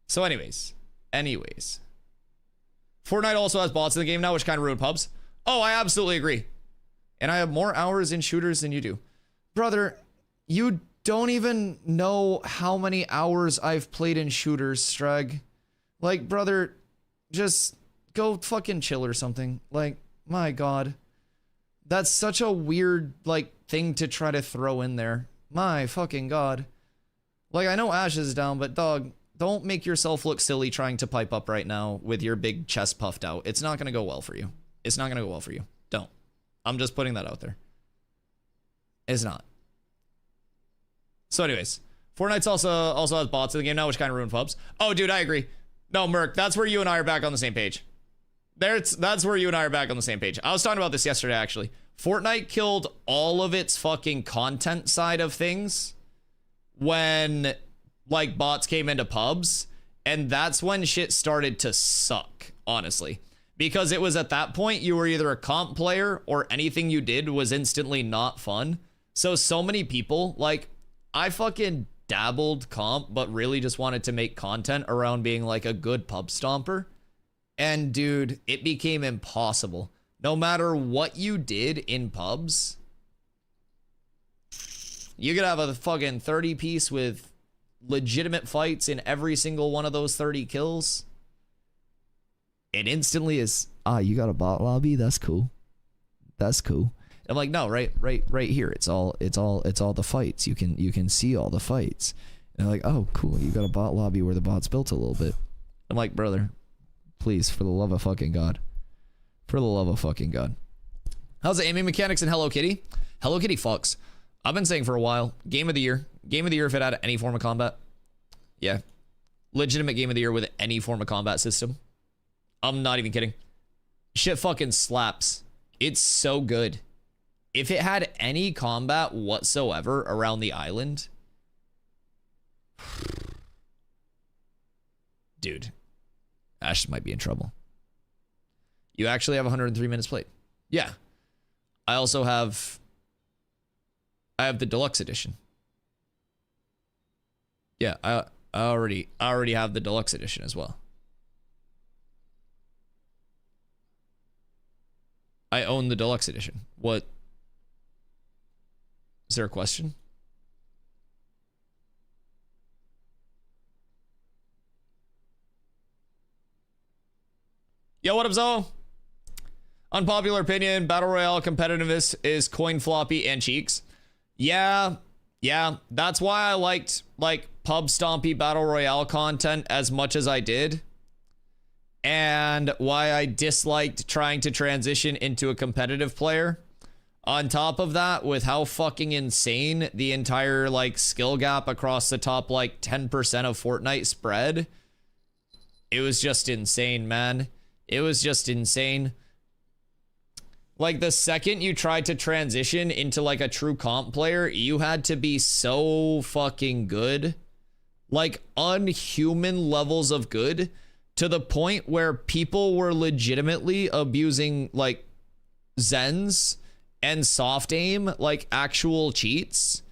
So anyways. Fortnite also has bots in the game now, which kind of ruin pubs. Oh, I absolutely agree. And I have more hours in shooters than you do. Brother, you don't even know how many hours I've played in shooters, Streg. Like, brother, just go fucking chill or something. Like, my God. That's such a weird, like, thing to try to throw in there. My fucking God. Like, I know Ash is down, but dog, don't make yourself look silly trying to pipe up right now with your big chest puffed out. It's not going to go well for you. It's not going to go well for you. Don't. I'm just putting that out there. It's not. So anyways, Fortnite's also has bots in the game now, which kind of ruined pubs. Oh, dude, I agree. No, Merc, that's where you and I are back on the same page. That's where you and I are back on the same page. I was talking about this yesterday, actually. Fortnite killed all of its fucking content side of things when, like, bots came into pubs, and that's when shit started to suck, honestly. Because it was at that point you were either a comp player or anything you did was instantly not fun. So many people, like, I fucking dabbled comp, but really just wanted to make content around being like a good pub stomper. And dude, it became impossible. No matter what you did in pubs, You could have a fucking 30 piece with legitimate fights in every single one of those 30 kills. It instantly is, you got a bot lobby? That's cool. That's cool. I'm like, no, right here. It's all the fights. You can see all the fights. And they're like, oh, cool. You got a bot lobby where the bot's built a little bit. I'm like, brother, please, for the love of fucking God. For the love of fucking God. How's the aiming mechanics in Hello Kitty? Hello Kitty fucks. I've been saying for a while, game of the year. Game of the year if it had any form of combat. Yeah. Legitimate game of the year with any form of combat system. I'm not even kidding. Shit fucking slaps. It's so good. If it had any combat whatsoever around the island, dude, Ash might be in trouble. You actually have 103 minutes played. Yeah. I also have the deluxe edition. Yeah, I already have the deluxe edition as well. I own the deluxe edition. What? Is there a question? Yo, what up, Zo? Unpopular opinion, Battle Royale competitiveness is coin floppy and cheeks. Yeah, that's why I liked, like, pub stompy Battle Royale content as much as I did. And why I disliked trying to transition into a competitive player. On top of that, with how fucking insane the entire, like, skill gap across the top, like, 10% of Fortnite spread. It was just insane, man. It was just insane. Like, the second you tried to transition into, like, a true comp player, you had to be so fucking good. Like, unhuman levels of good, to the point where people were legitimately abusing, like, Zens and soft aim, like actual cheats,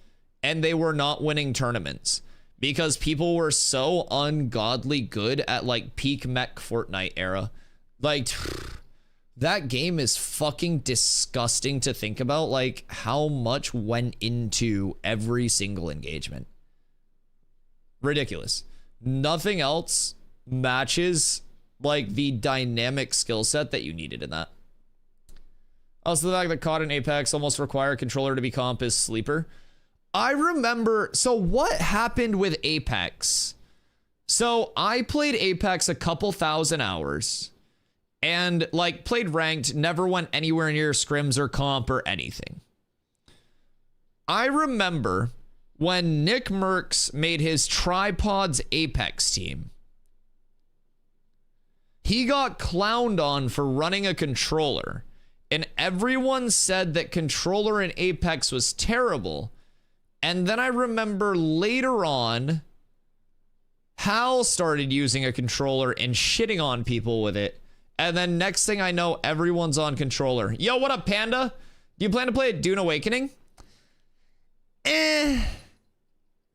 and they were not winning tournaments because people were so ungodly good at, like, peak mech Fortnite era. Like, that game is fucking disgusting to think about, like, how much went into every single engagement. Ridiculous. Nothing else matches, like, the dynamic skill set that you needed in that. Also, the fact that COD and Apex almost require a controller to be comp is sleeper. I remember, so what happened with Apex? So I played Apex a couple thousand hours and, like, played ranked, never went anywhere near scrims or comp or anything. I remember when Nick Merckx made his Tripods Apex team. He got clowned on for running a controller, and everyone said that controller in Apex was terrible. And then I remember later on, Hal started using a controller and shitting on people with it. And then next thing I know, everyone's on controller. Yo, what up, Panda? Do you plan to play at Dune Awakening?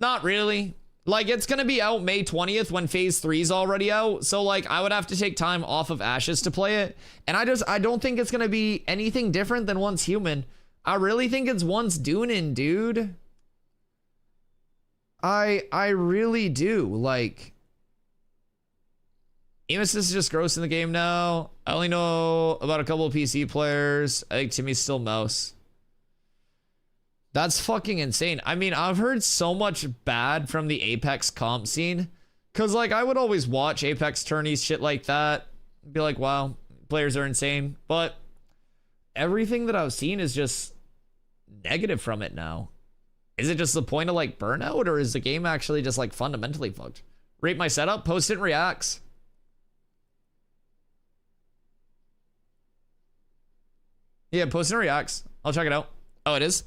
Not really. Like, it's gonna be out May 20th when Phase 3 is already out. So, like, I would have to take time off of Ashes to play it. And I don't think it's gonna be anything different than Once Human. I really think it's Once Dunin', dude. I really do. Like, aim assist is just gross in the game now. I only know about a couple of PC players. I think Timmy's still mouse. That's fucking insane. I mean, I've heard so much bad from the Apex comp scene. Cause, like, I would always watch Apex tourneys, shit like that. Be like, wow, players are insane. But everything that I've seen is just negative from it now. Is it just the point of, like, burnout? Or is the game actually just, like, fundamentally fucked? Rate my setup, post it in reacts. Yeah, post it in reacts. I'll check it out. Oh, it is?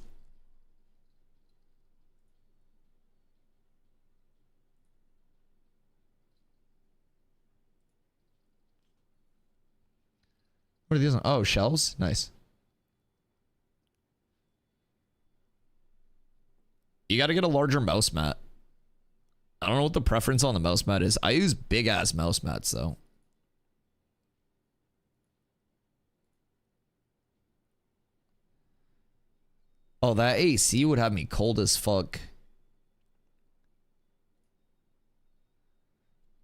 What are these? Oh, shells? Nice. You gotta get a larger mouse mat. I don't know what the preference on the mouse mat is. I use big ass mouse mats though. Oh, that AC would have me cold as fuck.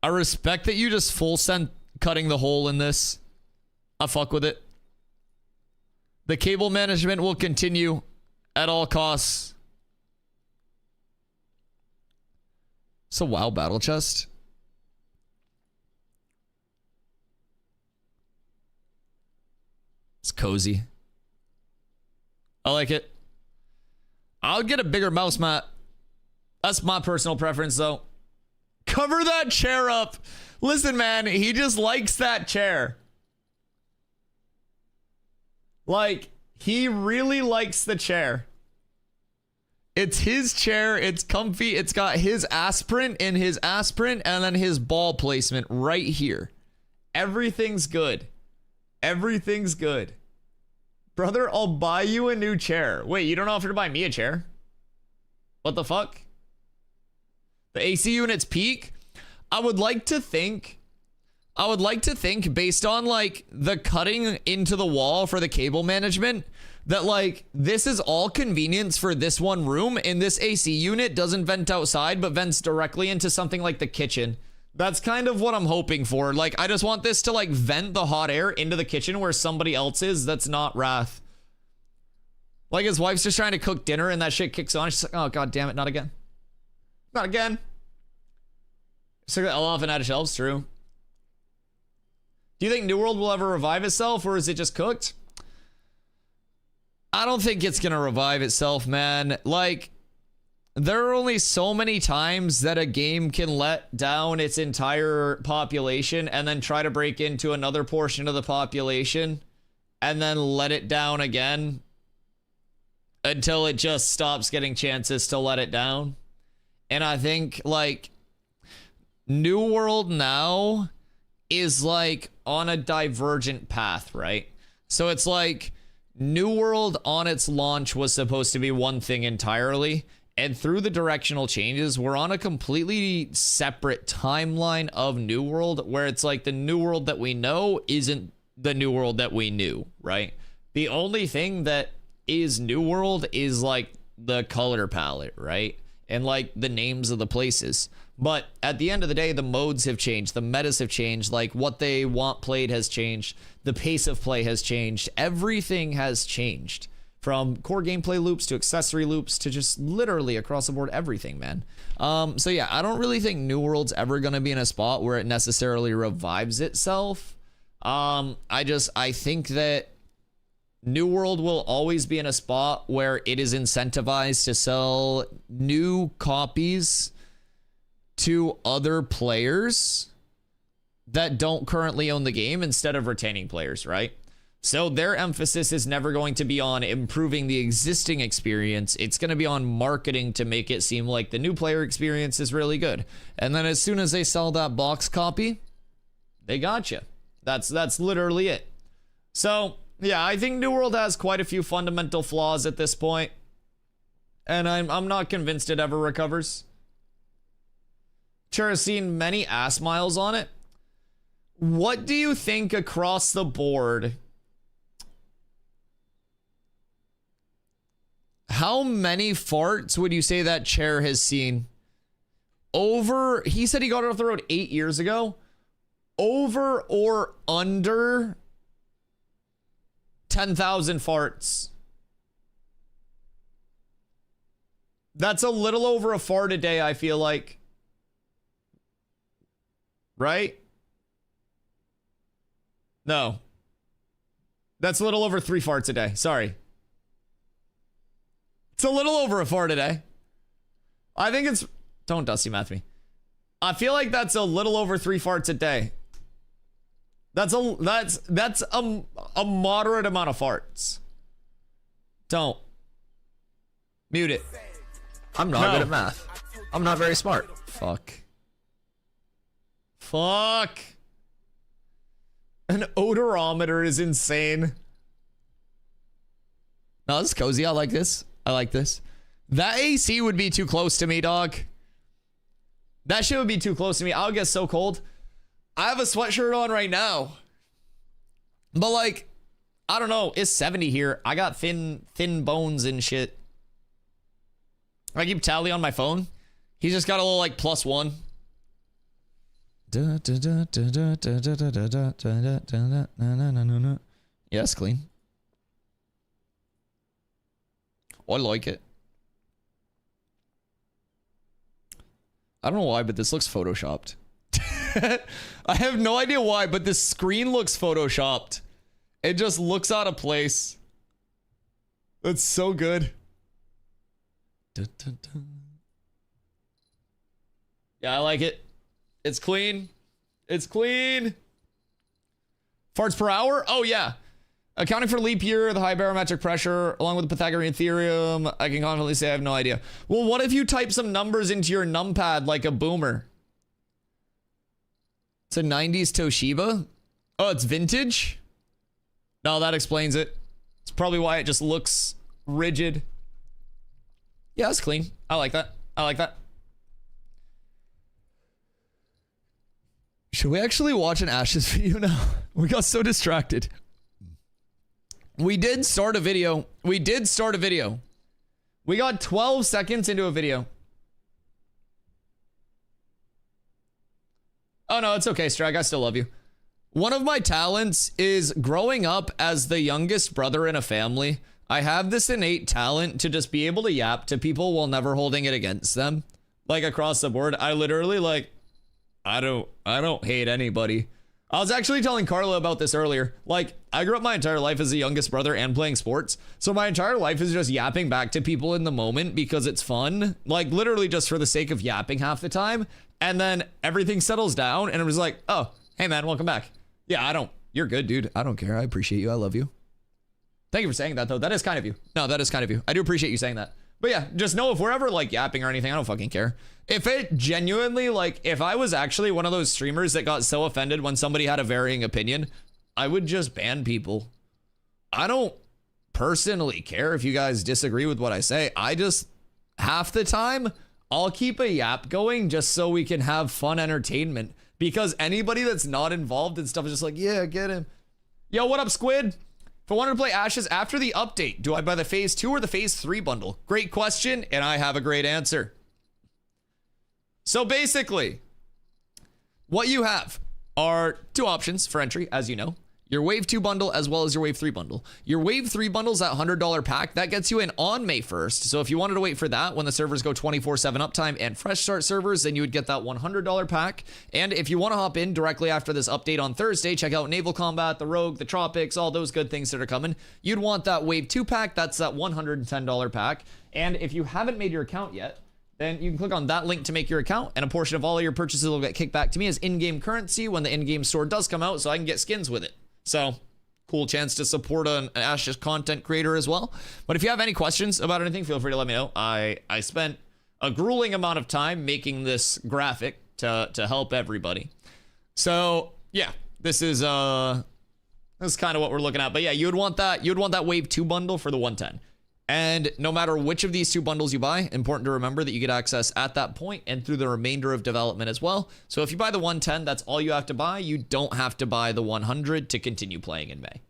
I respect that you just full send cutting the hole in this. I fuck with it. The cable management will continue at all costs. It's a WoW battle chest. It's cozy. I like it. I'll get a bigger mouse mat. That's my personal preference, though. Cover that chair up. Listen, man, he just likes that chair. Like, he really likes the chair. It's his chair. It's comfy. It's got his aspirant in his aspirant and then his ball placement right here. Everything's good. Everything's good. Brother, I'll buy you a new chair. Wait, you don't offer to buy me a chair? What the fuck? The AC units peak? I would like to think based on like the cutting into the wall for the cable management that like this is all convenience for this one room and this AC unit doesn't vent outside but vents directly into something like the kitchen. That's kind of what I'm hoping for. Like, I just want this to like vent the hot air into the kitchen where somebody else is that's not Wrath. Like his wife's just trying to cook dinner and that shit kicks on. She's like, oh, god damn it, not again. Not again. So I'll often add shelves, true. Do you think New World will ever revive itself or is it just cooked? I don't think it's gonna revive itself, man. Like, there are only so many times that a game can let down its entire population and then try to break into another portion of the population and then let it down again until it just stops getting chances to let it down. And I think, like, New World now is, like, on a divergent path, right? So it's like New World on its launch was supposed to be one thing entirely. And through the directional changes, we're on a completely separate timeline of New World where it's like the New World that we know isn't the New World that we knew, right? The only thing that is New World is like the color palette, right? And like the names of the places. But at the end of the day, the modes have changed. The metas have changed. Like what they want played has changed. The pace of play has changed. Everything has changed. From core gameplay loops to accessory loops to just literally across the board everything, man. So yeah, I don't really think New World's ever going to be in a spot where it necessarily revives itself. I think that New World will always be in a spot where it is incentivized to sell new copies to other players that don't currently own the game instead of retaining players, right? So their emphasis is never going to be on improving the existing experience. It's going to be on marketing to make it seem like the new player experience is really good. And then as soon as they sell that box copy, they got you. That's literally it. So, yeah, I think New World has quite a few fundamental flaws at this point. And I'm not convinced it ever recovers. Sure, has seen many ass miles on it. What do you think across the board? How many farts would you say that chair has seen? Over, he said he got it off the road 8 years ago. Over or under 10,000 farts. That's a little over a fart a day, I feel like. Right? No. That's a little over 3 farts a day. Sorry. It's a little over a fart a day. I think it's... Don't Dusty math me. I feel like that's a little over 3 farts a day. That's a moderate amount of farts. Don't. Mute it. I'm not good at math. I'm not very smart. Fuck. Fuck. An odorometer is insane. No, this is cozy. I like this. I like this. That AC would be too close to me, dog. That shit would be too close to me. I'll get so cold. I have a sweatshirt on right now. But like, I don't know. It's 70 here. I got thin bones and shit. I keep tally on my phone. He's just got a little like +1. Yes, clean. I like it. I don't know why, but this looks photoshopped. I have no idea why, but this screen looks photoshopped. It just looks out of place. That's so good. Yeah, I like it. It's clean. It's clean. Farts per hour? Oh, yeah. Accounting for leap year, the high barometric pressure, along with the Pythagorean theorem, I can confidently say I have no idea. Well, what if you type some numbers into your numpad like a boomer? It's a 90s Toshiba? Oh, it's vintage? No, that explains it. It's probably why it just looks rigid. Yeah, it's clean. I like that. I like that. Should we actually watch an Ashes video now? We got so distracted. We did start a video. We did start a video. We got 12 seconds into a video. Oh no, it's okay, Strag. I still love you. One of my talents is growing up as the youngest brother in a family. I have this innate talent to just be able to yap to people while never holding it against them. Like across the board. I literally like, I don't hate anybody. I was actually telling Carla about this earlier. Like, I grew up my entire life as the youngest brother and playing sports. So my entire life is just yapping back to people in the moment because it's fun. Like, literally just for the sake of yapping half the time. And then everything settles down and it was like, oh, hey man, welcome back. Yeah, you're good, dude. I don't care. I appreciate you. I love you. Thank you for saying that, though. That is kind of you. No, that is kind of you. I do appreciate you saying that. But yeah, just know if we're ever like yapping or anything, I don't fucking care. If it genuinely, like, if I was actually one of those streamers that got so offended when somebody had a varying opinion, I would just ban people. I don't personally care if you guys disagree with what I say. I just, half the time, I'll keep a yap going just so we can have fun entertainment. Because anybody that's not involved in stuff is just like, yeah, get him. Yo, what up, Squid? If I wanted to play Ashes after the update, do I buy the Phase 2 or the Phase 3 bundle? Great question, and I have a great answer. So basically, what you have are two options for entry, as you know. Your Wave 2 bundle as well as your Wave 3 bundle. Your Wave 3 bundle's that $100 pack. That gets you in on May 1st. So if you wanted to wait for that when the servers go 24/7 uptime and fresh start servers, then you would get that $100 pack. And if you want to hop in directly after this update on Thursday, check out Naval Combat, the Rogue, the Tropics, all those good things that are coming. You'd want that Wave 2 pack. That's that $110 pack. And if you haven't made your account yet, then you can click on that link to make your account, and a portion of all of your purchases will get kicked back to me as in-game currency when the in-game store does come out, so I can get skins with it. So, cool chance to support an Ashes content creator as well. But if you have any questions about anything, feel free to let me know. I spent a grueling amount of time making this graphic to help everybody. So, yeah, this is kind of what we're looking at. But yeah, you would want that Wave 2 bundle for the 110. And no matter which of these two bundles you buy, important to remember that you get access at that point and through the remainder of development as well. So if you buy the 110, that's all you have to buy. You don't have to buy the 100 to continue playing in May.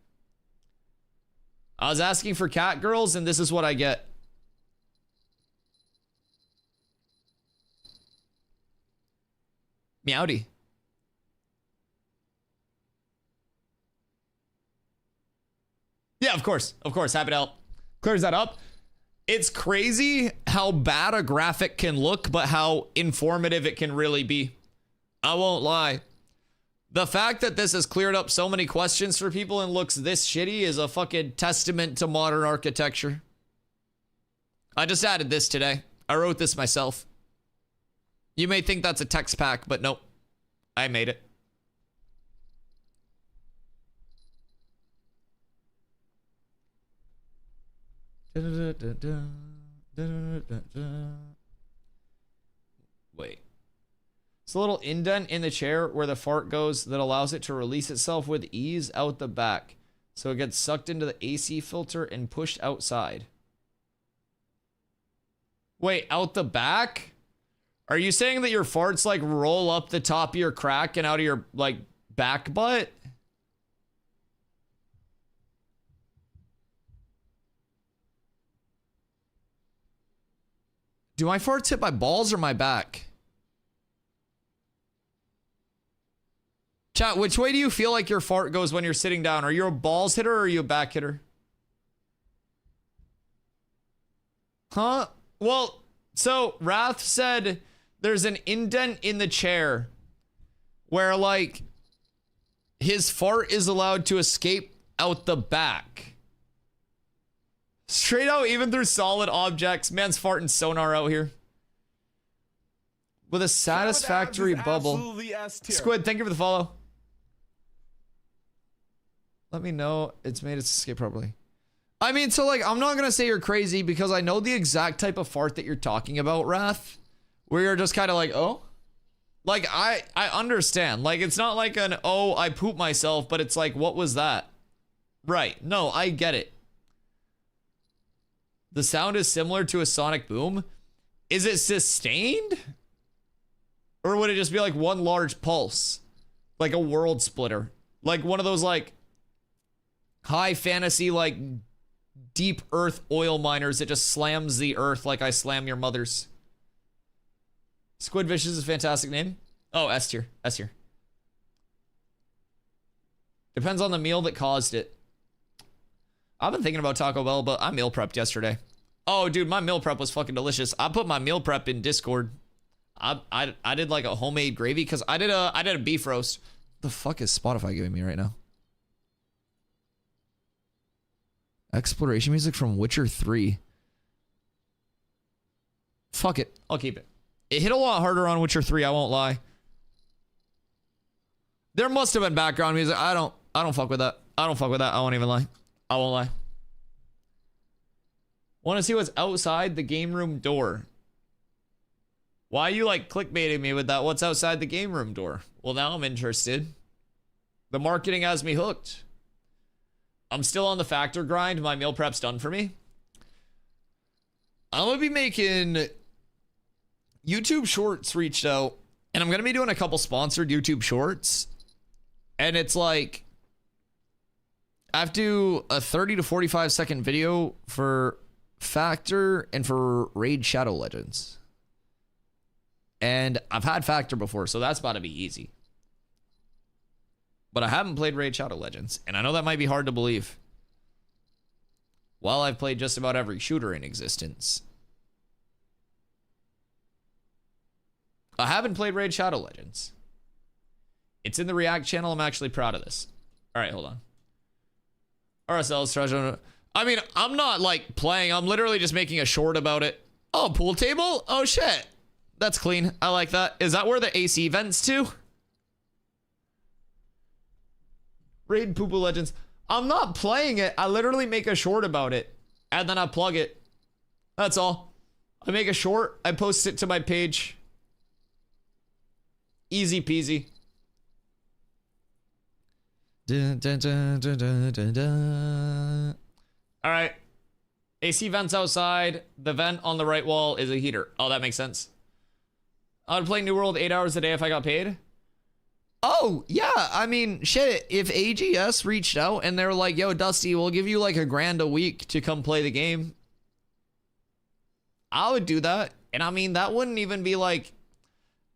I was asking for cat girls, and this is what I get. Meowdy. Yeah, of course. Of course. Happy to help. Clears that up. It's crazy how bad a graphic can look, but how informative it can really be. I won't lie. The fact that this has cleared up so many questions for people and looks this shitty is a fucking testament to modern architecture. I just added this today. I wrote this myself. You may think that's a text pack, but nope. I made it. Wait. It's a little indent in the chair where the fart goes that allows it to release itself with ease out the back. So it gets sucked into the AC filter and pushed outside. Wait, out the back? Are you saying that your farts like roll up the top of your crack and out of your like back butt? Do my farts hit my balls or my back? Chat, which way do you feel like your fart goes when you're sitting down? Are you a balls hitter or are you a back hitter? Huh? Well, so Wrath said there's an indent in the chair where like his fart is allowed to escape out the back. Straight out, even through solid objects. Man's farting sonar out here. With a satisfactory bubble. Squid, thank you for the follow. Let me know it's made its escape properly. I mean, so like, I'm not gonna say you're crazy because I know the exact type of fart that you're talking about, Wrath. Where you're just kind of like, oh? Like, I understand. Like, it's not like an, oh, I poop myself, but it's like, what was that? Right. No, I get it. The sound is similar to a sonic boom. Is it sustained? Or would it just be like one large pulse? Like a world splitter? Like one of those like high fantasy like deep earth oil miners that just slams the earth like I slam your mothers. Squidfish is a fantastic name. Oh, S tier. S tier. Depends on the meal that caused it. I've been thinking about Taco Bell, but I meal prepped yesterday. Oh, dude, my meal prep was fucking delicious. I put my meal prep in Discord. I did like a homemade gravy because I did a beef roast. The fuck is Spotify giving me right now? Exploration music from Witcher 3. Fuck it. I'll keep it. It hit a lot harder on Witcher 3, I won't lie. There must have been background music. I don't fuck with that. I don't fuck with that. I won't even lie. I won't lie. Want to see what's outside the game room door? Why are you like clickbaiting me with that? What's outside the game room door? Well, now I'm interested. The marketing has me hooked. I'm still on the factor grind. My meal prep's done for me. I'm gonna be making YouTube Shorts reached out, and I'm gonna be doing a couple sponsored YouTube Shorts. And it's like I have to do a 30 to 45 second video for Factor and for Raid Shadow Legends. And I've had Factor before, so that's about to be easy. But I haven't played Raid Shadow Legends, and I know that might be hard to believe. While I've played just about every shooter in existence, I haven't played Raid Shadow Legends. It's in the React channel. I'm actually proud of this. All right, hold on. RSL's treasure. I mean, I'm not like playing. I'm literally just making a short about it. Oh, pool table? Oh, shit. That's clean. I like that. Is that where the AC vents to? Raid Poo Poo Legends. I'm not playing it. I literally make a short about it. And then I plug it. That's all. I make a short. I post it to my page. Easy peasy. Dun, dun, dun, dun, dun, dun, dun. All right. AC vents outside. The vent on the right wall is a heater. Oh, that makes sense. I would play New World 8 hours a day if I got paid. Oh, yeah. I mean, shit. If AGS reached out and they're like, yo, Dusty, we'll give you like $1,000 a week to come play the game, I would do that. And I mean, that wouldn't even be like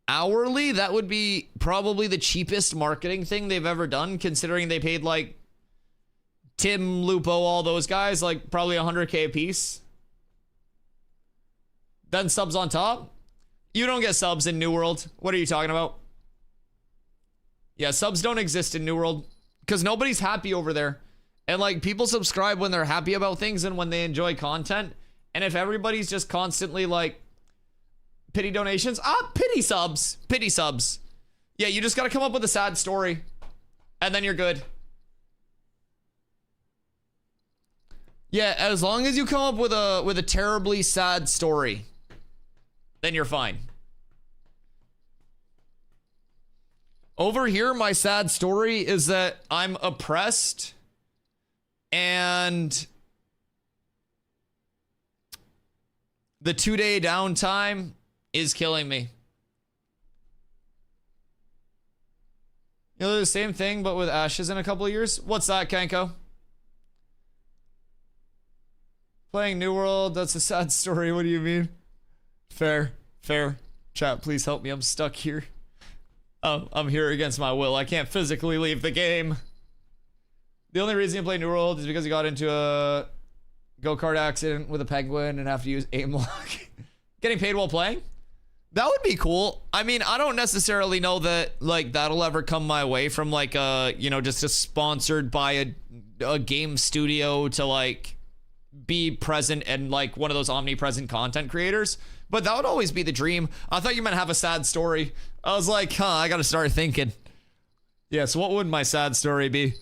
hourly. That would be probably the cheapest marketing thing they've ever done, considering they paid like Tim, Lupo, all those guys, like probably $100K a piece. Then subs on top. You don't get subs in New World. What are you talking about? Yeah, subs don't exist in New World because nobody's happy over there. And like people subscribe when they're happy about things and when they enjoy content. And if everybody's just constantly like pity donations, pity subs, pity subs. Yeah, you just got to come up with a sad story and then you're good. Yeah, as long as you come up with a terribly sad story, then you're fine. Over here, my sad story is that I'm oppressed and the 2-day downtime is killing me. You'll do the same thing, but with ashes in a couple of years? What's that, Kanko? Playing New World, that's a sad story. What do you mean? Fair. Chat, please help me. I'm stuck here. I'm here against my will. I can't physically leave the game. The only reason you play New World is because you got into a go-kart accident with a penguin and have to use aim lock. Getting paid while playing? That would be cool. I mean, I don't necessarily know that like that'll ever come my way from like just a sponsored by a game studio to like be present and like one of those omnipresent content creators. But that would always be the dream. I thought you meant have a sad story. I was like, I gotta start thinking. Yeah, so what would my sad story be?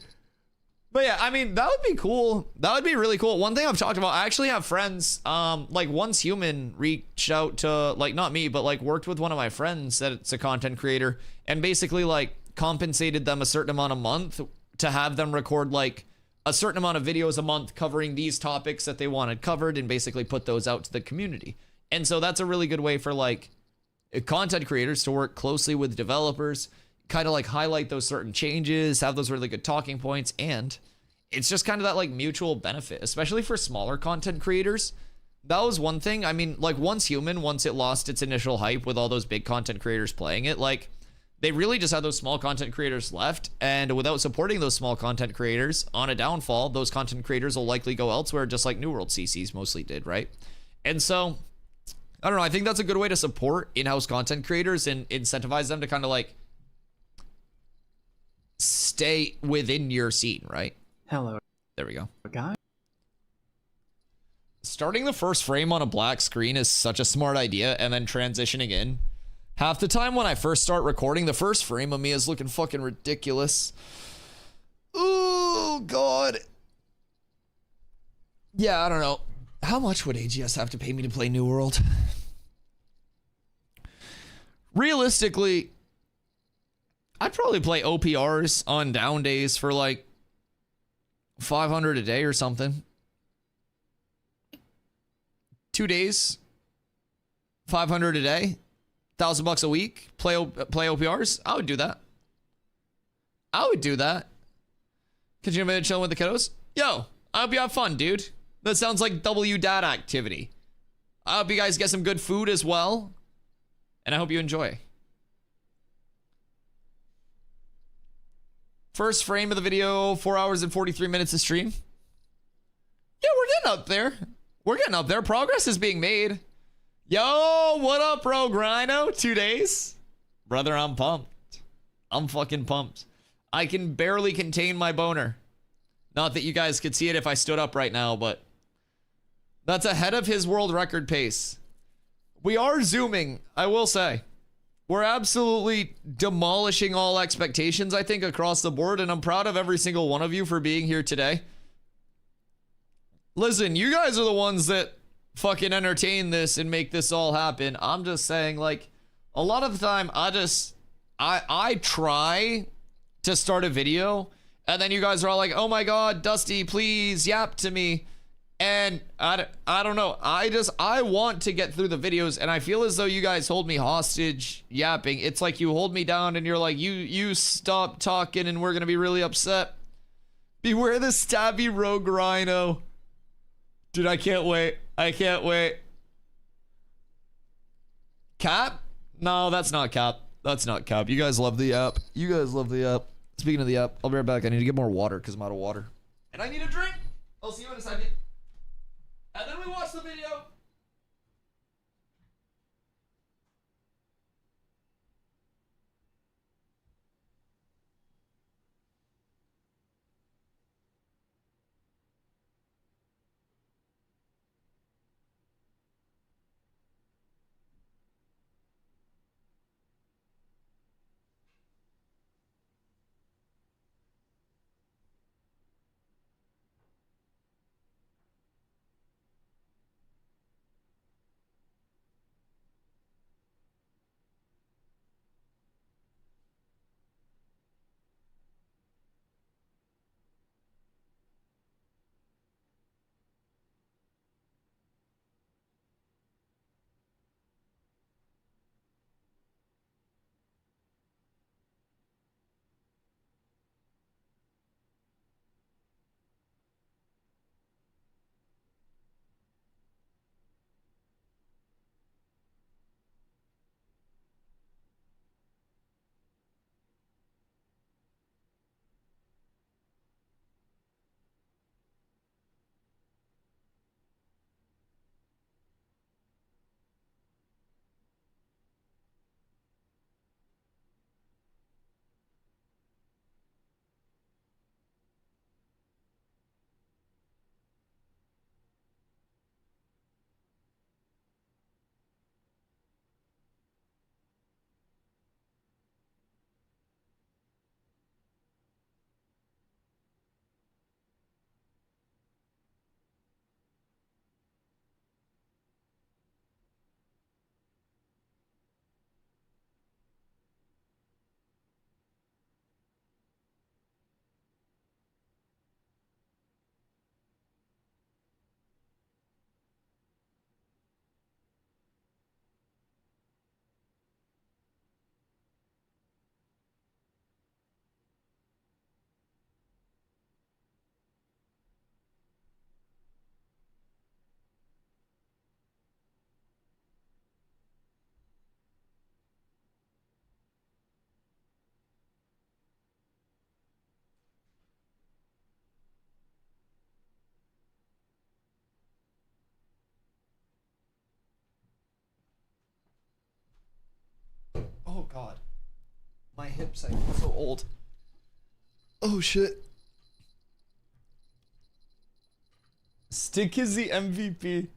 But yeah, I mean, that would be cool. That would be really cool. One thing I've talked about, I actually have friends, like Once Human reached out to, like, not me, but like worked with one of my friends that's a content creator and basically like compensated them a certain amount a month to have them record like a certain amount of videos a month covering these topics that they wanted covered and basically put those out to the community. And so that's a really good way for like content creators to work closely with developers, kind of like highlight those certain changes, have those really good talking points, and it's just kind of that like mutual benefit, especially for smaller content creators. That was one thing. I mean, like Once Human, once it lost its initial hype with all those big content creators playing it, like they really just had those small content creators left, and without supporting those small content creators on a downfall, those content creators will likely go elsewhere, just like New World CCs mostly did, right? And so I don't know, I think that's a good way to support in-house content creators and incentivize them to kind of like stay within your scene, right? Hello. There we go. Guy. Starting the first frame on a black screen is such a smart idea, and then transitioning in. Half the time when I first start recording, the first frame of me is looking fucking ridiculous. Oh, God. Yeah, I don't know. How much would AGS have to pay me to play New World? Realistically, I'd probably play OPRs on down days for like 500 a day or something. 2 days, 500 a day, $1,000 a week, play OPRs. I would do that. Could you imagine chilling with the kiddos? Yo, I hope you have fun, dude. That sounds like W dad activity. I hope you guys get some good food as well. And I hope you enjoy. First frame of the video, 4 hours and 43 minutes of stream. Yeah, we're getting up there. Progress is being made. Yo, what up, bro? Grino, 2 days. Brother, I'm pumped. I'm fucking pumped. I can barely contain my boner. Not that you guys could see it if I stood up right now, but that's ahead of his world record pace. We are zooming, I will say. We're absolutely demolishing all expectations, I think, across the board, and I'm proud of every single one of you for being here today. Listen, you guys are the ones that fucking entertain this and make this all happen. I'm just saying, like, a lot of the time, I try to start a video, and then you guys are all like, oh my god, Dusty, please yap to me. And I don't know. I want to get through the videos, and I feel as though you guys hold me hostage yapping. It's like you hold me down and you're like, you stop talking and we're gonna be really upset. Beware the stabby rogue rhino. Dude, I can't wait. Cap? No, that's not Cap. You guys love the app. Speaking of the app, I'll be right back. I need to get more water because I'm out of water. And I need a drink. I'll see you in a second. And then we watch the video. hips. I'm so old. Oh shit. Stick is the MVP.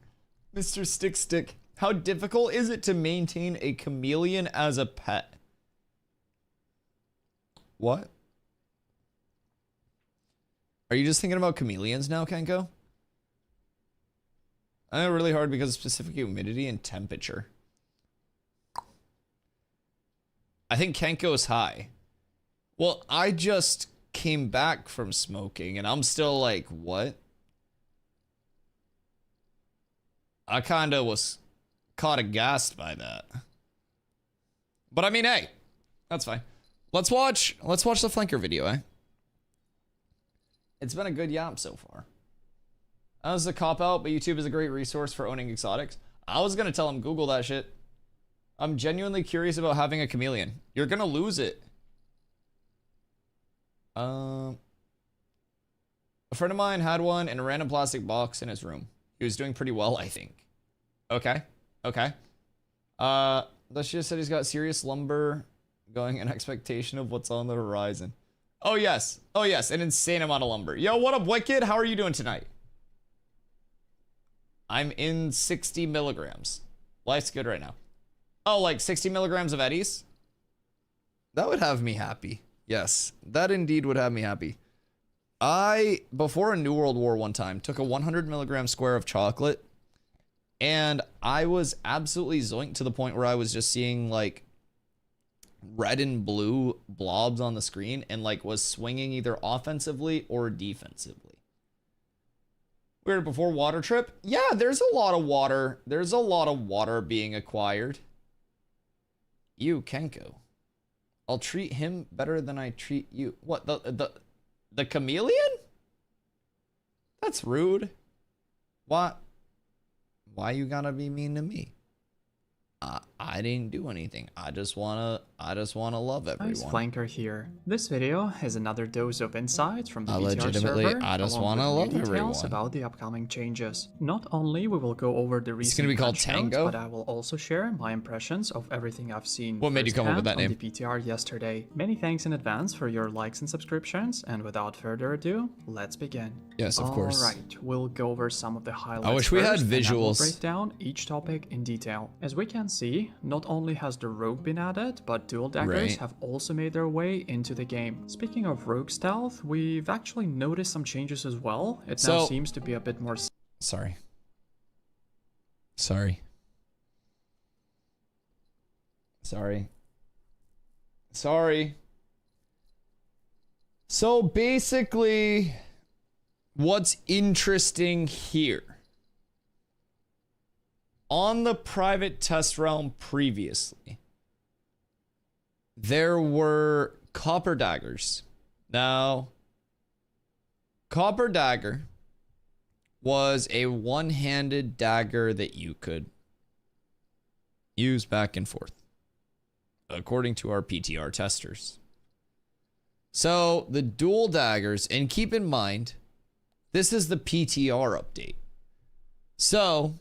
Mr. Stick. How difficult is it to maintain a chameleon as a pet? What? Are you just thinking about chameleons now, Kenko? I know really hard because of specific humidity and temperature. I think Kenko's high. Well, I just came back from smoking and I'm still like, what? I kinda was caught aghast by that. But I mean, hey, that's fine. Let's watch the flanker video, eh? It's been a good yap so far. That was a cop-out, but YouTube is a great resource for owning exotics. I was gonna tell him Google that shit. I'm genuinely curious about having a chameleon. You're gonna lose it. A friend of mine had one in a random plastic box in his room. He was doing pretty well, I think. Okay. Let's just said he's got serious lumber going in expectation of what's on the horizon. Oh yes, an insane amount of lumber. Yo, what up, Wicked? How are you doing tonight? I'm in 60 milligrams. Life's good right now. Oh, like 60 milligrams of Eddies? That would have me happy. Yes, that indeed would have me happy. I, before a New World War one time, took a 100 milligram square of chocolate, and I was absolutely zoinked to the point where I was just seeing, like, red and blue blobs on the screen and, like, was swinging either offensively or defensively. Weird, before water trip? Yeah, there's a lot of water. There's a lot of water being acquired. You, Kenko. I'll treat him better than I treat you. What, the chameleon? That's rude. What? Why you gotta be mean to me? I didn't do anything. I just wanna love everyone. Nice flanker here. This video is another dose of insights from the DTR legitimately, server, I just along wanna with new love details everyone. about the upcoming changes. Not only we will go over the recent gonna be called patch notes, Tango? but I will also share my impressions of everything I've seen. What made you come up with that firsthand name? on the PTR yesterday. Many thanks in advance for your likes and subscriptions. And without further ado, let's begin. Yes, of course. Alright, we'll go over some of the highlights. I wish we had first, and I will visuals. break down each topic in detail. As we can see, not only has the rogue been added, but dual daggers Right. have also made their way into the game. Speaking of rogue stealth, we've actually noticed some changes as well. It now So- seems to be a bit more Sorry. So basically, what's interesting here? On the private test realm previously, there were copper daggers. Now, copper dagger was a one-handed dagger that you could use back and forth, according to our PTR testers. So the dual daggers, and keep in mind, this is the PTR update. So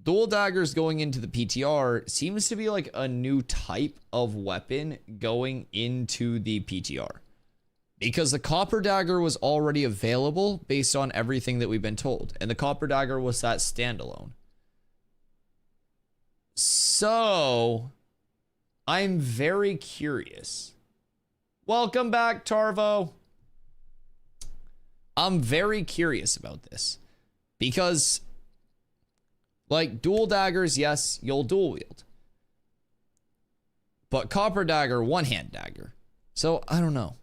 dual daggers going into the PTR seems to be like a new type of weapon going into the PTR. Because the copper dagger was already available based on everything that we've been told. And the copper dagger was that standalone. So, I'm very curious. Welcome back, Tarvo. I'm very curious about this. Because, like, dual daggers, yes, you'll dual wield. But copper dagger, one-hand dagger. So, I don't know.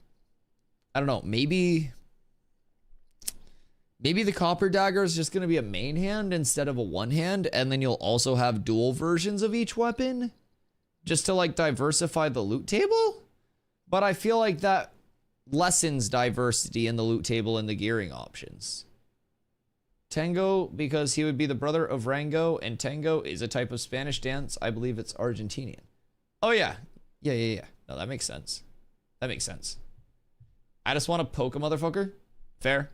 Maybe the copper dagger is just going to be a main hand instead of a one hand, and then you'll also have dual versions of each weapon just to like diversify the loot table. But I feel like that lessens diversity in the loot table and the gearing options. Tango, because he would be the brother of Rango, and tango is a type of Spanish dance. I believe it's Argentinian. Oh yeah. No, that makes sense. I just want to poke a motherfucker. Fair.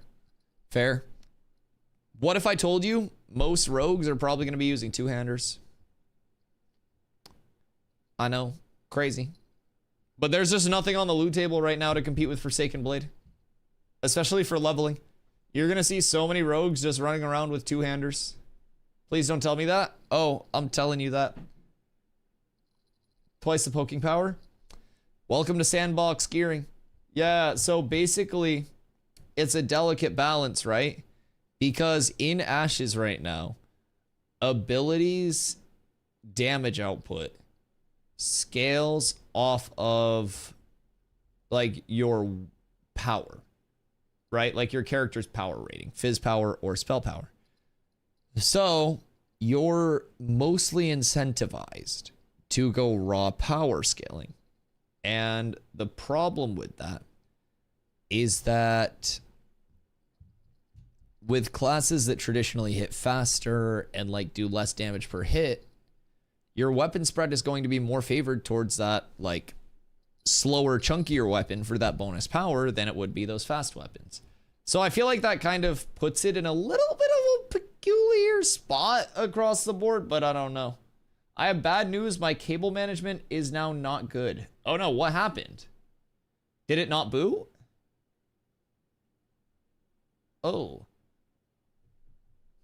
What if I told you most rogues are probably going to be using two-handers? I know. Crazy. But there's just nothing on the loot table right now to compete with Forsaken Blade. Especially for leveling. You're going to see so many rogues just running around with two-handers. Please don't tell me that. Oh, I'm telling you that. Twice the poking power. Welcome to sandbox gearing. Yeah, so basically, it's a delicate balance, right? Because in Ashes right now, abilities damage output scales off of like your power, right? Like your character's power rating, phys power or spell power. So you're mostly incentivized to go raw power scaling. And the problem with that is that with classes that traditionally hit faster and like do less damage per hit, your weapon spread is going to be more favored towards that like slower, chunkier weapon for that bonus power than it would be those fast weapons. So I feel like that kind of puts it in a little bit of a peculiar spot across the board, but I don't know. I have bad news. My cable management is now not good. Oh no, what happened? Did it not boot? Oh.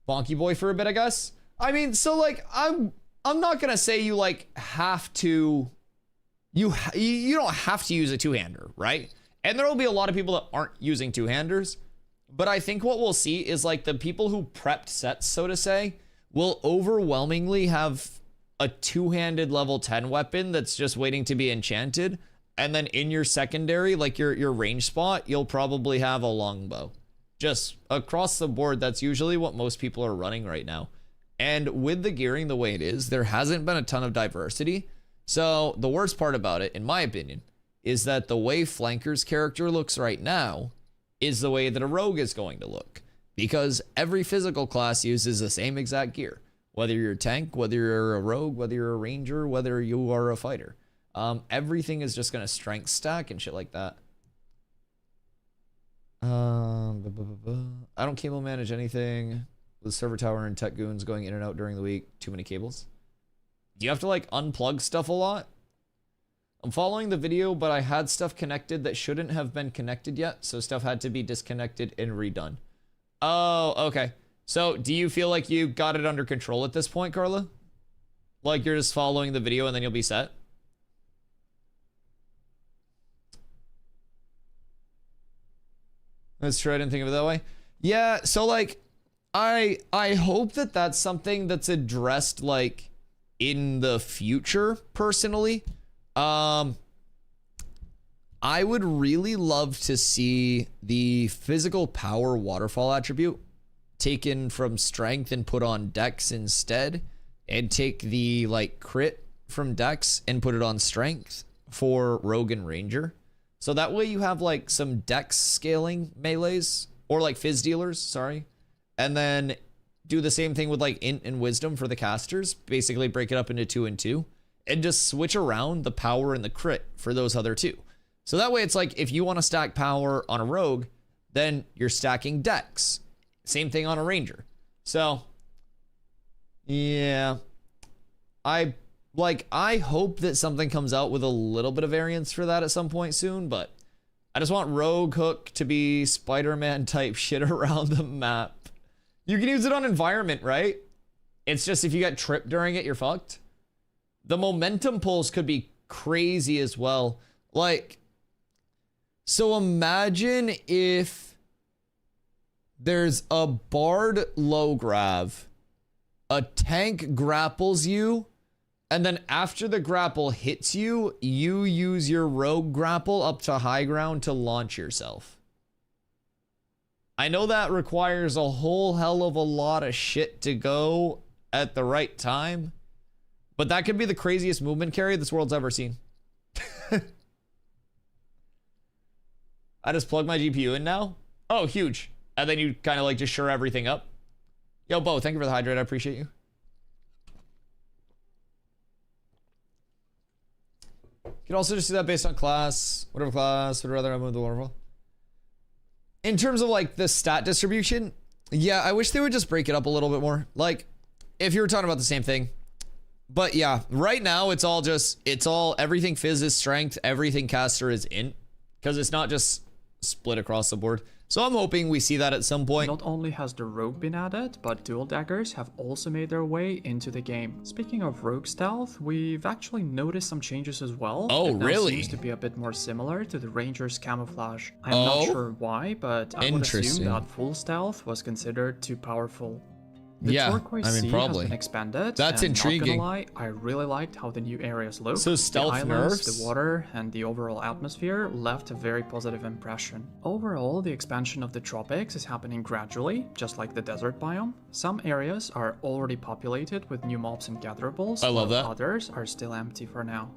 Bonky boy for a bit, I guess. I mean, so like, I'm not gonna say you like have to, you don't have to use a two-hander, right? And there will be a lot of people that aren't using two-handers, but I think what we'll see is like the people who prepped sets, so to say, will overwhelmingly have a two-handed level 10 weapon that's just waiting to be enchanted. And then in your secondary, like your range spot, you'll probably have a longbow. Just across the board, that's usually what most people are running right now. And with the gearing the way it is, there hasn't been a ton of diversity. So the worst part about it, in my opinion, is that the way Flanker's character looks right now is the way that a rogue is going to look. Because every physical class uses the same exact gear. Whether you're a tank, whether you're a rogue, whether you're a ranger, whether you are a fighter. Everything is just going to strength stack and shit like that. I don't cable manage anything with server tower and tech goons going in and out during the week. Too many cables. Do you have to like unplug stuff a lot? I'm following the video, but I had stuff connected that shouldn't have been connected yet. So stuff had to be disconnected and redone. Oh, okay. So do you feel like you got it under control at this point, Carla? Like you're just following the video and then you'll be set? That's true. I didn't think of it that way. Yeah. So like, I hope that that's something that's addressed like in the future. Personally, I would really love to see the physical power waterfall attribute taken from strength and put on dex instead, and take the like crit from dex and put it on strength for rogue and ranger. So that way you have like some dex scaling melees or like fizz dealers, sorry. And then do the same thing with like int and wisdom for the casters, basically break it up into 2 and 2 and just switch around the power and the crit for those other two. So that way it's like if you want to stack power on a rogue, then you're stacking dex. Same thing on a ranger. So yeah, I hope that something comes out with a little bit of variance for that at some point soon, but I just want Rogue Hook to be Spider-Man type shit around the map. You can use it on environment, right? It's just if you get tripped during it, you're fucked. The momentum pulls could be crazy as well. Like, so imagine if there's a bard low grav, a tank grapples you, and then after the grapple hits you, you use your rogue grapple up to high ground to launch yourself. I know that requires a whole hell of a lot of shit to go at the right time, but that could be the craziest movement carry this world's ever seen. I just plug my GPU in now. Oh, huge. And then you kind of like just shore everything up. Yo, Bo, thank you for the hydrate. I appreciate you. You can also just do that based on class. Whatever class, would rather I move the waterfall. In terms of like the stat distribution, yeah, I wish they would just break it up a little bit more. Like, if you were talking about the same thing, But yeah, right now it's all everything Fizz is strength, everything caster is int, because it's not just split across the board. So I'm hoping we see that at some point. Not only has the rogue been added, but dual daggers have also made their way into the game. Speaking of rogue stealth, we've actually noticed some changes as well. Oh, it now really? seems to be a bit more similar to the ranger's camouflage. I'm not sure why, but I would assume that full stealth was considered too powerful. The turquoise sea has been expanded. That's and intriguing. Not gonna lie, I really liked how the new areas look. So stealth the islands, nerfs? the water, and the overall atmosphere left a very positive impression. Overall, the expansion of the tropics is happening gradually, just like the desert biome. Some areas are already populated with new mobs and gatherables, I love while that. others are still empty for now.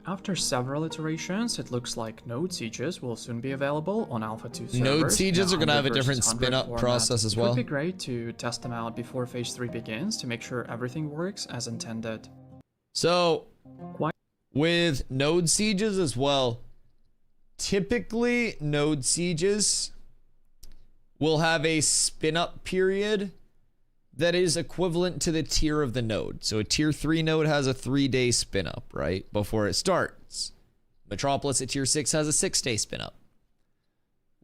After several iterations, it looks like node sieges will soon be available on Alpha 2 servers. Node sieges are going to have a 100 different versus 100 spin-up format. process as It well. would be great to test them out before Phase 3 begins to make sure everything works as intended. So, with node sieges as well, typically node sieges will have a spin-up period that is equivalent to the tier of the node. So a tier 3 node has a 3-day spin-up, right, before it starts. Metropolis at tier 6 has a 6-day spin-up.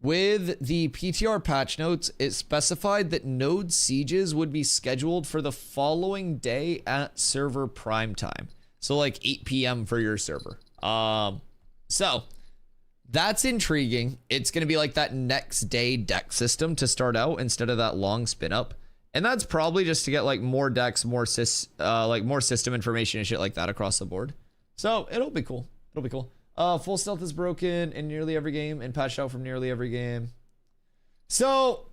With the PTR patch notes, it specified that node sieges would be scheduled for the following day at server prime time. So like 8 p.m. for your server. So that's intriguing. It's going to be like that next day deck system to start out instead of that long spin-up. And that's probably just to get like more decks, more system information and shit like that across the board. So it'll be cool. It'll be cool. Full stealth is broken in nearly every game and patched out from nearly every game. So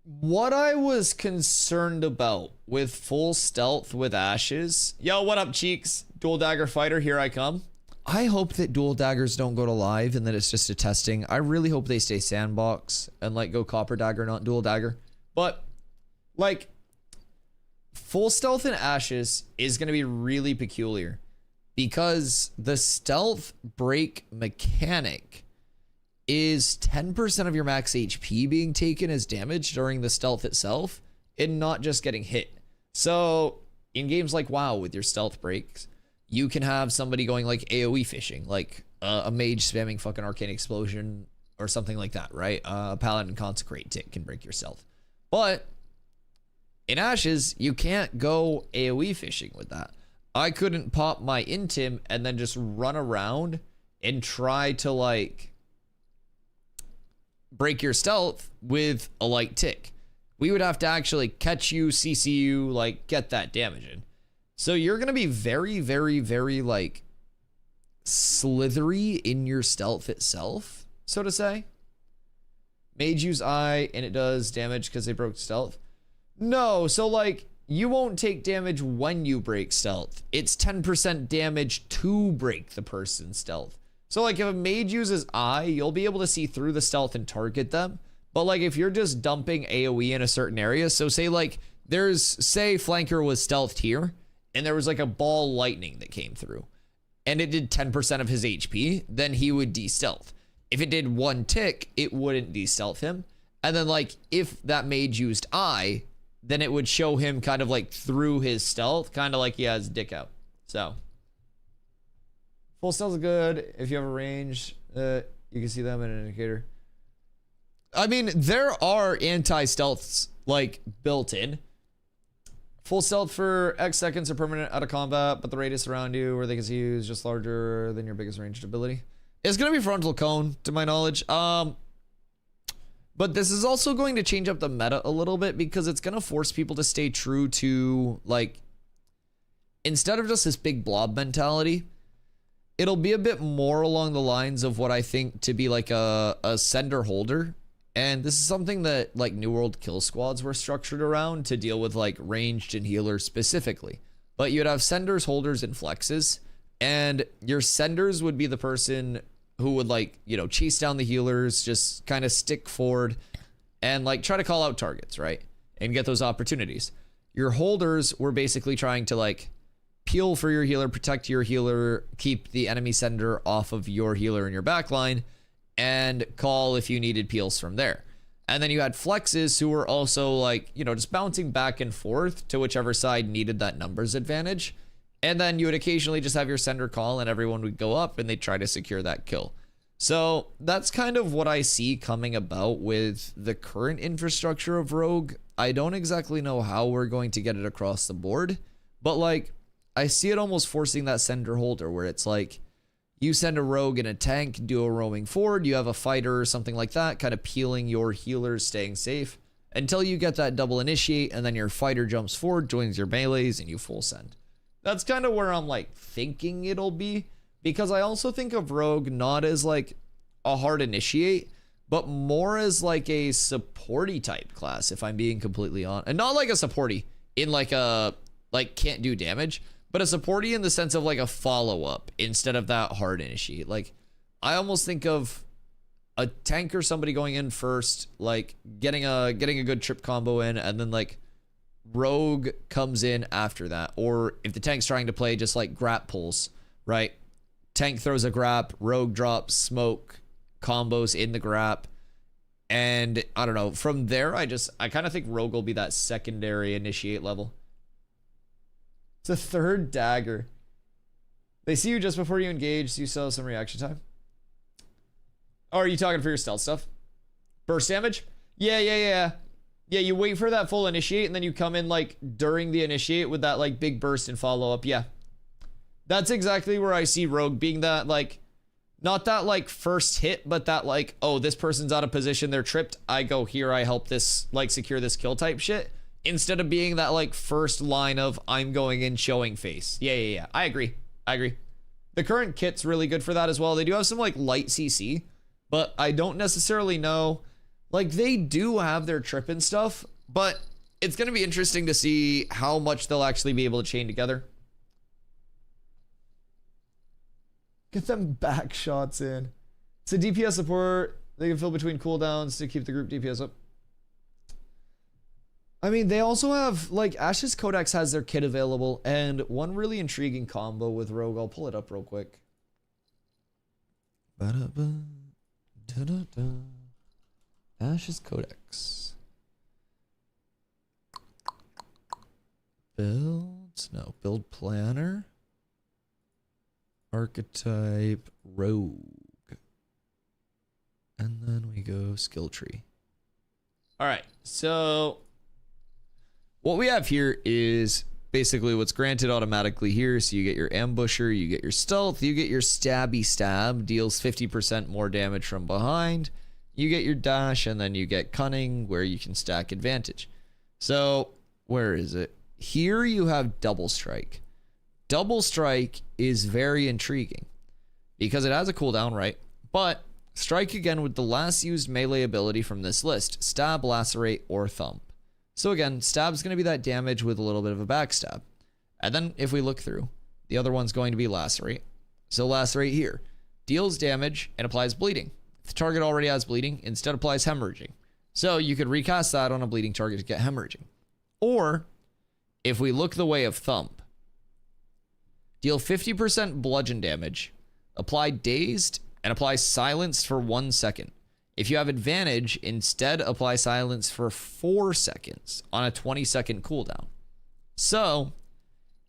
what I was concerned about with full stealth with Ashes. Yo, what up, cheeks? Dual dagger fighter, here I come. I hope that dual daggers don't go to live and that it's just a testing. I really hope they stay sandbox and like go copper dagger, not dual dagger. But, like, full stealth in Ashes is going to be really peculiar because the stealth break mechanic is 10% of your max HP being taken as damage during the stealth itself and not just getting hit. So, in games like WoW with your stealth breaks, you can have somebody going like AoE fishing, like a mage spamming fucking Arcane Explosion or something like that, right? A Paladin Consecrate tick can break your stealth. But in Ashes, you can't go AoE fishing with that. I couldn't pop my intim and then just run around and try to like break your stealth with a light tick. We would have to actually catch you, CC you, like get that damage in. So you're going to be very, very, very like slithery in your stealth itself, so to say. Mage use eye and it does damage because they broke stealth. No, so like you won't take damage when you break stealth. It's 10% damage to break the person's stealth. So like if a mage uses eye, you'll be able to see through the stealth and target them. But like if you're just dumping AoE in a certain area, so say like say flanker was stealthed here and there was like a ball lightning that came through and it did 10% of his HP, then he would de-stealth. If it did 1 tick, it wouldn't de-stealth him. And then, like, if that mage used eye, then it would show him kind of, like, through his stealth, kind of like he has dick out. So, full stealth is good. If you have a range, you can see them in an indicator. I mean, there are anti-stealths, like, built in. Full stealth for X seconds are permanent out of combat, but the radius around you where they can see you is just larger than your biggest ranged ability. It's going to be frontal cone, to my knowledge. But this is also going to change up the meta a little bit because it's going to force people to stay true to, like, instead of just this big blob mentality, it'll be a bit more along the lines of what I think to be like a sender holder. And this is something that, like, New World kill squads were structured around to deal with, like, ranged and healers specifically. But you'd have senders, holders, and flexes. And your senders would be the person who would, like, you know, chase down the healers, just kind of stick forward and, like, try to call out targets, right? And get those opportunities. Your holders were basically trying to, like, peel for your healer, protect your healer, keep the enemy sender off of your healer in your backline, and call if you needed peels from there. And then you had flexes who were also like, you know, just bouncing back and forth to whichever side needed that numbers advantage. And then you would occasionally just have your sender call and everyone would go up and they'd try to secure that kill. So that's kind of what I see coming about with the current infrastructure of Rogue. I don't exactly know how we're going to get it across the board, but like I see it almost forcing that sender holder where it's like you send a rogue and a tank, do a roaming forward, you have a fighter or something like that, kind of peeling your healers, staying safe until you get that double initiate, and then your fighter jumps forward, joins your melees, and you full send. That's kind of where I'm like thinking it'll be, because I also think of Rogue not as like a hard initiate, but more as like a supporty type class, if I'm being completely honest. And not like a supporty in like a, like can't do damage, but a supporty in the sense of like a follow-up instead of that hard initiate. Like I almost think of a tank or somebody going in first, like getting a good trip combo in, and then like Rogue comes in after that. Or if the tank's trying to play just like grap pulls, right? Tank throws a grap, Rogue drops smoke, combos in the grap, and I don't know, from there I kind of think Rogue will be that secondary initiate level. It's a third dagger. They see you just before you engage, so you still have some reaction time. Oh, are you talking for your stealth stuff? Burst damage? Yeah. Yeah, you wait for that full initiate, and then you come in like during the initiate with that like big burst and follow up. Yeah. That's exactly where I see Rogue being that like, not that like first hit, but that like, oh, this person's out of position, they're tripped, I go here, I help this, like secure this kill type shit. Instead of being that like first line of I'm going in showing face. Yeah. I agree. The current kit's really good for that as well. They do have some like light CC, but I don't necessarily know. Like they do have their trip and stuff, but it's going to be interesting to see how much they'll actually be able to chain together. Get them back shots in. It's a DPS support. They can fill between cooldowns to keep the group DPS up. I mean, they also have, like, Ash's Codex has their kit available, and one really intriguing combo with Rogue. I'll pull it up real quick. Ash's Codex. Build planner. Archetype, Rogue. And then we go skill tree. All right, so what we have here is basically what's granted automatically here. So you get your ambusher, you get your stealth, you get your stabby stab, deals 50% more damage from behind. You get your dash, and then you get cunning, where you can stack advantage. So where is it? Here you have double strike. Double strike is very intriguing because it has a cooldown, right? But strike again with the last used melee ability from this list: stab, lacerate, or thump. So again, stab's going to be that damage with a little bit of a backstab. And then if we look through, the other one's going to be lacerate. So lacerate here deals damage and applies bleeding. If the target already has bleeding, instead applies hemorrhaging. So you could recast that on a bleeding target to get hemorrhaging. Or if we look the way of thump, deal 50% bludgeon damage, apply dazed, and apply silenced for 1 second. If you have advantage, instead apply silence for 4 seconds on a 20-second cooldown. So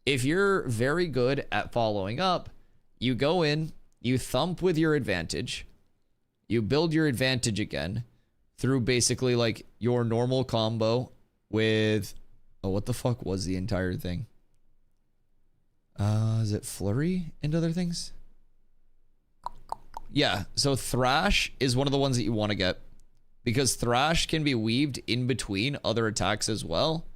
if you're very good at following up, you go in, you thump with your advantage, you build your advantage again through basically like your normal combo with, oh, what the fuck was the entire thing? Is it flurry and other things? Yeah, so thrash is one of the ones that you want to get because thrash can be weaved in between other attacks as well.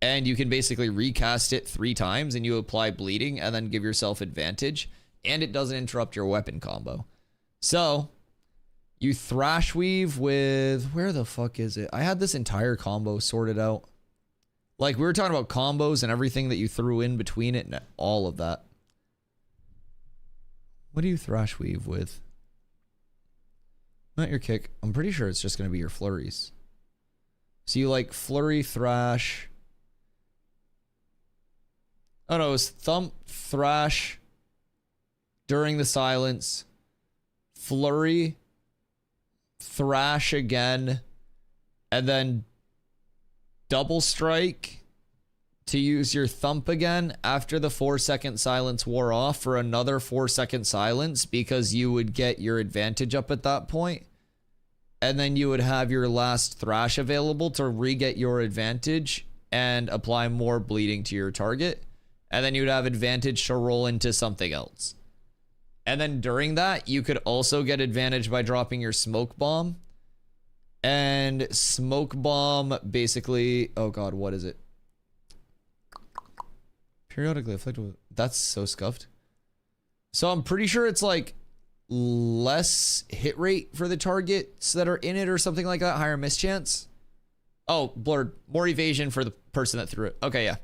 And you can basically recast it 3 times and you apply bleeding and then give yourself advantage, and it doesn't interrupt your weapon combo. So you thrash weave with, where the fuck is it? I had this entire combo sorted out. Like we were talking about combos and everything that you threw in between it and all of that. What do you thrash weave with? Not your kick. I'm pretty sure it's just going to be your flurries. So you like flurry, thrash. Oh no, it's thump, thrash during the silence, flurry, thrash again, and then double strike to use your thump again after the 4-second silence wore off for another 4-second silence, because you would get your advantage up at that point. And then you would have your last thrash available to re-get your advantage and apply more bleeding to your target. And then you'd have advantage to roll into something else. And then during that, you could also get advantage by dropping your smoke bomb. And smoke bomb basically, oh god, what is it? Periodically afflicted with, that's so scuffed. So I'm pretty sure it's like less hit rate for the targets that are in it or something like that, higher miss chance. Oh, blurred, more evasion for the person that threw it. Okay, yeah.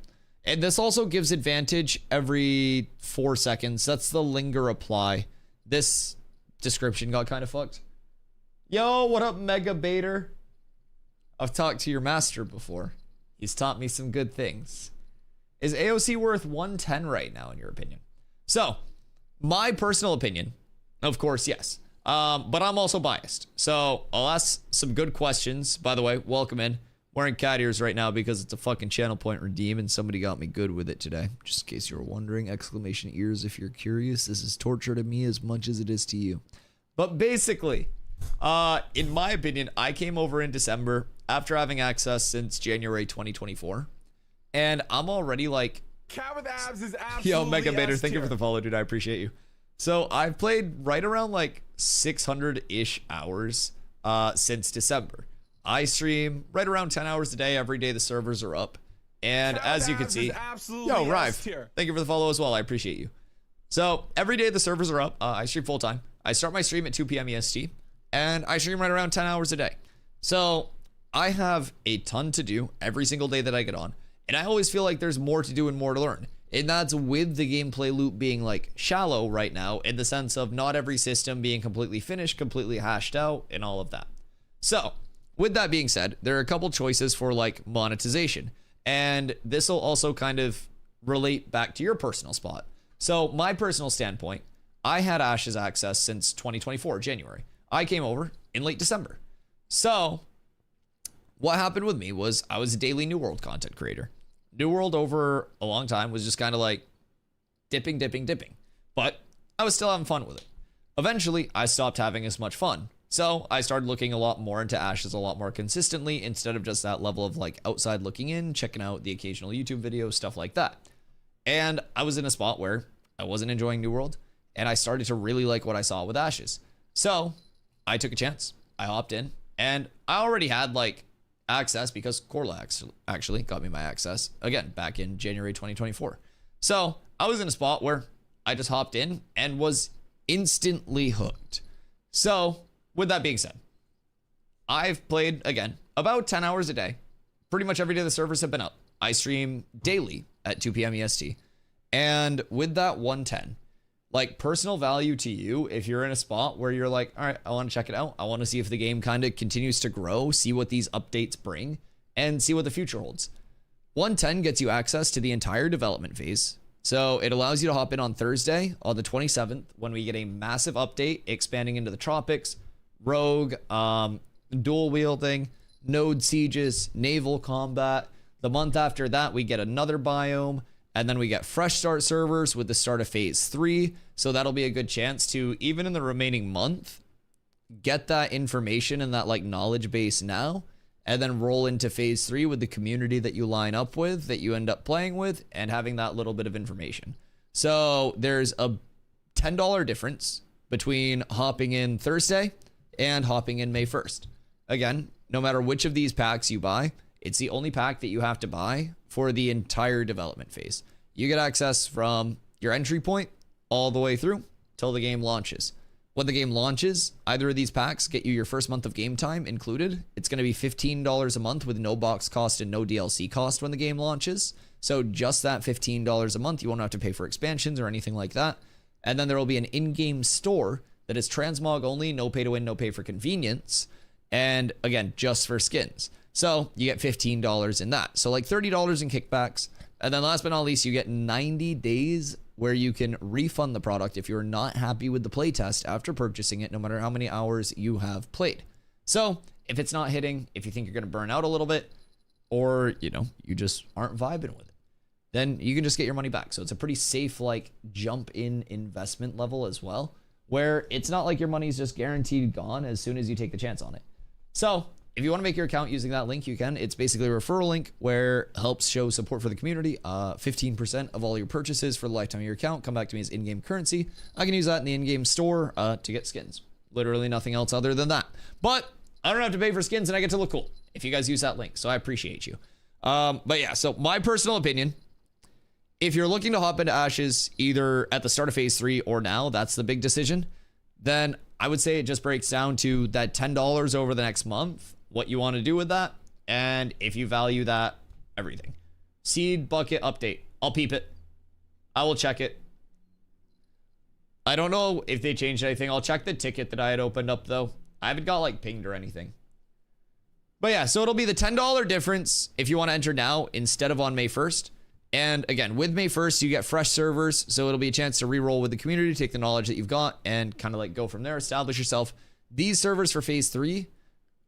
And this also gives advantage every 4 seconds. That's the linger apply. This description got kind of fucked. Yo, what up, Mega Baiter? I've talked to your master before. He's taught me some good things. Is AOC worth 110 right now, in your opinion? So, my personal opinion, of course, yes. But I'm also biased. So, I'll ask some good questions. By the way, welcome in. Wearing cat ears right now because it's a fucking channel point redeem and somebody got me good with it today. Just in case you were wondering, exclamation ears if you're curious. This is torture to me as much as it is to you. But basically, in my opinion, I came over in December after having access since January 2024. And I'm already like, Cat with abs is absolutely yo, Mega Bader, thank you S-tier. for the follow, dude. I appreciate you. So I've played right around like 600-ish hours since December. I stream right around 10 hours a day. Every day the servers are up. And Cat as with you can abs see, is absolutely yo, Rive, S-tier. thank you for the follow as well. I appreciate you. So every day the servers are up. I stream full time. I start my stream at 2 p.m. EST. And I stream right around 10 hours a day. So I have a ton to do every single day that I get on. And I always feel like there's more to do and more to learn. And that's with the gameplay loop being like shallow right now, in the sense of not every system being completely finished, completely hashed out, and all of that. So with that being said, there are a couple choices for like monetization. And this will also kind of relate back to your personal spot. So my personal standpoint, I had Ash's access since 2024, January. I came over in late December. So what happened with me was I was a daily New World content creator. New World over a long time was just kind of like dipping. But I was still having fun with it. Eventually, I stopped having as much fun. So I started looking a lot more into Ashes a lot more consistently, instead of just that level of like outside looking in, checking out the occasional YouTube video, stuff like that. And I was in a spot where I wasn't enjoying New World, and I started to really like what I saw with Ashes. So I took a chance. I hopped in, and I already had like access because Carla actually got me my access again back in January 2024. So I was in a spot where I just hopped in and was instantly hooked. So with that being said, I've played again about 10 hours a day. Pretty much every day the servers have been up. I stream daily at 2 p.m. EST. And with that 110, like personal value to you, if you're in a spot where you're like, all right, I want to check it out. I want to see if the game kind of continues to grow, see what these updates bring, and see what the future holds. 110 gets you access to the entire development phase. So it allows you to hop in on Thursday, on the 27th, when we get a massive update expanding into the tropics, rogue, dual wielding, node sieges, naval combat. The month after that, we get another biome. And then we get fresh start servers with the start of phase 3. So that'll be a good chance to, even in the remaining month, get that information and that like knowledge base now, and then roll into phase 3 with the community that you line up with, that you end up playing with, and having that little bit of information. So there's a $10 difference between hopping in Thursday and hopping in May 1st. Again, no matter which of these packs you buy, it's the only pack that you have to buy for the entire development phase. You get access from your entry point all the way through till the game launches. When the game launches, either of these packs get you your first month of game time included. It's going to be $15 a month with no box cost and no DLC cost when the game launches. So just that $15 a month, you won't have to pay for expansions or anything like that. And then there will be an in-game store that is transmog only, no pay to win, no pay for convenience. And again, just for skins. So you get $15 in that. So like $30 in kickbacks. And then last but not least, you get 90 days where you can refund the product if you're not happy with the playtest after purchasing it, no matter how many hours you have played. So if it's not hitting, if you think you're going to burn out a little bit, or, you know, you just aren't vibing with it, then you can just get your money back. So it's a pretty safe, like, jump in investment level as well, where it's not like your money's just guaranteed gone as soon as you take the chance on it. So if you want to make your account using that link, you can. It's basically a referral link where it helps show support for the community. 15% of all your purchases for the lifetime of your account come back to me as in-game currency. I can use that in the in-game store to get skins. Literally nothing else other than that. But I don't have to pay for skins and I get to look cool if you guys use that link. So I appreciate you. But yeah, so my personal opinion, if you're looking to hop into Ashes either at the start of phase 3 or now, that's the big decision, then I would say it just breaks down to that $10 over the next month, what you want to do with that, and if you value that, everything. Seed bucket update. I'll peep it. I will check it. I don't know if they changed anything. I'll check the ticket that I had opened up, though. I haven't got, like, pinged or anything. But yeah, so it'll be the $10 difference if you want to enter now instead of on May 1st. And again, with May 1st, you get fresh servers, so it'll be a chance to re-roll with the community, take the knowledge that you've got, and kind of like go from there, establish yourself. These servers for phase 3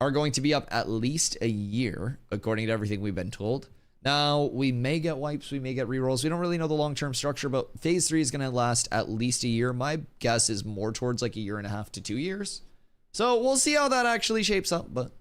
are going to be up at least a year, according to everything we've been told. Now, we may get wipes, we may get re-rolls. We don't really know the long-term structure, but phase 3 is going to last at least a year. My guess is more towards like a year and a half to 2 years. So we'll see how that actually shapes up, but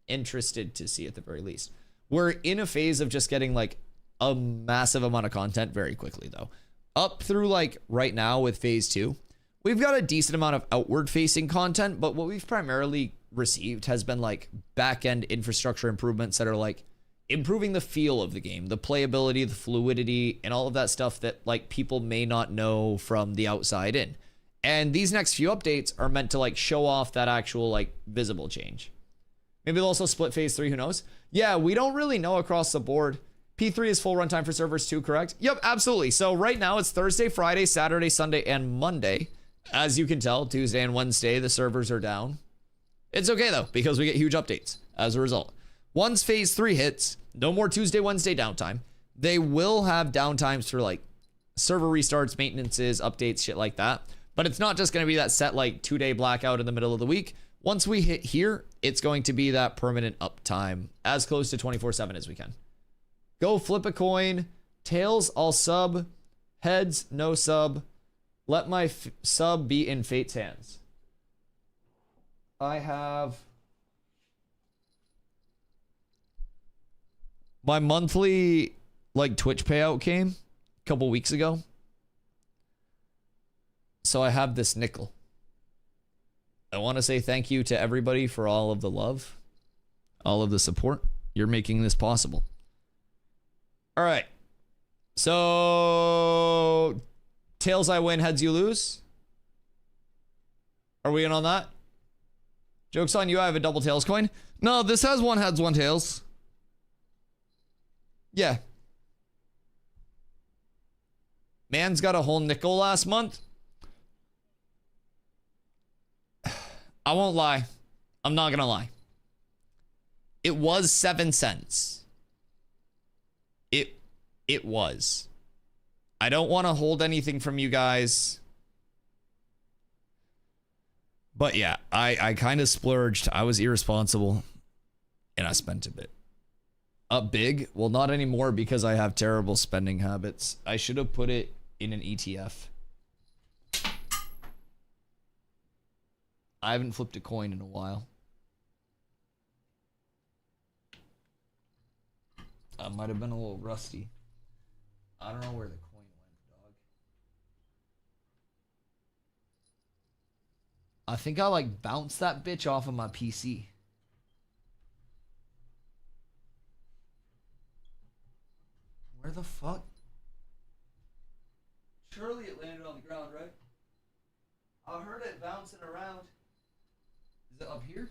interested to see at the very least. We're in a phase of just getting like a massive amount of content very quickly, though. Up through like right now with phase 2, we've got a decent amount of outward facing content, but what we've primarily received has been like back-end infrastructure improvements that are like improving the feel of the game, the playability, the fluidity, and all of that stuff that like people may not know from the outside in. And these next few updates are meant to like show off that actual like visible change. Maybe they'll also split phase 3, who knows? Yeah, we don't really know across the board. P3 is full runtime for servers too, correct? Yep, absolutely. So right now it's Thursday, Friday, Saturday, Sunday, and Monday. As you can tell, Tuesday and Wednesday, the servers are down. It's okay though, because we get huge updates as a result. Once phase 3 hits, no more Tuesday, Wednesday downtime. They will have downtimes for like server restarts, maintenances, updates, shit like that. But it's not just going to be that set like 2-day blackout in the middle of the week. Once we hit here, it's going to be that permanent uptime as close to 24/7 as we can. Go flip a coin. Tails, I'll sub. Heads, no sub. Let my sub be in fate's hands. I have my monthly like Twitch payout came a couple weeks ago. So I have this nickel. I want to say thank you to everybody for all of the love, all of the support. You're making this possible. All right. So tails I win, heads you lose. Are we in on that? Joke's on you, I have a double tails coin. No, this has one heads, one tails. Yeah. Man's got a whole nickel last month. I won't lie. I'm not gonna lie. It was 7 cents. It was. I don't want to hold anything from you guys. But yeah, I kind of splurged. I was irresponsible. And I spent a bit. Up big? Well, not anymore because I have terrible spending habits. I should have put it in an ETF. I haven't flipped a coin in a while. I might have been a little rusty. I don't know where the coin went, dog. I think I like bounced that bitch off of my PC. Where the fuck? Surely it landed on the ground, right? I heard it bouncing around. Is it up here?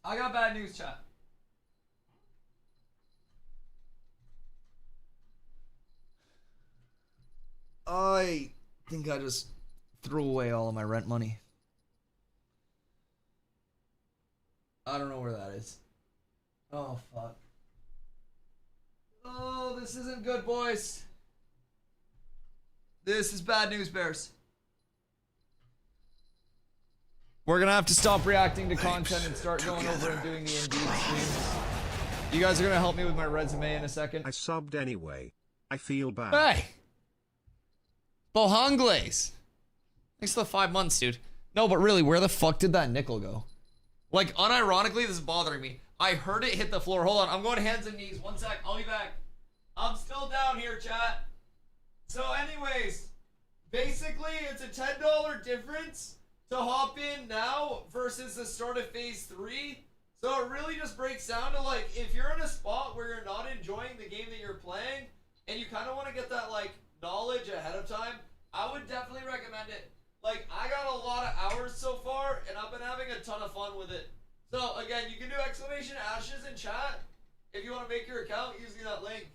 I got bad news, chat. I think I just threw away all of my rent money. I don't know where that is. Oh, fuck. Oh, this isn't good, boys. This is bad news, Bears. We're gonna have to stop reacting to content and start going over and doing the Indeed streams. You guys are gonna help me with my resume in a second. I subbed anyway. I feel bad. Hey! Bohangles! Thanks for the 5 months, dude. No, but really, where the fuck did that nickel go? Like, unironically, this is bothering me. I heard it hit the floor. Hold on, I'm going hands and knees. 1 sec, I'll be back. I'm still down here, chat. So anyways, basically, it's a $10 difference to hop in now versus the start of phase 3. So it really just breaks down to, like, if you're in a spot where you're not enjoying the game that you're playing and you kind of want to get that, like, knowledge ahead of time, I would definitely recommend it. Like, I got a lot of hours so far and I've been having a ton of fun with it. So again, you can do exclamation ashes in chat if you want to make your account using that link.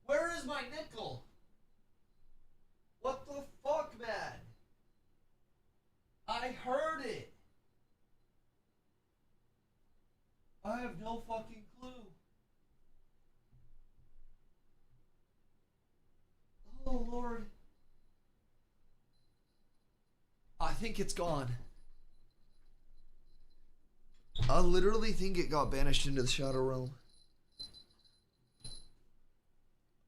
Where is my nickel? What the fuck, man? I heard it. I have no fucking clue. Oh, Lord. I think it's gone. I literally think it got banished into the Shadow Realm.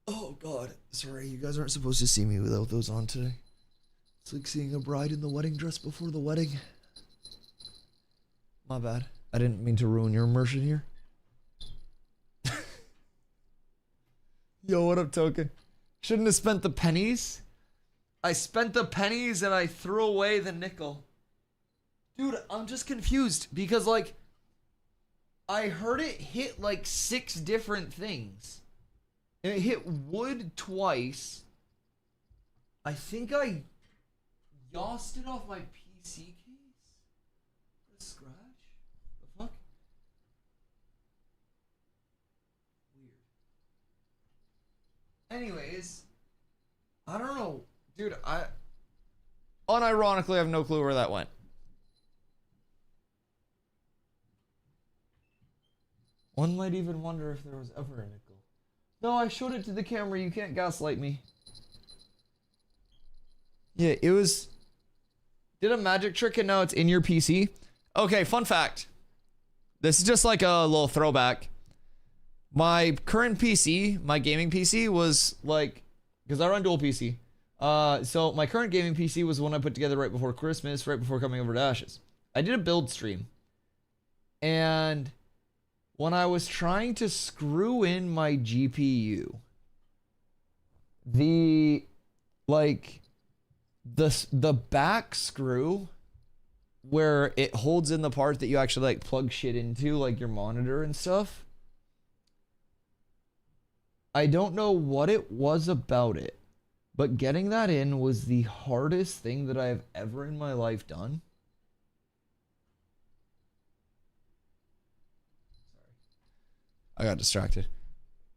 Oh, God. Sorry, you guys aren't supposed to see me without those on today. It's like seeing a bride in the wedding dress before the wedding. My bad. I didn't mean to ruin your immersion here. Yo, what up, Token? Shouldn't have spent the pennies. I spent the pennies and I threw away the nickel. Dude, I'm just confused because, like, I heard it hit like 6 different things. And it hit wood twice. I think I yossed it off my PC case. A scratch? The fuck? Weird. Anyways, I don't know. Dude, unironically, I have no clue where that went. One might even wonder if there was ever a nickel. No, I showed it to the camera. You can't gaslight me. Yeah, it was... Did a magic trick and now it's in your PC? Okay, fun fact. This is just like a little throwback. My current PC, my gaming PC was like... Because I run dual PC. So my current gaming PC was one I put together right before Christmas, right before coming over to Ashes. I did a build stream. And when I was trying to screw in my GPU, the back screw where it holds in the part that you actually like plug shit into, like your monitor and stuff, I don't know what it was about it, but getting that in was the hardest thing that I have ever in my life done. I got distracted.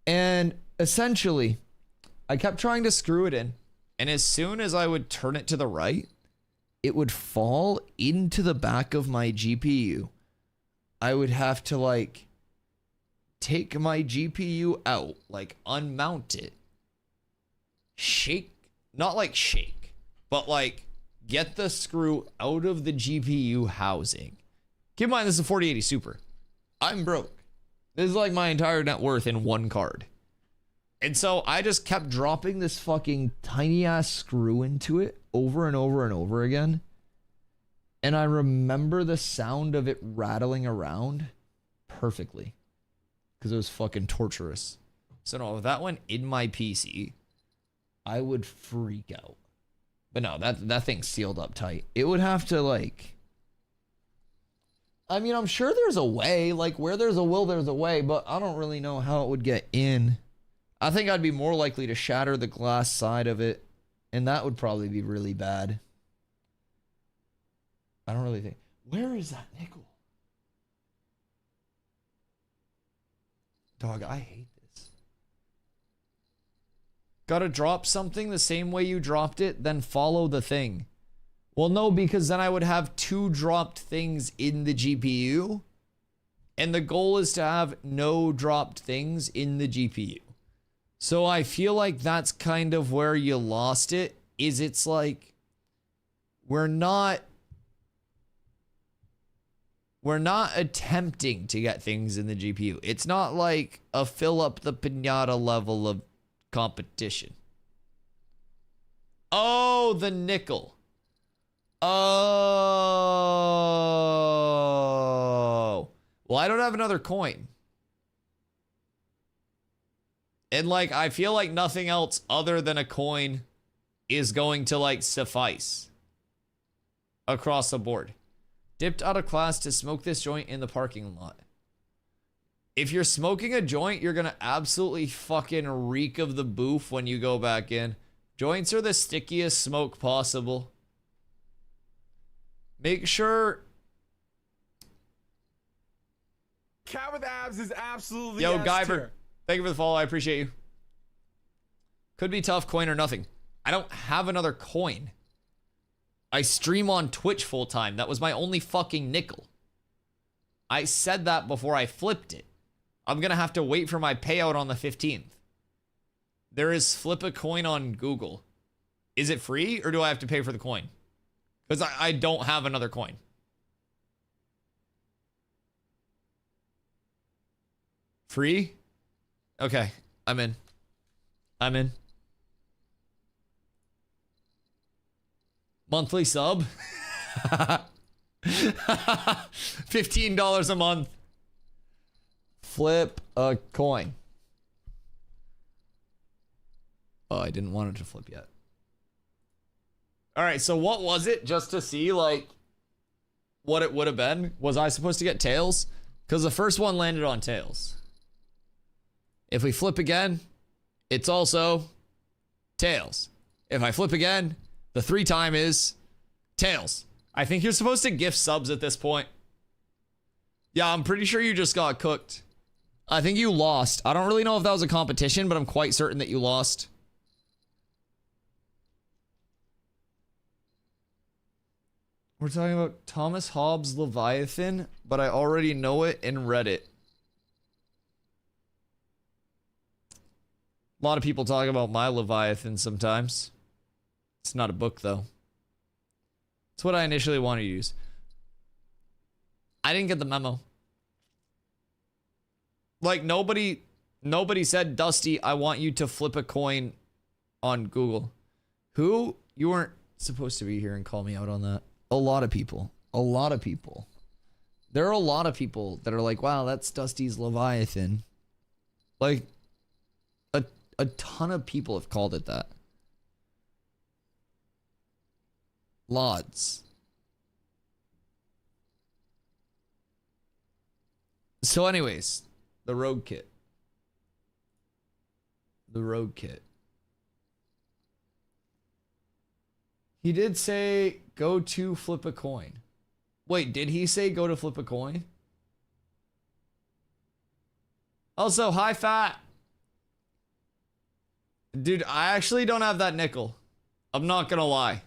And essentially, I kept trying to screw it in. And as soon as I would turn it to the right, it would fall into the back of my GPU. I would have to like take my GPU out, like unmount it, shake, not like shake, but like get the screw out of the GPU housing. Keep in mind, this is a 4080 Super. I'm broke. This is like my entire net worth in one card. And so I just kept dropping this fucking tiny ass screw into it over and over and over again. And I remember the sound of it rattling around perfectly. Because it was fucking torturous. So no, if that went in my PC, I would freak out. But no, that thing's sealed up tight. It would have to like... I mean, I'm sure there's a way. Like, where there's a will, there's a way. But I don't really know how it would get in. I think I'd be more likely to shatter the glass side of it. And that would probably be really bad. I don't really think... Where is that nickel? Dog, I hate this. Gotta drop something the same way you dropped it, then follow the thing. Well, no, because then I would have 2 dropped things in the GPU. And the goal is to have no dropped things in the GPU. So I feel like that's kind of where you lost it. Is it's like we're not attempting to get things in the GPU. It's not like a fill up the pinata level of competition. Oh, the nickel. Oh. Well, I don't have another coin. And like, I feel like nothing else other than a coin is going to like suffice across the board. Dipped out of class to smoke this joint in the parking lot. If you're smoking a joint, you're gonna absolutely fucking reek of the boof when you go back in. Joints are the stickiest smoke possible. Make sure. Cat with abs is absolutely. Yo, Guyver, thank you for the follow. I appreciate you. Could be tough, coin or nothing. I don't have another coin. I stream on Twitch full time. That was my only fucking nickel. I said that before I flipped it. I'm gonna have to wait for my payout on the 15th. There is flip a coin on Google. Is it free or do I have to pay for the coin? Because I don't have another coin. Free? Okay, I'm in. I'm in. Monthly sub? $15 a month. Flip a coin. Oh, I didn't want it to flip yet. All right, so what was it? Just to see, like, what it would have been. Was I supposed to get tails? Because the first one landed on tails. If we flip again, it's also tails. If I flip again, the 3-time is tails. I think you're supposed to gift subs at this point. Yeah, I'm pretty sure you just got cooked. I think you lost. I don't really know if that was a competition, but I'm quite certain that you lost. We're talking about Thomas Hobbes' Leviathan, but I already know it and read it. A lot of people talk about my Leviathan sometimes. It's not a book, though. It's what I initially wanted to use. I didn't get the memo. Like, nobody said, Dusty, I want you to flip a coin on Google. Who? You weren't supposed to be here and call me out on that. A lot of people. A lot of people. There are a lot of people that are like, wow, that's Dusty's Leviathan. Like, a ton of people have called it that. Lots. So anyways, the rogue kit. The rogue kit. He did say go to flip a coin. Wait, did he say go to flip a coin? Also, hi fat. Dude, I actually don't have that nickel. I'm not gonna lie.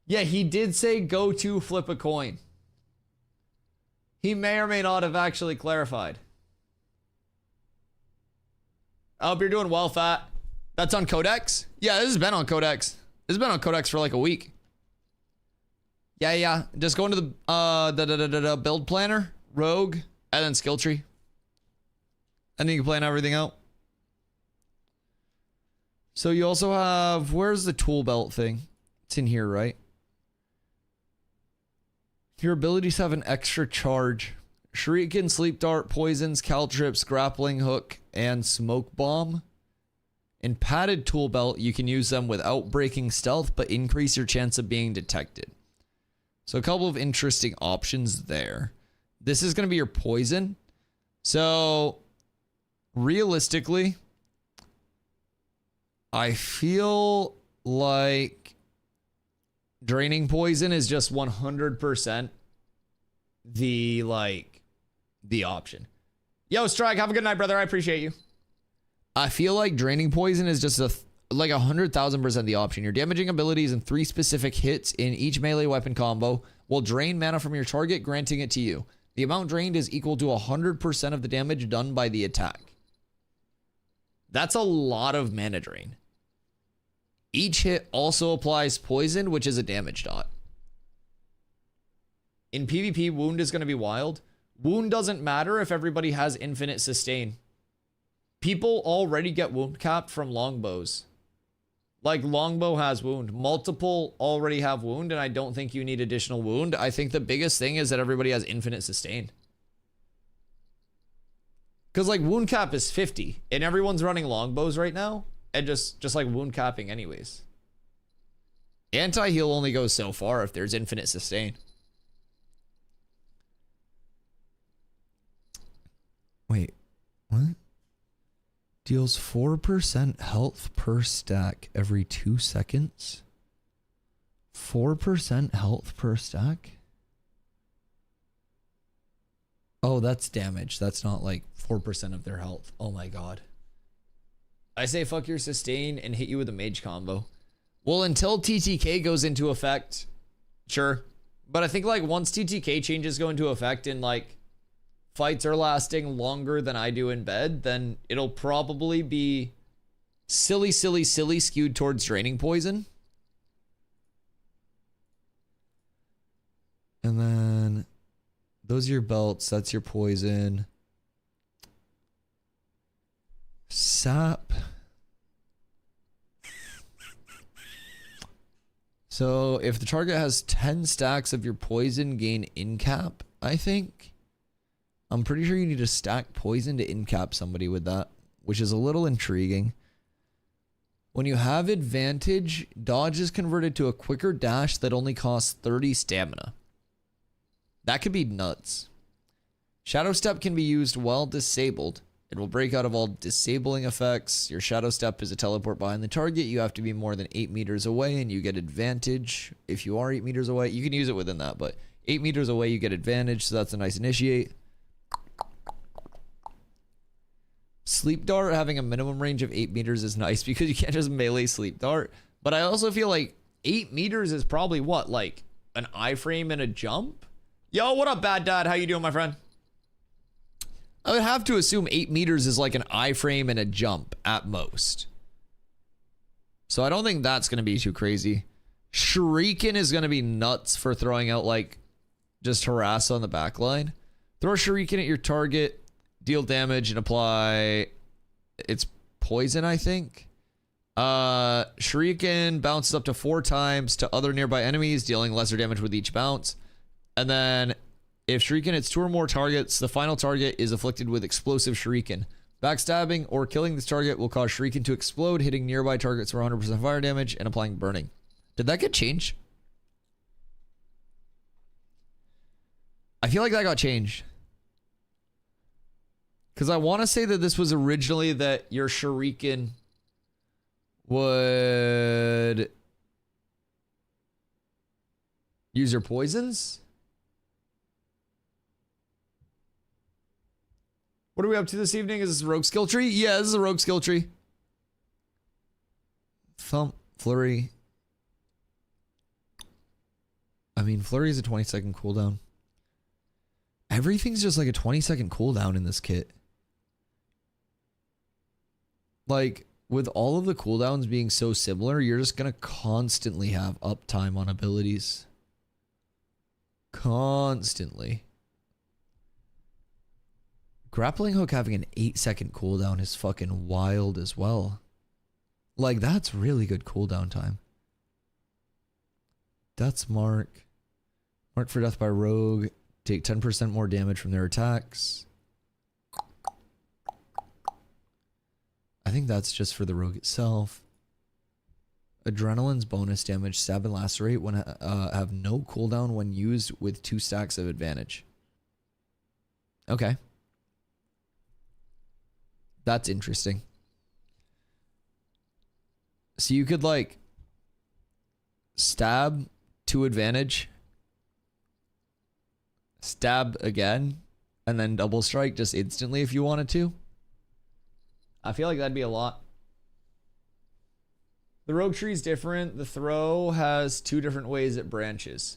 Yeah, he did say go to flip a coin. He may or may not have actually clarified. I hope you're doing well, fat. That's on Codex? Yeah, this has been on Codex. This has been on Codex for like a week. Yeah. Just go into the build planner, rogue, and then skill tree. And then you can plan everything out. So you also have, where's the tool belt thing? It's in here, right? Your abilities have an extra charge. Shuriken, Sleep Dart, Poisons, Caltrips, Grappling Hook, and Smoke Bomb. In padded tool belt, you can use them without breaking stealth, but increase your chance of being detected. So a couple of interesting options there. This is going to be your poison. So realistically, I feel like draining poison is just 100% the option. Yo, Strike, have a good night, brother. I appreciate you. I feel like draining poison is just like 100,000% the option. Your damaging abilities and 3 specific hits in each melee weapon combo will drain mana from your target, granting it to you. The amount drained is equal to 100% of the damage done by the attack. That's a lot of mana drain. Each hit also applies poison, which is a damage dot. In PvP, wound is going to be wild. Wound doesn't matter if everybody has infinite sustain. People already get wound capped from longbows. Like, longbow has wound. Multiple already have wound, and I don't think you need additional wound. I think the biggest thing is that everybody has infinite sustain. Because, like, wound cap is 50, and everyone's running longbows right now, and just like, wound capping anyways. Anti-heal only goes so far if there's infinite sustain. Wait, what? Deals 4% health per stack every 2 seconds? 4% health per stack? Oh, that's damage. That's not like 4% of their health. Oh my god. I say fuck your sustain and hit you with a mage combo. Well, until TTK goes into effect, sure. But I think like once TTK changes go into effect and like fights are lasting longer than I do in bed, then it'll probably be silly skewed towards draining poison. And then those are your belts. That's your poison. Sap. So if the target has 10 stacks of your poison, gain in cap, I think. I'm pretty sure you need to stack poison to in-cap somebody with that, which is a little intriguing. When you have advantage, dodge is converted to a quicker dash that only costs 30 stamina. That could be nuts. Shadow Step can be used while disabled. It will break out of all disabling effects. Your Shadow Step is a teleport behind the target. You have to be more than 8 meters away and you get advantage. If you are 8 meters away, you can use it within that, but 8 meters away you get advantage, so that's a nice initiate. Sleep Dart having a minimum range of 8 meters is nice because you can't just melee Sleep Dart. But I also feel like 8 meters is probably what? Like an iframe and a jump? Yo, what up, Bad Dad? How you doing, my friend? I would have to assume 8 meters is like an iframe and a jump at most. So I don't think that's going to be too crazy. Shuriken is going to be nuts for throwing out like just harass on the back line. Throw a Shuriken at your target. Deal damage and apply its poison, I think. Shuriken bounces up to 4 times to other nearby enemies, dealing lesser damage with each bounce. And then if Shuriken hits 2 or more targets, the final target is afflicted with explosive Shuriken. Backstabbing or killing this target will cause Shuriken to explode, hitting nearby targets for 100% fire damage and applying burning. Did that get changed? I feel like that got changed. Because I want to say that this was originally that your Shuriken would use your poisons. What are we up to this evening? Is this a rogue skill tree? Yeah, this is a rogue skill tree. Thump, flurry. I mean, flurry is a 20-second cooldown. Everything's just like a 20-second cooldown in this kit. Like, with all of the cooldowns being so similar, you're just going to constantly have uptime on abilities. Constantly. Grappling Hook having an 8-second cooldown is fucking wild as well. Like, that's really good cooldown time. Death's Mark. Mark for death by rogue. Take 10% more damage from their attacks. I think that's just for the rogue itself. Adrenaline's bonus damage, stab and lacerate when have no cooldown when used with 2 stacks of advantage. Okay. That's interesting. So you could like stab 2 advantage, stab again, and then double strike just instantly if you wanted to. I feel like that'd be a lot. The rogue tree is different. The throw has 2 different ways it branches.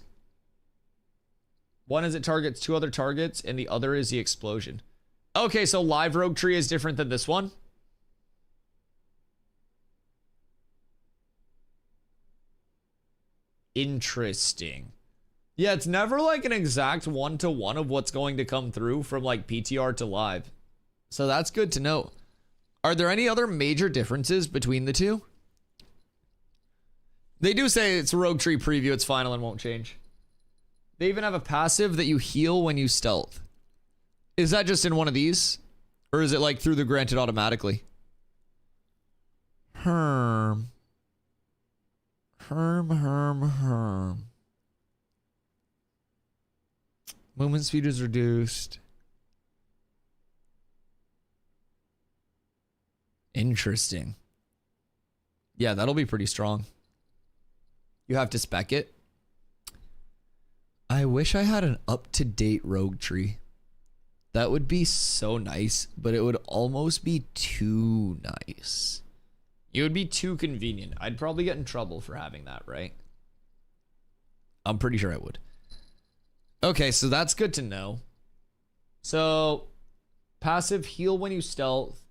One is it targets 2 other targets, and the other is the explosion. Okay, so live rogue tree is different than this one. Interesting. Yeah, it's never like an exact one-to-one of what's going to come through from like PTR to live. So that's good to know. Are there any other major differences between the two? They do say it's a Rogue Tree preview, it's final and won't change. They even have a passive that you heal when you stealth. Is that just in one of these? Or is it like through the granted automatically? Herm. Movement speed is reduced. Interesting. Yeah, that'll be pretty strong. You have to spec it. I wish I had an up-to-date rogue tree. That would be so nice, but it would almost be too nice. It would be too convenient. I'd probably get in trouble for having that, right? I'm pretty sure I would. Okay, so that's good to know. So, passive heal when you stealth.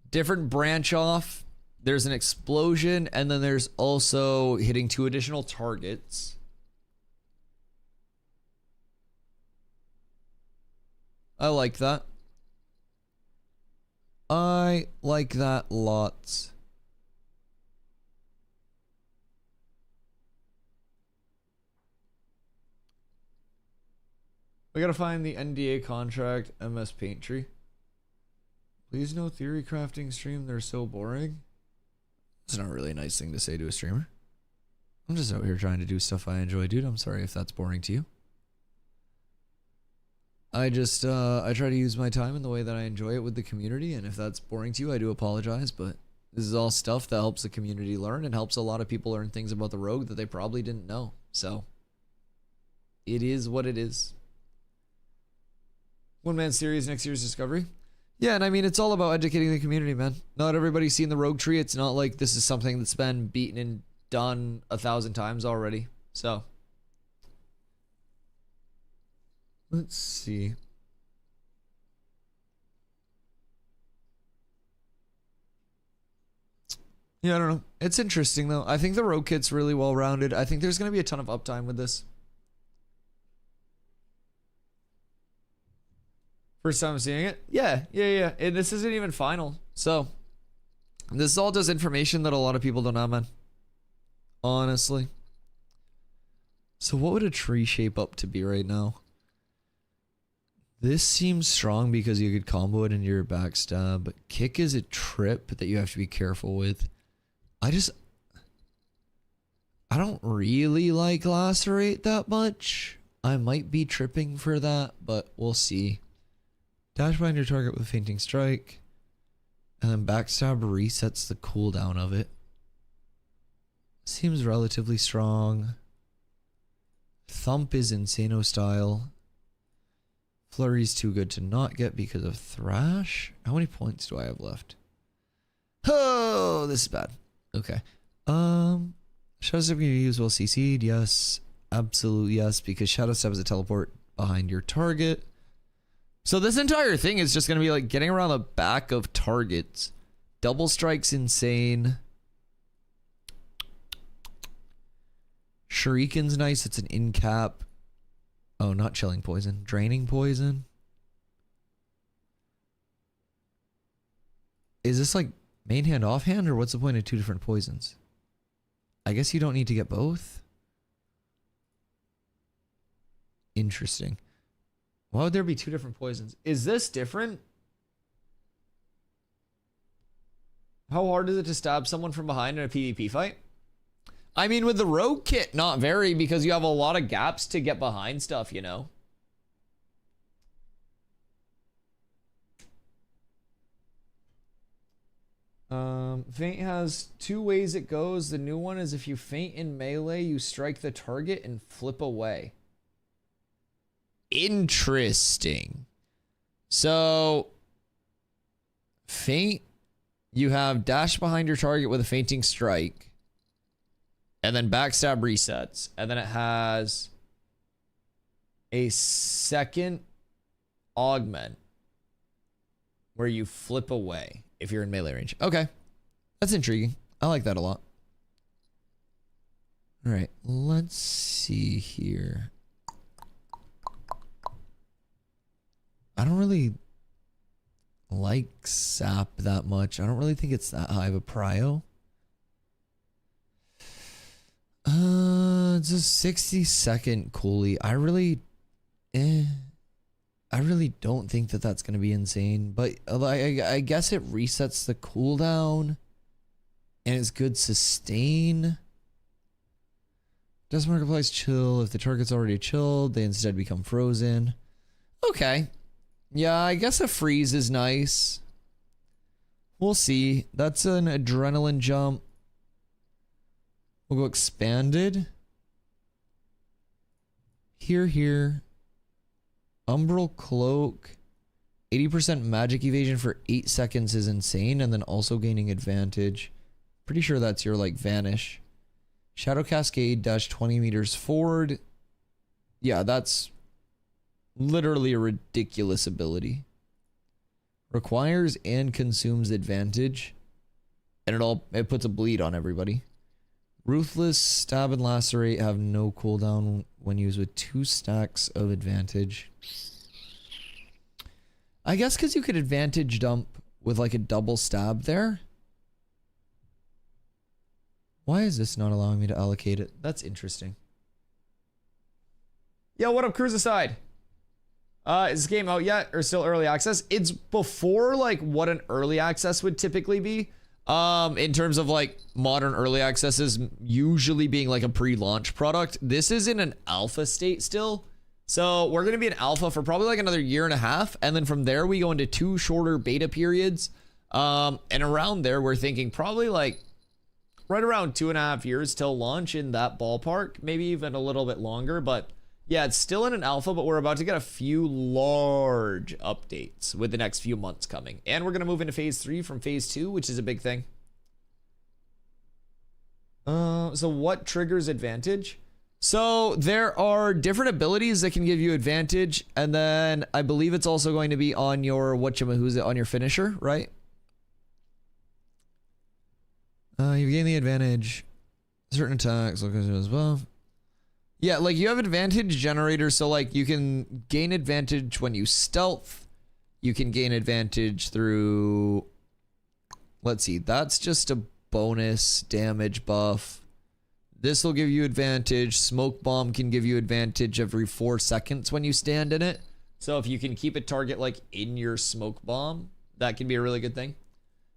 Different branch off. There's an explosion, and then there's also hitting 2 additional targets. I like that. I like that lots. We gotta find the NDA contract MS Paint Tree. Please no theory crafting stream, they're so boring. It's not really a nice thing to say to a streamer. I'm just out here trying to do stuff I enjoy, dude. I'm sorry if that's boring to you. I try to use my time in the way that I enjoy it with the community, and if that's boring to you, I do apologize, but this is all stuff that helps the community learn and helps a lot of people learn things about the rogue that they probably didn't know. So, it is what it is. One-man series, next year's Discovery. Yeah, and I mean, it's all about educating the community, man. Not everybody's seen the rogue tree. It's not like this is something that's been beaten and done 1,000 times already. So, let's see. Yeah, I don't know. It's interesting, though. I think the rogue kit's really well-rounded. I think there's going to be a ton of uptime with this. First time seeing it? Yeah. And this isn't even final. So, this is all just information that a lot of people don't have, man. Honestly. So, what would a tree shape up to be right now? This seems strong because you could combo it into your backstab. Kick is a trip that you have to be careful with. I don't really like lacerate that much. I might be tripping for that, but we'll see. Dash behind your target with a fainting strike. And then backstab resets the cooldown of it. Seems relatively strong. Thump is Insano style. Flurry's too good to not get because of Thrash. How many points do I have left? Oh, this is bad. Okay. Shadow Step can be used while CC'd. Yes. Absolute yes, because Shadow Step is a teleport behind your target. So this entire thing is just going to be like getting around the back of targets. Double Strike's insane. Shuriken's nice. It's an in-cap. Oh, not Chilling Poison. Draining Poison. Is this like main hand, off hand, or what's the point of 2 different poisons? I guess you don't need to get both. Interesting. Why would there be 2 different poisons? Is this different? How hard is it to stab someone from behind in a PvP fight? I mean, with the rogue kit, not very, because you have a lot of gaps to get behind stuff, you know? Feint has 2 ways it goes. The new one is if you feint in melee, you strike the target and flip away. Interesting. So, feint, you have dash behind your target with a fainting strike, and then backstab resets, and then it has a second augment where you flip away if you're in melee range. Okay, that's intriguing. I like that a lot. All right, let's see here. I don't really like sap that much. I don't really think it's that high of a prio. It's a 60-second coolie. I really don't think that that's going to be insane, but I guess it resets the cooldown and it's good sustain. Does marketplace chill? If the target's already chilled, they instead become frozen. Okay. Yeah, I guess a freeze is nice. We'll see. That's an adrenaline jump. We'll go expanded. Here. Umbral cloak. 80% magic evasion for 8 seconds is insane, and then also gaining advantage. Pretty sure that's your like vanish. Shadow Cascade dash 20 meters forward. Yeah, that's literally a ridiculous ability. Requires and consumes advantage. And it puts a bleed on everybody. Ruthless, stab, and lacerate have no cooldown when used with 2 stacks of advantage. I guess because you could advantage dump with like a double stab there. Why is this not allowing me to allocate it? That's interesting. Yo, what up, Cruise Aside? Is this game out yet or still early access? It's before like what an early access would typically be. In terms of like modern early accesses usually being like a pre-launch product. This is in an alpha state still. So we're going to be in alpha for probably like another 1.5 years. And then from there we go into 2 shorter beta periods. And around there we're thinking probably like right around 2.5 years till launch, in that ballpark, maybe even a little bit longer. But yeah, it's still in an alpha, but we're about to get a few large updates with the next few months coming. And we're going to move into phase 3 from phase 2, which is a big thing. So what triggers advantage? So there are different abilities that can give you advantage. And then I believe it's also going to be on your on your finisher, right? You gain the advantage. Certain attacks as well. Yeah, like you have advantage generators, so like you can gain advantage when you stealth. You can gain advantage through, let's see, that's just a bonus damage buff. This will give you advantage. Smoke bomb can give you advantage every 4 seconds when you stand in it. So if you can keep a target like in your smoke bomb, that can be a really good thing.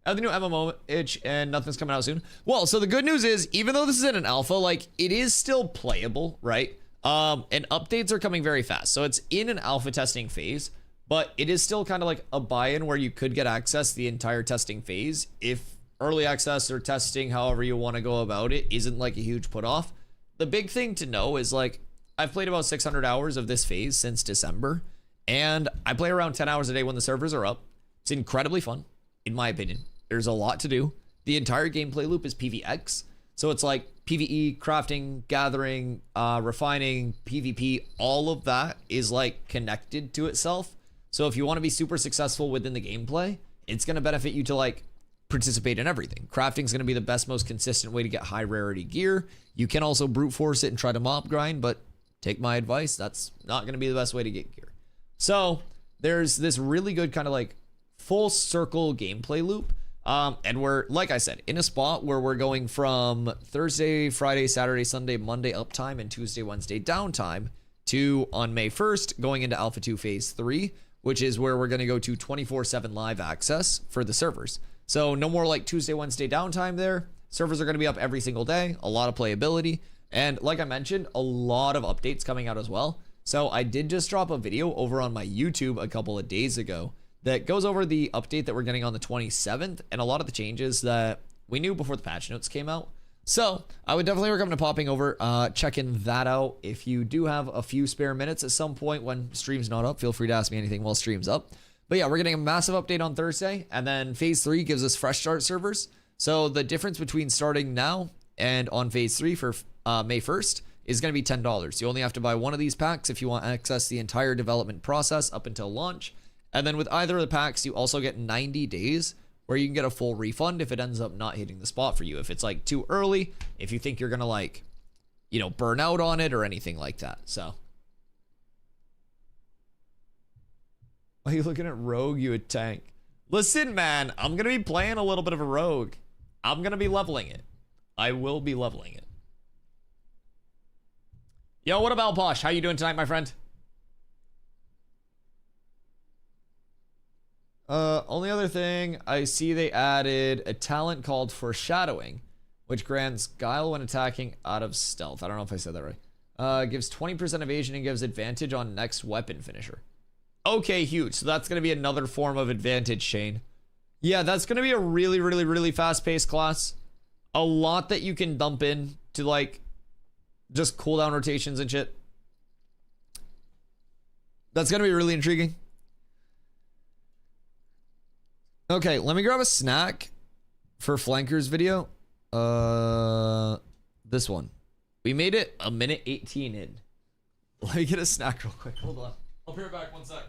I have the new MMO itch and nothing's coming out soon. Well, so the good news is, even though this is in an alpha, like it is still playable, right? And updates are coming very fast. So it's in an alpha testing phase, but it is still kind of like a buy-in where you could get access the entire testing phase if early access or testing, however you want to go about it, isn't like a huge put off. The big thing to know is like, I've played about 600 hours of this phase since December, and I play around 10 hours a day when the servers are up. It's incredibly fun, in my opinion. There's a lot to do. The entire gameplay loop is PvX. So it's like PvE, crafting, gathering, refining, PvP, all of that is like connected to itself. So if you want to be super successful within the gameplay, it's going to benefit you to like participate in everything. Crafting is going to be the best, most consistent way to get high rarity gear. You can also brute force it and try to mob grind, but take my advice, that's not going to be the best way to get gear. So there's this really good kind of like full circle gameplay loop. And we're, like I said, in a spot where we're going from Thursday, Friday, Saturday, Sunday, Monday uptime and Tuesday, Wednesday downtime to on May 1st going into Alpha 2 Phase 3, which is where we're going to go to 24/7 live access for the servers. So no more like Tuesday, Wednesday downtime there. Servers are going to be up every single day, a lot of playability. And like I mentioned, a lot of updates coming out as well. So I did just drop a video over on my YouTube a couple of days ago that goes over the update that we're getting on the 27th and a lot of the changes that we knew before the patch notes came out. So I would definitely recommend popping over, checking that out. If you do have a few spare minutes at some point when stream's not up, feel free to ask me anything while stream's up. But yeah, we're getting a massive update on Thursday, and then phase 3 gives us fresh start servers. So the difference between starting now and on phase 3 for May 1st is going to be $10. You only have to buy one of these packs if you want to access the entire development process up until launch. And then with either of the packs, you also get 90 days where you can get a full refund if it ends up not hitting the spot for you. If it's like too early, if you think you're going to like you know, burn out on it or anything like that. So. Why are you looking at Rogue, you a tank? Listen, man, I'm going to be playing a little bit of a Rogue. I'm going to be leveling it. I will be leveling it. Yo, what about Posh? How you doing tonight, my friend? Only other thing, I see they added a talent called Foreshadowing, which grants guile when attacking out of stealth. I don't know if I said that right. Gives 20% evasion and gives advantage on next weapon finisher. Okay, huge. So that's going to be another form of advantage, Shane. Yeah, that's going to be a really, really, really fast-paced class. A lot that you can dump in to, like, just cooldown rotations and shit. That's going to be really intriguing. Okay, let me grab a snack for Flanker's video. This one. We made it a minute 18 in. Let me get a snack real quick. Hold on. I'll be right back. 1 sec.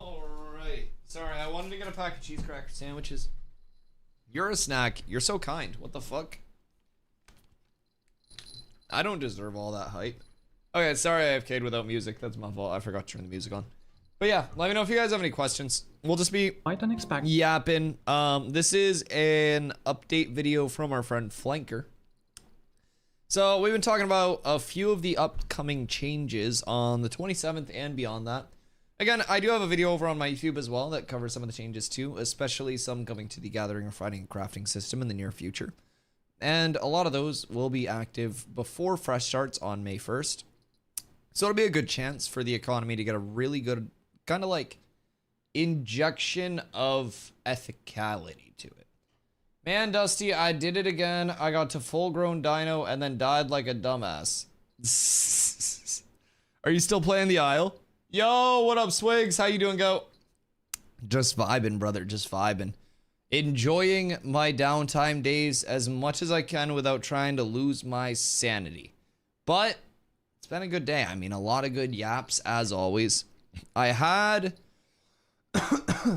Alright. Sorry, I wanted to get a pack of cheese cracker sandwiches. You're a snack. You're so kind. What the fuck? I don't deserve all that hype. Okay, sorry I AFK'd without music. That's my fault. I forgot to turn the music on. But yeah, let me know if you guys have any questions. We'll just be yapping. This is an update video from our friend Flanker. So we've been talking about a few of the upcoming changes on the 27th and beyond that. Again, I do have a video over on my YouTube as well that covers some of the changes too, especially some coming to the gathering, refining, and crafting system in the near future. And a lot of those will be active before fresh starts on May 1st. So it'll be a good chance for the economy to get a really good kind of like injection of ethicality to it. Man, Dusty, I did it again. I got to full-grown dino and then died like a dumbass. Are you still playing the Isle? Yo, what up, Swigs? How you doing, Go? Just vibing, brother. Just vibing. Enjoying my downtime days as much as I can without trying to lose my sanity. But it's been a good day. I mean, a lot of good yaps, as always. I had...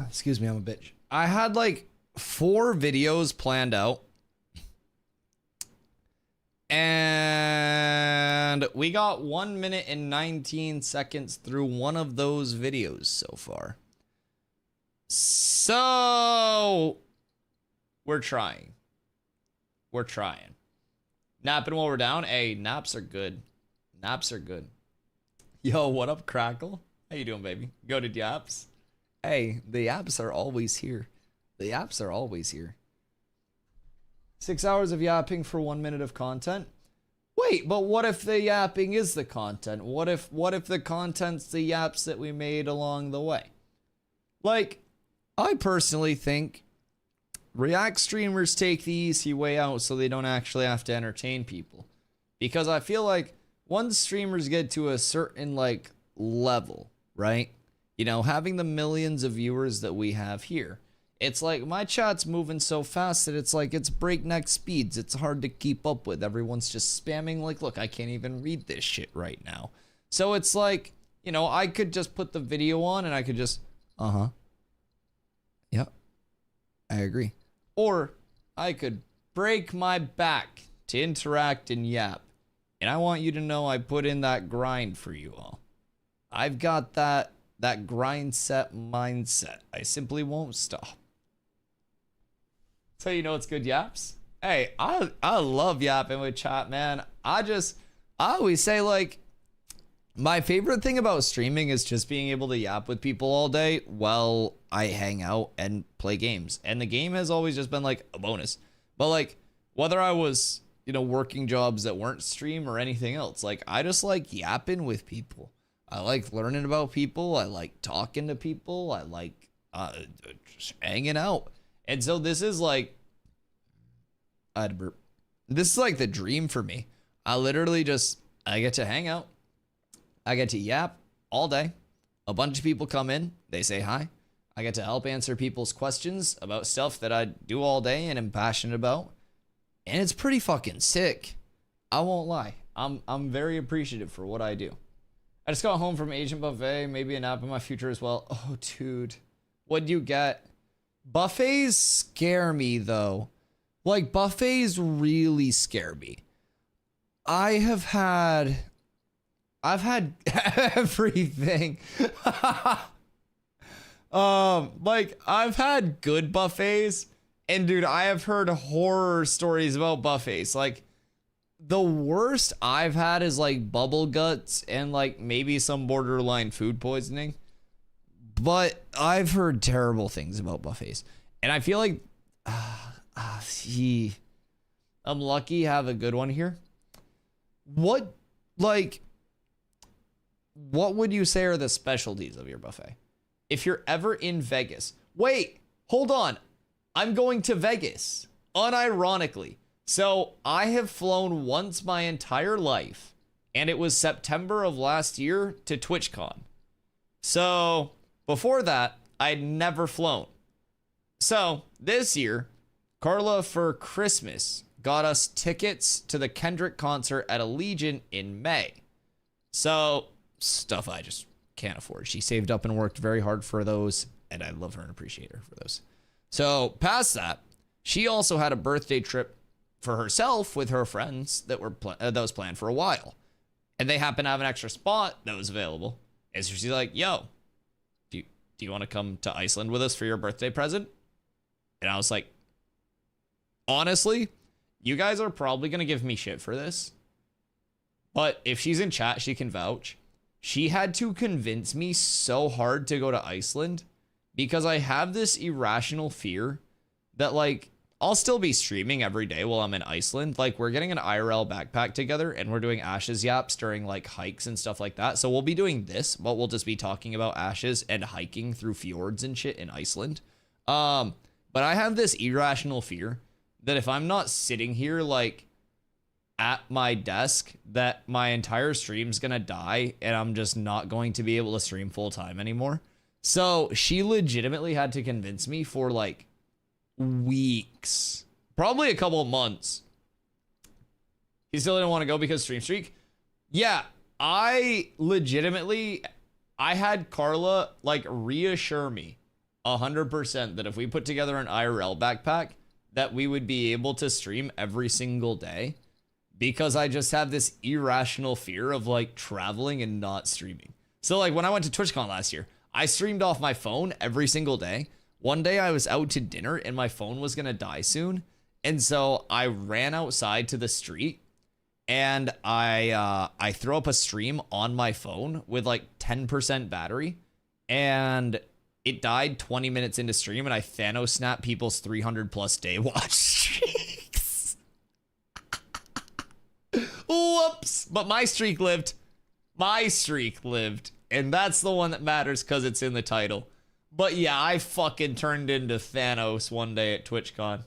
Excuse me, I'm a bitch. I had, like, 4 videos planned out. And we got 1 minute and 19 seconds through one of those videos so far. So we're trying. We're trying. Napping while we're down. Hey, naps are good. Naps are good. Yo, what up, Crackle? How you doing, baby? Go to Yaps. Hey, the Yaps are always here. The Yaps are always here. 6 hours of yapping for 1 minute of content? Wait, but what if the yapping is the content? What if the content's the yaps that we made along the way? Like, I personally think React streamers take the easy way out so they don't actually have to entertain people. Because I feel like once streamers get to a certain, like, level, right? You know, having the millions of viewers that we have here, it's like my chat's moving so fast that it's like it's breakneck speeds. It's hard to keep up with. Everyone's just spamming like, look, I can't even read this shit right now. So it's like, you know, I could just put the video on and I could just, yep, I agree. Or I could break my back to interact and yap. And I want you to know I put in that grind for you all. I've got that grind set mindset. I simply won't stop. So you know it's good yaps? Hey, I love yapping with chat, man. I always say, like, my favorite thing about streaming is just being able to yap with people all day while I hang out and play games. And the game has always just been like a bonus. But like, whether I was, you know, working jobs that weren't stream or anything else, like, I just like yapping with people. I like learning about people. I like talking to people. I like just hanging out. And so this is like, this is like the dream for me. I get to hang out. I get to yap all day. A bunch of people come in. They say hi. I get to help answer people's questions about stuff that I do all day and am passionate about. And it's pretty fucking sick. I won't lie. I'm very appreciative for what I do. I just got home from Asian buffet, maybe a nap in my future as well. Oh, dude. What'd you get? Buffets scare me, though. Like, buffets really scare me. I've had everything. Like, I've had good buffets, and dude, I have heard horror stories about buffets. Like, the worst I've had is like bubble guts and like maybe some borderline food poisoning. But I've heard terrible things about buffets. And I feel like I'm lucky to have a good one here. What would you say are the specialties of your buffet? If you're ever in Vegas. Wait, hold on. I'm going to Vegas. Unironically. So I have flown once my entire life, and it was September of last year to TwitchCon. So before that, I'd never flown. So this year, Carla for Christmas got us tickets to the Kendrick concert at Allegiant in May. So stuff I just can't afford. She saved up and worked very hard for those, and I love her and appreciate her for those. So past that, she also had a birthday trip for herself with her friends that was planned for a while, and they happen to have an extra spot that was available. And so she's like, "Yo, do you want to come to Iceland with us for your birthday present?" And I was like, honestly, you guys are probably gonna give me shit for this, but if she's in chat, she can vouch. She had to convince me so hard to go to Iceland because I have this irrational fear that, like, I'll still be streaming every day while I'm in Iceland. Like, we're getting an IRL backpack together and we're doing Ashes Yaps during like hikes and stuff like that. So we'll be doing this, but we'll just be talking about Ashes and hiking through fjords and shit in Iceland. But I have this irrational fear that if I'm not sitting here like at my desk, that my entire stream's gonna die and I'm just not going to be able to stream full time anymore. So she legitimately had to convince me for like weeks, probably a couple of months. He still didn't want to go because stream streak. Yeah, I had Carla like reassure me 100% that if we put together an IRL backpack that we would be able to stream every single day, because I just have this irrational fear of like traveling and not streaming. So like when I went to TwitchCon last year, I streamed off my phone every single day. One day I was out to dinner and my phone was gonna die soon. And so I ran outside to the street and I threw up a stream on my phone with like 10% battery, and it died 20 minutes into stream, and I Thanos snapped people's 300 plus day watch streaks. Yaps. But my streak lived. My streak lived. And that's the one that matters because it's in the title. But yeah, I fucking turned into Thanos one day at TwitchCon.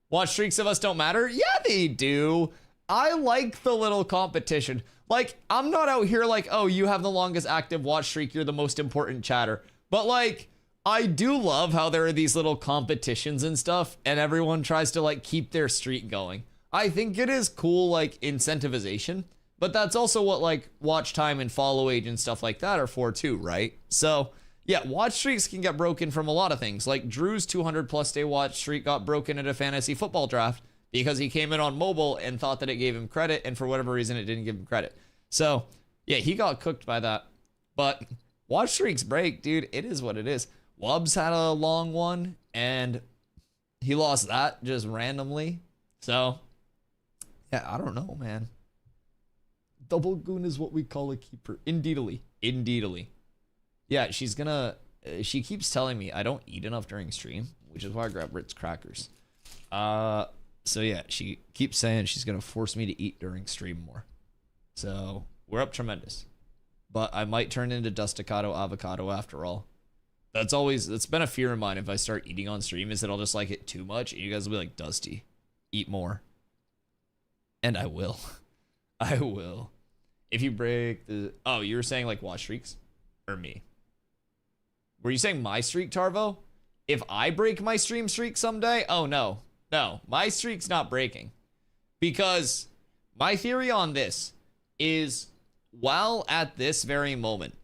Watch streaks of us don't matter? Yeah, they do. I like the little competition. Like, I'm not out here like, oh, you have the longest active watch streak, you're the most important chatter. But like, I do love how there are these little competitions and stuff, and everyone tries to like keep their streak going. I think it is cool, like, incentivization, but that's also what like watch time and follow age and stuff like that are for too, right? So yeah, watch streaks can get broken from a lot of things. Like Drew's 200 plus day watch streak got broken at a fantasy football draft because he came in on mobile and thought that it gave him credit, and for whatever reason it didn't give him credit. So yeah, he got cooked by that. But watch streaks break, dude. It is what it is. Wubbs had a long one and he lost that just randomly. So yeah, I don't know, man. Double goon is what we call a keeper. Indeedly. Indeedly. Yeah, she's gonna... she keeps telling me I don't eat enough during stream, which is why I grab Ritz crackers. So yeah, she keeps saying she's gonna force me to eat during stream more. So we're up tremendous. But I might turn into Dusticado Avocado after all. That's been a fear of mine if I start eating on stream, is that I'll just like it too much and you guys will be like, Dusty, eat more. And I will. I will. If you break the... Oh, you were saying like watch streaks? Or me? Were you saying my streak, Tarvo? If I break my stream streak someday? Oh, no. No, my streak's not breaking. Because my theory on this is, while at this very moment,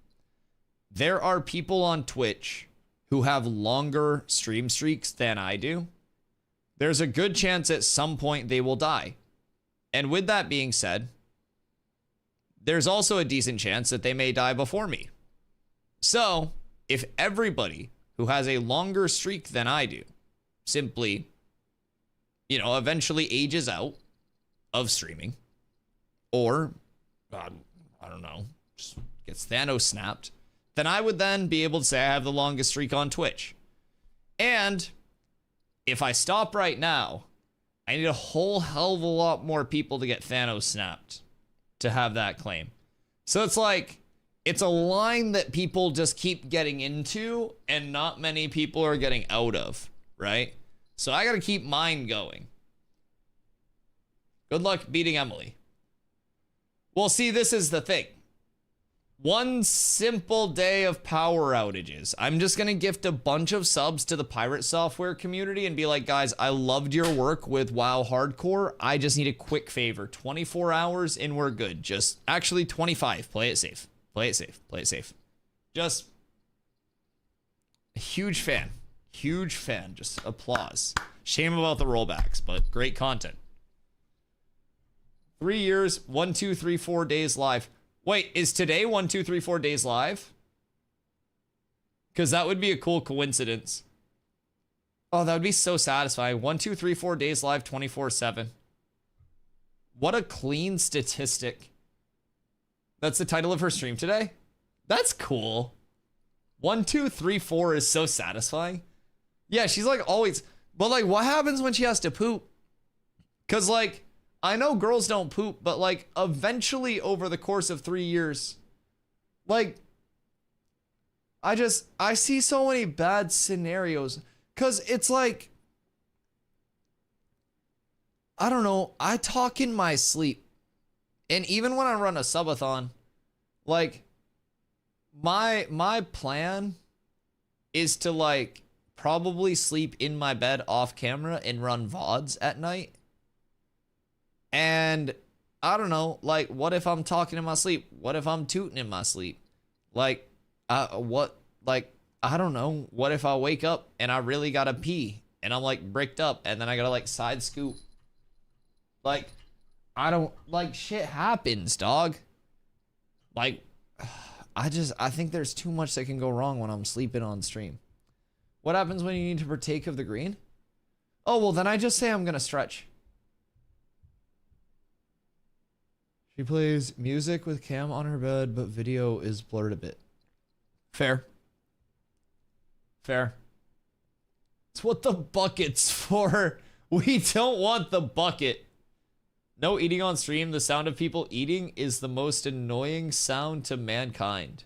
there are people on Twitch who have longer stream streaks than I do, there's a good chance at some point they will die. And with that being said, there's also a decent chance that they may die before me. So, if everybody who has a longer streak than I do simply, you know, eventually ages out of streaming, or, I don't know, just gets Thanos snapped, then I would then be able to say I have the longest streak on Twitch. And if I stop right now, I need a whole hell of a lot more people to get Thanos snapped to have that claim. So it's like, it's a line that people just keep getting into and not many people are getting out of, right? So I gotta keep mine going. Good luck beating Emily. Well, see, this is the thing. One simple day of power outages. I'm just gonna gift a bunch of subs to the pirate software community and be like, guys, I loved your work with WoW Hardcore. I just need a quick favor. 24 hours and we're good. Just actually 25. Play it safe. Play it safe. Play it safe. Just a huge fan. Huge fan. Just applause. Shame about the rollbacks, but great content. 3 years, 1, 2, 3, 4 days live. Wait, is today 1, 2, 3, 4 days live? Because that would be a cool coincidence. Oh, that would be so satisfying. 1, 2, 3, 4 days live 24/7. What a clean statistic. That's the title of her stream today? That's cool. 1, 2, 3, 4 is so satisfying. Yeah, she's like always... But like, what happens when she has to poop? Because like... I know girls don't poop, but like eventually over the course of 3 years, like I see so many bad scenarios, because it's like, I don't know, I talk in my sleep, and even when I run a subathon, like my plan is to like probably sleep in my bed off camera and run VODs at night. And I don't know, like, what if I'm talking in my sleep? What if I'm tooting in my sleep? Like, I don't know. What if I wake up and I really gotta pee and I'm like bricked up and then I gotta like side scoop? Like, shit happens, dog. Like, I think there's too much that can go wrong when I'm sleeping on stream. What happens when you need to partake of the green? Oh, well, then I just say I'm gonna stretch. She plays music with cam on her bed, but video is blurred a bit. Fair. Fair. It's what the bucket's for. We don't want the bucket. No eating on stream. The sound of people eating is the most annoying sound to mankind.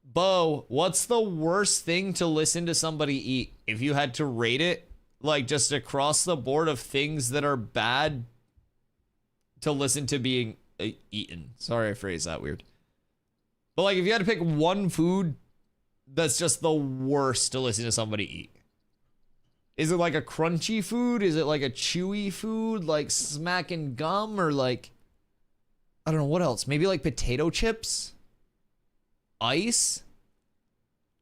Bo, what's the worst thing to listen to somebody eat? If you had to rate it, like just across the board of things that are bad to listen to being eaten. Sorry, I phrased that weird. But like if you had to pick one food that's just the worst to listen to somebody eat. Is it like a crunchy food? Is it like a chewy food? Like smacking gum? Or like, I don't know, what else? Maybe like potato chips? Ice?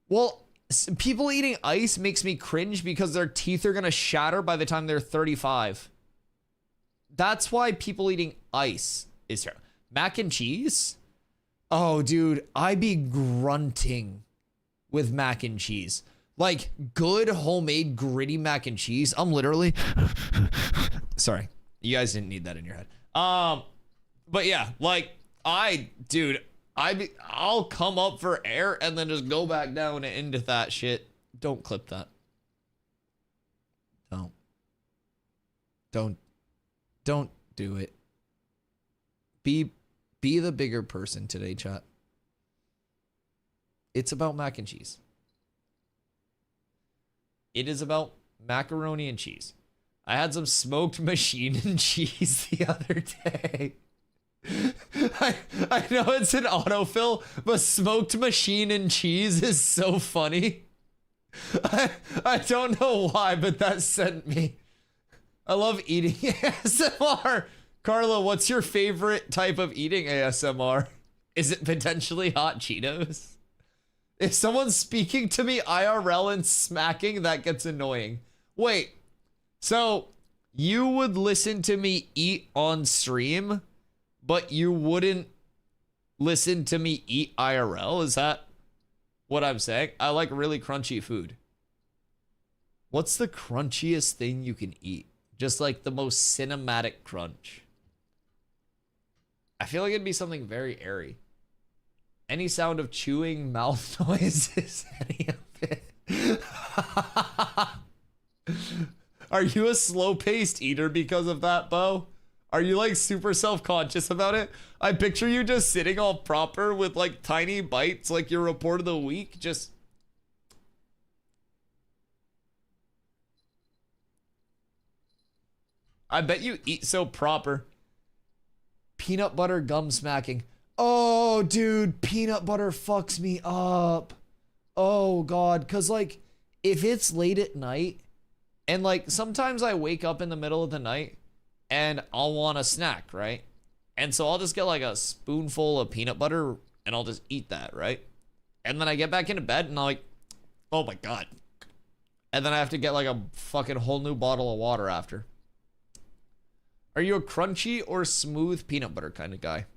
Well, people eating ice makes me cringe because their teeth are gonna shatter by the time they're 35. That's why people eating ice is here. Mac and cheese? Oh, dude, I be grunting with mac and cheese. Like good homemade gritty mac and cheese. I'm literally sorry. You guys didn't need that in your head. But yeah, like I'll come up for air and then just go back down into that shit. Don't clip that. Don't do it. Be the bigger person today, chat. It's about mac and cheese. It is about macaroni and cheese. I had some smoked machine and cheese the other day. I know it's an autofill, but smoked machine and cheese is so funny. I don't know why, but that sent me. I love eating ASMR. Carla, what's your favorite type of eating ASMR? Is it potentially hot Cheetos? If someone's speaking to me IRL and smacking, that gets annoying. Wait, so you would listen to me eat on stream, but you wouldn't listen to me eat IRL? Is that what I'm saying? I like really crunchy food. What's the crunchiest thing you can eat? Just like the most cinematic crunch. I feel like it'd be something very airy. Any sound of chewing mouth noises, any of it. Are you a slow-paced eater because of that, Bo? Are you like super self-conscious about it? I picture you just sitting all proper with like tiny bites like your report of the week. Just... I bet you eat so proper. Peanut butter gum smacking. Oh, dude, peanut butter fucks me up. Oh, God. Because, like, if it's late at night, and, like, sometimes I wake up in the middle of the night, and I'll want a snack, right? And so I'll just get, like, a spoonful of peanut butter, and I'll just eat that, right? And then I get back into bed, and I'm like, oh, my God. And then I have to get, like, a fucking whole new bottle of water after. Are you a crunchy or smooth peanut butter kind of guy?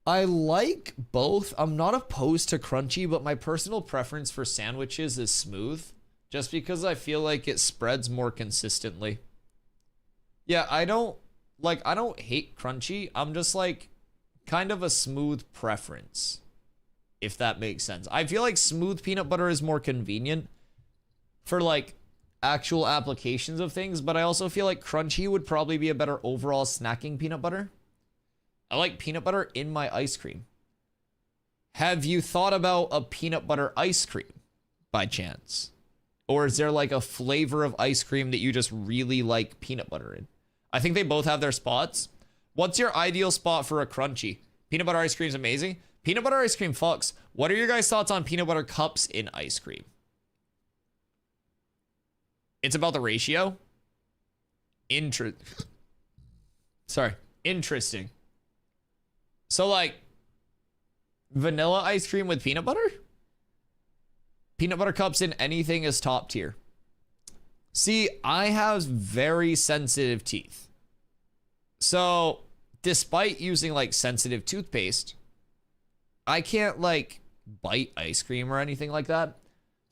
I like both. I'm not opposed to crunchy, but my personal preference for sandwiches is smooth, just because I feel like it spreads more consistently. Yeah, I don't hate crunchy. I'm just like kind of a smooth preference, if that makes sense. I feel like smooth peanut butter is more convenient for like actual applications of things, but I also feel like crunchy would probably be a better overall snacking peanut butter. I like peanut butter in my ice cream. Have you thought about a peanut butter ice cream by chance? Or is there like a flavor of ice cream that you just really like peanut butter in? I think they both have their spots. What's your ideal spot for a crunchy? Peanut butter ice cream is amazing. Peanut butter ice cream fucks. What are your guys' thoughts on peanut butter cups in ice cream? It's about the ratio. Interesting. So like vanilla ice cream with peanut butter? Peanut butter cups in anything is top tier. See, I have very sensitive teeth. So despite using like sensitive toothpaste, I can't like bite ice cream or anything like that.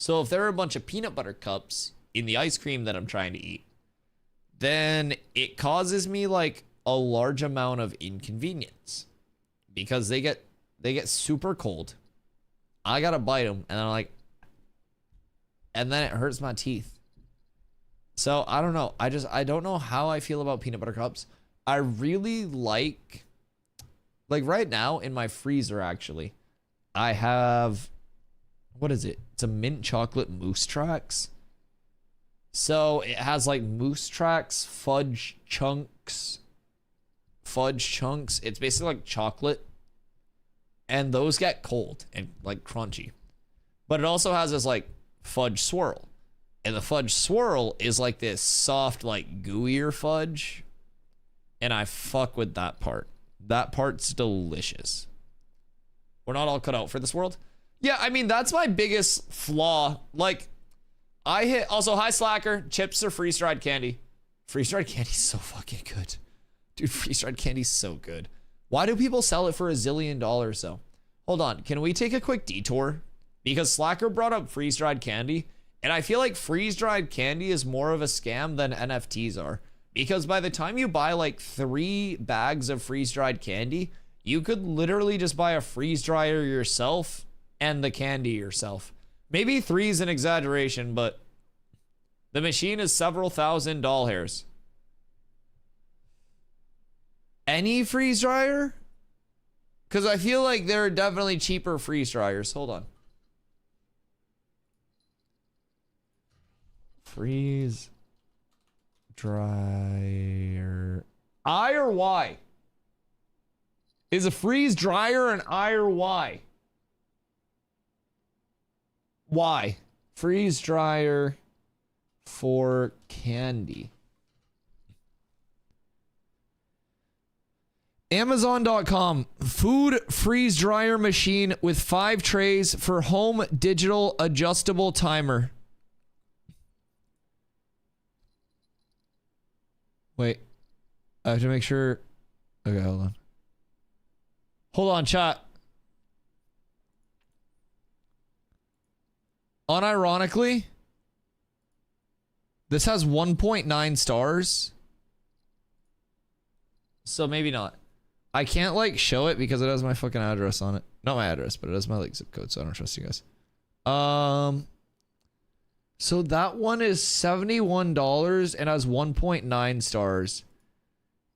So if there are a bunch of peanut butter cups in the ice cream that I'm trying to eat, then it causes me like a large amount of inconvenience because they get super cold. I gotta bite them and I'm like, and then it hurts my teeth. So I don't know. I don't know how I feel about peanut butter cups. I really like right now in my freezer, actually, I have, what is it? It's a mint chocolate Moose Tracks. So it has like Moose Tracks, fudge chunks. It's basically like chocolate. And those get cold and like crunchy. But it also has this like fudge swirl. And the fudge swirl is like this soft, like gooier fudge. And I fuck with that part. That part's delicious. We're not all cut out for this world. Yeah, I mean, that's my biggest flaw. Like, also, hi Slacker. Chips are freeze-dried candy. Freeze-dried candy's so fucking good. Dude, freeze-dried candy's so good. Why do people sell it for $1 zillion though? Hold on, can we take a quick detour? Because Slacker brought up freeze-dried candy, and I feel like freeze-dried candy is more of a scam than NFTs are. Because by the time you buy like 3 bags of freeze-dried candy, you could literally just buy a freeze dryer yourself and the candy yourself. Maybe 3 is an exaggeration, but the machine is several thousand doll hairs. Any freeze dryer? Because I feel like there are definitely cheaper freeze dryers. Hold on. Freeze dryer. I or Y? Is a freeze dryer an I or Y? Y. Freeze dryer for candy. Amazon.com. Food freeze dryer machine with 5 trays for home digital adjustable timer. Wait. I have to make sure. Okay, hold on. Hold on, chat. Unironically, this has 1.9 stars. So maybe not. I can't like show it because it has my fucking address on it. Not my address, but it has my like zip code, so I don't trust you guys. So that one is $71 and has 1.9 stars.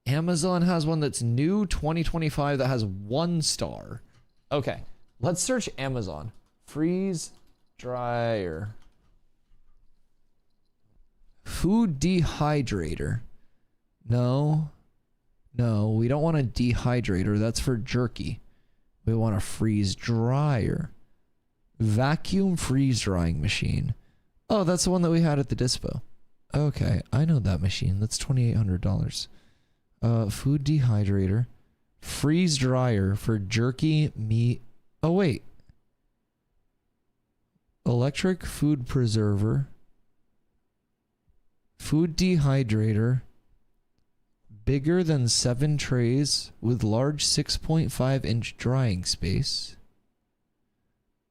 Amazon has one that's new 2025 that has 1 star. Okay, let's search Amazon. Freeze dryer. Food dehydrator. No. No, we don't want a dehydrator. That's for jerky. We want a freeze dryer. Vacuum freeze drying machine. Oh, that's the one that we had at the dispo. Okay, I know that machine. That's $2,800. Food dehydrator. Freeze dryer for jerky, meat. Oh, wait. Electric food preserver. Food dehydrator. Bigger than 7 trays with large 6.5 inch drying space.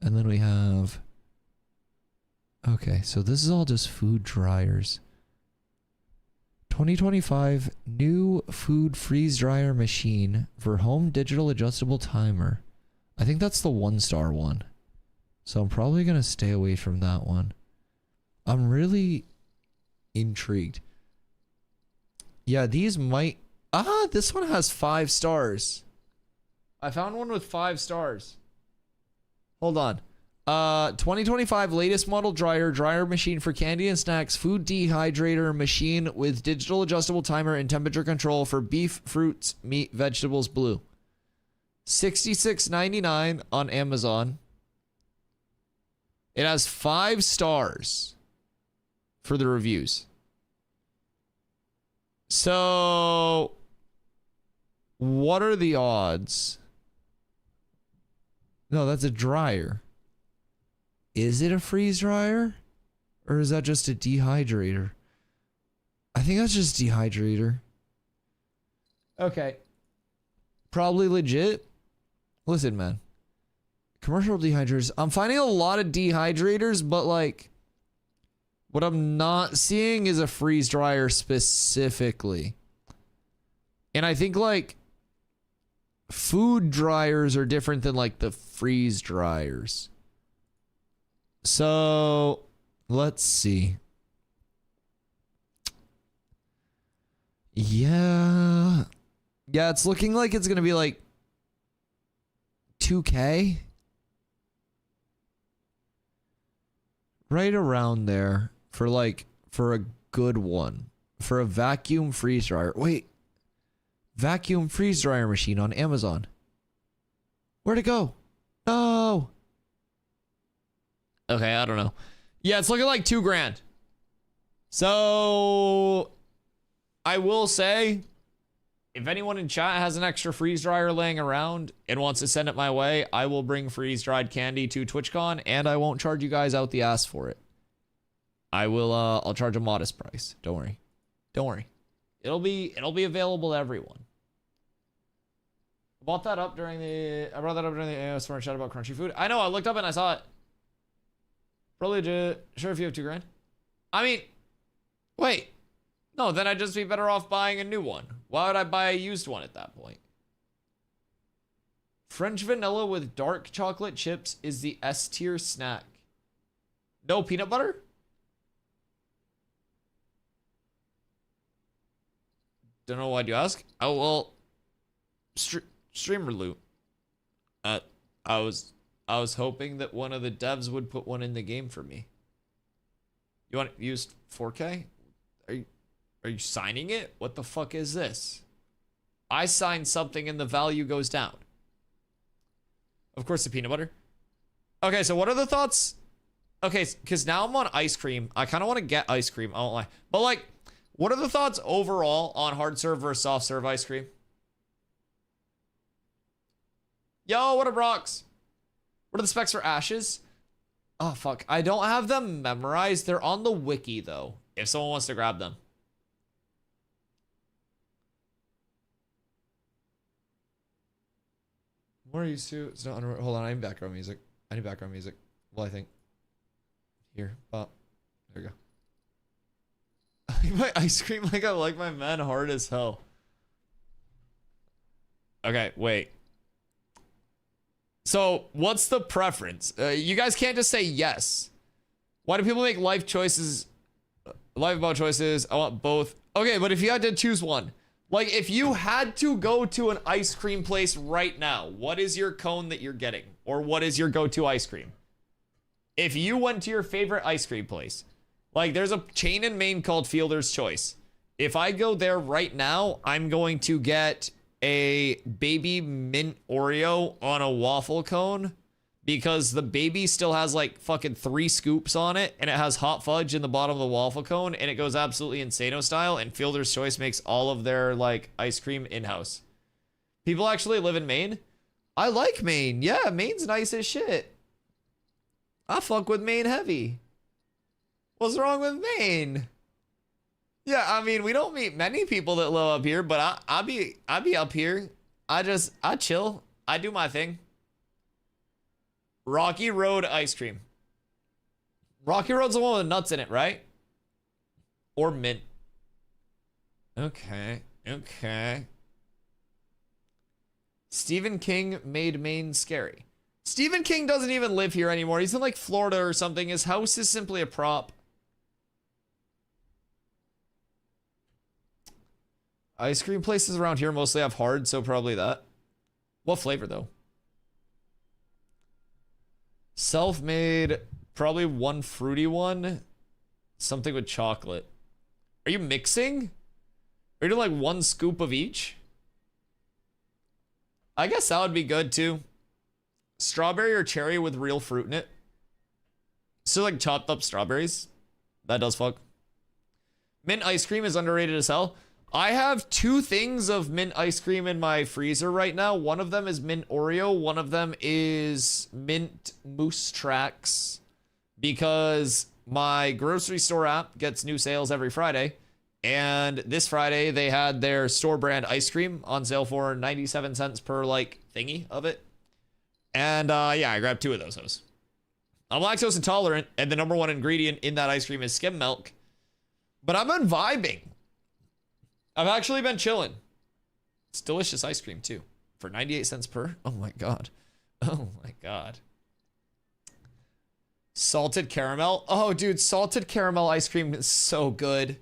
And then we have... Okay, so this is all just food dryers. 2025 new food freeze dryer machine for home digital adjustable timer. I think that's the 1-star one. So I'm probably going to stay away from that one. I'm really intrigued. Yeah, these might... Ah, this one has 5 stars. I found one with 5 stars. Hold on. 2025 latest model dryer machine for candy and snacks, food dehydrator machine with digital adjustable timer and temperature control for beef, fruits, meat, vegetables, blue. $66.99 on Amazon. It has 5 stars for the reviews. So, what are the odds? No, that's a dryer. Is it a freeze dryer? Or is that just a dehydrator? I think that's just dehydrator. Okay. Probably legit. Listen, man. Commercial dehydrators. I'm finding a lot of dehydrators, but like... What I'm not seeing is a freeze dryer specifically. And I think like... Food dryers are different than like the freeze dryers. So, let's see. Yeah. Yeah, it's looking like it's going to be like 2K. Right around there for a good one. For a vacuum freeze dryer. Wait. Vacuum freeze dryer machine on Amazon. Where'd it go? No. Okay, I don't know. Yeah, it's looking like $2,000. So I will say, if anyone in chat has an extra freeze dryer laying around and wants to send it my way, I will bring freeze dried candy to TwitchCon, and I won't charge you guys out the ass for it. I will. I'll charge a modest price. Don't worry. Don't worry. It'll be available to everyone. I brought that up during the smart chat about crunchy food. I know. I looked up and I saw it. Probably legit. Sure, if you have $2,000. I mean, wait. No, then I'd just be better off buying a new one. Why would I buy a used one at that point? French vanilla with dark chocolate chips is the S tier snack. No peanut butter? Don't know why'd you ask. Oh, well, streamer loot. I was hoping that one of the devs would put one in the game for me. You want it used 4K? Are you signing it? What the fuck is this? I sign something and the value goes down. Of course, the peanut butter. Okay, so what are the thoughts? Okay, because now I'm on ice cream. I kind of want to get ice cream. I won't lie. But like, what are the thoughts overall on hard serve versus soft serve ice cream? Yo, what up, rocks? What are the specs for ashes? Oh, fuck. I don't have them memorized. They're on the wiki, though, if someone wants to grab them. More used to. It's not. Hold on. I need background music. Well, I think. Here. Oh, there we go. I like my ice cream like I like my men hard as hell. Okay, wait. So, what's the preference? You guys can't just say yes. Why do people make life choices? Life about choices. I want both. Okay, but if you had to choose one. Like, if you had to go to an ice cream place right now, what is your cone that you're getting? Or what is your go-to ice cream? If you went to your favorite ice cream place, like there's a chain in Maine called Fielder's Choice. If I go there right now, I'm going to get a baby mint Oreo on a waffle cone because the baby still has like fucking 3 scoops on it and it has hot fudge in the bottom of the waffle cone and it goes absolutely Insano style, and Fielder's Choice makes all of their like ice cream in-house. People actually live in Maine. I like Maine. Yeah, Maine's nice as shit. I fuck with Maine heavy. What's wrong with Maine? Yeah, I mean, we don't meet many people that live up here, but I be up here. I chill. I do my thing. Rocky Road ice cream. Rocky Road's the one with nuts in it, right? Or mint. Okay. Stephen King made Maine scary. Stephen King doesn't even live here anymore. He's in like Florida or something. His house is simply a prop. Ice cream places around here mostly have hard, so probably that. What flavor though? Self-made, probably one fruity one. Something with chocolate. Are you mixing? Are you doing like 1 scoop of each? I guess that would be good too. Strawberry or cherry with real fruit in it. So like chopped up strawberries. That does fuck. Mint ice cream is underrated as hell. I have 2 things of mint ice cream in my freezer right now. One of them is mint Oreo. One of them is mint Moose Tracks. Because my grocery store app gets new sales every Friday. And this Friday they had their store brand ice cream on sale for 97 cents per like thingy of it. And yeah, I grabbed 2 of those. I'm lactose intolerant, and the #1 ingredient in that ice cream is skim milk. But I've been vibing. I've actually been chilling. It's delicious ice cream too. For 98 cents per. Oh my god. Oh my god. Salted caramel. Oh dude, salted caramel ice cream is so good.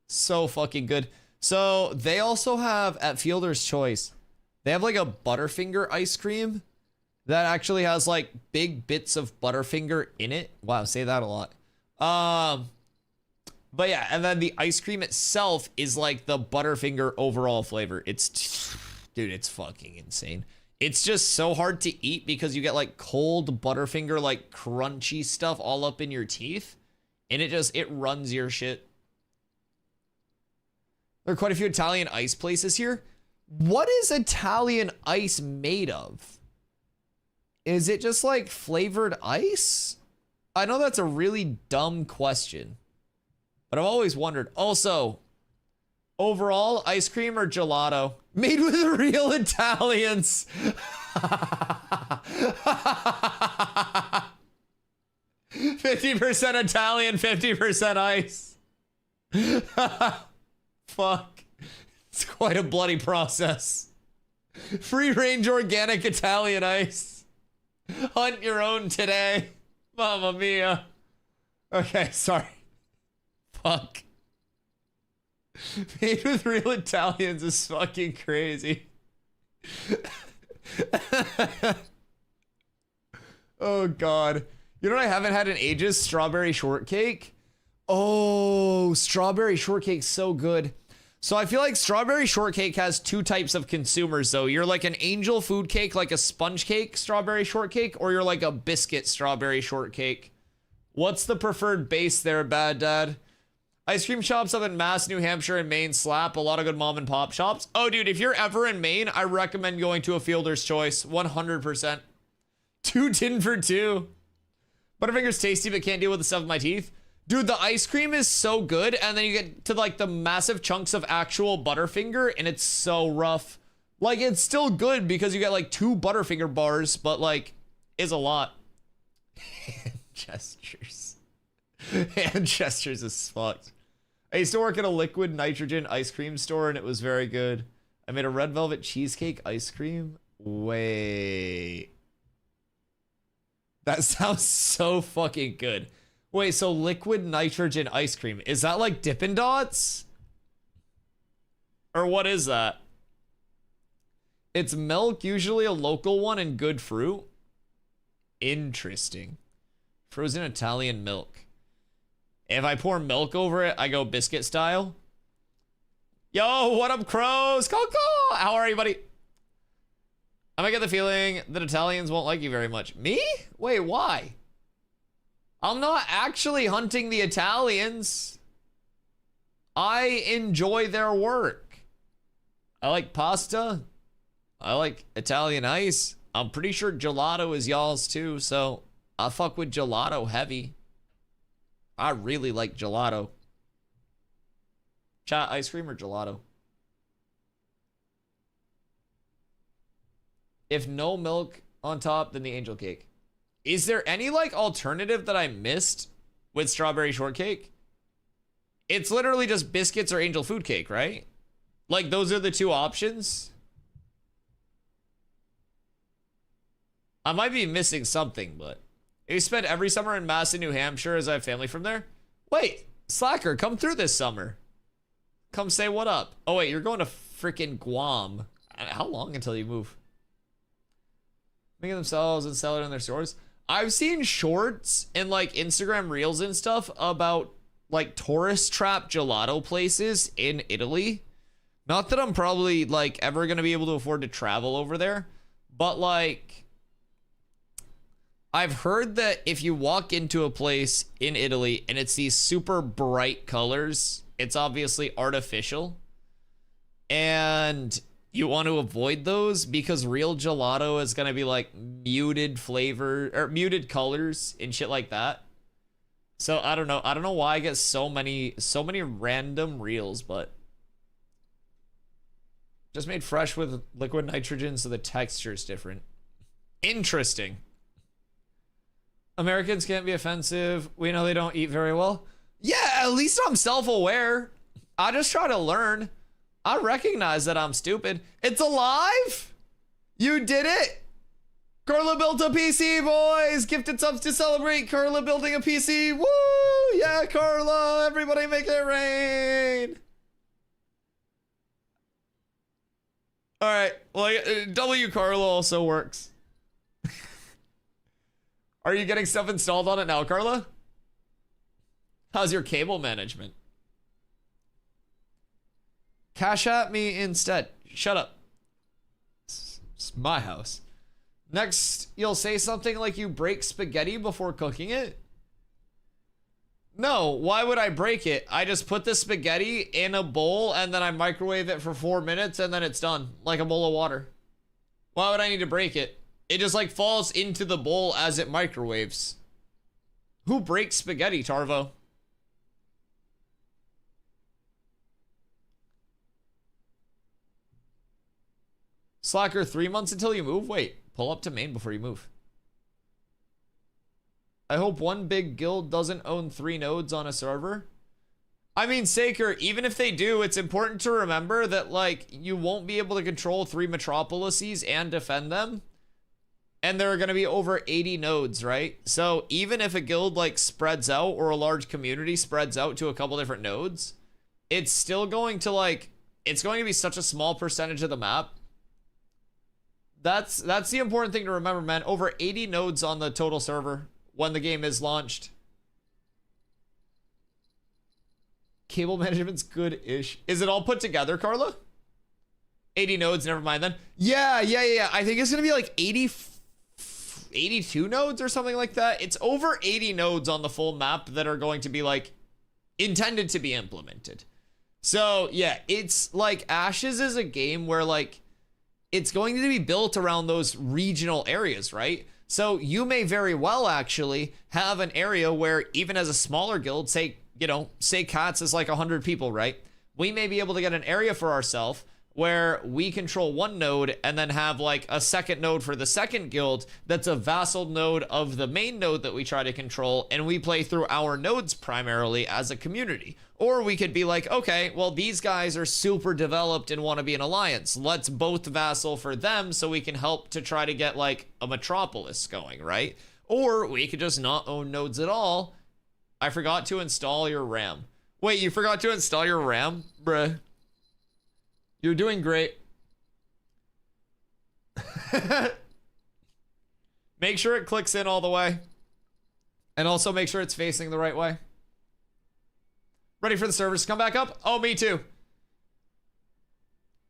So fucking good. So they also have at Fielder's Choice, they have like a Butterfinger ice cream that actually has like big bits of Butterfinger in it. Wow, say that a lot. But yeah, and then the ice cream itself is like the Butterfinger overall flavor. It's, dude, it's fucking insane. It's just so hard to eat because you get like cold Butterfinger, like crunchy stuff all up in your teeth. And it runs your shit. There are quite a few Italian ice places here. What is Italian ice made of? Is it just like flavored ice? I know that's a really dumb question, but I've always wondered. Also, overall, ice cream or gelato? Made with real Italians. 50% Italian, 50% ice. Fuck. It's quite a bloody process. Free range organic Italian ice. Hunt your own today. Mamma mia. Okay, sorry. Fuck. Made with real Italians is fucking crazy. Oh god. You know what I haven't had in ages? Strawberry shortcake. Oh, strawberry shortcake's so good. So I feel like strawberry shortcake has two types of consumers though. You're like an angel food cake, like a sponge cake strawberry shortcake, or you're like a biscuit strawberry shortcake. What's the preferred base there, Bad Dad? Ice cream shops up in Mass, New Hampshire, and Maine slap. A lot of good mom and pop shops. Oh, dude, if you're ever in Maine, I recommend going to a Fielder's Choice. 100%. 2 tin for 2. Butterfinger's tasty, but can't deal with the stuff in my teeth. Dude, the ice cream is so good, and then you get to like the massive chunks of actual Butterfinger, and it's so rough. Like, it's still good because you get like 2 Butterfinger bars, but like, is a lot. Hand gestures. Hand gestures is fucked. I used to work at a liquid nitrogen ice cream store, and it was very good. I made a red velvet cheesecake ice cream. Wait. That sounds so fucking good. Wait, so liquid nitrogen ice cream, is that like Dippin' Dots? Or what is that? It's milk, usually a local one, and good fruit. Interesting. Frozen Italian milk. If I pour milk over it, I go biscuit style. Yo, what up, crows? Call. How are you, buddy? I might get the feeling that Italians won't like you very much. Me? Wait, why? I'm not actually hunting the Italians. I enjoy their work. I like pasta. I like Italian ice. I'm pretty sure gelato is y'all's too, so I fuck with gelato heavy. I really like gelato. Chat, ice cream or gelato? If no milk on top, then the angel cake. Is there any like alternative that I missed with strawberry shortcake? It's literally just biscuits or angel food cake, right? Like those are the two options. I might be missing something, but you spend every summer in Mass in New Hampshire as I have family from there. Wait, Slacker, come through this summer. Come say what up. Oh wait, you're going to freaking Guam. How long until you move? Making themselves and sell it in their stores. I've seen shorts and like Instagram reels and stuff about like tourist trap gelato places in Italy. Not that I'm probably like ever gonna be able to afford to travel over there, but like I've heard that if you walk into a place in Italy and it's these super bright colors, it's obviously artificial. And you want to avoid those because real gelato is going to be like muted flavor or muted colors and shit like that. So I don't know. I don't know why I get so many random reels, but just made fresh with liquid nitrogen, so the texture is different. Interesting. Americans can't be offensive. We know they don't eat very well. Yeah, at least I'm self-aware. I just try to learn. I recognize that I'm stupid. It's alive? You did it? Carla built a PC, boys. Gifted subs to celebrate Carla building a PC. Woo! Yeah, Carla. Everybody make it rain. All right. Well, W Carla also works. Are you getting stuff installed on it now, Carla? How's your cable management? Cash at me instead. Shut up. It's my house. Next, you'll say something like you break spaghetti before cooking it? No, why would I break it? I just put the spaghetti in a bowl and then I microwave it for 4 minutes and then it's done. Like a bowl of water. Why would I need to break it? It just like falls into the bowl as it microwaves. Who breaks spaghetti, Tarvo? Slacker, 3 months until you move? Wait, pull up to main before you move. I hope one big guild doesn't own 3 nodes on a server. I mean, Saker, even if they do, it's important to remember that, like, you won't be able to control 3 metropolises and defend them. And there are going to be over 80 nodes, right? So even if a guild, like, spreads out or a large community spreads out to a couple different nodes, it's still going to, like, it's going to be such a small percentage of the map. That's the important thing to remember, man. Over 80 nodes on the total server when the game is launched. Cable management's good-ish. Is it all put together, Carla? 80 nodes, never mind then. Yeah. I think it's going to be like 82 nodes or something like that. It's over 80 nodes on the full map that are going to be like intended to be implemented. So yeah, it's like Ashes is a game where like it's going to be built around those regional areas, right? So you may very well actually have an area where even as a smaller guild, say, you know, say Cats is like 100 people, right? We may be able to get an area for ourselves where we control one node and then have like a second node for the second guild that's a vassal node of the main node that we try to control, and we play through our nodes primarily as a community. Or we could be like, okay, well, these guys are super developed and want to be an alliance. Let's both vassal for them so we can help to try to get like a metropolis going, right? Or we could just not own nodes at all. I forgot to install your RAM. Wait, you forgot to install your RAM? Bruh. You're doing great. Make sure it clicks in all the way. And also make sure it's facing the right way. Ready for the servers to come back up? Oh, me too.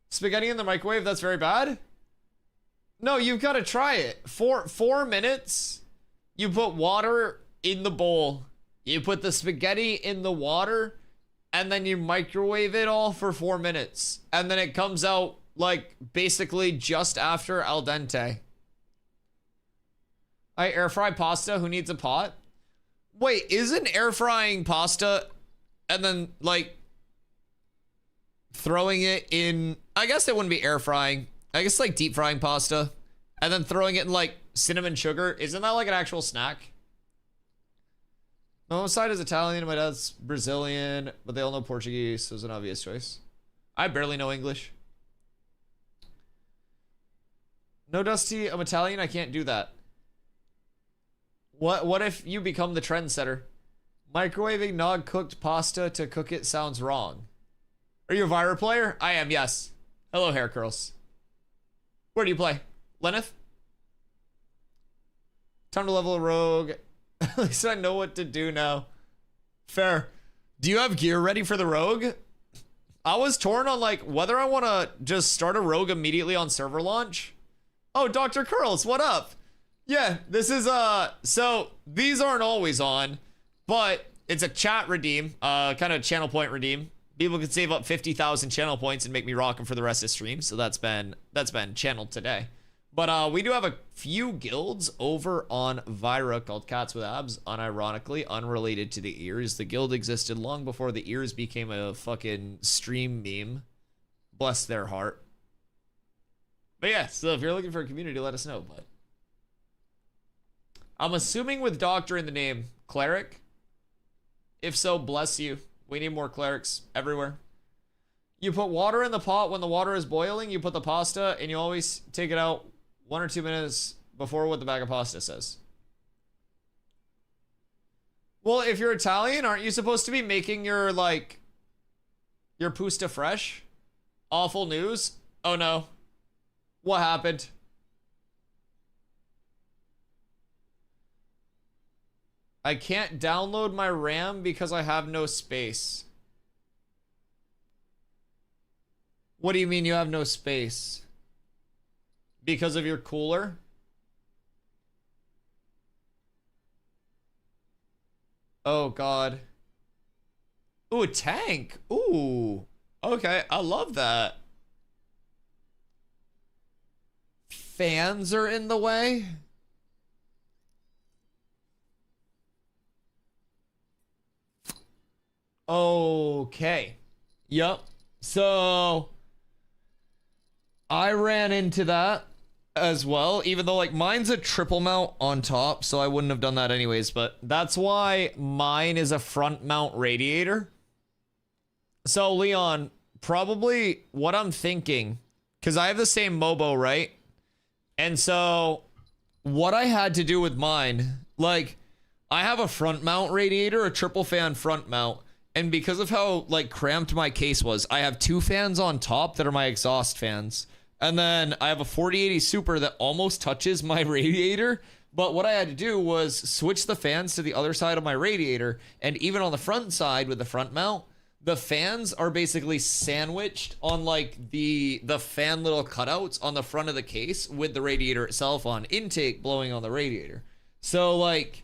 Spaghetti in the microwave, that's very bad. No, you've got to try it. For 4 minutes, you put water in the bowl. You put the spaghetti in the water, and then you microwave it all for 4 minutes. And then it comes out, like, basically just after al dente. I air fry pasta, who needs a pot? Wait, isn't air frying pasta and then, like, throwing it in... I guess it wouldn't be air frying. I guess, like, deep frying pasta. And then throwing it in, like, cinnamon sugar. Isn't that, like, an actual snack? My mom's side is Italian and my dad's Brazilian, but they all know Portuguese, so it's an obvious choice. I barely know English. No, Dusty, I'm Italian, I can't do that. What if you become the trendsetter? Microwaving non-cooked pasta to cook it sounds wrong. Are you a Vira player? I am, yes. Hello, hair curls. Where do you play? Lenneth? Time to level a rogue. At least I know what to do now. Fair. Do you have gear ready for the rogue? I was torn on like whether I want to just start a rogue immediately on server launch. Oh, Dr. Curls, what up? Yeah, this is so these aren't always on, but it's a chat redeem, kind of channel point redeem. People can save up 50,000 channel points and make me rock them for the rest of the stream. So that's been channeled today. But we do have a few guilds over on Vira called Cats with Abs, unironically unrelated to the ears. The guild existed long before the ears became a fucking stream meme. Bless their heart. But yeah, so if you're looking for a community, let us know. But I'm assuming with Doctor in the name, cleric. If so, bless you. We need more clerics everywhere. You put water in the pot when the water is boiling. You put the pasta, and you always take it out 1 or 2 minutes before what the bag of pasta says. Well, if you're Italian, aren't you supposed to be making your, like, your pasta fresh? Awful news. Oh, no. What happened? I can't download my RAM because I have no space. What do you mean you have no space? Because of your cooler? Oh, God. Ooh, a tank. Ooh. Okay, I love that. Fans are in the way? Okay. Yep. So I ran into that as well, even though like mine's a triple mount on top, so I wouldn't have done that anyways, but that's why mine is a front mount radiator. So Leon, probably what I'm thinking, because I have the same Mobo, right? And so what I had to do with mine, like I have a front mount radiator, a triple fan front mount. And because of how like cramped my case was, I have 2 fans on top that are my exhaust fans. And then I have a 4080 Super that almost touches my radiator. But what I had to do was switch the fans to the other side of my radiator. And even on the front side with the front mount, the fans are basically sandwiched on like the fan little cutouts on the front of the case with the radiator itself on intake blowing on the radiator. So like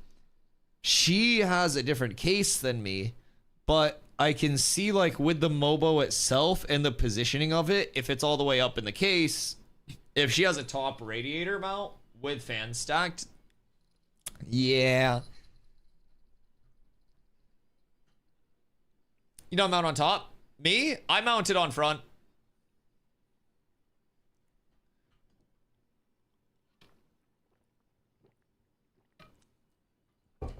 she has a different case than me. But I can see like with the Mobo itself and the positioning of it, if it's all the way up in the case, if she has a top radiator mount with fans stacked, yeah. You don't mount on top? Me? I mounted on front.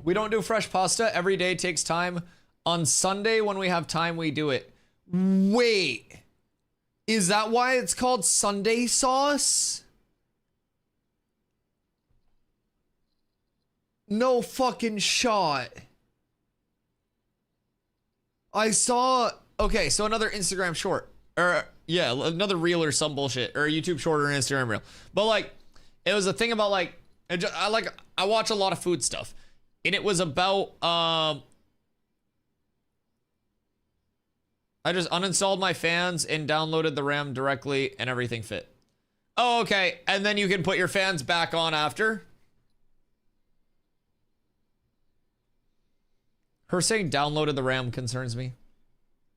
We don't do fresh pasta. Every day takes time. On Sunday, when we have time, we do it. Wait. Is that why it's called Sunday sauce? No fucking shot. I saw... Okay, so another Instagram short. Or, yeah, another reel or some bullshit. Or a YouTube short or an Instagram reel. But, like, it was a thing about, like... I watch a lot of food stuff. And it was about, I just uninstalled my fans and downloaded the RAM directly and everything fit. Oh, okay. And then you can put your fans back on after. Her saying downloaded the RAM concerns me.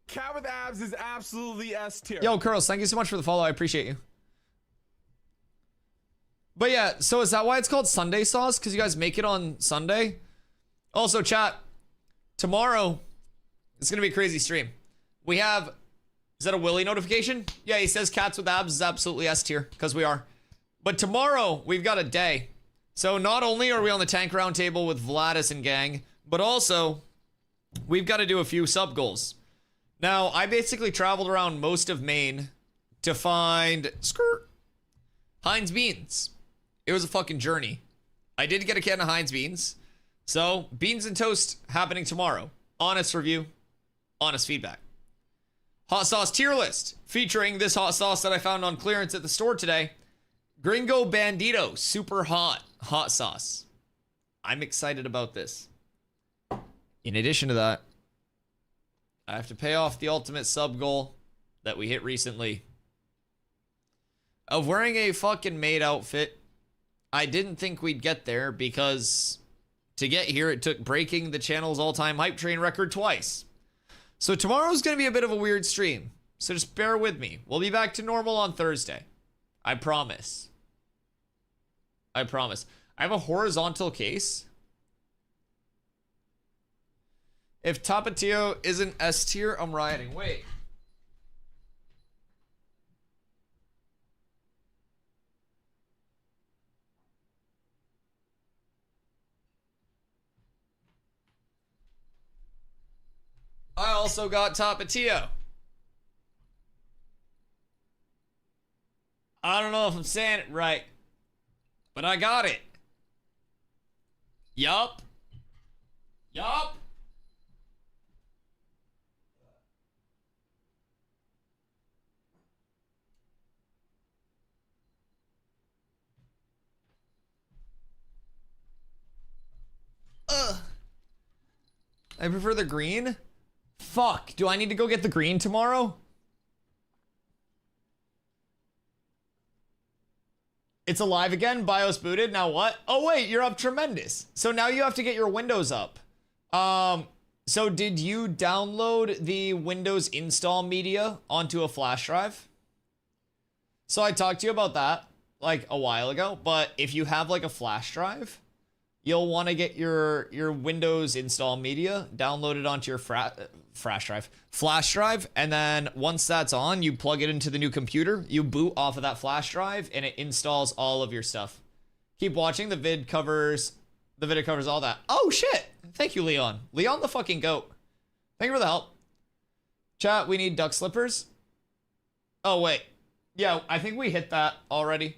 Cat with abs is absolutely S tier. Yo, Curls, thank you so much for the follow. I appreciate you. But yeah, so is that why it's called Sunday sauce? Because you guys make it on Sunday? Also, chat, tomorrow, it's going to be a crazy stream. We have, is that a Willy notification? Yeah, he says cats with abs is absolutely S tier, because we are. But tomorrow, we've got a day. So not only are we on the tank round table with Vladis and gang, but also, we've got to do a few sub goals. Now, I basically traveled around most of Maine to find Heinz beans. It was a fucking journey. I did get a can of Heinz beans. So, beans and toast happening tomorrow. Honest review, honest feedback. Hot sauce tier list featuring this hot sauce that I found on clearance at the store today. Gringo Bandito, super hot sauce. I'm excited about this. In addition to that, I have to pay off the ultimate sub goal that we hit recently of wearing a fucking maid outfit. I didn't think we'd get there because to get here, it took breaking the channel's all-time hype train record twice. So tomorrow's going to be a bit of a weird stream. So just bear with me. We'll be back to normal on Thursday. I promise. I promise. I have a horizontal case. If Tapatio isn't S tier, I'm rioting. Wait. I also got Tapatio. I don't know if I'm saying it right, but I got it. Yup. Yup. I prefer the green. Fuck, do I need to go get the green tomorrow? It's alive again, BIOS booted, now what? Oh wait, you're up tremendous. So now you have to get your Windows up. So did you download the Windows install media onto a flash drive? So I talked to you about that like a while ago, but if you have like a flash drive, you'll want to get your Windows install media downloaded onto your flash drive, and then once that's on, you plug it into the new computer, you boot off of that flash drive, and it installs all of your stuff. Keep watching, the video covers all that. Oh shit! Thank you, Leon. Leon the fucking goat. Thank you for the help. Chat, we need duck slippers. Oh wait. Yeah, I think we hit that already.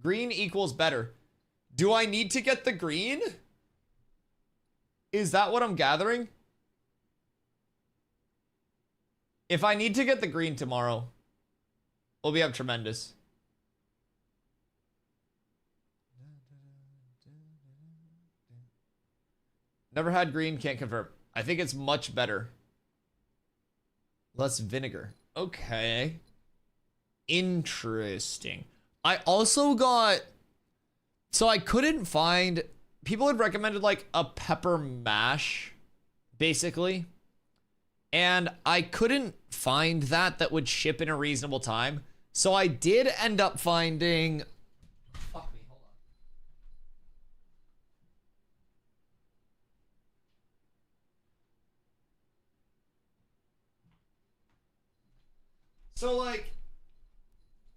Green equals better. Do I need to get the green? Is that what I'm gathering? If I need to get the green tomorrow, we'll be up tremendous. Never had green, can't confirm. I think it's much better. Less vinegar. Okay. Interesting. I also got... So I couldn't find... People had recommended like a pepper mash, basically. And I couldn't find that would ship in a reasonable time. So I did end up finding... Fuck me, hold on. So like,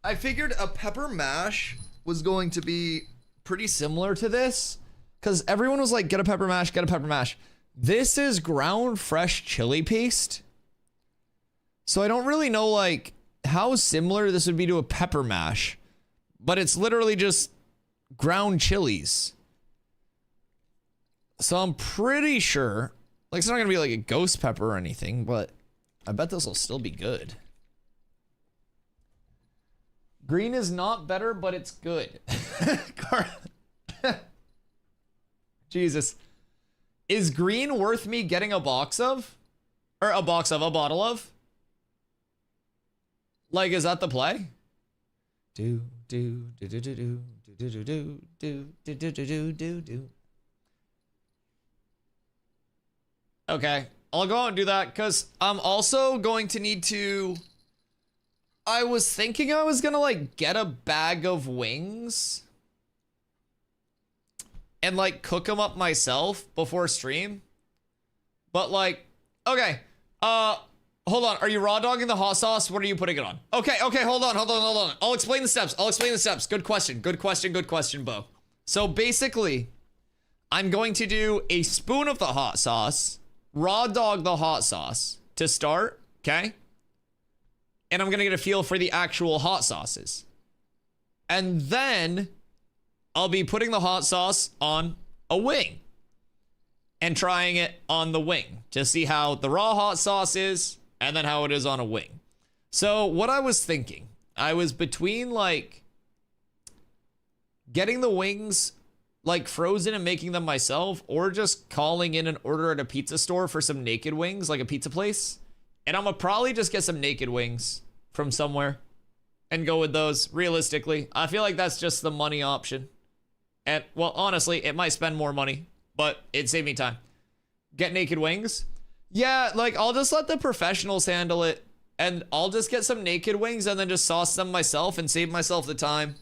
I figured a pepper mash was going to be pretty similar to this, because everyone was like, get a pepper mash, get a pepper mash. This is ground fresh chili paste. So I don't really know like how similar this would be to a pepper mash, but it's literally just ground chilies. So I'm pretty sure, like, it's not gonna be like a ghost pepper or anything, but I bet this will still be good. Green is not better, but it's good. Jesus. Is green worth me getting a box of? Or a bottle of? Like, is that the play? Okay, I'll go out and do that, because I'm also going to need to... I was thinking I was gonna like get a bag of wings and like cook them up myself before stream. But like, okay, hold on. Are you raw dogging the hot sauce? What are you putting it on? Okay, hold on. I'll explain the steps. Good question, Bo. So basically, I'm going to do a spoon of the hot sauce, raw dog the hot sauce to start, okay? And I'm gonna get a feel for the actual hot sauces. And then I'll be putting the hot sauce on a wing and trying it on the wing to see how the raw hot sauce is and then how it is on a wing. So what I was thinking, I was between like getting the wings like frozen and making them myself, or just calling in an order at a pizza store for some naked wings, like a pizza place. And I'm gonna probably just get some naked wings from somewhere and go with those. Realistically, I feel like that's just the money option. And well, honestly, it might spend more money, but it'd save me time. Get naked wings. Yeah, like I'll just let the professionals handle it, and I'll just get some naked wings and then just sauce them myself and save myself the time.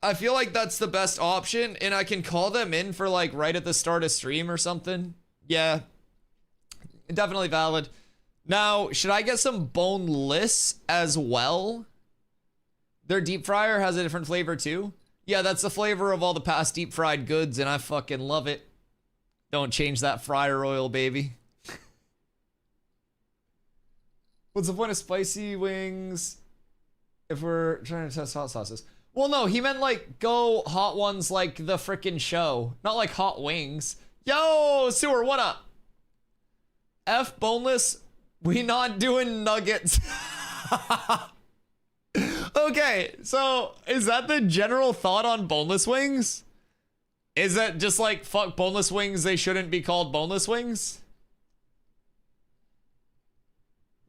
I feel like that's the best option, and I can call them in for like right at the start of stream or something. Yeah, definitely valid. Now, should I get some boneless as well? Their deep fryer has a different flavor too. Yeah, that's the flavor of all the past deep fried goods, and I fucking love it. Don't change that fryer oil, baby. What's the point of spicy wings if we're trying to test hot sauces? Well, no, he meant like go hot ones like the frickin' show, not like hot wings. Yo, Sewer, what up? F boneless. We not doing nuggets. Okay, so is that the general thought on boneless wings? Is that just like, fuck boneless wings, they shouldn't be called boneless wings?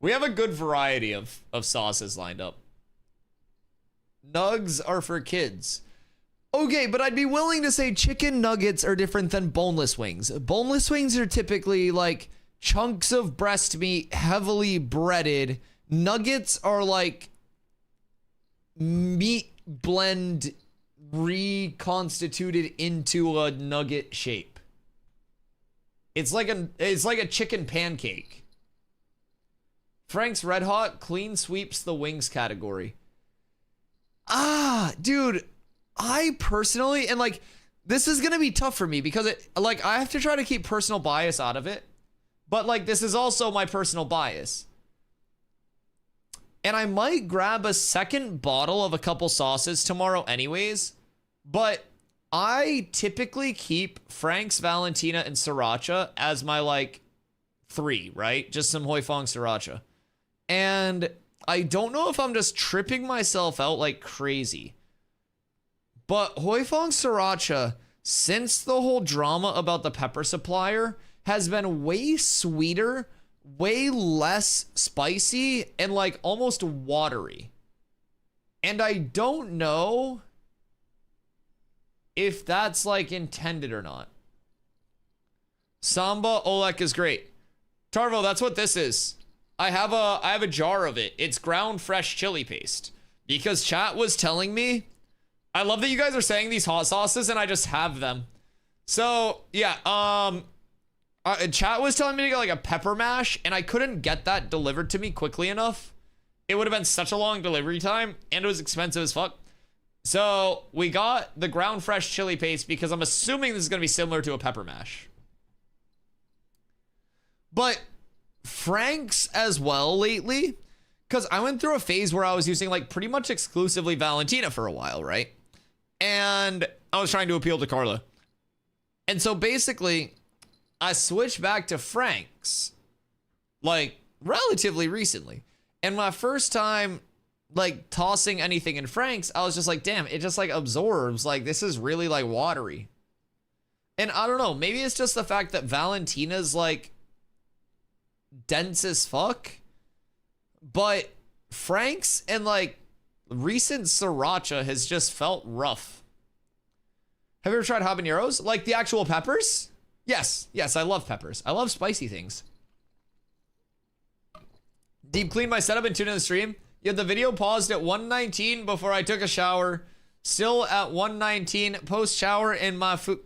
We have a good variety of sauces lined up. Nugs are for kids. Okay, but I'd be willing to say chicken nuggets are different than boneless wings. Boneless wings are typically like chunks of breast meat, heavily breaded. Nuggets are like meat blend reconstituted into a nugget shape. It's like a chicken pancake. Frank's Red Hot clean sweeps the wings category. Dude, I personally, and like, this is gonna be tough for me because I have to try to keep personal bias out of it, but like, this is also my personal bias. And I might grab a second bottle of a couple sauces tomorrow anyways, but I typically keep Frank's, Valentina, and Sriracha as my like 3, right? Just some Hoi Fong Sriracha. And I don't know if I'm just tripping myself out like crazy, but Hoi Fong Sriracha, since the whole drama about the pepper supplier, has been way sweeter, way less spicy, and like almost watery. And I don't know if that's like intended or not. Samba Olek is great. Tarvo, that's what this is. I have a jar of it. It's ground fresh chili paste. Because chat was telling me, I love that you guys are saying these hot sauces and I just have them. So, yeah, chat was telling me to get like a pepper mash and I couldn't get that delivered to me quickly enough. It would have been such a long delivery time and it was expensive as fuck. So, we got the ground fresh chili paste because I'm assuming this is going to be similar to a pepper mash. But Frank's as well lately, because I went through a phase where I was using like pretty much exclusively Valentina for a while, right? And I was trying to appeal to Carla. And so basically, I switched back to Frank's like relatively recently. And my first time like tossing anything in Frank's, I was just like, damn, it just like absorbs. Like, this is really like watery. And I don't know, maybe it's just the fact that Valentina's like dense as fuck, but Frank's and like recent Sriracha has just felt rough. Have you ever tried habaneros? Like the actual peppers? Yes, I love peppers. I love spicy things. Deep cleaned my setup and tuned in the stream. You had the video paused at 1:19 before I took a shower. Still at 1:19 post shower in my food.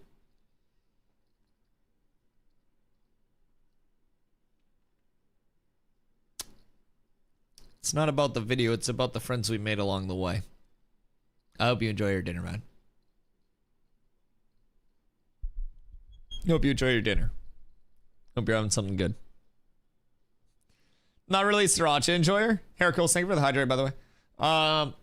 It's not about the video, it's about the friends we made along the way. I hope you enjoy your dinner, man. Hope you enjoy your dinner. Hope you're having something good. Not really a Sriracha enjoyer. Hair curls, thank you for the hydrate, by the way. I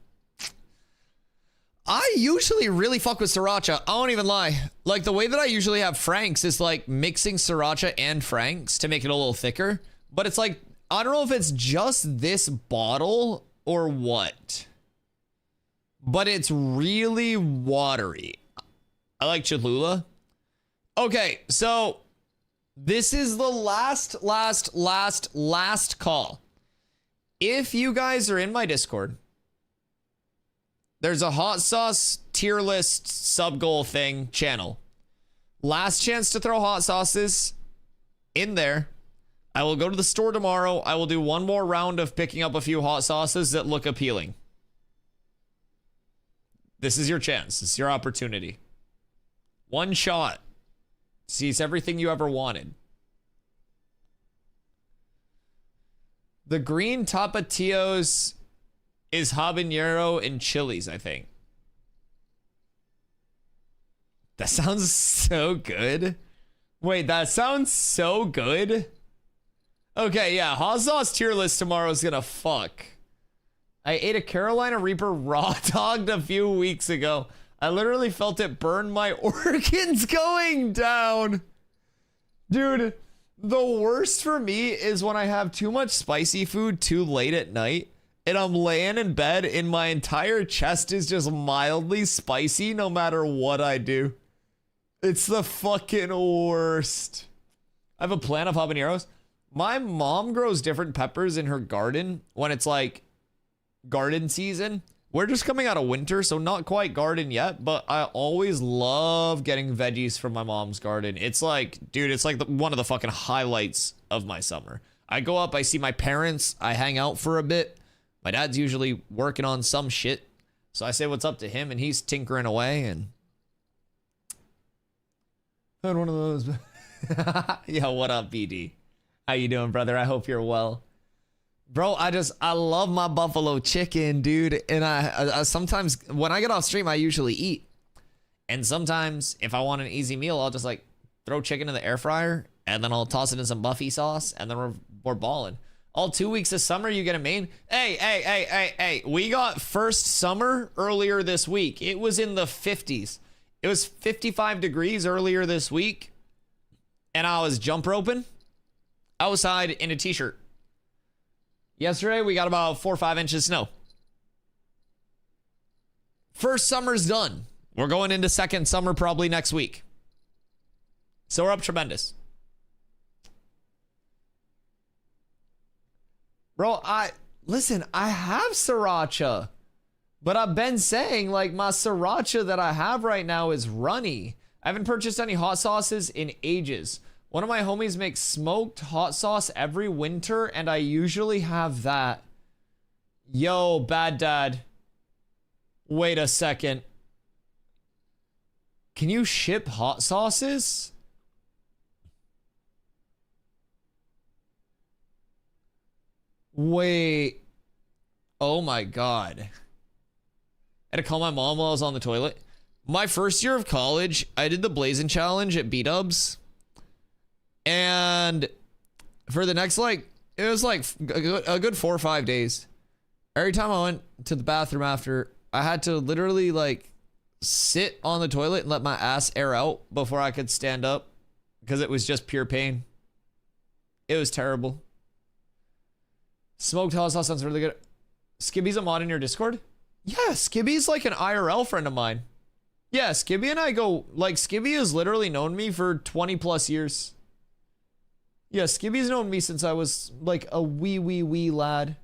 usually really fuck with Sriracha. I won't even lie. Like, the way that I usually have Frank's is like mixing Sriracha and Frank's to make it a little thicker. But it's like, I don't know if it's just this bottle or what, but it's really watery. I like Cholula. Okay, so this is the last call. If you guys are in my Discord, there's a hot sauce tier list sub goal thing channel. Last chance to throw hot sauces in there. I will go to the store tomorrow. I will do one more round of picking up a few hot sauces that look appealing. This is your chance. This is your opportunity. One shot. Sees everything you ever wanted. The green Tapatios is habanero and chilies, I think. That sounds so good. Wait, that sounds so good. Okay, yeah, hot sauce tier list tomorrow is gonna fuck. I ate a Carolina Reaper raw dogged a few weeks ago. I literally felt it burn my organs going down. Dude, the worst for me is when I have too much spicy food too late at night and I'm laying in bed and my entire chest is just mildly spicy no matter what I do. It's the fucking worst. I have a plant of habaneros. My mom grows different peppers in her garden when it's like garden season. We're just coming out of winter, so not quite garden yet, but I always love getting veggies from my mom's garden. It's like, dude, it's like one of the fucking highlights of my summer. I go up, I see my parents, I hang out for a bit. My dad's usually working on some shit. So I say what's up to him, and he's tinkering away, and had one of those. Yeah, what up, BD? How you doing, brother? I hope you're well. Bro, I love my buffalo chicken, dude. And I sometimes, when I get off stream, I usually eat. And sometimes, if I want an easy meal, I'll just like throw chicken in the air fryer, and then I'll toss it in some Buffy sauce, and then we're balling. All 2 weeks of summer, you get a main. Hey. We got first summer earlier this week. It was in the 50s. It was 55 degrees earlier this week. And I was jump roping outside in a t-shirt. Yesterday, we got about 4 or 5 inches of snow. First summer's done. We're going into second summer probably next week. So we're up tremendous. Bro, listen, I have sriracha, but I've been saying like my sriracha that I have right now is runny. I haven't purchased any hot sauces in ages. One of my homies makes smoked hot sauce every winter, and I usually have that. Yo, bad dad. Wait a second. Can you ship hot sauces? Wait. Oh my God. I had to call my mom while I was on the toilet. My first year of college, I did the Blazing Challenge at B-Dubs. And for the next, like, it was like a good 4 or 5 days. Every time I went to the bathroom after, I had to literally, like, sit on the toilet and let my ass air out before I could stand up. Because it was just pure pain. It was terrible. Smoked hot sauce sounds really good. Skibby's a mod in your Discord? Yeah, Skibby's like an IRL friend of mine. Yeah, Skibby and I go, like, Skibby has literally known me for 20 plus years. Yeah, Skibby's known me since I was like a wee lad.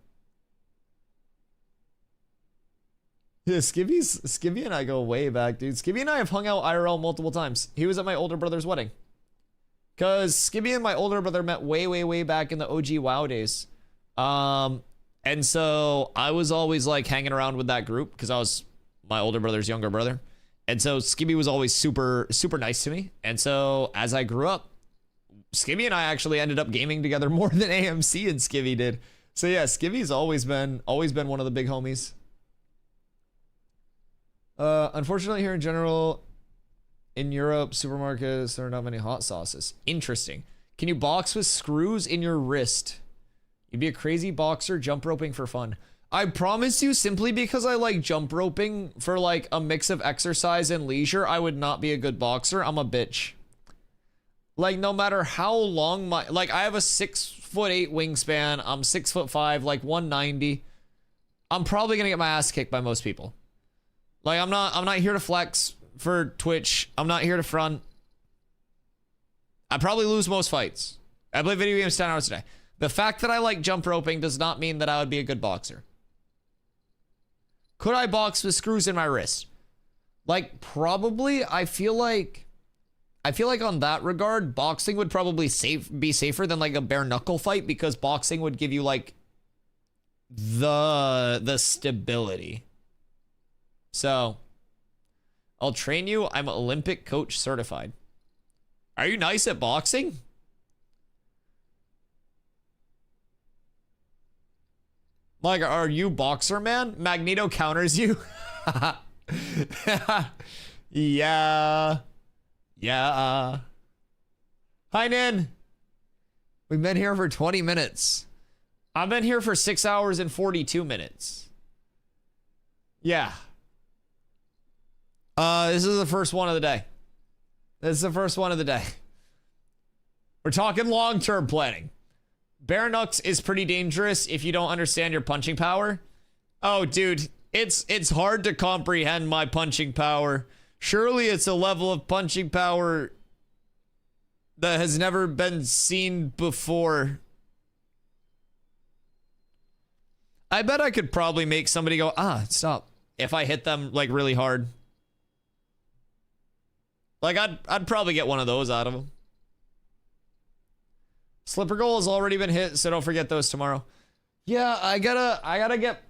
Yeah, Skibby and I go way back, dude. Skibby and I have hung out IRL multiple times. He was at my older brother's wedding. Cause Skibby and my older brother met way back in the OG WoW days. And so I was always like hanging around with that group because I was my older brother's younger brother. And so Skibby was always super nice to me. And so as I grew up, Skibby and I actually ended up gaming together more than AMC and Skibby did. So yeah, Skibby's always been one of the big homies. Unfortunately here in general, in Europe, supermarkets, there are not many hot sauces. Interesting. Can you box with screws in your wrist? You'd be a crazy boxer jump roping for fun. I promise you, simply because I like jump roping for like a mix of exercise and leisure, I would not be a good boxer. I'm a bitch. Like, no matter how long I have a 6'8" wingspan. I'm 6'5", like 190. I'm probably gonna get my ass kicked by most people. Like, I'm not here to flex for Twitch. I'm not here to front. I probably lose most fights. I play video games 10 hours a day. The fact that I like jump roping does not mean that I would be a good boxer. Could I box with screws in my wrist? Like, probably. I feel like on that regard, boxing would probably be safer than like a bare knuckle fight, because boxing would give you like the stability. So I'll train you. I'm Olympic coach certified. Are you nice at boxing? Like, are you boxer, man? Magneto counters you. Yeah. Hi, Nin. We've been here for 20 minutes. I've been here for 6 hours and 42 minutes. Yeah. This is the first one of the day. We're talking long-term planning. Bare knucks is pretty dangerous if you don't understand your punching power. Oh, dude, it's hard to comprehend my punching power. Surely it's a level of punching power that has never been seen before. I bet I could probably make somebody go, ah, stop. If I hit them like really hard. Like I'd probably get one of those out of them. Slipper goal has already been hit, so don't forget those tomorrow. Yeah, I gotta get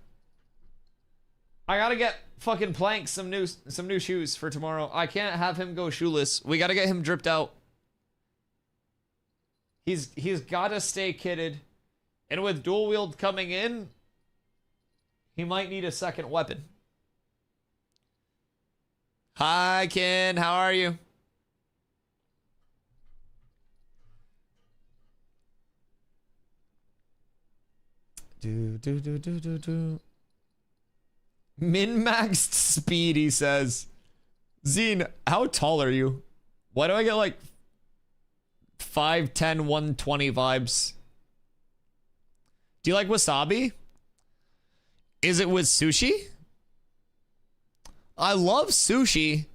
fucking Plank some new shoes for tomorrow. I can't have him go shoeless. We gotta get him dripped out. He's gotta stay kitted. And with dual wield coming in, he might need a second weapon. Hi, Ken. How are you? Min-maxed speed, he says. Zine, how tall are you? Why do I get like 5'10", 120 vibes? Do you like wasabi? Is it with sushi? I love sushi,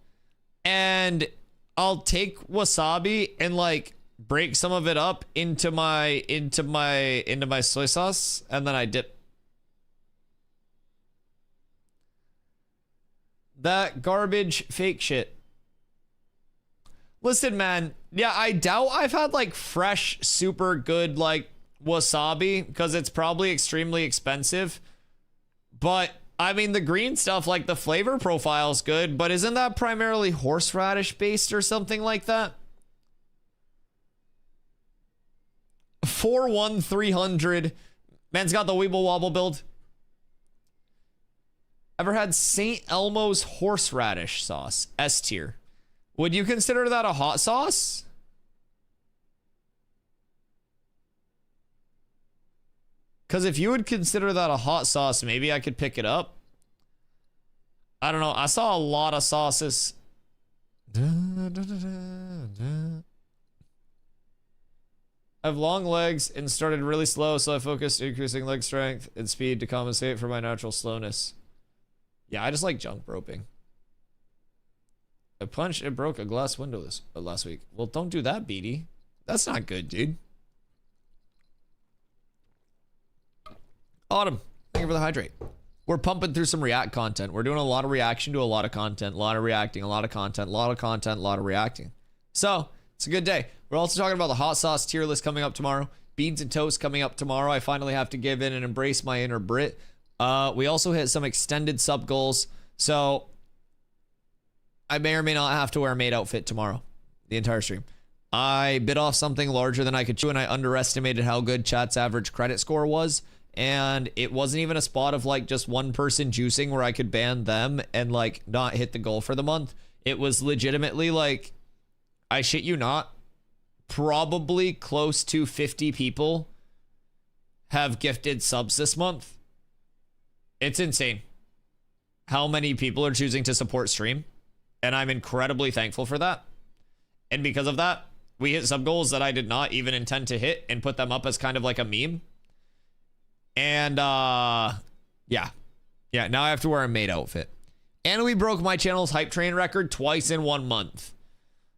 and I'll take wasabi and like break some of it up into my soy sauce, and then I dip. That garbage fake shit. Listen, man. Yeah, I doubt I've had like fresh, super good like wasabi because it's probably extremely expensive. But I mean, the green stuff, like the flavor profile is good, but isn't that primarily horseradish based or something like that? 41300. Man's got the Weeble Wobble build. Ever had St. Elmo's horseradish sauce? S tier. Would you consider that a hot sauce? Because if you would consider that a hot sauce, maybe I could pick it up. I don't know. I saw a lot of sauces. I have long legs and started really slow, so I focused increasing leg strength and speed to compensate for my natural slowness. Yeah, I just like jump roping. I punched and broke a glass window last week. Well, don't do that, BD. That's not good, dude. Autumn, thank you for the hydrate. We're pumping through some React content. We're doing a lot of reaction to a lot of content, a lot of reacting, a lot of content, a lot of content, a lot of reacting. So, it's a good day. We're also talking about the hot sauce tier list coming up tomorrow. Beans and toast coming up tomorrow. I finally have to give in and embrace my inner Brit. We also hit some extended sub goals. So, I may or may not have to wear a maid outfit tomorrow. The entire stream. I bit off something larger than I could chew, and I underestimated how good chat's average credit score was. And it wasn't even a spot of like just one person juicing where I could ban them and like not hit the goal for the month. It was legitimately like, I shit you not, probably close to 50 people have gifted subs this month. It's insane how many people are choosing to support stream. And I'm incredibly thankful for that. And because of that, we hit sub goals that I did not even intend to hit and put them up as kind of like a meme. And yeah, now I have to wear a maid outfit. And we broke my channel's hype train record twice in 1 month.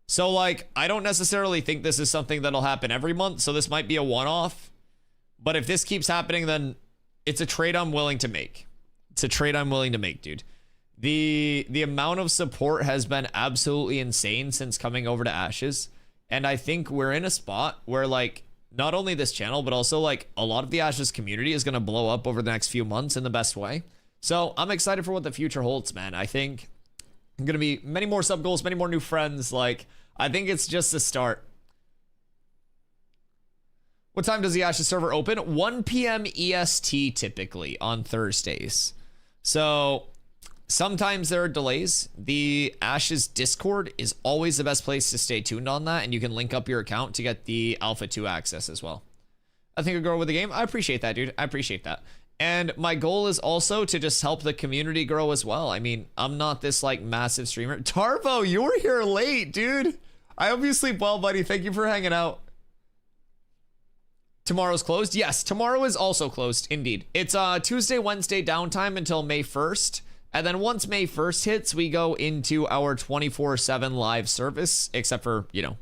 So like, I don't necessarily think this is something that'll happen every month, so this might be a one-off. But if this keeps happening, then it's a trade I'm willing to make. It's a trade I'm willing to make, dude. The amount of support has been absolutely insane since coming over to Ashes. And I think we're in a spot where like, not only this channel, but also like a lot of the Ashes community is going to blow up over the next few months in the best way. So I'm excited for what the future holds, man. I think I'm going to be many more sub goals, many more new friends. Like, I think it's just the start. What time does the Ashes server open? 1 p.m. EST typically on Thursdays. So sometimes there are delays. The Ashes Discord is always the best place to stay tuned on that, and you can link up your account to get the Alpha 2 access as well. I think I'll grow with the game. I appreciate that, dude. I appreciate that. And my goal is also to just help the community grow as well. I mean, I'm not this like massive streamer. Tarvo, you were here late, dude. I hope you sleep well, buddy. Thank you for hanging out. Tomorrow's closed? Yes, tomorrow is also closed, indeed. It's Tuesday, Wednesday downtime until May 1st. And then once May 1st hits, we go into our 24/7 live service, except for, you know,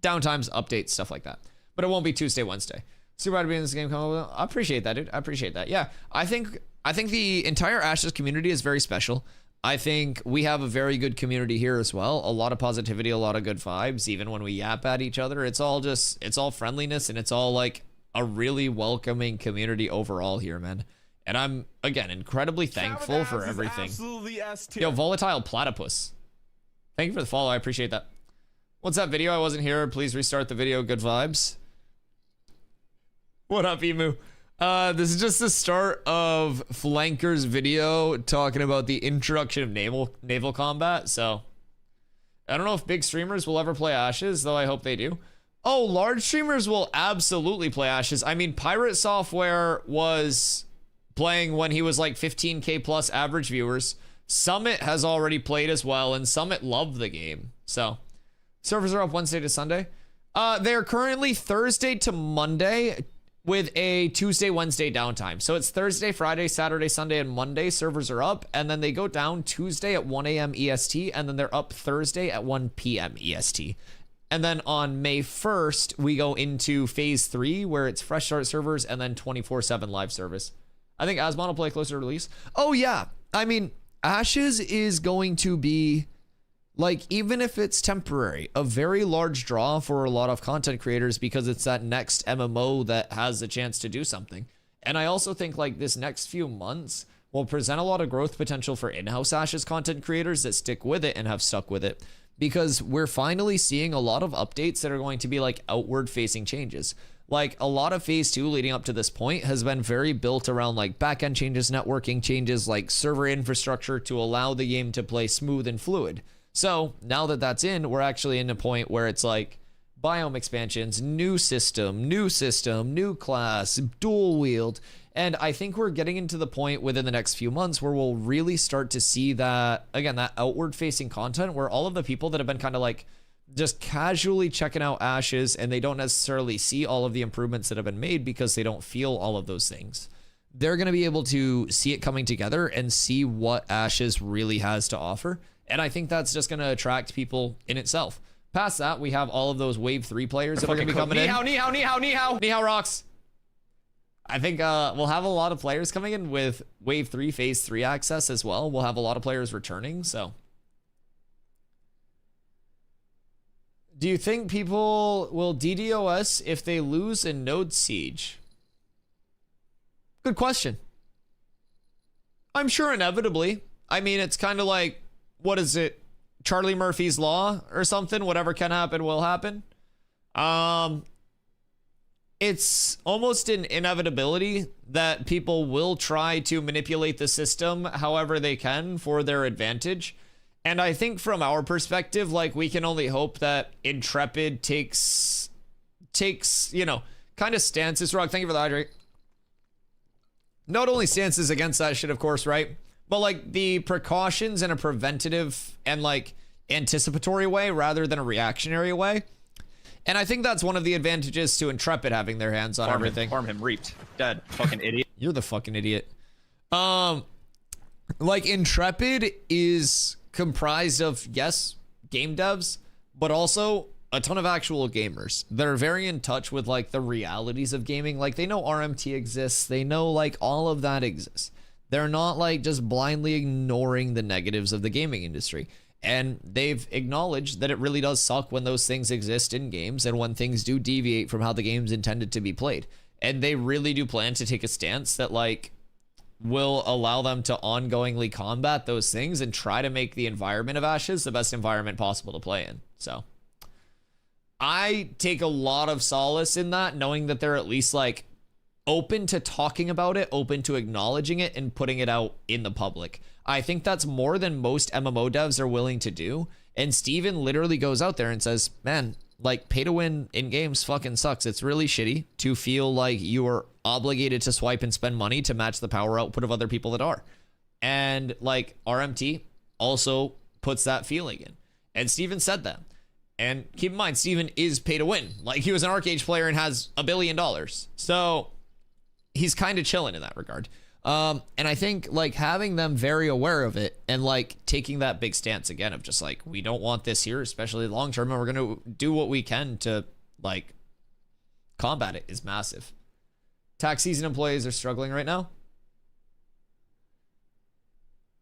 downtimes, updates, stuff like that. But it won't be Tuesday, Wednesday. Super happy to be in this game. I appreciate that, dude. I appreciate that. Yeah, I think the entire Ashes community is very special. I think we have a very good community here as well. A lot of positivity, a lot of good vibes. Even when we yap at each other, it's all friendliness, and it's all like a really welcoming community overall here, man. And I'm, again, incredibly thankful for everything. Yo, Volatile Platypus. Thank you for the follow. I appreciate that. What's that video? I wasn't here. Please restart the video. Good vibes. What up, Emu? This is just the start of Flanker's video talking about the introduction of naval combat. So I don't know if big streamers will ever play Ashes, though I hope they do. Oh, large streamers will absolutely play Ashes. I mean, Pirate Software was playing when he was like 15K plus average viewers. Summit has already played as well, and Summit loved the game. So servers are up Wednesday to Sunday. They're currently Thursday to Monday with a Tuesday, Wednesday downtime. So it's Thursday, Friday, Saturday, Sunday, and Monday. Servers are up, and then they go down Tuesday at 1 a.m. EST, and then they're up Thursday at 1 p.m. EST. And then on May 1st, we go into phase 3, where it's fresh start servers and then 24/7 live service. I think Asmon will play closer to release. Oh, yeah. I mean, Ashes is going to be, like, even if it's temporary, a very large draw for a lot of content creators because it's that next MMO that has a chance to do something. And I also think, like, this next few months will present a lot of growth potential for in-house Ashes content creators that stick with it and have stuck with it. Because we're finally seeing a lot of updates that are going to be like outward facing changes. Like a lot of phase 2 leading up to this point has been very built around like backend changes, networking changes, like server infrastructure to allow the game to play smooth and fluid. So now that that's in, we're actually in a point where it's like biome expansions, new system, new class, dual wield. And I think we're getting into the point within the next few months where we'll really start to see that, again, that outward facing content where all of the people that have been kind of like just casually checking out Ashes and they don't necessarily see all of the improvements that have been made because they don't feel all of those things. They're going to be able to see it coming together and see what Ashes really has to offer. And I think that's just going to attract people in itself. Past that, we have all of those Wave 3 players that are going to be coming in. Ni hao, rocks. I think we'll have a lot of players coming in with Wave 3, Phase 3 access as well. We'll have a lot of players returning, so. Do you think people will DDoS if they lose in Node Siege? Good question. I'm sure inevitably. I mean, it's kind of like, what is it? Charlie Murphy's Law or something? Whatever can happen will happen. It's almost an inevitability that people will try to manipulate the system however they can for their advantage. And I think from our perspective, like, we can only hope that Intrepid takes, you know, kind of stances. Rock, thank you for the hydrate. Not only stances against that shit, of course, right? But like the precautions in a preventative and like anticipatory way rather than a reactionary way. And I think that's one of the advantages to Intrepid having their hands on everything. Farm him, reaped. Dead. Fucking idiot. You're the fucking idiot. Like Intrepid is comprised of, yes, game devs, but also a ton of actual gamers that are very in touch with like the realities of gaming. Like they know RMT exists. They know like all of that exists. They're not like just blindly ignoring the negatives of the gaming industry. And they've acknowledged that it really does suck when those things exist in games and when things do deviate from how the game's intended to be played. And they really do plan to take a stance that like will allow them to ongoingly combat those things and try to make the environment of Ashes the best environment possible to play in. So I take a lot of solace in that, knowing that they're at least like open to talking about it, open to acknowledging it and putting it out in the public. I think that's more than most MMO devs are willing to do. And Steven literally goes out there and says, man, like pay to win in games fucking sucks. It's really shitty to feel like you are obligated to swipe and spend money to match the power output of other people that are. And like RMT also puts that feeling in. And Steven said that. And keep in mind, Steven is pay to win. Like he was an Arcade player and has $1 billion. So he's kind of chilling in that regard. And I think like having them very aware of it and like taking that big stance again of just like, we don't want this here, especially long term, and we're going to do what we can to like combat it is massive. Tax season employees are struggling right now.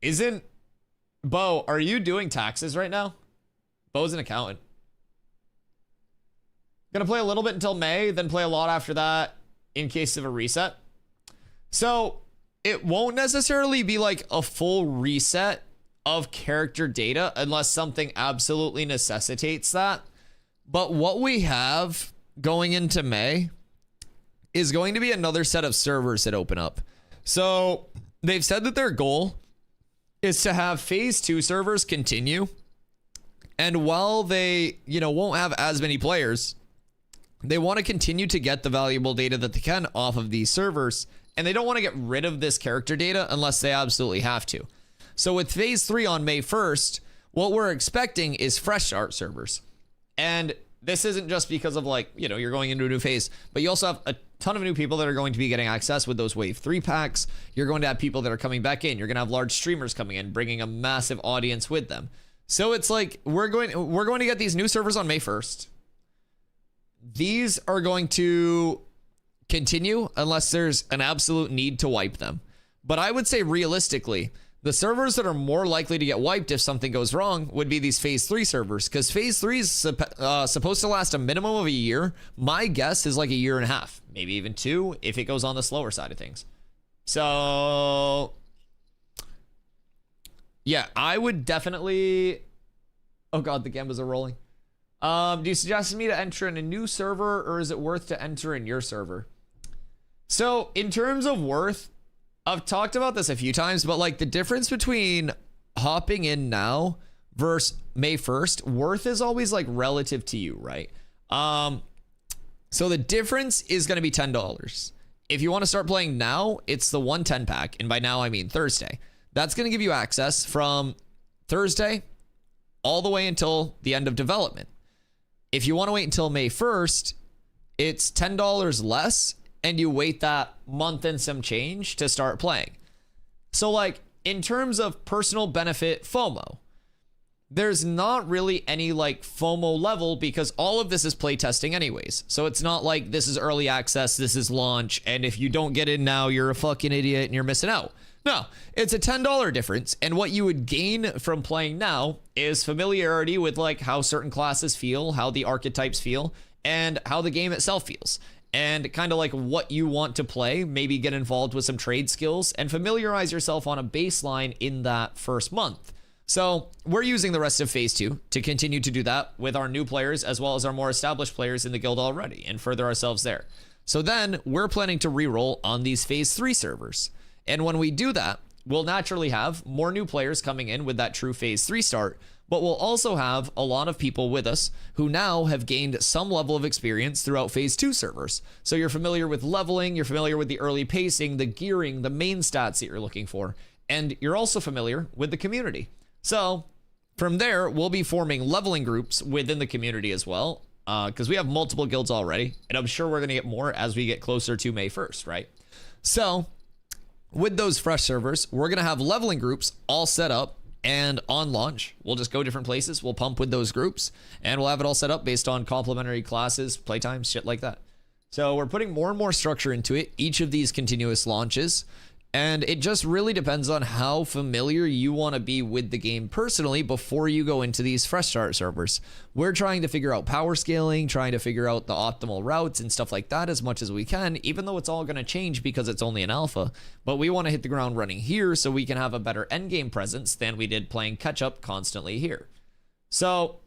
Isn't Bo, are you doing taxes right now? Bo's an accountant. Gonna play a little bit until May, then play a lot after that in case of a reset. So it won't necessarily be like a full reset of character data unless something absolutely necessitates that. But what we have going into May is going to be another set of servers that open up. So they've said that their goal is to have phase 2 servers continue. And while they, won't have as many players, they want to continue to get the valuable data that they can off of these servers. And they don't want to get rid of this character data unless they absolutely have to. So with phase 3 on May 1st, what we're expecting is fresh start servers. And this isn't just because of like, you're going into a new phase, but you also have a ton of new people that are going to be getting access with those wave 3 packs. You're going to have people that are coming back in. You're going to have large streamers coming in, bringing a massive audience with them. So it's like, we're going to get these new servers on May 1st. These are going to continue unless there's an absolute need to wipe them. But I would say realistically, the servers that are more likely to get wiped if something goes wrong would be these phase 3 servers, because phase 3 is supposed to last a minimum of a year. My guess is like a year and a half, maybe even 2 if it goes on the slower side of things. So yeah, I would definitely... Oh god, the gambas are rolling. Do you suggest me to enter in a new server, or is it worth to enter in your server? So in terms of worth, I've talked about this a few times, but like the difference between hopping in now versus May 1st, worth is always like relative to you, right? So the difference is going to be $10. If you want to start playing now, it's the 110 pack. And by now, I mean Thursday. That's going to give you access from Thursday all the way until the end of development. If you want to wait until May 1st, it's $10 less, and you wait that month and some change to start playing. So like in terms of personal benefit FOMO, there's not really any like FOMO level because all of this is playtesting anyways. So it's not like this is early access, this is launch, and if you don't get in now, you're a fucking idiot and you're missing out. No, it's a $10 difference, and what you would gain from playing now is familiarity with like how certain classes feel, how the archetypes feel, and how the game itself feels, and kind of like what you want to play, maybe get involved with some trade skills, and familiarize yourself on a baseline in that first month. So we're using the rest of phase 2 to continue to do that with our new players as well as our more established players in the guild already and further ourselves there. So then we're planning to reroll on these phase 3 servers. And when we do that, we'll naturally have more new players coming in with that true phase 3 start, but we'll also have a lot of people with us who now have gained some level of experience throughout phase 2 servers. So you're familiar with leveling, you're familiar with the early pacing, the gearing, the main stats that you're looking for, and you're also familiar with the community. So from there, we'll be forming leveling groups within the community as well, because we have multiple guilds already, and I'm sure we're going to get more as we get closer to May 1st, right? So with those fresh servers, we're going to have leveling groups all set up, and on launch, we'll just go different places. We'll pump with those groups, and we'll have it all set up based on complementary classes, playtimes, shit like that. So we're putting more and more structure into it, each of these continuous launches. And it just really depends on how familiar you want to be with the game personally before you go into these fresh start servers. We're trying to figure out power scaling, trying to figure out the optimal routes and stuff like that as much as we can, even though it's all going to change because it's only an alpha. But we want to hit the ground running here so we can have a better endgame presence than we did playing catch up constantly here. So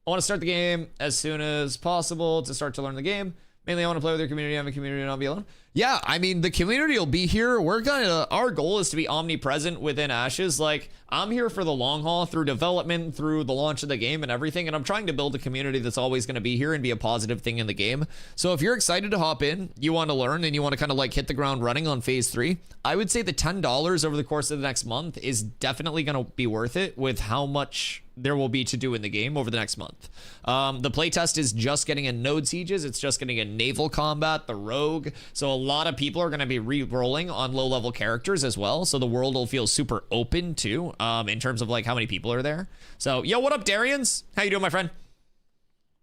I want to start the game as soon as possible to start to learn the game. Mainly, I want to play with your community. I'm a community and not be alone. Yeah, I mean, the community will be here. Our goal is to be omnipresent within Ashes. Like, I'm here for the long haul through development, through the launch of the game and everything. And I'm trying to build a community that's always going to be here and be a positive thing in the game. So if you're excited to hop in, you want to learn, and you want to kind of like hit the ground running on phase 3, I would say the $10 over the course of the next month is definitely going to be worth it with how much there will be to do in the game over the next month. The playtest is just getting in node sieges. It's just getting in naval combat, the rogue. So a lot of people are going to be re-rolling on low-level characters as well, so the world will feel super open too, in terms of like how many people are there. So, yo, what up, Darians? How you doing, my friend?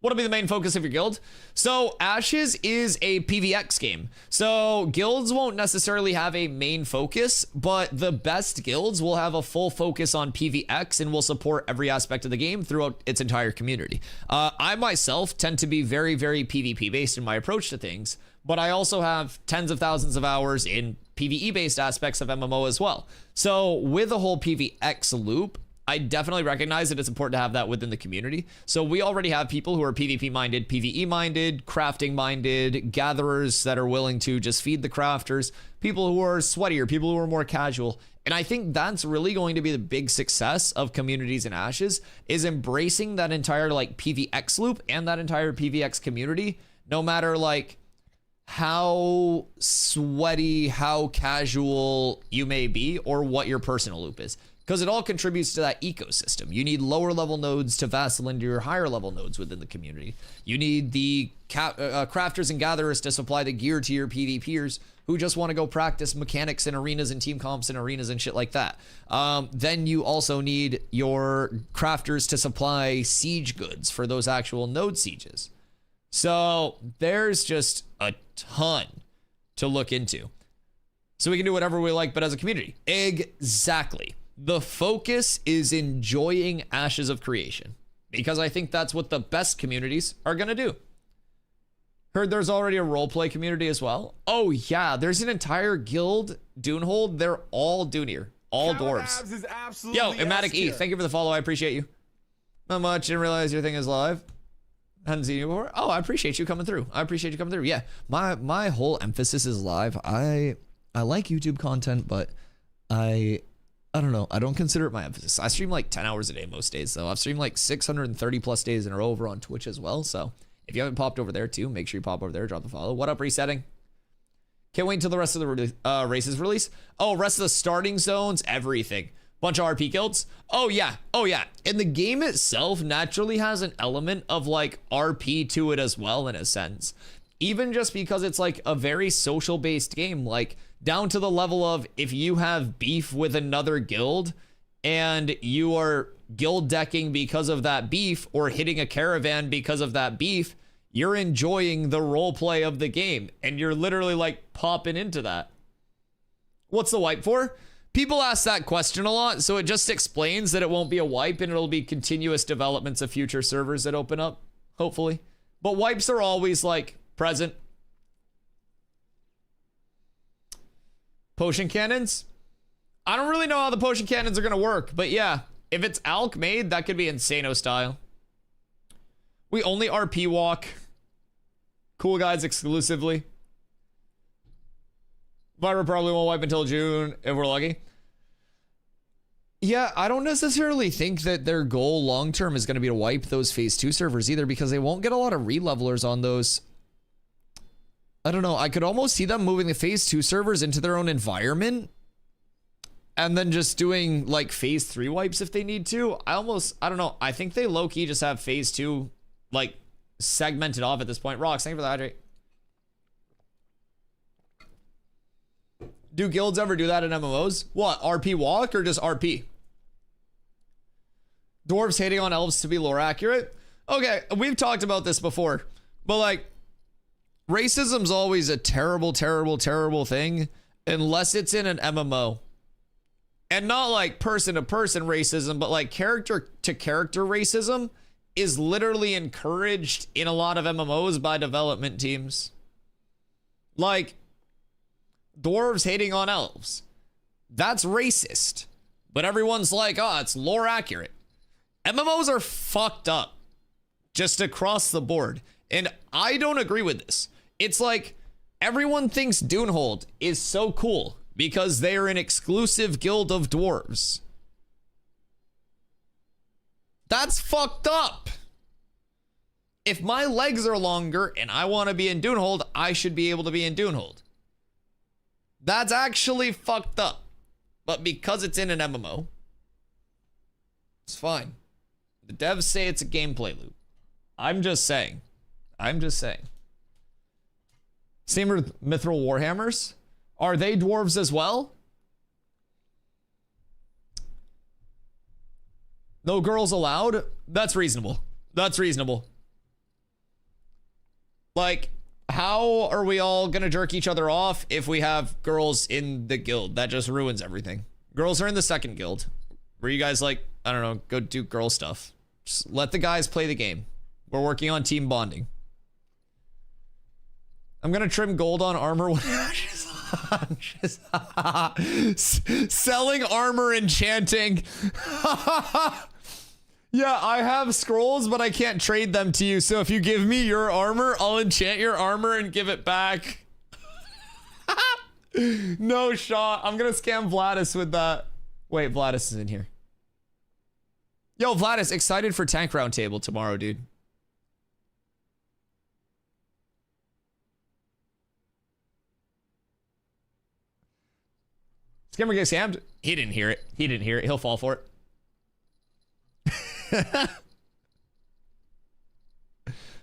What'll be the main focus of your guild? So Ashes is a PvX game. So guilds won't necessarily have a main focus, but the best guilds will have a full focus on PvX and will support every aspect of the game throughout its entire community. I myself tend to be very, very PvP based in my approach to things, but I also have tens of thousands of hours in PvE based aspects of MMO as well. So with the whole PvX loop, I definitely recognize that it's important to have that within the community. So we already have people who are PvP minded, PvE minded, crafting minded, gatherers that are willing to just feed the crafters, people who are sweatier, people who are more casual. And I think that's really going to be the big success of communities in Ashes, is embracing that entire like PvX loop and that entire PvX community, no matter like how sweaty, how casual you may be, or what your personal loop is. Because it all contributes to that ecosystem. You need lower level nodes to vassal into your higher level nodes within the community. You need the crafters and gatherers to supply the gear to your PvPers who just want to go practice mechanics in arenas and team comps in arenas and shit like that. Then you also need your crafters to supply siege goods for those actual node sieges. So there's just a ton to look into. So we can do whatever we like, but as a community. Exactly. The focus is enjoying Ashes of Creation, because I think that's what the best communities are going to do. Heard there's already a roleplay community as well. Oh yeah, there's an entire guild, Dunehold. They're all Duneer, all dwarves. Yo, Ematic E, thank you for the follow. I appreciate you. Not much. Didn't realize your thing is live. Hadn't seen you before. Oh, I appreciate you coming through. Yeah, my whole emphasis is live. I like YouTube content, but I don't know. I don't consider it my emphasis. I stream like 10 hours a day most days, though. I've streamed like 630 plus days in a row over on Twitch as well. So if you haven't popped over there too, make sure you pop over there, drop the follow. What up, resetting? Can't wait until the rest of the races release. Oh, rest of the starting zones, everything. Bunch of RP guilds. Oh yeah. And the game itself naturally has an element of like RP to it as well, in a sense. Even just because it's like a very social based game, like down to the level of if you have beef with another guild and you are guild decking because of that beef or hitting a caravan because of that beef, you're enjoying the role play of the game and you're literally like popping into that. What's the wipe for? People ask that question a lot, so it just explains that it won't be a wipe and it'll be continuous developments of future servers that open up, hopefully. But wipes are always like present. Potion cannons? I don't really know how the potion cannons are gonna work, but yeah, if it's alch made, that could be Insano style. We only RP walk. Cool guys exclusively. Vira probably won't wipe until June if we're lucky. Yeah, I don't necessarily think that their goal long term is going to be to wipe those phase 2 servers either, because they won't get a lot of re-levelers on those. I don't know. I could almost see them moving the phase 2 servers into their own environment and then just doing like phase 3 wipes if they need to. I don't know. I think they low-key just have phase 2 like segmented off at this point. Rocks, thank you for the hydrate. Do guilds ever do that in MMOs? What, RP walk or just RP? Dwarves hating on elves to be lore accurate? Okay, we've talked about this before, but like, racism's always a terrible, terrible, terrible thing unless it's in an MMO. And not like person-to-person racism, but like character-to-character racism is literally encouraged in a lot of MMOs by development teams. Like, dwarves hating on elves. That's racist. But everyone's like, oh, it's lore accurate. MMOs are fucked up. Just across the board. And I don't agree with this. It's like, everyone thinks Dunehold is so cool because they're an exclusive guild of dwarves. That's fucked up. If my legs are longer and I want to be in Dunehold, I should be able to be in Dunehold. That's actually fucked up. But because it's in an MMO, it's fine. The devs say it's a gameplay loop. I'm just saying. Same with Mithril Warhammers. Are they dwarves as well? No girls allowed? That's reasonable. That's reasonable. Like, how are we all gonna jerk each other off if we have girls in the guild? That just ruins everything. Girls are in the second guild. Where you guys like, I don't know, go do girl stuff. Just let the guys play the game. We're working on team bonding. I'm gonna trim gold on armor when selling armor enchanting. Yeah, I have scrolls, but I can't trade them to you. So if you give me your armor, I'll enchant your armor and give it back. No shot. I'm gonna scam Vladis with that. Wait, Vladis is in here. Yo, Vladis, excited for Tank Roundtable tomorrow, dude. Scammer gets scammed. He didn't hear it. He didn't hear it. He'll fall for it.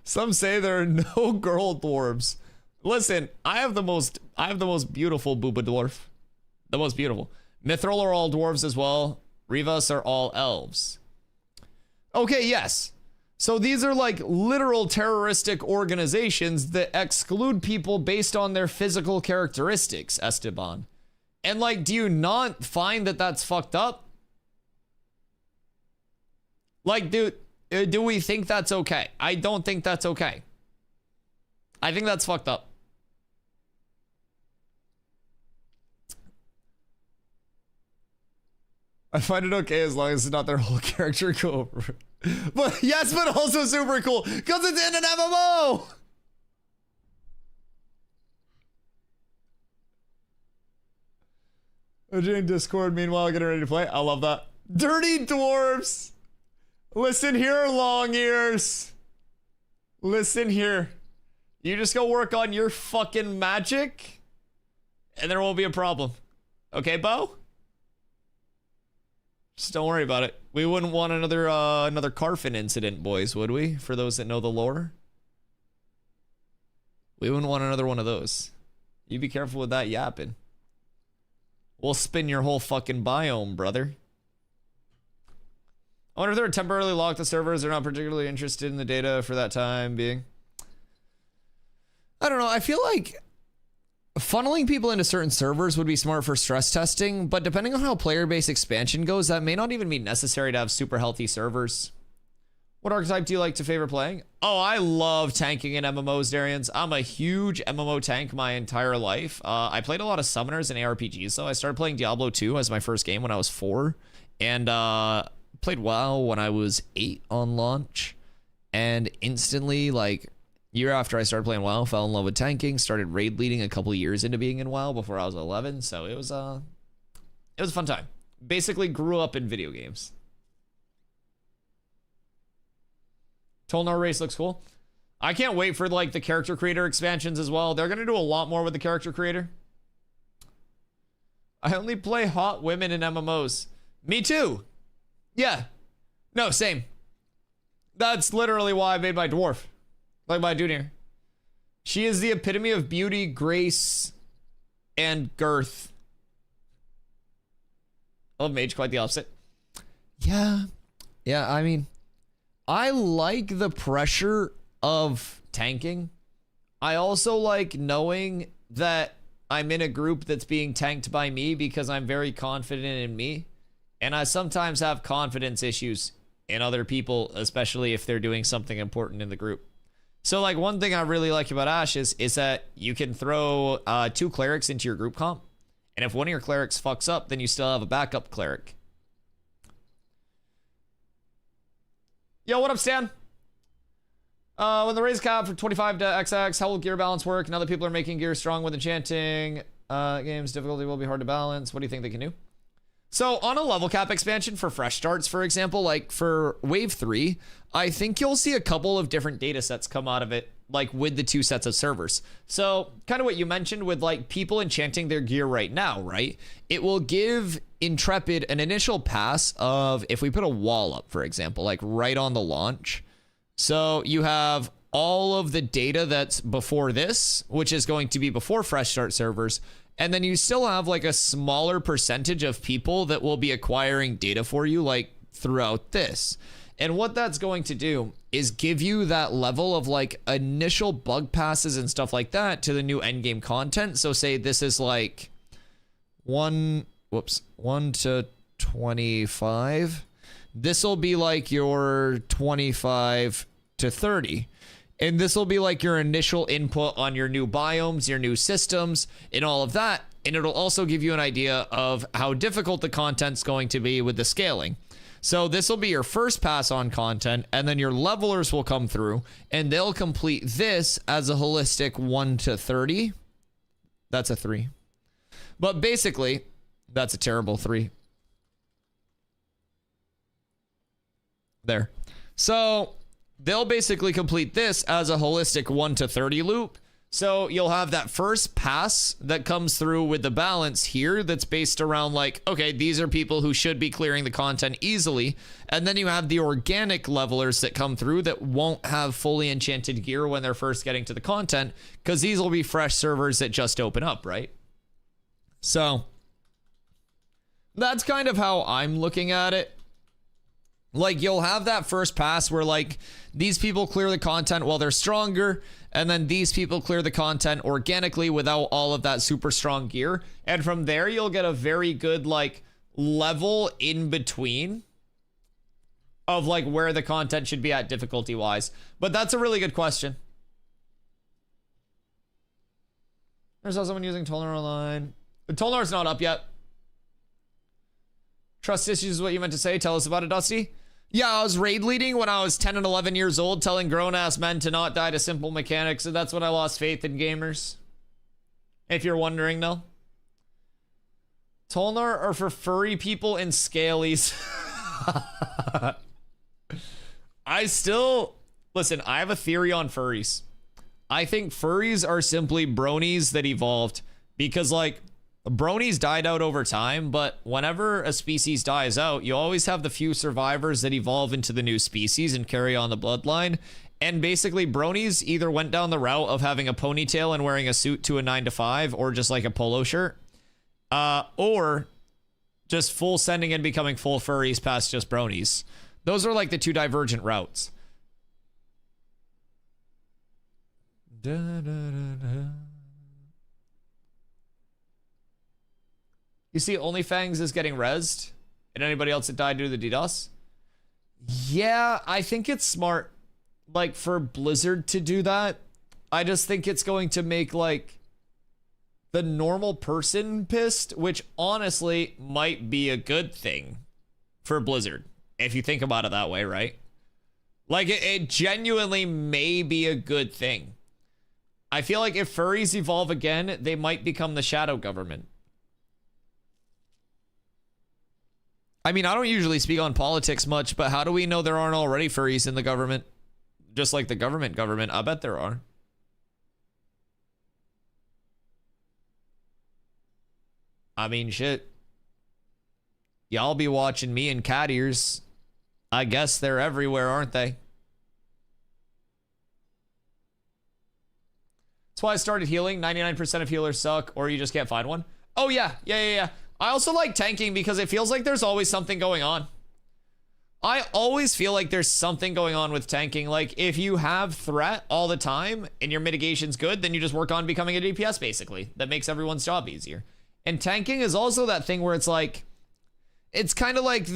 Some say there are no girl dwarves. Listen, I have the most beautiful booba dwarf. The most beautiful. Mithril are all dwarves as well. Rivas are all elves. Okay, yes. So these are like literal terroristic organizations that exclude people based on their physical characteristics, Esteban. And like, do you not find that that's fucked up? Like, do we think that's okay? I don't think that's okay. I think that's fucked up. I find it okay as long as it's not their whole character go over. But yes, but also super cool because it's in an MMO. I'm doing Discord, meanwhile, getting ready to play. I love that. Dirty dwarves. Listen here, long ears. Listen here. You just go work on your fucking magic, and there won't be a problem. Okay, Bo? Just don't worry about it. We wouldn't want another Carfin incident, boys, would we? For those that know the lore. We wouldn't want another one of those. You be careful with that yapping. We'll spin your whole fucking biome, brother. I wonder if they're temporarily locked the servers. They're not particularly interested in the data for that time being. I don't know. I feel like funneling people into certain servers would be smart for stress testing, but depending on how player-based expansion goes, that may not even be necessary to have super healthy servers. What archetype do you like to favor playing? Oh, I love tanking in MMOs, Darians. I'm a huge MMO tank my entire life. I played a lot of summoners and ARPGs, so I started playing Diablo 2 as my first game when I was 4, and played WoW when I was 8 on launch, and instantly, like, year after I started playing WoW, fell in love with tanking, started raid leading a couple years into being in WoW before I was 11, so it was a fun time. Basically grew up in video games. Tolnar race looks cool. I can't wait for like the character creator expansions as well. They're gonna do a lot more with the character creator. I only play hot women in MMOs. Me too. Yeah. No, same. That's literally why I made my dwarf. Like my dude here. She is the epitome of beauty, grace, and girth. I love mage, quite the opposite. Yeah. Yeah, I mean, I like the pressure of tanking. I also like knowing that I'm in a group that's being tanked by me because I'm very confident in me. And I sometimes have confidence issues in other people, especially if they're doing something important in the group. So like one thing I really like about Ashes is that you can throw 2 clerics into your group comp. And if one of your clerics fucks up, then you still have a backup cleric. Yo, what up, Stan? When the raise cap from 25 to XX, how will gear balance work? Now that people are making gear strong with enchanting, games difficulty will be hard to balance. What do you think they can do? So on a level cap expansion for fresh starts, for example, like for wave 3, I think you'll see a couple of different data sets come out of it, like with the 2 sets of servers. So kind of what you mentioned with like people enchanting their gear right now, right? It will give Intrepid an initial pass of if we put a wall up, for example, like right on the launch. So you have all of the data that's before this, which is going to be before fresh start servers. And then you still have like a smaller percentage of people that will be acquiring data for you like throughout this. And what that's going to do is give you that level of like initial bug passes and stuff like that to the new endgame content. So say this is like 1 to 25. This will be like your 25 to 30. And this will be like your initial input on your new biomes, your new systems, and all of that. And it'll also give you an idea of how difficult the content's going to be with the scaling. So this will be your first pass on content, and then your levelers will come through, and they'll complete this as a holistic 1 to 30. That's a 3. But basically, that's a terrible 3. There. So they'll basically complete this as a holistic 1 to 30 loop. So you'll have that first pass that comes through with the balance here that's based around like, okay, these are people who should be clearing the content easily. And then you have the organic levelers that come through that won't have fully enchanted gear when they're first getting to the content, because these will be fresh servers that just open up, right? So that's kind of how I'm looking at it. Like, you'll have that first pass where like these people clear the content while they're stronger, and then these people clear the content organically without all of that super strong gear. And from there, you'll get a very good like level in between of like where the content should be at difficulty wise. But that's a really good question. There's also someone using Tolnar online. Tolnar's not up yet. Trust issues is what you meant to say. Tell us about it, Dusty. Yeah, I was raid leading when I was 10 and 11 years old, telling grown-ass men to not die to simple mechanics, and that's when I lost faith in gamers. If you're wondering, though. Tolnar are for furry people and scalies. Listen, I have a theory on furries. I think furries are simply bronies that evolved, because, like, bronies died out over time, but whenever a species dies out, you always have the few survivors that evolve into the new species and carry on the bloodline. And basically, bronies either went down the route of having a ponytail and wearing a suit to a 9 to 5, or just like a polo shirt, or just full sending and becoming full furries past just bronies. Those are like the two divergent routes. You see OnlyFangs is getting rezzed, and anybody else that died due to the DDoS? Yeah, I think it's smart, like, for Blizzard to do that. I just think it's going to make, like, the normal person pissed, which honestly might be a good thing for Blizzard, if you think about it that way, right? Like, it genuinely may be a good thing. I feel like if furries evolve again, they might become the shadow government. I mean, I don't usually speak on politics much, but how do we know there aren't already furries in the government? Just like the government. I bet there are. I mean, shit. Y'all be watching me and cat ears. I guess they're everywhere, aren't they? That's why I started healing. 99% of healers suck, or you just can't find one. Oh, yeah. I also like tanking because it feels like there's always something going on. I always feel like there's something going on with tanking. Like, if you have threat all the time and your mitigation's good, then you just work on becoming a DPS, basically. That makes everyone's job easier. And tanking is also that thing where it's like, it's kind of like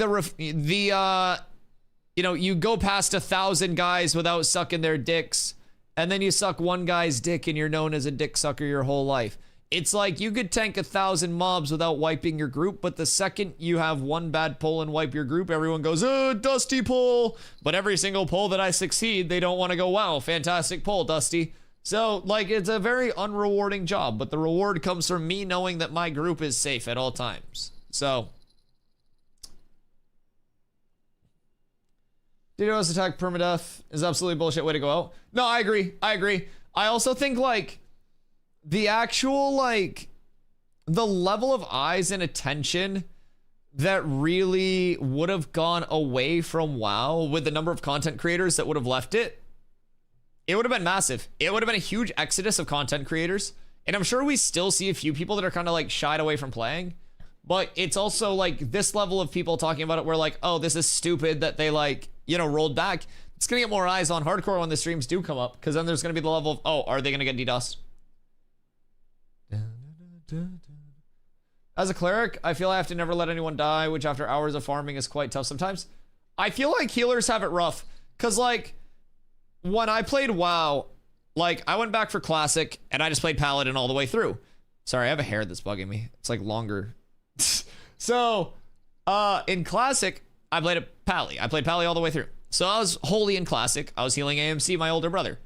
you know, you go past 1,000 guys without sucking their dicks, and then you suck one guy's dick and you're known as a dick sucker your whole life. It's like you could tank 1,000 mobs without wiping your group, but the second you have one bad pull and wipe your group, everyone goes, oh, Dusty pull. But every single pull that I succeed, they don't want to go, wow, fantastic pull, Dusty. So, like, it's a very unrewarding job, but the reward comes from me knowing that my group is safe at all times. So, DDoS attack permadeath is absolutely bullshit way to go out. No, I agree. I also think, like, the actual, like, the level of eyes and attention that really would have gone away from WoW with the number of content creators that would have left it, It would have been massive. It would have been a huge exodus of content creators. And I'm sure we still see a few people that are kind of like shied away from playing. But it's also like this level of people talking about it where like, oh, this is stupid that they like, you know, rolled back. It's going to get more eyes on hardcore when the streams do come up. Because then there's going to be the level of, oh, are they going to get DDoS? As a cleric, I feel I have to never let anyone die, which after hours of farming is quite tough sometimes. I feel like healers have it rough. Because like, when I played WoW, like I went back for Classic and I just played Paladin all the way through. Sorry, I have a hair that's bugging me. It's like longer. So, in Classic, I played a Pally. I played Pally all the way through. So I was wholly in Classic. I was healing AMC, my older brother.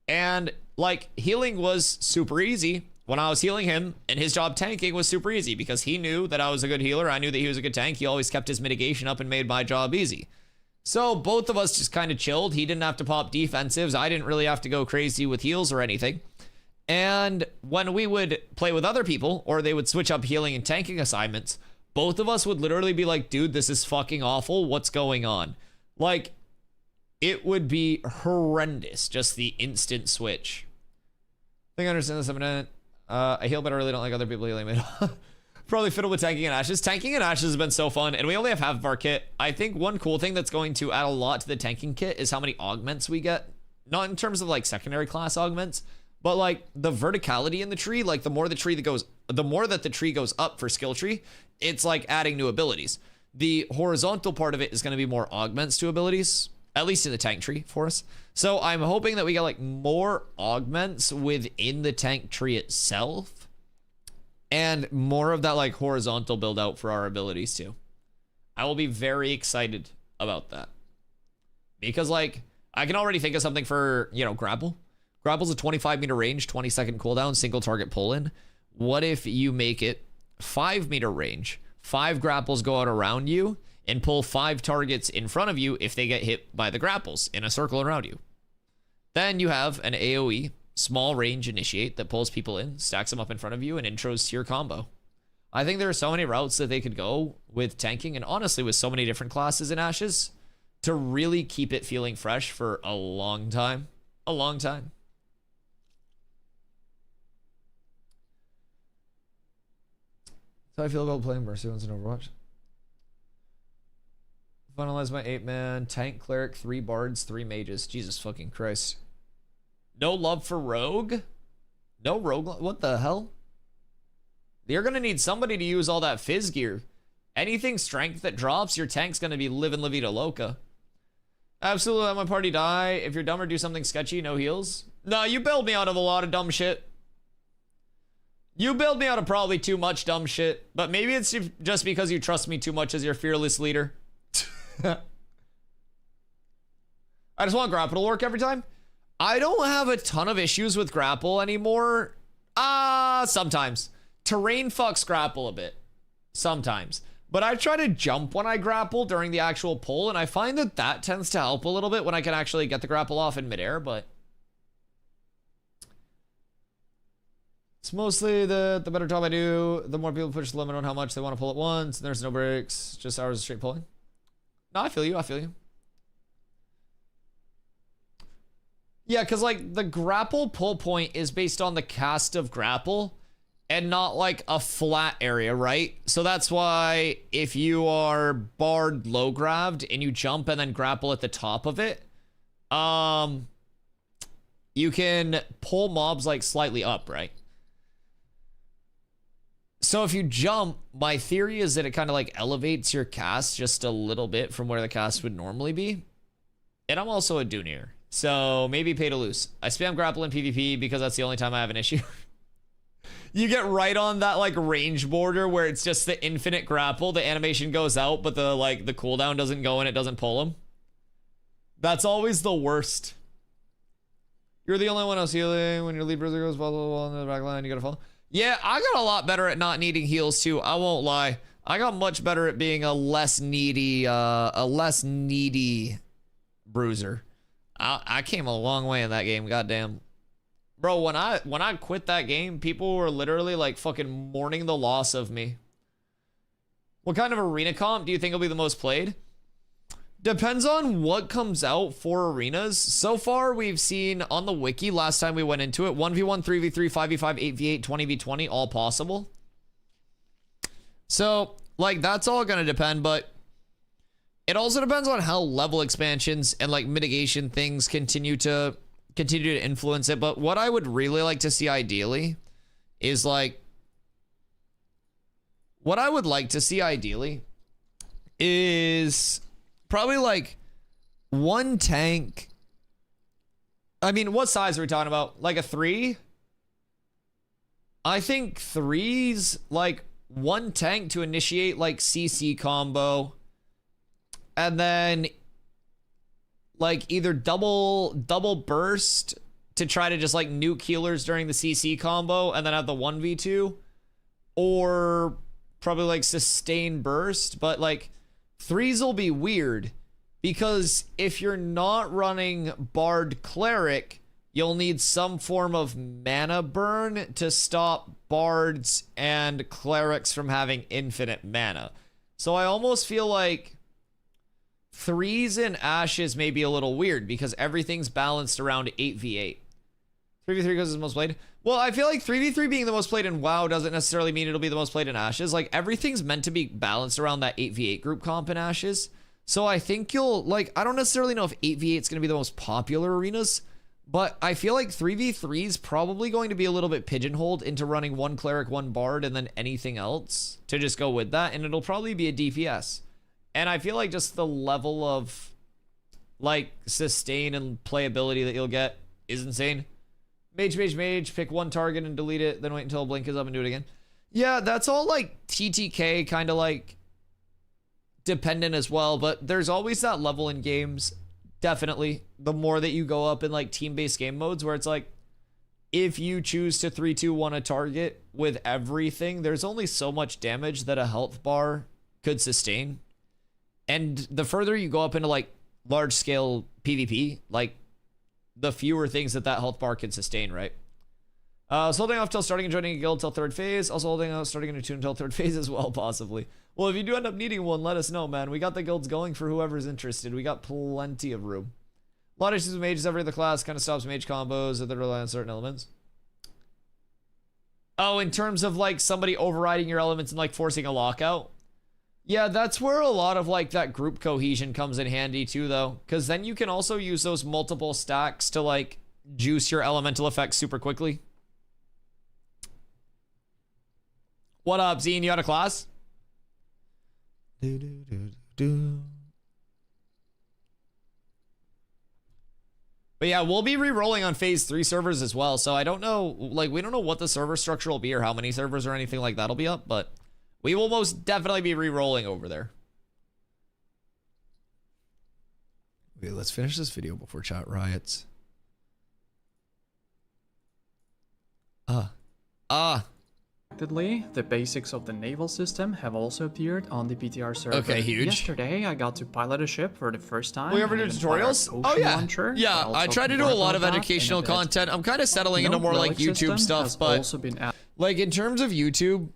And like healing was super easy when I was healing him, and his job tanking was super easy because he knew that I was a good healer. I knew that he was a good tank. He always kept his mitigation up and made my job easy. So both of us just kind of chilled. He didn't have to pop defensives. I didn't really have to go crazy with heals or anything. And when we would play with other people, or they would switch up healing and tanking assignments, both of us would literally be like, dude, this is fucking awful. What's going on? Like, it would be horrendous, just the instant switch. I think I understand this a minute. I heal, but I really don't like other people healing me. Probably fiddle with tanking and ashes. Tanking and ashes has been so fun, and we only have half of our kit. I think one cool thing that's going to add a lot to the tanking kit is how many augments we get. Not in terms of like secondary class augments, but like the verticality in the tree. Like the more that the tree goes up for skill tree, it's like adding new abilities. The horizontal part of it is going to be more augments to abilities, at least in the tank tree for us. So I'm hoping that we get like more augments within the tank tree itself. And more of that like horizontal build out for our abilities too. I will be very excited about that. Because like, I can already think of something for, you know, grapple. Grapple's a 25-meter range, 20-second cooldown, single target pull-in. What if you make it 5-meter range? 5 grapples go out around you and pull 5 targets in front of you if they get hit by the grapples in a circle around you. Then you have an AoE, small range initiate that pulls people in, stacks them up in front of you, and intros to your combo. I think there are so many routes that they could go with tanking, and honestly with so many different classes in Ashes, to really keep it feeling fresh for a long time. A long time. That's how I feel about playing Mercy once in Overwatch. Finalize my 8-man, tank, cleric, 3 bards, 3 mages. Jesus fucking Christ. No love for rogue? No rogue? What the hell? You're gonna need somebody to use all that fizz gear. Anything strength that drops, your tank's gonna be living La Vida Loca. Absolutely let my party die. If you're dumb or do something sketchy, no heals. No, you bailed me out of a lot of dumb shit. You bailed me out of probably too much dumb shit. But maybe it's just because you trust me too much as your fearless leader. I just want grapple to work every time. I don't have a ton of issues with grapple anymore. Sometimes. Terrain fucks grapple a bit. Sometimes. But I try to jump when I grapple during the actual pull, and I find that that tends to help a little bit when I can actually get the grapple off in midair, but it's mostly the better job I do, the more people push the limit on how much they want to pull at once, and there's no breaks, just hours of straight pulling. No, I feel you, I feel you. Yeah, because like the grapple pull point is based on the cast of grapple and not like a flat area, right? So that's why if you are bard low grabbed and you jump and then grapple at the top of it, you can pull mobs like slightly up, right? So if you jump, my theory is that it kind of like elevates your cast just a little bit from where the cast would normally be. And I'm also a Duneer, so maybe pay to lose. I spam grapple in PvP because that's the only time I have an issue. You get right on that like range border where it's just the infinite grapple. The animation goes out, but the cooldown doesn't go and it doesn't pull them. That's always the worst. You're the only one else healing when your lead bruiser goes blah blah blah in the back line. You gotta fall. Yeah, I got a lot better at not needing heals too. I won't lie. I got much better at being a less needy bruiser. I came a long way in that game. Goddamn. Bro, when I quit that game, people were literally like fucking mourning the loss of me. What kind of arena comp do you think will be the most played? Depends on what comes out for arenas. So far, we've seen on the wiki, last time we went into it, 1v1, 3v3, 5v5, 8v8, 20v20, all possible. So, like, that's all gonna depend, but it also depends on how level expansions and, like, mitigation things continue to influence it. But what I would really like to see ideally is, like, what I would like to see ideally is probably like one tank. I mean, what size are we talking about? Like a 3? I think 3's like one tank to initiate like CC combo. And then like either double burst to try to just like nuke healers during the CC combo and then have the 1v2. Or probably like sustain burst, but like 3's will be weird because if you're not running Bard Cleric, you'll need some form of mana burn to stop Bards and Clerics from having infinite mana. So I almost feel like 3's and Ashes may be a little weird because everything's balanced around 8v8. 3v3 because it's most played. Well, I feel like 3v3 being the most played in WoW doesn't necessarily mean it'll be the most played in Ashes. Like, everything's meant to be balanced around that 8v8 group comp in Ashes. So I think you'll, like, I don't necessarily know if 8v8 is going to be the most popular arenas, but I feel like 3v3 is probably going to be a little bit pigeonholed into running one Cleric, one Bard, and then anything else to just go with that, and it'll probably be a DPS. And I feel like just the level of, like, sustain and playability that you'll get is insane. Mage, pick one target and delete it, then wait until a blink is up and do it again. Yeah, that's all like TTK kind of like dependent as well, but there's always that level in games, definitely. The more that you go up in like team-based game modes where it's like, if you choose to 3-2-1 a target with everything, there's only so much damage that a health bar could sustain. And the further you go up into like large-scale PvP, like the fewer things that health bar can sustain, right? So holding off till starting and joining a guild till 3rd phase. Also holding off starting a tune until 3rd phase as well, possibly. Well, if you do end up needing one, let us know, man. We got the guilds going for whoever's interested. We got plenty of room. A lot of issues with mages every other class. Kind of stops mage combos that rely on certain elements. Oh, in terms of like somebody overriding your elements and like forcing a lockout. Yeah, that's where a lot of like that group cohesion comes in handy too, though, because then you can also use those multiple stacks to like juice your elemental effects super quickly. What up, Zine? You out of class? But yeah, we'll be re-rolling on phase 3 servers as well, so I don't know, like, we don't know what the server structure will be or how many servers or anything like that'll be up, but we will most definitely be re-rolling over there. Okay, let's finish this video before chat riots. The basics of the Naval system have also appeared on the PTR server. Okay, huge. Yesterday, I got to pilot a ship for the first time. We ever do tutorials? Oh, yeah. Launcher. Yeah, I try to do a lot of educational content. I'm kind of settling into more like YouTube stuff, but like in terms of YouTube,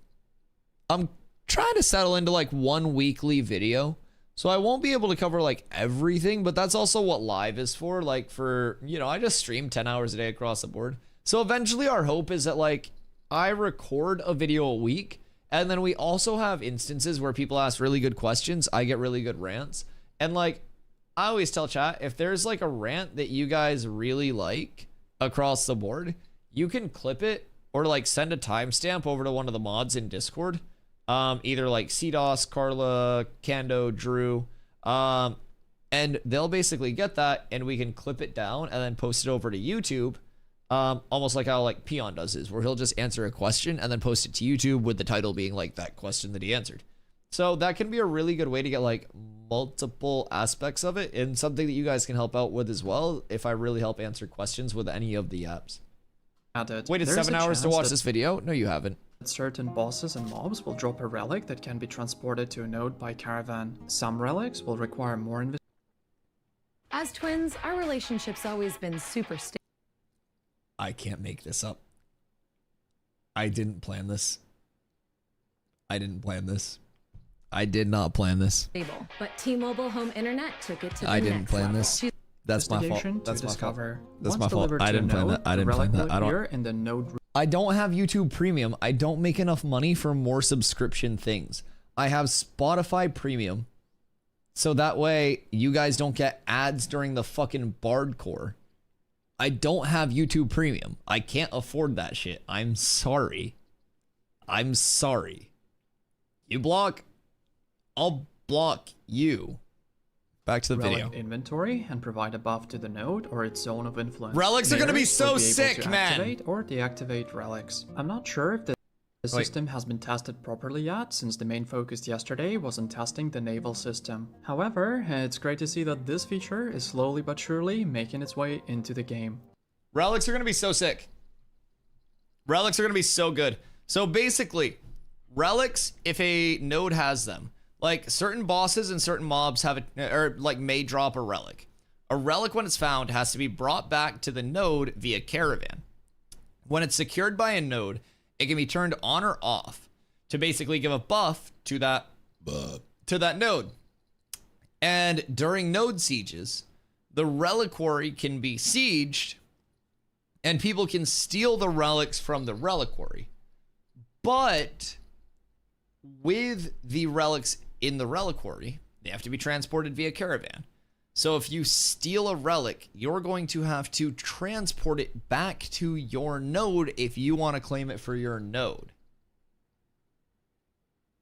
I'm trying to settle into like one weekly video. So I won't be able to cover like everything, but that's also what live is for. Like for, you know, I just stream 10 hours a day across the board. So eventually our hope is that like I record a video a week, and then we also have instances where people ask really good questions. I get really good rants. And like, I always tell chat, if there's like a rant that you guys really like across the board, you can clip it or like send a timestamp over to one of the mods in Discord. Either like CDOS, Carla, Kando, Drew, and they'll basically get that and we can clip it down and then post it over to YouTube. Almost like how like Peon does his, where he'll just answer a question and then post it to YouTube with the title being like that question that he answered. So that can be a really good way to get like multiple aspects of it, and something that you guys can help out with as well if I really help answer questions with any of the apps. Waited 7 hours to watch this video? No, you haven't. Certain bosses and mobs will drop a relic that can be transported to a node by caravan. Some relics will require more investment. As twins, our relationship's always been super stable. I can't make this up. I didn't plan this. I did not plan this. But T-Mobile Home Internet took it to the I didn't next plan level. this. That's my fault. Investigation to That's my fault. discover. That's Once my fault. delivered I to a didn't plan node, that. I the didn't plan relic that. will I don't. appear in the node. I don't have YouTube Premium. I don't make enough money for more subscription things. I have Spotify Premium, so that way you guys don't get ads during the fucking Bardcore. I don't have YouTube Premium. I can't afford that shit. I'm sorry. I'm sorry. You block, I'll block you. Back to the video. Inventory and provide a buff to the node or its zone of influence. Relics are gonna be Players so will able sick, to man. Activate or deactivate relics. I'm not sure if the system has been tested properly yet, since the main focus yesterday was on testing the Naval system. However, it's great to see that this feature is slowly but surely making its way into the game. Relics are gonna be so sick. Relics are gonna be so good. So basically, relics, if a node has them, like certain bosses and certain mobs have it, or like may drop a relic. A relic, when it's found, has to be brought back to the node via caravan. When it's secured by a node, it can be turned on or off to basically give a buff to that node. And during node sieges, the reliquary can be sieged, and people can steal the relics from the reliquary. But with the relics in the reliquary, they have to be transported via caravan. So if you steal a relic, you're going to have to transport it back to your node if you want to claim it for your node.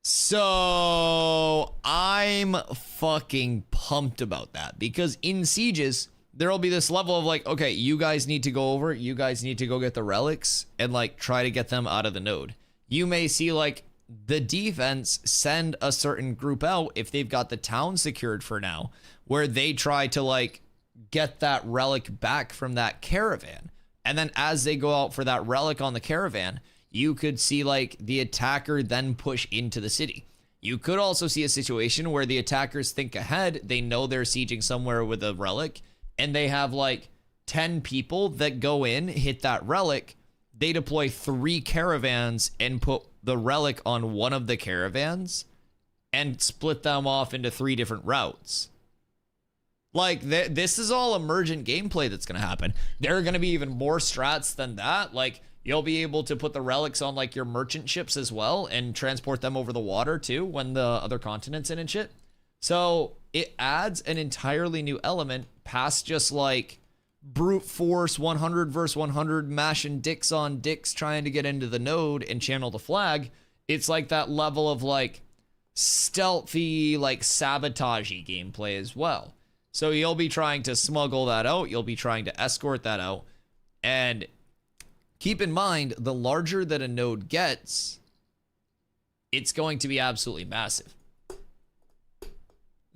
So I'm fucking pumped about that, because in sieges, there'll be this level of like, okay, you guys need to go over, you guys need to go get the relics and like try to get them out of the node. You may see like the defense send a certain group out if they've got the town secured for now, where they try to like get that relic back from that caravan. And then as they go out for that relic on the caravan, you could see like the attacker then push into the city. You could also see a situation where the attackers think ahead. They know they're sieging somewhere with a relic, and they have like 10 people that go in, hit that relic. They deploy 3 caravans and put the relic on one of the caravans and split them off into 3 different routes. Like, this is all emergent gameplay that's going to happen. There are going to be even more strats than that. Like, you'll be able to put the relics on, like, your merchant ships as well and transport them over the water, too, when the other continent's in and shit. So, it adds an entirely new element past just, like, brute force 100 versus 100 mashing dicks on dicks trying to get into the node and channel the flag. It's like that level of like stealthy, like sabotagey gameplay as well. So you'll be trying to smuggle that out, you'll be trying to escort that out, and keep in mind, the larger that a node gets, it's going to be absolutely massive.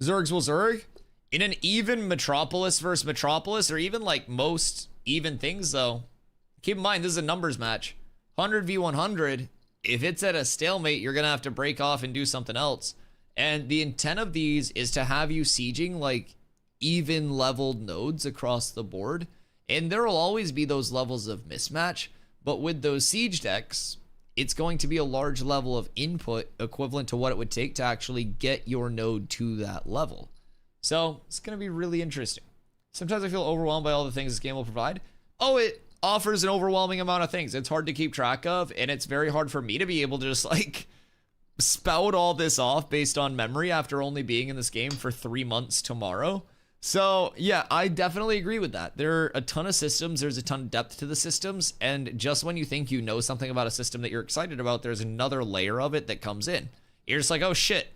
Zergs will Zerg. In an even Metropolis versus Metropolis, or even like most even things though, keep in mind this is a numbers match. 100v100, if it's at a stalemate, you're gonna have to break off and do something else. And the intent of these is to have you sieging like even leveled nodes across the board. And there will always be those levels of mismatch, but with those siege decks, it's going to be a large level of input equivalent to what it would take to actually get your node to that level. So it's going to be really interesting. Sometimes I feel overwhelmed by all the things this game will provide. Oh, it offers an overwhelming amount of things. It's hard to keep track of, and it's very hard for me to be able to just like spout all this off based on memory after only being in this game for 3 months tomorrow. So yeah, I definitely agree with that. There are a ton of systems. There's a ton of depth to the systems. And just when you think you know something about a system that you're excited about, there's another layer of it that comes in. You're just like, oh shit,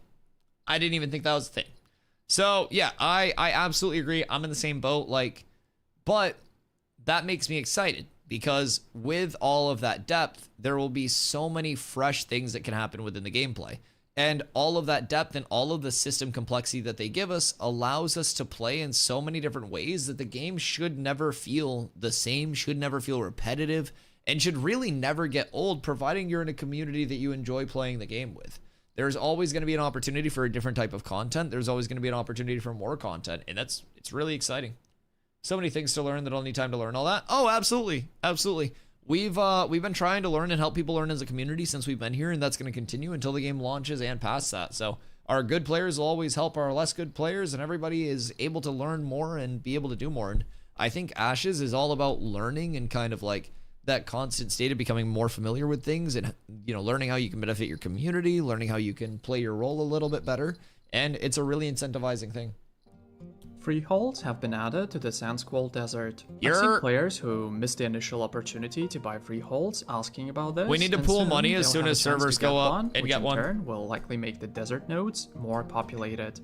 I didn't even think that was a thing. So yeah, I absolutely agree. I'm in the same boat, like, but that makes me excited because with all of that depth, there will be so many fresh things that can happen within the gameplay. And all of that depth and all of the system complexity that they give us allows us to play in so many different ways that the game should never feel the same, should never feel repetitive, and should really never get old, providing you're in a community that you enjoy playing the game with. There's always going to be an opportunity for a different type of content. There's always going to be an opportunity for more content, and it's really exciting. So many things to learn that I'll need time to learn all that. Oh, absolutely, absolutely. We've been trying to learn and help people learn as a community since we've been here, and that's going to continue until the game launches and past that. So our good players will always help our less good players, and everybody is able to learn more and be able to do more. And I think Ashes is all about learning and kind of like that constant state of becoming more familiar with things and, you know, learning how you can benefit your community, learning how you can play your role a little bit better. And it's a really incentivizing thing. Freeholds have been added to the Sandsquall Desert. I've seen players who missed the initial opportunity to buy freeholds asking about this. We need to pool money as soon as servers go up and get one. Which in turn will likely make the desert nodes more populated.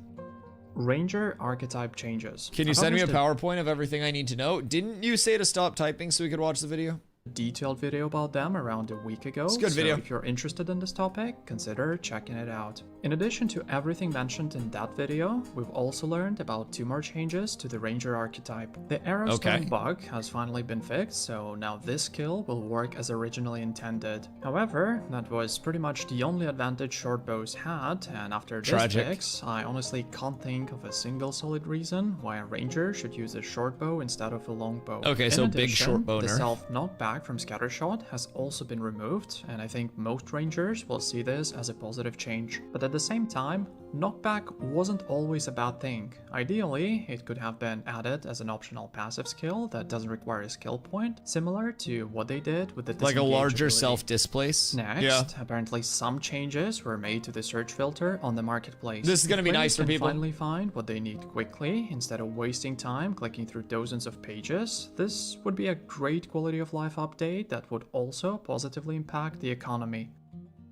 Ranger archetype changes. Can you send me a PowerPoint of everything I need to know? Didn't you say to stop typing so we could watch the video? Detailed video about them around a week ago. It's a good video. So if you're interested in this topic, consider checking it out. In addition to everything mentioned in that video, we've also learned about 2 more changes to the Ranger archetype. The Arrowstone bug has finally been fixed, so now this skill will work as originally intended. However, that was pretty much the only advantage short bows had, and after this fix, I honestly can't think of a single solid reason why a Ranger should use a short bow instead of a long bow. Okay, so big short bow the nerf. self-knockback from scattershot has also been removed, and I think most Rangers will see this as a positive change. But at the same time, knockback wasn't always a bad thing. Ideally, it could have been added as an optional passive skill that doesn't require a skill point, similar to what they did with the like a larger ability. Self-displace. Next, apparently some changes were made to the search filter on the marketplace. This is going to be nice for people. Finally find what they need quickly instead of wasting time clicking through dozens of pages. This would be a great quality of life update that would also positively impact the economy.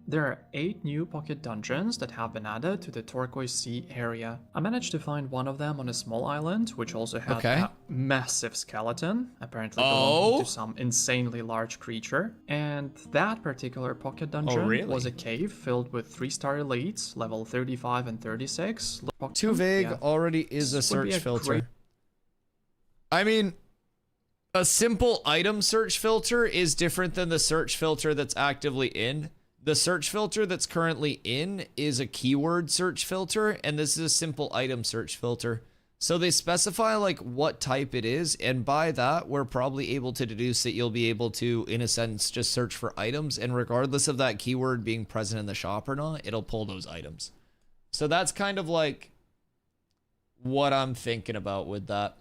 There are 8 new pocket dungeons that have been added to the Turquoise Sea area. I managed to find one of them on a small island, which also had a massive skeleton, apparently belonging to some insanely large creature. And that particular pocket dungeon was a cave filled with 3-star elites, level 35 and 36. Too vague already is a search filter. I mean, a simple item search filter is different than the search filter that's actively in. The search filter that's currently in is a keyword search filter, and this is a simple item search filter. So they specify like what type it is, and by that, we're probably able to deduce that you'll be able to, in a sense, just search for items, and regardless of that keyword being present in the shop or not, it'll pull those items. So that's kind of like what I'm thinking about with that.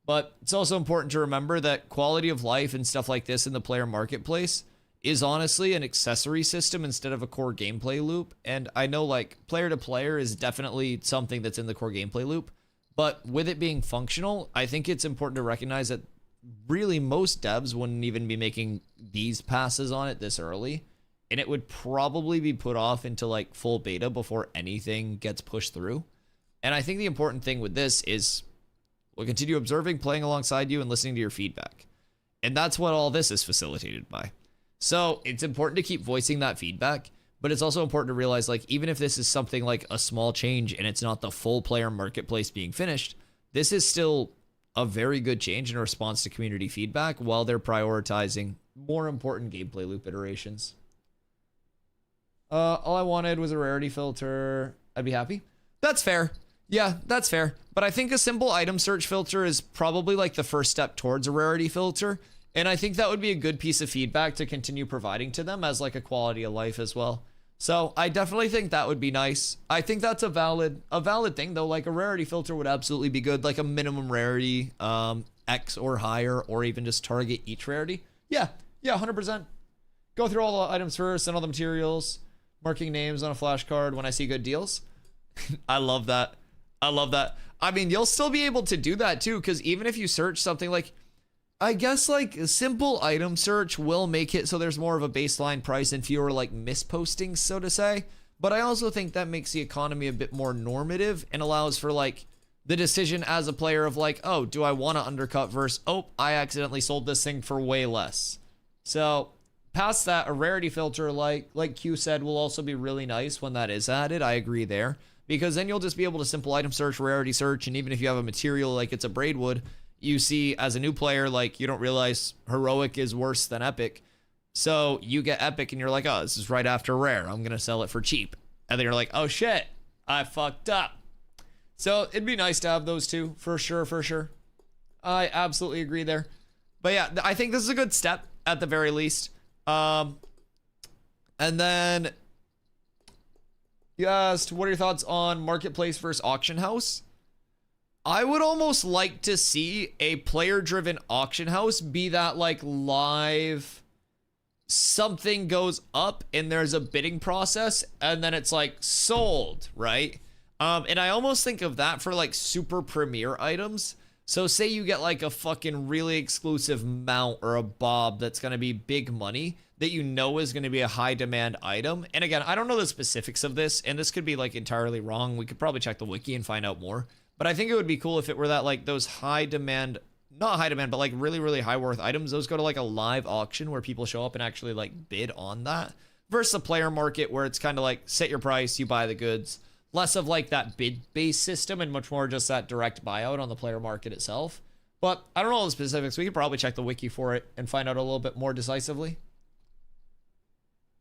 But it's also important to remember that quality of life and stuff like this in the player marketplace is honestly an accessory system instead of a core gameplay loop. And I know like player to player is definitely something that's in the core gameplay loop, but with it being functional, I think it's important to recognize that really most devs wouldn't even be making these passes on it this early, and it would probably be put off into like full beta before anything gets pushed through. And I think the important thing with this is we'll continue observing, playing alongside you, and listening to your feedback. And that's what all this is facilitated by. So it's important to keep voicing that feedback, but it's also important to realize, like, even if this is something like a small change and it's not the full player marketplace being finished, this is still a very good change in response to community feedback while they're prioritizing more important gameplay loop iterations. All I wanted was a rarity filter. I'd be happy. That's fair. Yeah, that's fair. But I think a simple item search filter is probably like the first step towards a rarity filter. And I think that would be a good piece of feedback to continue providing to them as like a quality of life as well. So I definitely think that would be nice. I think that's a valid thing though. Like a rarity filter would absolutely be good. Like a minimum rarity, X or higher, or even just target each rarity. Yeah, 100%. Go through all the items first and all the materials, marking names on a flashcard when I see good deals. I love that. I mean, you'll still be able to do that too, because even if you search something like, I guess like a simple item search will make it so there's more of a baseline price and fewer like mispostings, so to say. But I also think that makes the economy a bit more normative and allows for like the decision as a player of like, oh, do I want to undercut versus, oh, I accidentally sold this thing for way less. So past that, a rarity filter like Q said will also be really nice when that is added. I agree there, because then you'll just be able to simple item search, rarity search, and even if you have a material like it's a braidwood, you see as a new player, like you don't realize heroic is worse than epic. So you get epic and you're like, oh, this is right after rare. I'm going to sell it for cheap. And then you're like, oh shit, I fucked up. So it'd be nice to have those two for sure. I absolutely agree there. But yeah, I think this is a good step at the very least. And then You asked, what are your thoughts on marketplace versus auction house? I would almost like to see a player-driven auction house be that like live, something goes up and there's a bidding process and then it's like sold, right? And I almost think of that for like super premier items. So say you get like a fucking really exclusive mount or a bob that's going to be big money that you know is going to be a high demand item. And again, I don't know the specifics of this, and this could be like entirely wrong. We could probably check the wiki and find out more. But I think it would be cool if it were that like those high demand, not high demand, but like really, really high worth items. Those go to like a live auction where people show up and actually like bid on that versus a player market where it's kind of like set your price, you buy the goods. Less of like that bid-based system and much more just that direct buyout on the player market itself. But I don't know all the specifics. We could probably check the wiki for it and find out a little bit more decisively.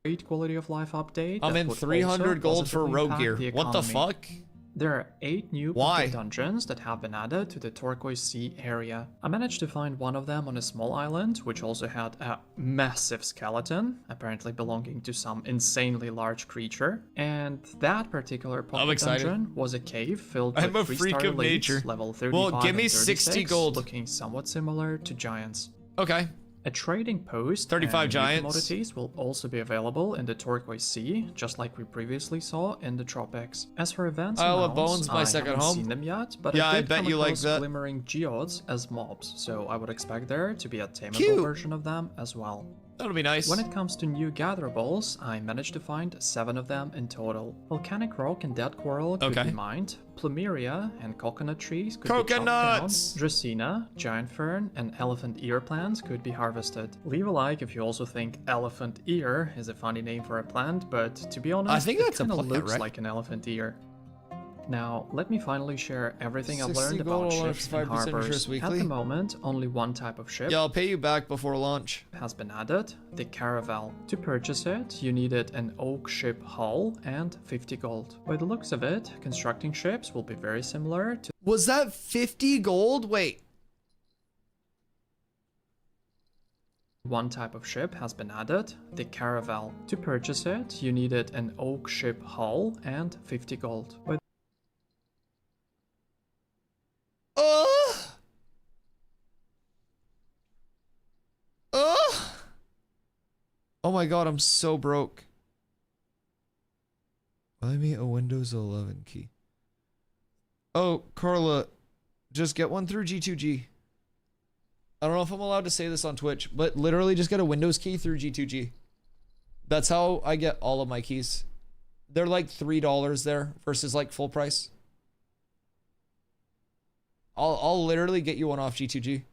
Great quality of life update. I'm in 300 gold for rogue gear. What the fuck? There are 8 new Why? dungeons that have been added to the Turquoise Sea area. I managed to find one of them on a small island, which also had a massive skeleton, apparently belonging to some insanely large creature. And that particular pocket dungeon was a cave filled with I'm a freak of nature. Level 35 well, give me and 60 gold. Looking somewhat similar to giants. Okay. A trading post 35 and giants. commodities will also be available in the Turquoise Sea, just like we previously saw in the tropics. As for events and Isle of mounts, Bones, my I second haven't home. seen them yet, but Yeah, I I did bet come you like across that. glimmering geodes as mobs, so I would expect there to be a tameable Cute. version of them as well. That'll be nice. When it comes to new gatherables, I managed to find 7 of them in total. Volcanic rock and dead coral could be mined. Plumeria and coconut trees could be chopped down. Dracaena, giant fern, and elephant ear plants could be harvested. Leave a like if you also think elephant ear is a funny name for a plant, but to be honest, I think that's it a kind of plant, looks right? like an elephant ear. Now, let me finally share everything I've 60 learned about gold, ships and 5% harbors. interest At weekly. the moment, only one type of ship Yeah, I'll pay you back before launch. has been added, the Caravel. To purchase it, you needed an oak ship hull and 50 gold. By the looks of it, constructing ships will be very similar to... Was that 50 gold? Wait. One type of ship has been added, the Caravel. To purchase it, you needed an oak ship hull and 50 gold. By Oh my god, I'm so broke. Buy me a Windows 11 key. Oh, Carla, just get one through G2G. I don't know if I'm allowed to say this on Twitch, but literally just get a Windows key through G2G. That's how I get all of my keys. They're like $3 there versus like full price. I'll literally get you one off G2G.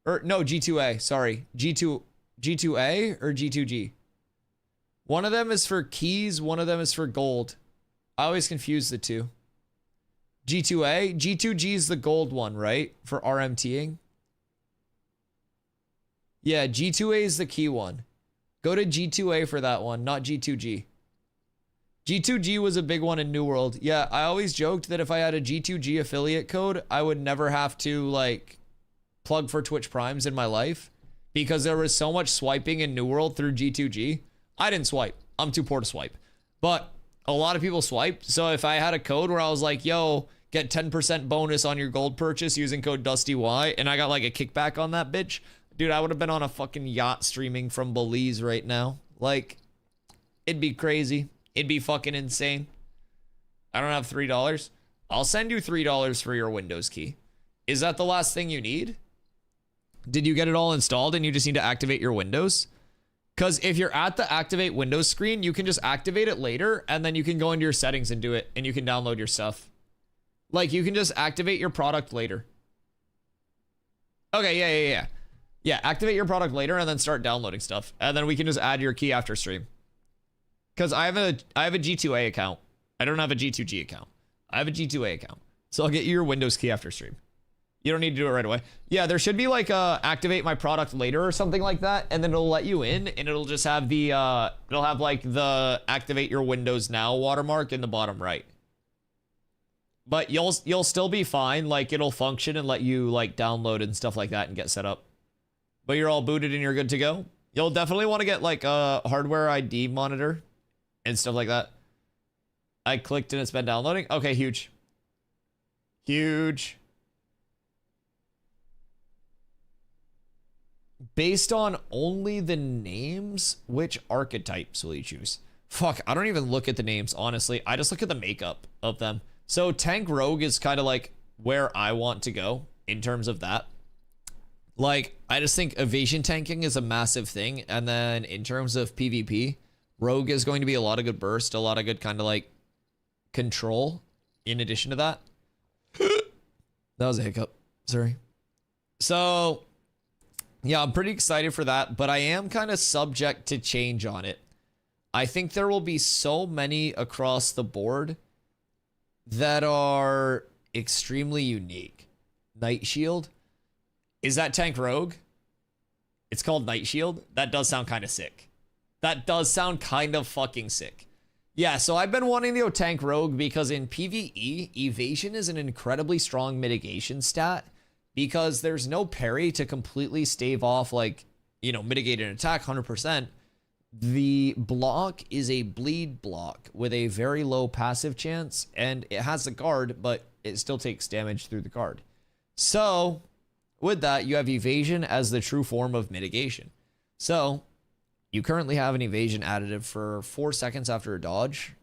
Or no, G2A, sorry. G2A or G2G? One of them is for keys, one of them is for gold. I always confuse the two. G2A, G2G is the gold one, right? For RMTing. Yeah, G2A is the key one. Go to G2A for that one, not G2G. G2G was a big one in New World. Yeah, I always joked that if I had a G2G affiliate code, I would never have to like plug for Twitch Primes in my life because there was so much swiping in New World through G2G. I didn't swipe. I'm too poor to swipe. But a lot of people swiped. So if I had a code where I was like, yo, get 10% bonus on your gold purchase using code DustyWhy, and I got like a kickback on that bitch, dude, I would have been on a fucking yacht streaming from Belize right now. Like, it'd be crazy. It'd be fucking insane. I don't have $3. I'll send you $3 for your Windows key. Is that the last thing you need? Did you get it all installed and you just need to activate your Windows? Because if you're at the activate Windows screen, you can just activate it later and then you can go into your settings and do it and you can download your stuff. Like, you can just activate your product later. Okay, yeah. Yeah, activate your product later and then start downloading stuff. And then we can just add your key after stream. Because I have a G2A account. I don't have a G2G account. I have a G2A account. So I'll get you your Windows key after stream. You don't need to do it right away. Yeah, there should be like activate my product later or something like that, and then it'll let you in, and it'll just have the it'll have like the activate your Windows now watermark in the bottom right. But you'll still be fine. Like, it'll function and let you like download and stuff like that and get set up. But you're all booted and you're good to go. You'll definitely want to get like a hardware ID monitor and stuff like that. I clicked and it's been downloading. Okay, huge. Huge. Based on only the names, which archetypes will you choose? Fuck, I don't even look at the names, honestly. I just look at the makeup of them. So tank rogue is kind of like where I want to go in terms of that. Like, I just think evasion tanking is a massive thing. And then in terms of PvP, rogue is going to be a lot of good burst, a lot of good kind of like control in addition to that. That was a hiccup. Sorry. So, yeah, I'm pretty excited for that, but I am kind of subject to change on it. I think there will be so many across the board that are extremely unique. Night Shield. Is that tank rogue? It's called Night Shield. That does sound kind of sick. That does sound kind of fucking sick. Yeah, so I've been wanting to go tank rogue because in PvE, evasion is an incredibly strong mitigation stat because there's no parry to completely stave off, like, you know, mitigate an attack 100%. The block is a bleed block with a very low passive chance, and it has a guard, but it still takes damage through the guard. So, with that, you have evasion as the true form of mitigation. So, you currently have an evasion additive for 4 seconds after a dodge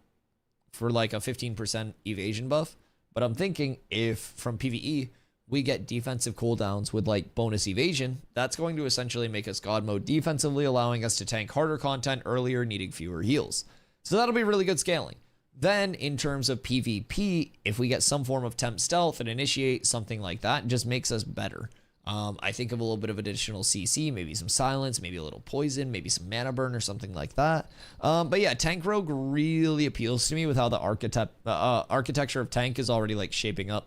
for like a 15% evasion buff. But I'm thinking if from PvE, we get defensive cooldowns with like bonus evasion, that's going to essentially make us God mode defensively, allowing us to tank harder content earlier, needing fewer heals. So that'll be really good scaling. Then in terms of PvP, if we get some form of temp stealth and initiate, something like that, it just makes us better. I think of a little bit of additional CC, maybe some silence, maybe a little poison, maybe some mana burn or something like that. But yeah, tank rogue really appeals to me with how the architecture of tank is already like shaping up.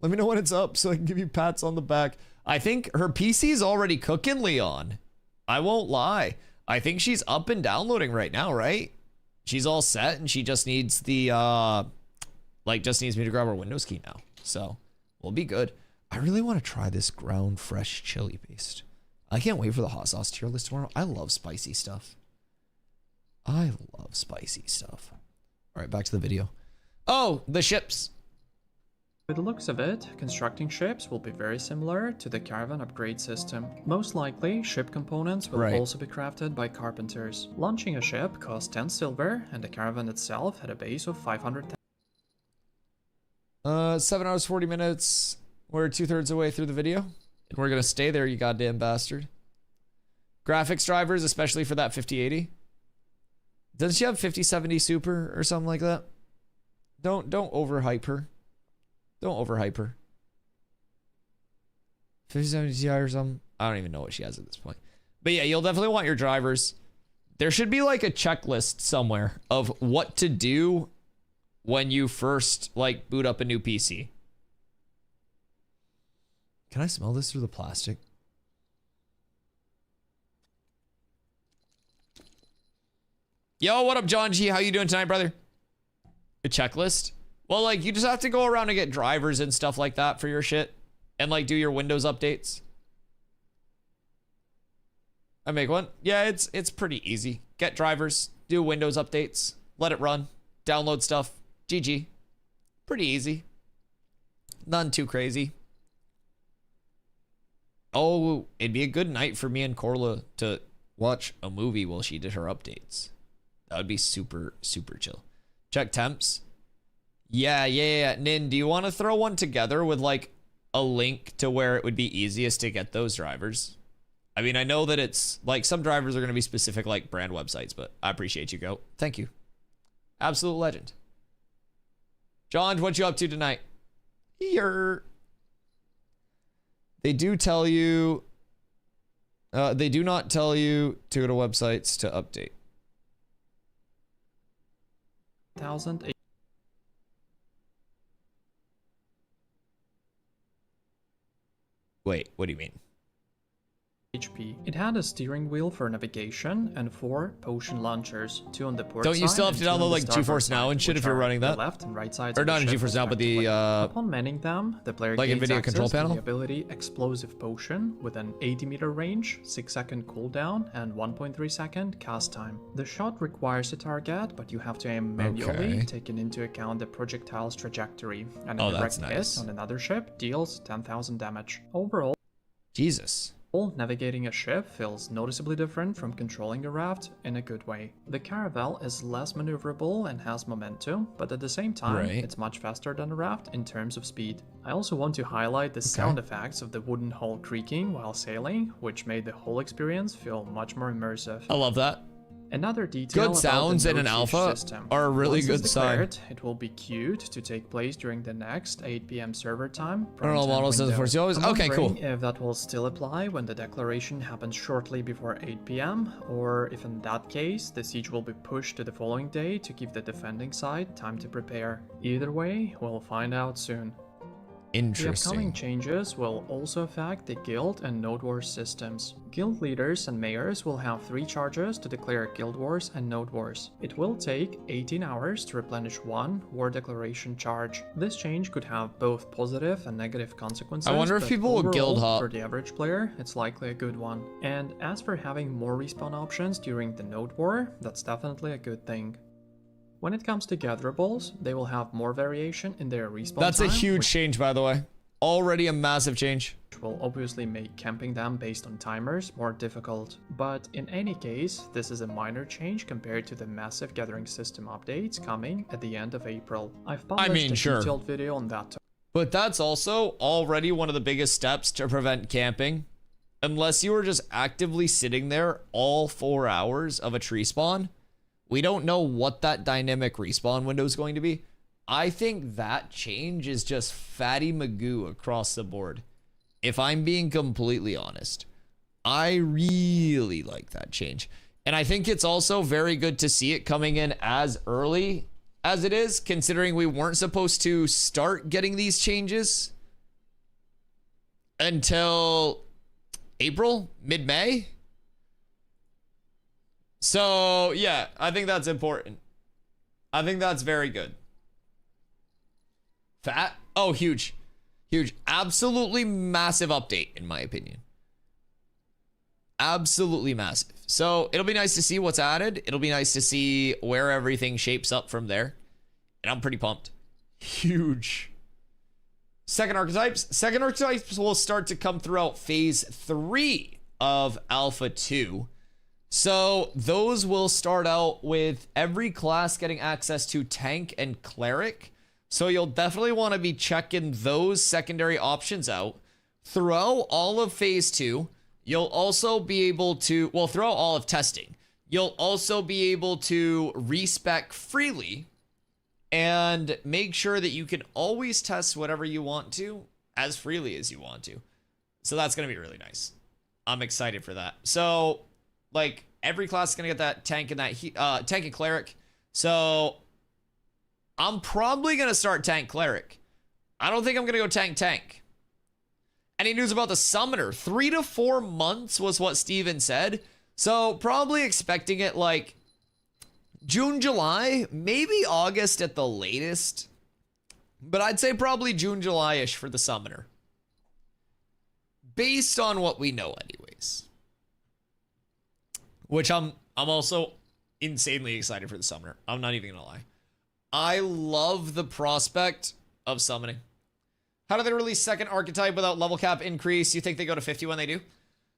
Let me know when it's up so I can give you pats on the back. I think her PC is already cooking, Leon. I won't lie. I think she's up and downloading right now, right? She's all set and she just needs the, just needs me to grab her Windows key now. So we'll be good. I really want to try this ground fresh chili paste. I can't wait for the hot sauce tier list tomorrow. I love spicy stuff. I love spicy stuff. All right, back to the video. Oh, the ships. With the looks of it, constructing ships will be very similar to the caravan upgrade system. Most likely, ship components will also be crafted by carpenters. Launching a ship costs 10 silver, and the caravan itself had a base of 500. 7 hours, 40 minutes. We're 2/3 away through the video, and we're going to stay there, you goddamn bastard. Graphics drivers, especially for that 5080. Doesn't she have 5070 super or something like that? Don't overhype her. Don't overhype her. 5070 Ti or something. I don't even know what she has at this point. But yeah, you'll definitely want your drivers. There should be like a checklist somewhere of what to do when you first like boot up a new PC. Can I smell this through the plastic? Yo, what up, John G? How you doing tonight, brother? A checklist? Well, like, you just have to go around and get drivers and stuff like that for your shit. And, like, do your Windows updates. I make one. Yeah, it's pretty easy. Get drivers, do Windows updates, let it run, download stuff. GG. Pretty easy. None too crazy. Oh, it'd be a good night for me and Carla to watch a movie while she did her updates. That would be super, super chill. Check temps. Yeah. Nin, do you want to throw one together with like a link to where it would be easiest to get those drivers? I mean, I know that it's like some drivers are going to be specific like brand websites, but I appreciate you, Go. Thank you. Absolute legend. John, what you up to tonight? Here. They do tell you, they do not tell you to go to websites to update. 1,000. Wait, what do you mean? HP. It had a steering wheel for navigation and 4 potion launchers, 2 on the port Don't side you still have and to 2 on download the like starboard GeForce Now side, and shit which if you're are running the that? left and right sides Or of the not in ship, GeForce Now, but the respectively. Upon manning them, the player like gains NVIDIA access control to panel? the ability Explosive Potion with an 80-meter range, 6-second cooldown, and 1.3-second cast time. The shot requires a target, but you have to aim manually, taking into account the projectile's trajectory, and a direct hit on another ship deals 10,000 damage. Overall, Jesus. Navigating a ship feels noticeably different from controlling a raft in a good way. The Caravel is less maneuverable and has momentum, but at the same time, it's much faster than a raft in terms of speed. I also want to highlight the sound effects of the wooden hull creaking while sailing, which made the whole experience feel much more immersive. I love that. Another detail good sounds in an alpha are a really good sign. It will be queued to take place during the next 8 PM server time. Normal models doesn't foresee always. Okay, cool. If that will still apply when the declaration happens shortly before 8 PM, or if in that case the siege will be pushed to the following day to give the defending side time to prepare. Either way, we'll find out soon. The upcoming changes will also affect the guild and node wars systems. Guild leaders and mayors will have 3 charges to declare guild wars and node wars. It will take 18 hours to replenish 1 war declaration charge. This change could have both positive and negative consequences. I wonder if people will guild hop. For the average player, it's likely a good one. And as for having more respawn options during the node war, that's definitely a good thing. When it comes to gatherables, they will have more variation in their respawn That's time, a huge change, by the way. Already a massive change. Which will obviously make camping them based on timers more difficult. But in any case, this is a minor change compared to the massive gathering system updates coming at the end of April. I've published a detailed video on that. But that's also already one of the biggest steps to prevent camping. Unless you were just actively sitting there all 4 hours of a tree spawn, we don't know what that dynamic respawn window is going to be. I think that change is just fatty magoo across the board. If I'm being completely honest, I really like that change. And I think it's also very good to see it coming in as early as it is, considering we weren't supposed to start getting these changes until April, mid-May. So, yeah, I think that's important. I think that's very good. Fat? Oh, huge. Huge. Absolutely massive update, in my opinion. Absolutely massive. So, it'll be nice to see what's added. It'll be nice to see where everything shapes up from there. And I'm pretty pumped. Huge. Second archetypes. Second archetypes will start to come throughout phase 3 of Alpha 2. So those will start out with every class getting access to tank and cleric. So you'll definitely want to be checking those secondary options out. Throughout all of phase 2, you'll also be able to, well, throughout all of testing, you'll also be able to respec freely and make sure that you can always test whatever you want to as freely as you want to. So that's going to be really nice. I'm excited for that. So, like, every class is going to get that tank and that tank and cleric. So, I'm probably going to start tank cleric. I don't think I'm going to go tank. Any news about the summoner? 3 to 4 months was what Steven said. So, probably expecting it like June, July, maybe August at the latest. But I'd say probably June, July-ish for the summoner. Based on what we know anyways. Which I'm also insanely excited for the summoner. I'm not even gonna lie. I love the prospect of summoning. How do they release second archetype without level cap increase? You think they go to 50 when they do?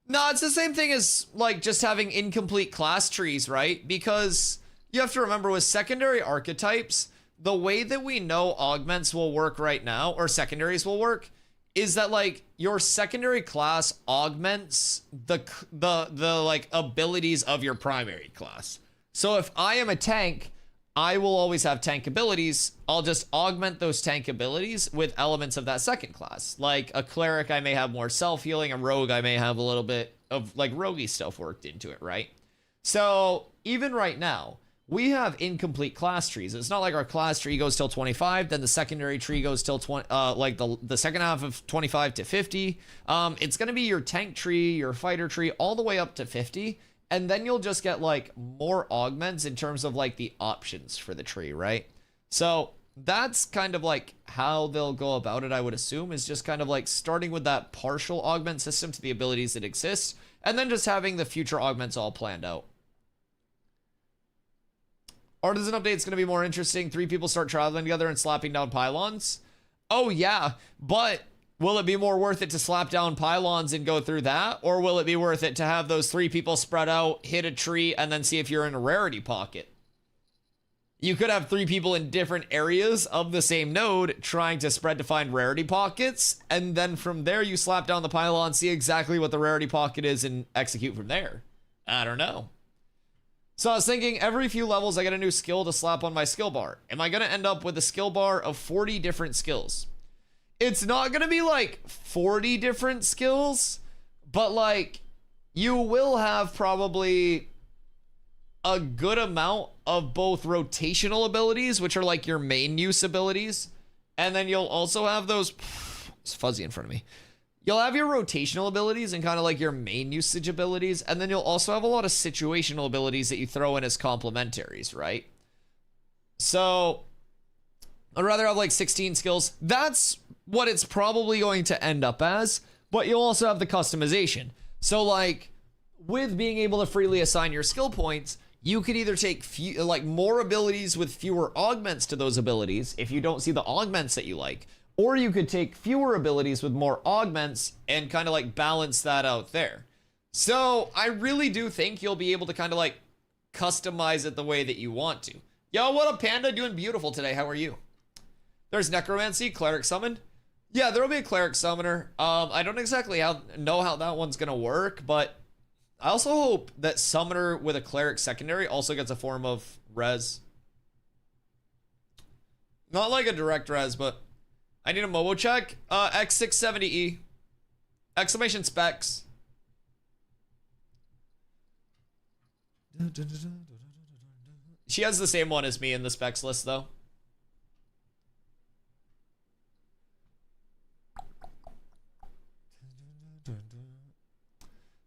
No, it's the same thing as like just having incomplete class trees, right? Because you have to remember with secondary archetypes, the way that we know augments will work right now, or secondaries will work, is that like your secondary class augments the like abilities of your primary class. So if I am a tank, I will always have tank abilities. I'll just augment those tank abilities with elements of that second class. Like a cleric, I may have more self-healing. A rogue, I may have a little bit of like roguey stuff worked into it, right? So even right now, we have incomplete class trees. It's not like our class tree goes till 25, then the secondary tree goes till 20, like the second half of 25 to 50. It's going to be your tank tree, your fighter tree, all the way up to 50. And then you'll just get like more augments in terms of like the options for the tree, right? So that's kind of like how they'll go about it, I would assume, is just kind of like starting with that partial augment system to the abilities that exist, and then just having the future augments all planned out. Artisan update's going to be more interesting. 3 people start traveling together and slapping down pylons. Oh, yeah, but will it be more worth it to slap down pylons and go through that? Or will it be worth it to have those 3 people spread out, hit a tree, and then see if you're in a rarity pocket? You could have 3 people in different areas of the same node trying to spread to find rarity pockets, and then from there you slap down the pylon, see exactly what the rarity pocket is, and execute from there. I don't know. So I was thinking, every few levels I get a new skill to slap on my skill bar. Am I going to end up with a skill bar of 40 different skills? It's not going to be like 40 different skills, but like you will have probably a good amount of both rotational abilities, which are like your main use abilities, and then you'll also have those, it's fuzzy in front of me. You'll have your rotational abilities and kind of like your main usage abilities, and then you'll also have a lot of situational abilities that you throw in as complementaries, right? So I'd rather have like 16 skills. That's what it's probably going to end up as, but you'll also have the customization. So like with being able to freely assign your skill points, you could either take more abilities with fewer augments to those abilities if you don't see the augments that you like, or you could take fewer abilities with more augments and kind of like balance that out there. So I really do think you'll be able to kind of like customize it the way that you want to. Yo, what up, Panda? Doing beautiful today. How are you? There's Necromancy, Cleric Summon. Yeah, there'll be a Cleric Summoner. I don't exactly know how that one's going to work, but I also hope that Summoner with a Cleric secondary also gets a form of res. Not like a direct res, but I need a Mobo check. X670E. Exclamation specs. She has the same one as me in the specs list, though.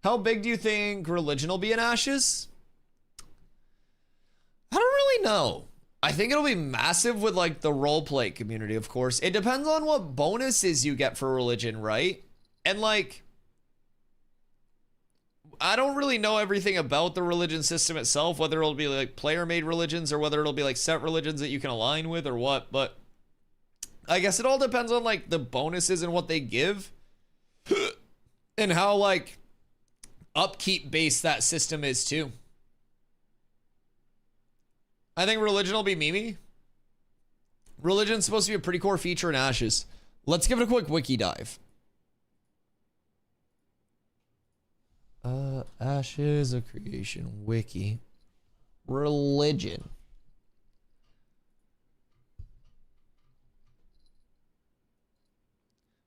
How big do you think religion will be in Ashes? I don't really know. I think it'll be massive with like the roleplay community, of course. It depends on what bonuses you get for religion, right? And like, I don't really know everything about the religion system itself, whether it'll be like player-made religions or whether it'll be like set religions that you can align with or what, but I guess it all depends on like the bonuses and what they give and how like upkeep based that system is too. I think religion will be Mimi. Religion's supposed to be a pretty core feature in Ashes. Let's give it a quick wiki dive. Ashes of Creation wiki. Religion.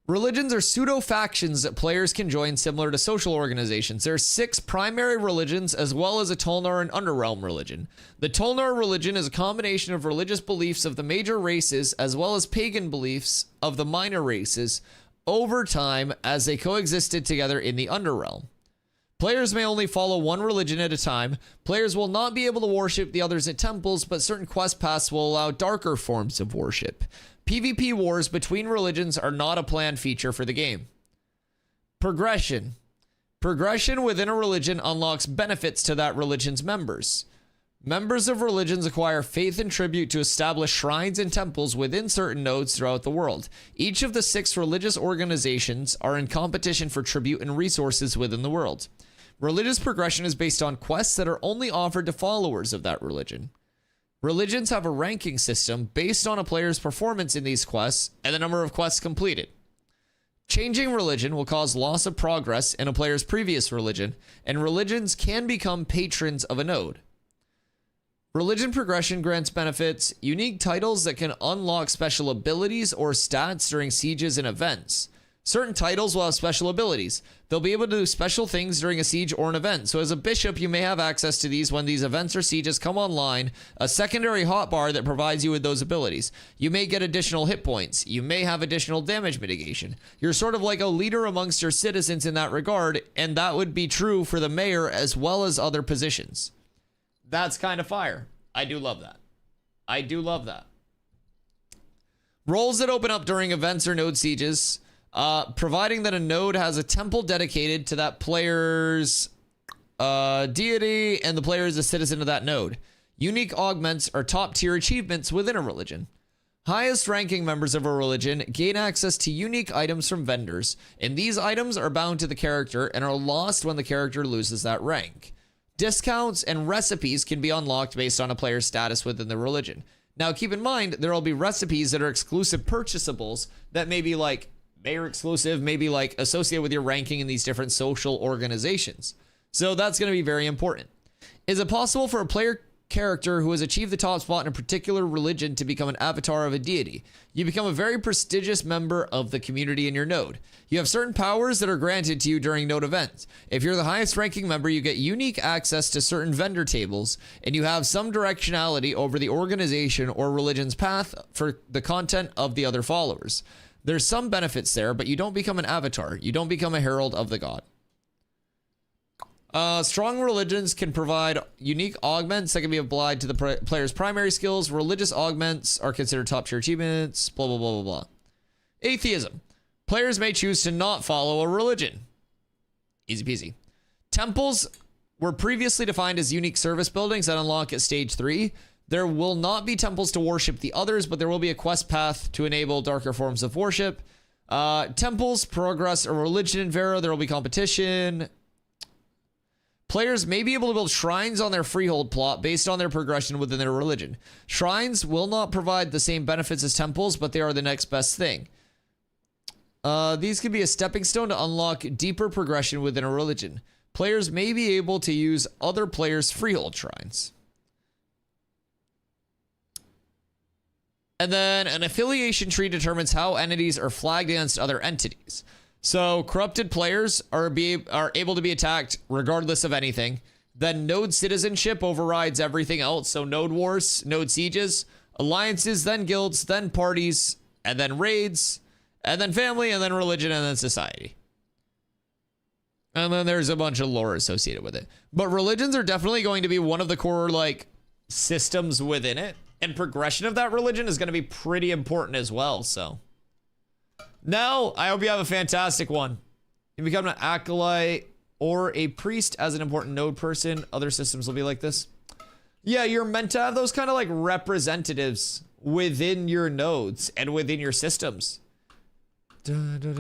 Religions are pseudo-factions that players can join similar to social organizations. There are 6 primary religions as well as a Tolnar and Underrealm religion. The Tolnar religion is a combination of religious beliefs of the major races as well as pagan beliefs of the minor races over time as they coexisted together in the Underrealm. Players may only follow one religion at a time. Players will not be able to worship the others at temples, but certain quest paths will allow darker forms of worship. PvP wars between religions are not a planned feature for the game. Progression. Progression within a religion unlocks benefits to that religion's members. Members of religions acquire faith and tribute to establish shrines and temples within certain nodes throughout the world. Each of the 6 religious organizations are in competition for tribute and resources within the world. Religious progression is based on quests that are only offered to followers of that religion. Religions have a ranking system based on a player's performance in these quests and the number of quests completed. Changing religion will cause loss of progress in a player's previous religion, and religions can become patrons of a node. Religion progression grants benefits, unique titles that can unlock special abilities or stats during sieges and events. Certain titles will have special abilities. They'll be able to do special things during a siege or an event. So as a bishop, you may have access to these when these events or sieges come online, a secondary hotbar that provides you with those abilities. You may get additional hit points. You may have additional damage mitigation. You're sort of like a leader amongst your citizens in that regard, and that would be true for the mayor as well as other positions. That's kind of fire. I do love that. I do love that. Roles that open up during events or node sieges. Providing that a node has a temple dedicated to that player's deity and the player is a citizen of that node. Unique augments are top tier achievements within a religion. Highest ranking members of a religion gain access to unique items from vendors, and these items are bound to the character and are lost when the character loses that rank. Discounts and recipes can be unlocked based on a player's status within the religion. Now keep in mind, there will be recipes that are exclusive purchasables that may be like mayor exclusive, maybe like associated with your ranking in these different social organizations. So that's going to be very important. Is it possible for a player character who has achieved the top spot in a particular religion to become an avatar of a deity? You become a very prestigious member of the community in your node. You have certain powers that are granted to you during node events. If you're the highest ranking member, you get unique access to certain vendor tables, and you have some directionality over the organization or religion's path for the content of the other followers. There's some benefits there, but you don't become an avatar. You don't become a herald of the god. Strong religions can provide unique augments that can be applied to the player's primary skills. Religious augments are considered top tier achievements, blah, blah, blah, blah, blah. Atheism. Players may choose to not follow a religion. Easy peasy. Temples were previously defined as unique service buildings that unlock at stage 3. There will not be temples to worship the others, but there will be a quest path to enable darker forms of worship. Temples progress a religion in Vera. There will be competition. Players may be able to build shrines on their freehold plot based on their progression within their religion. Shrines will not provide the same benefits as temples, but they are the next best thing. These can be a stepping stone to unlock deeper progression within a religion. Players may be able to use other players' freehold shrines. And then an affiliation tree determines how entities are flagged against other entities. So corrupted players are able to be attacked regardless of anything. Then node citizenship overrides everything else. So node wars, node sieges, alliances, then guilds, then parties, and then raids, and then family, and then religion, and then society. And then there's a bunch of lore associated with it. But religions are definitely going to be one of the core like systems within it. And progression of that religion is going to be pretty important as well, so. Now, I hope you have a fantastic one. You become an acolyte or a priest as an important node person. Other systems will be like this. Yeah, you're meant to have those kind of like representatives within your nodes and within your systems. Bond of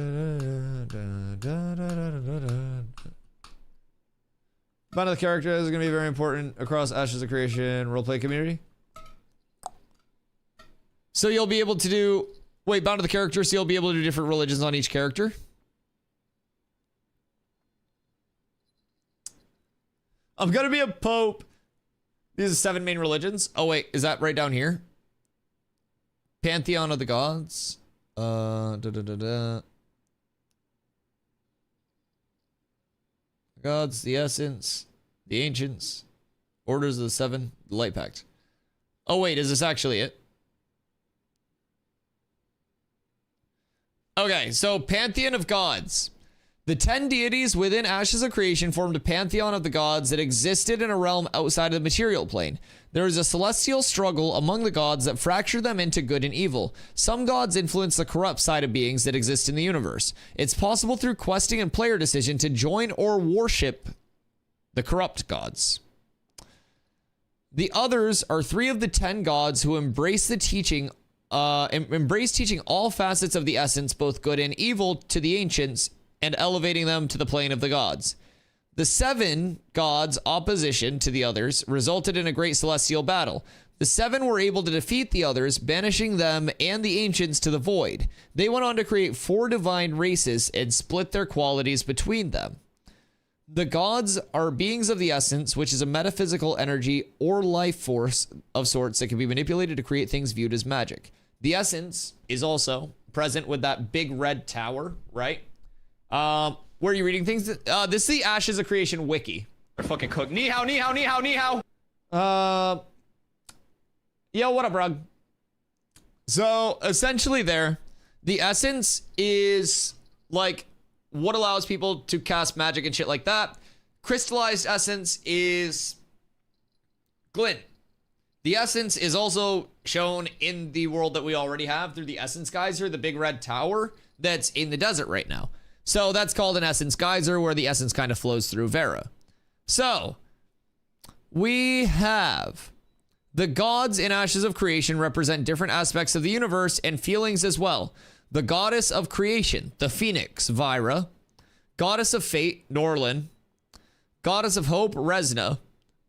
the character is going to be very important across Ashes of Creation roleplay community. So you'll be able to do, wait, bound to the character, so you'll be able to do different religions on each character. I'm gonna be a pope. These are 7 main religions. Oh wait, is that right down here? Pantheon of the gods. Gods, the essence, the ancients, orders of the 7, the light pact. Oh wait, is this actually it? Okay, so Pantheon of Gods. The 10 deities within Ashes of Creation formed a pantheon of the gods that existed in a realm outside of the material plane. There is a celestial struggle among the gods that fracture them into good and evil. Some gods influence the corrupt side of beings that exist in the universe. It's possible through questing and player decision to join or worship the corrupt gods. The others are 3 of the 10 gods who embrace the teaching teaching all facets of the essence, both good and evil, to the ancients and elevating them to the plane of the gods. The 7 gods' opposition to the others resulted in a great celestial battle. The 7 were able to defeat the others, banishing them and the ancients to the void. They went on to create 4 divine races and split their qualities between them. The gods are beings of the essence, which is a metaphysical energy or life force of sorts that can be manipulated to create things viewed as magic. The essence is also present with that big red tower, right? Where are you reading things? This is the Ashes of Creation wiki. They're fucking cooked. Ni hao, ni hao, ni hao, ni hao. Yo, what up, Rug? So essentially the essence is like what allows people to cast magic and shit like that. Crystallized essence is glint. The essence is also shown in the world that we already have through the essence geyser, the big red tower that's in the desert right now. So that's called an essence geyser, where the essence kind of flows through Vera. So we have the gods in Ashes of Creation represent different aspects of the universe and feelings as well. The goddess of creation, the phoenix, Vyra. Goddess of fate, Norlin. Goddess of hope, Resna.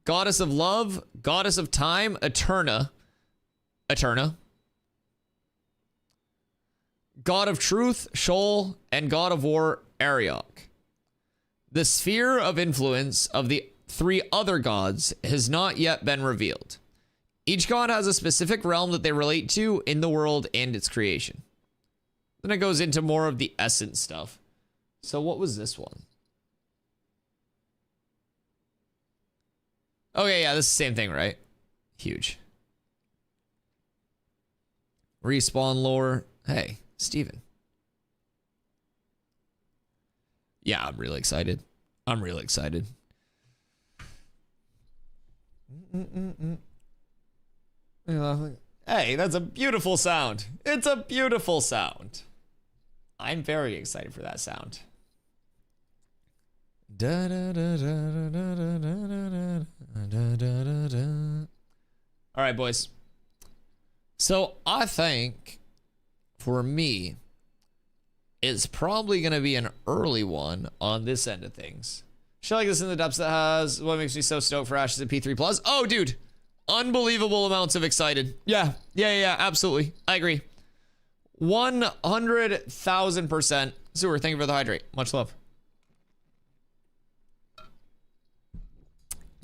Goddess of love, goddess of time, Eterna. God of truth, Sheol, and God of war, Ariok. The sphere of influence of the three other gods has not yet been revealed. Each god has a specific realm that they relate to in the world and its creation. Then it goes into more of the essence stuff. So what was this one? Okay, yeah, this is the same thing, right? Huge. Respawn lore. Hey, Steven. Yeah, I'm really excited. Hey, that's a beautiful sound. It's a beautiful sound. I'm very excited for that sound. All right, boys. So I think for me, it's probably going to be an early one on this end of things. Shit like this in the depths that has what makes me so stoked for Ashes of P3 Plus. Oh, dude. Unbelievable amounts of excited. Yeah, absolutely. I agree. 100,000%. Sewer, thank you for the hydrate. Much love.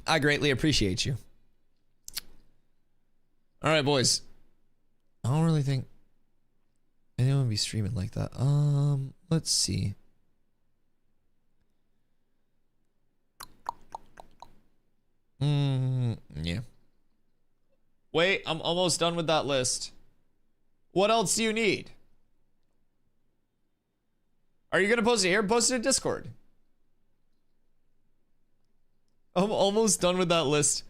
I greatly appreciate you. All right, boys. I don't really think anyone would be streaming like that. Let's see. Yeah. Wait, I'm almost done with that list. What else do you need? Are you gonna post it here? Post it in Discord. I'm almost done with that list.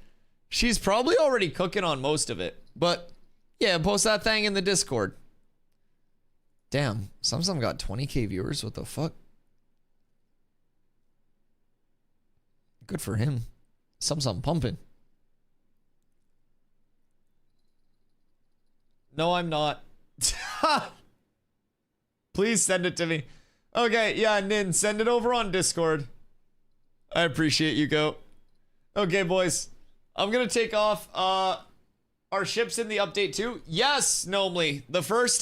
She's probably already cooking on most of it, but yeah, post that thing in the Discord. Damn, some got 20k viewers. What the fuck? Good for him. Some pumping. No, I'm not. Please send it to me. Okay, yeah, Nin, send it over on Discord. I appreciate you, Go. Okay, boys. I'm gonna take off. Our ship's in the update too. Yes, Nomely. The first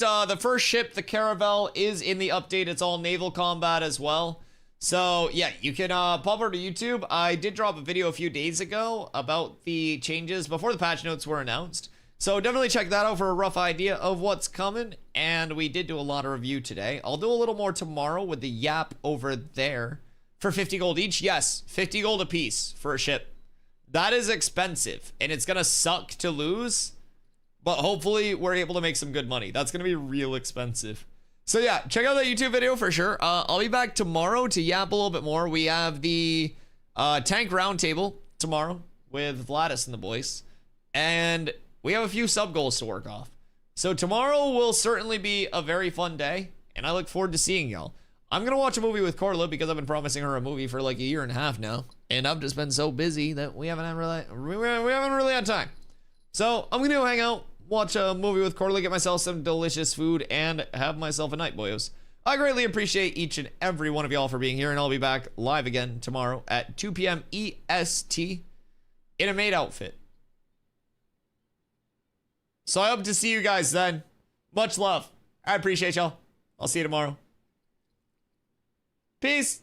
ship, the Caravel, is in the update. It's all naval combat as well. So yeah, you can pop over to YouTube. I did drop a video a few days ago about the changes before the patch notes were announced. So definitely check that out for a rough idea of what's coming. And we did do a lot of review today. I'll do a little more tomorrow with the Yap over there for 50 gold each. Yes, 50 gold a piece for a ship. That is expensive, and it's gonna suck to lose, but hopefully we're able to make some good money. That's gonna be real expensive. So yeah, check out that YouTube video for sure. I'll be back tomorrow to yap a little bit more. We have the tank roundtable tomorrow with Vladis and the boys, and we have a few sub goals to work off. So tomorrow will certainly be a very fun day, and I look forward to seeing y'all. I'm gonna watch a movie with Carla because I've been promising her a movie for like a year and a half now, and I've just been so busy that we haven't really had time. So I'm gonna go hang out, watch a movie with Carla, get myself some delicious food, and have myself a night, boyos. I greatly appreciate each and every one of y'all for being here, and I'll be back live again tomorrow at 2 p.m. EST in a maid outfit. So I hope to see you guys then. Much love. I appreciate y'all. I'll see you tomorrow. Peace.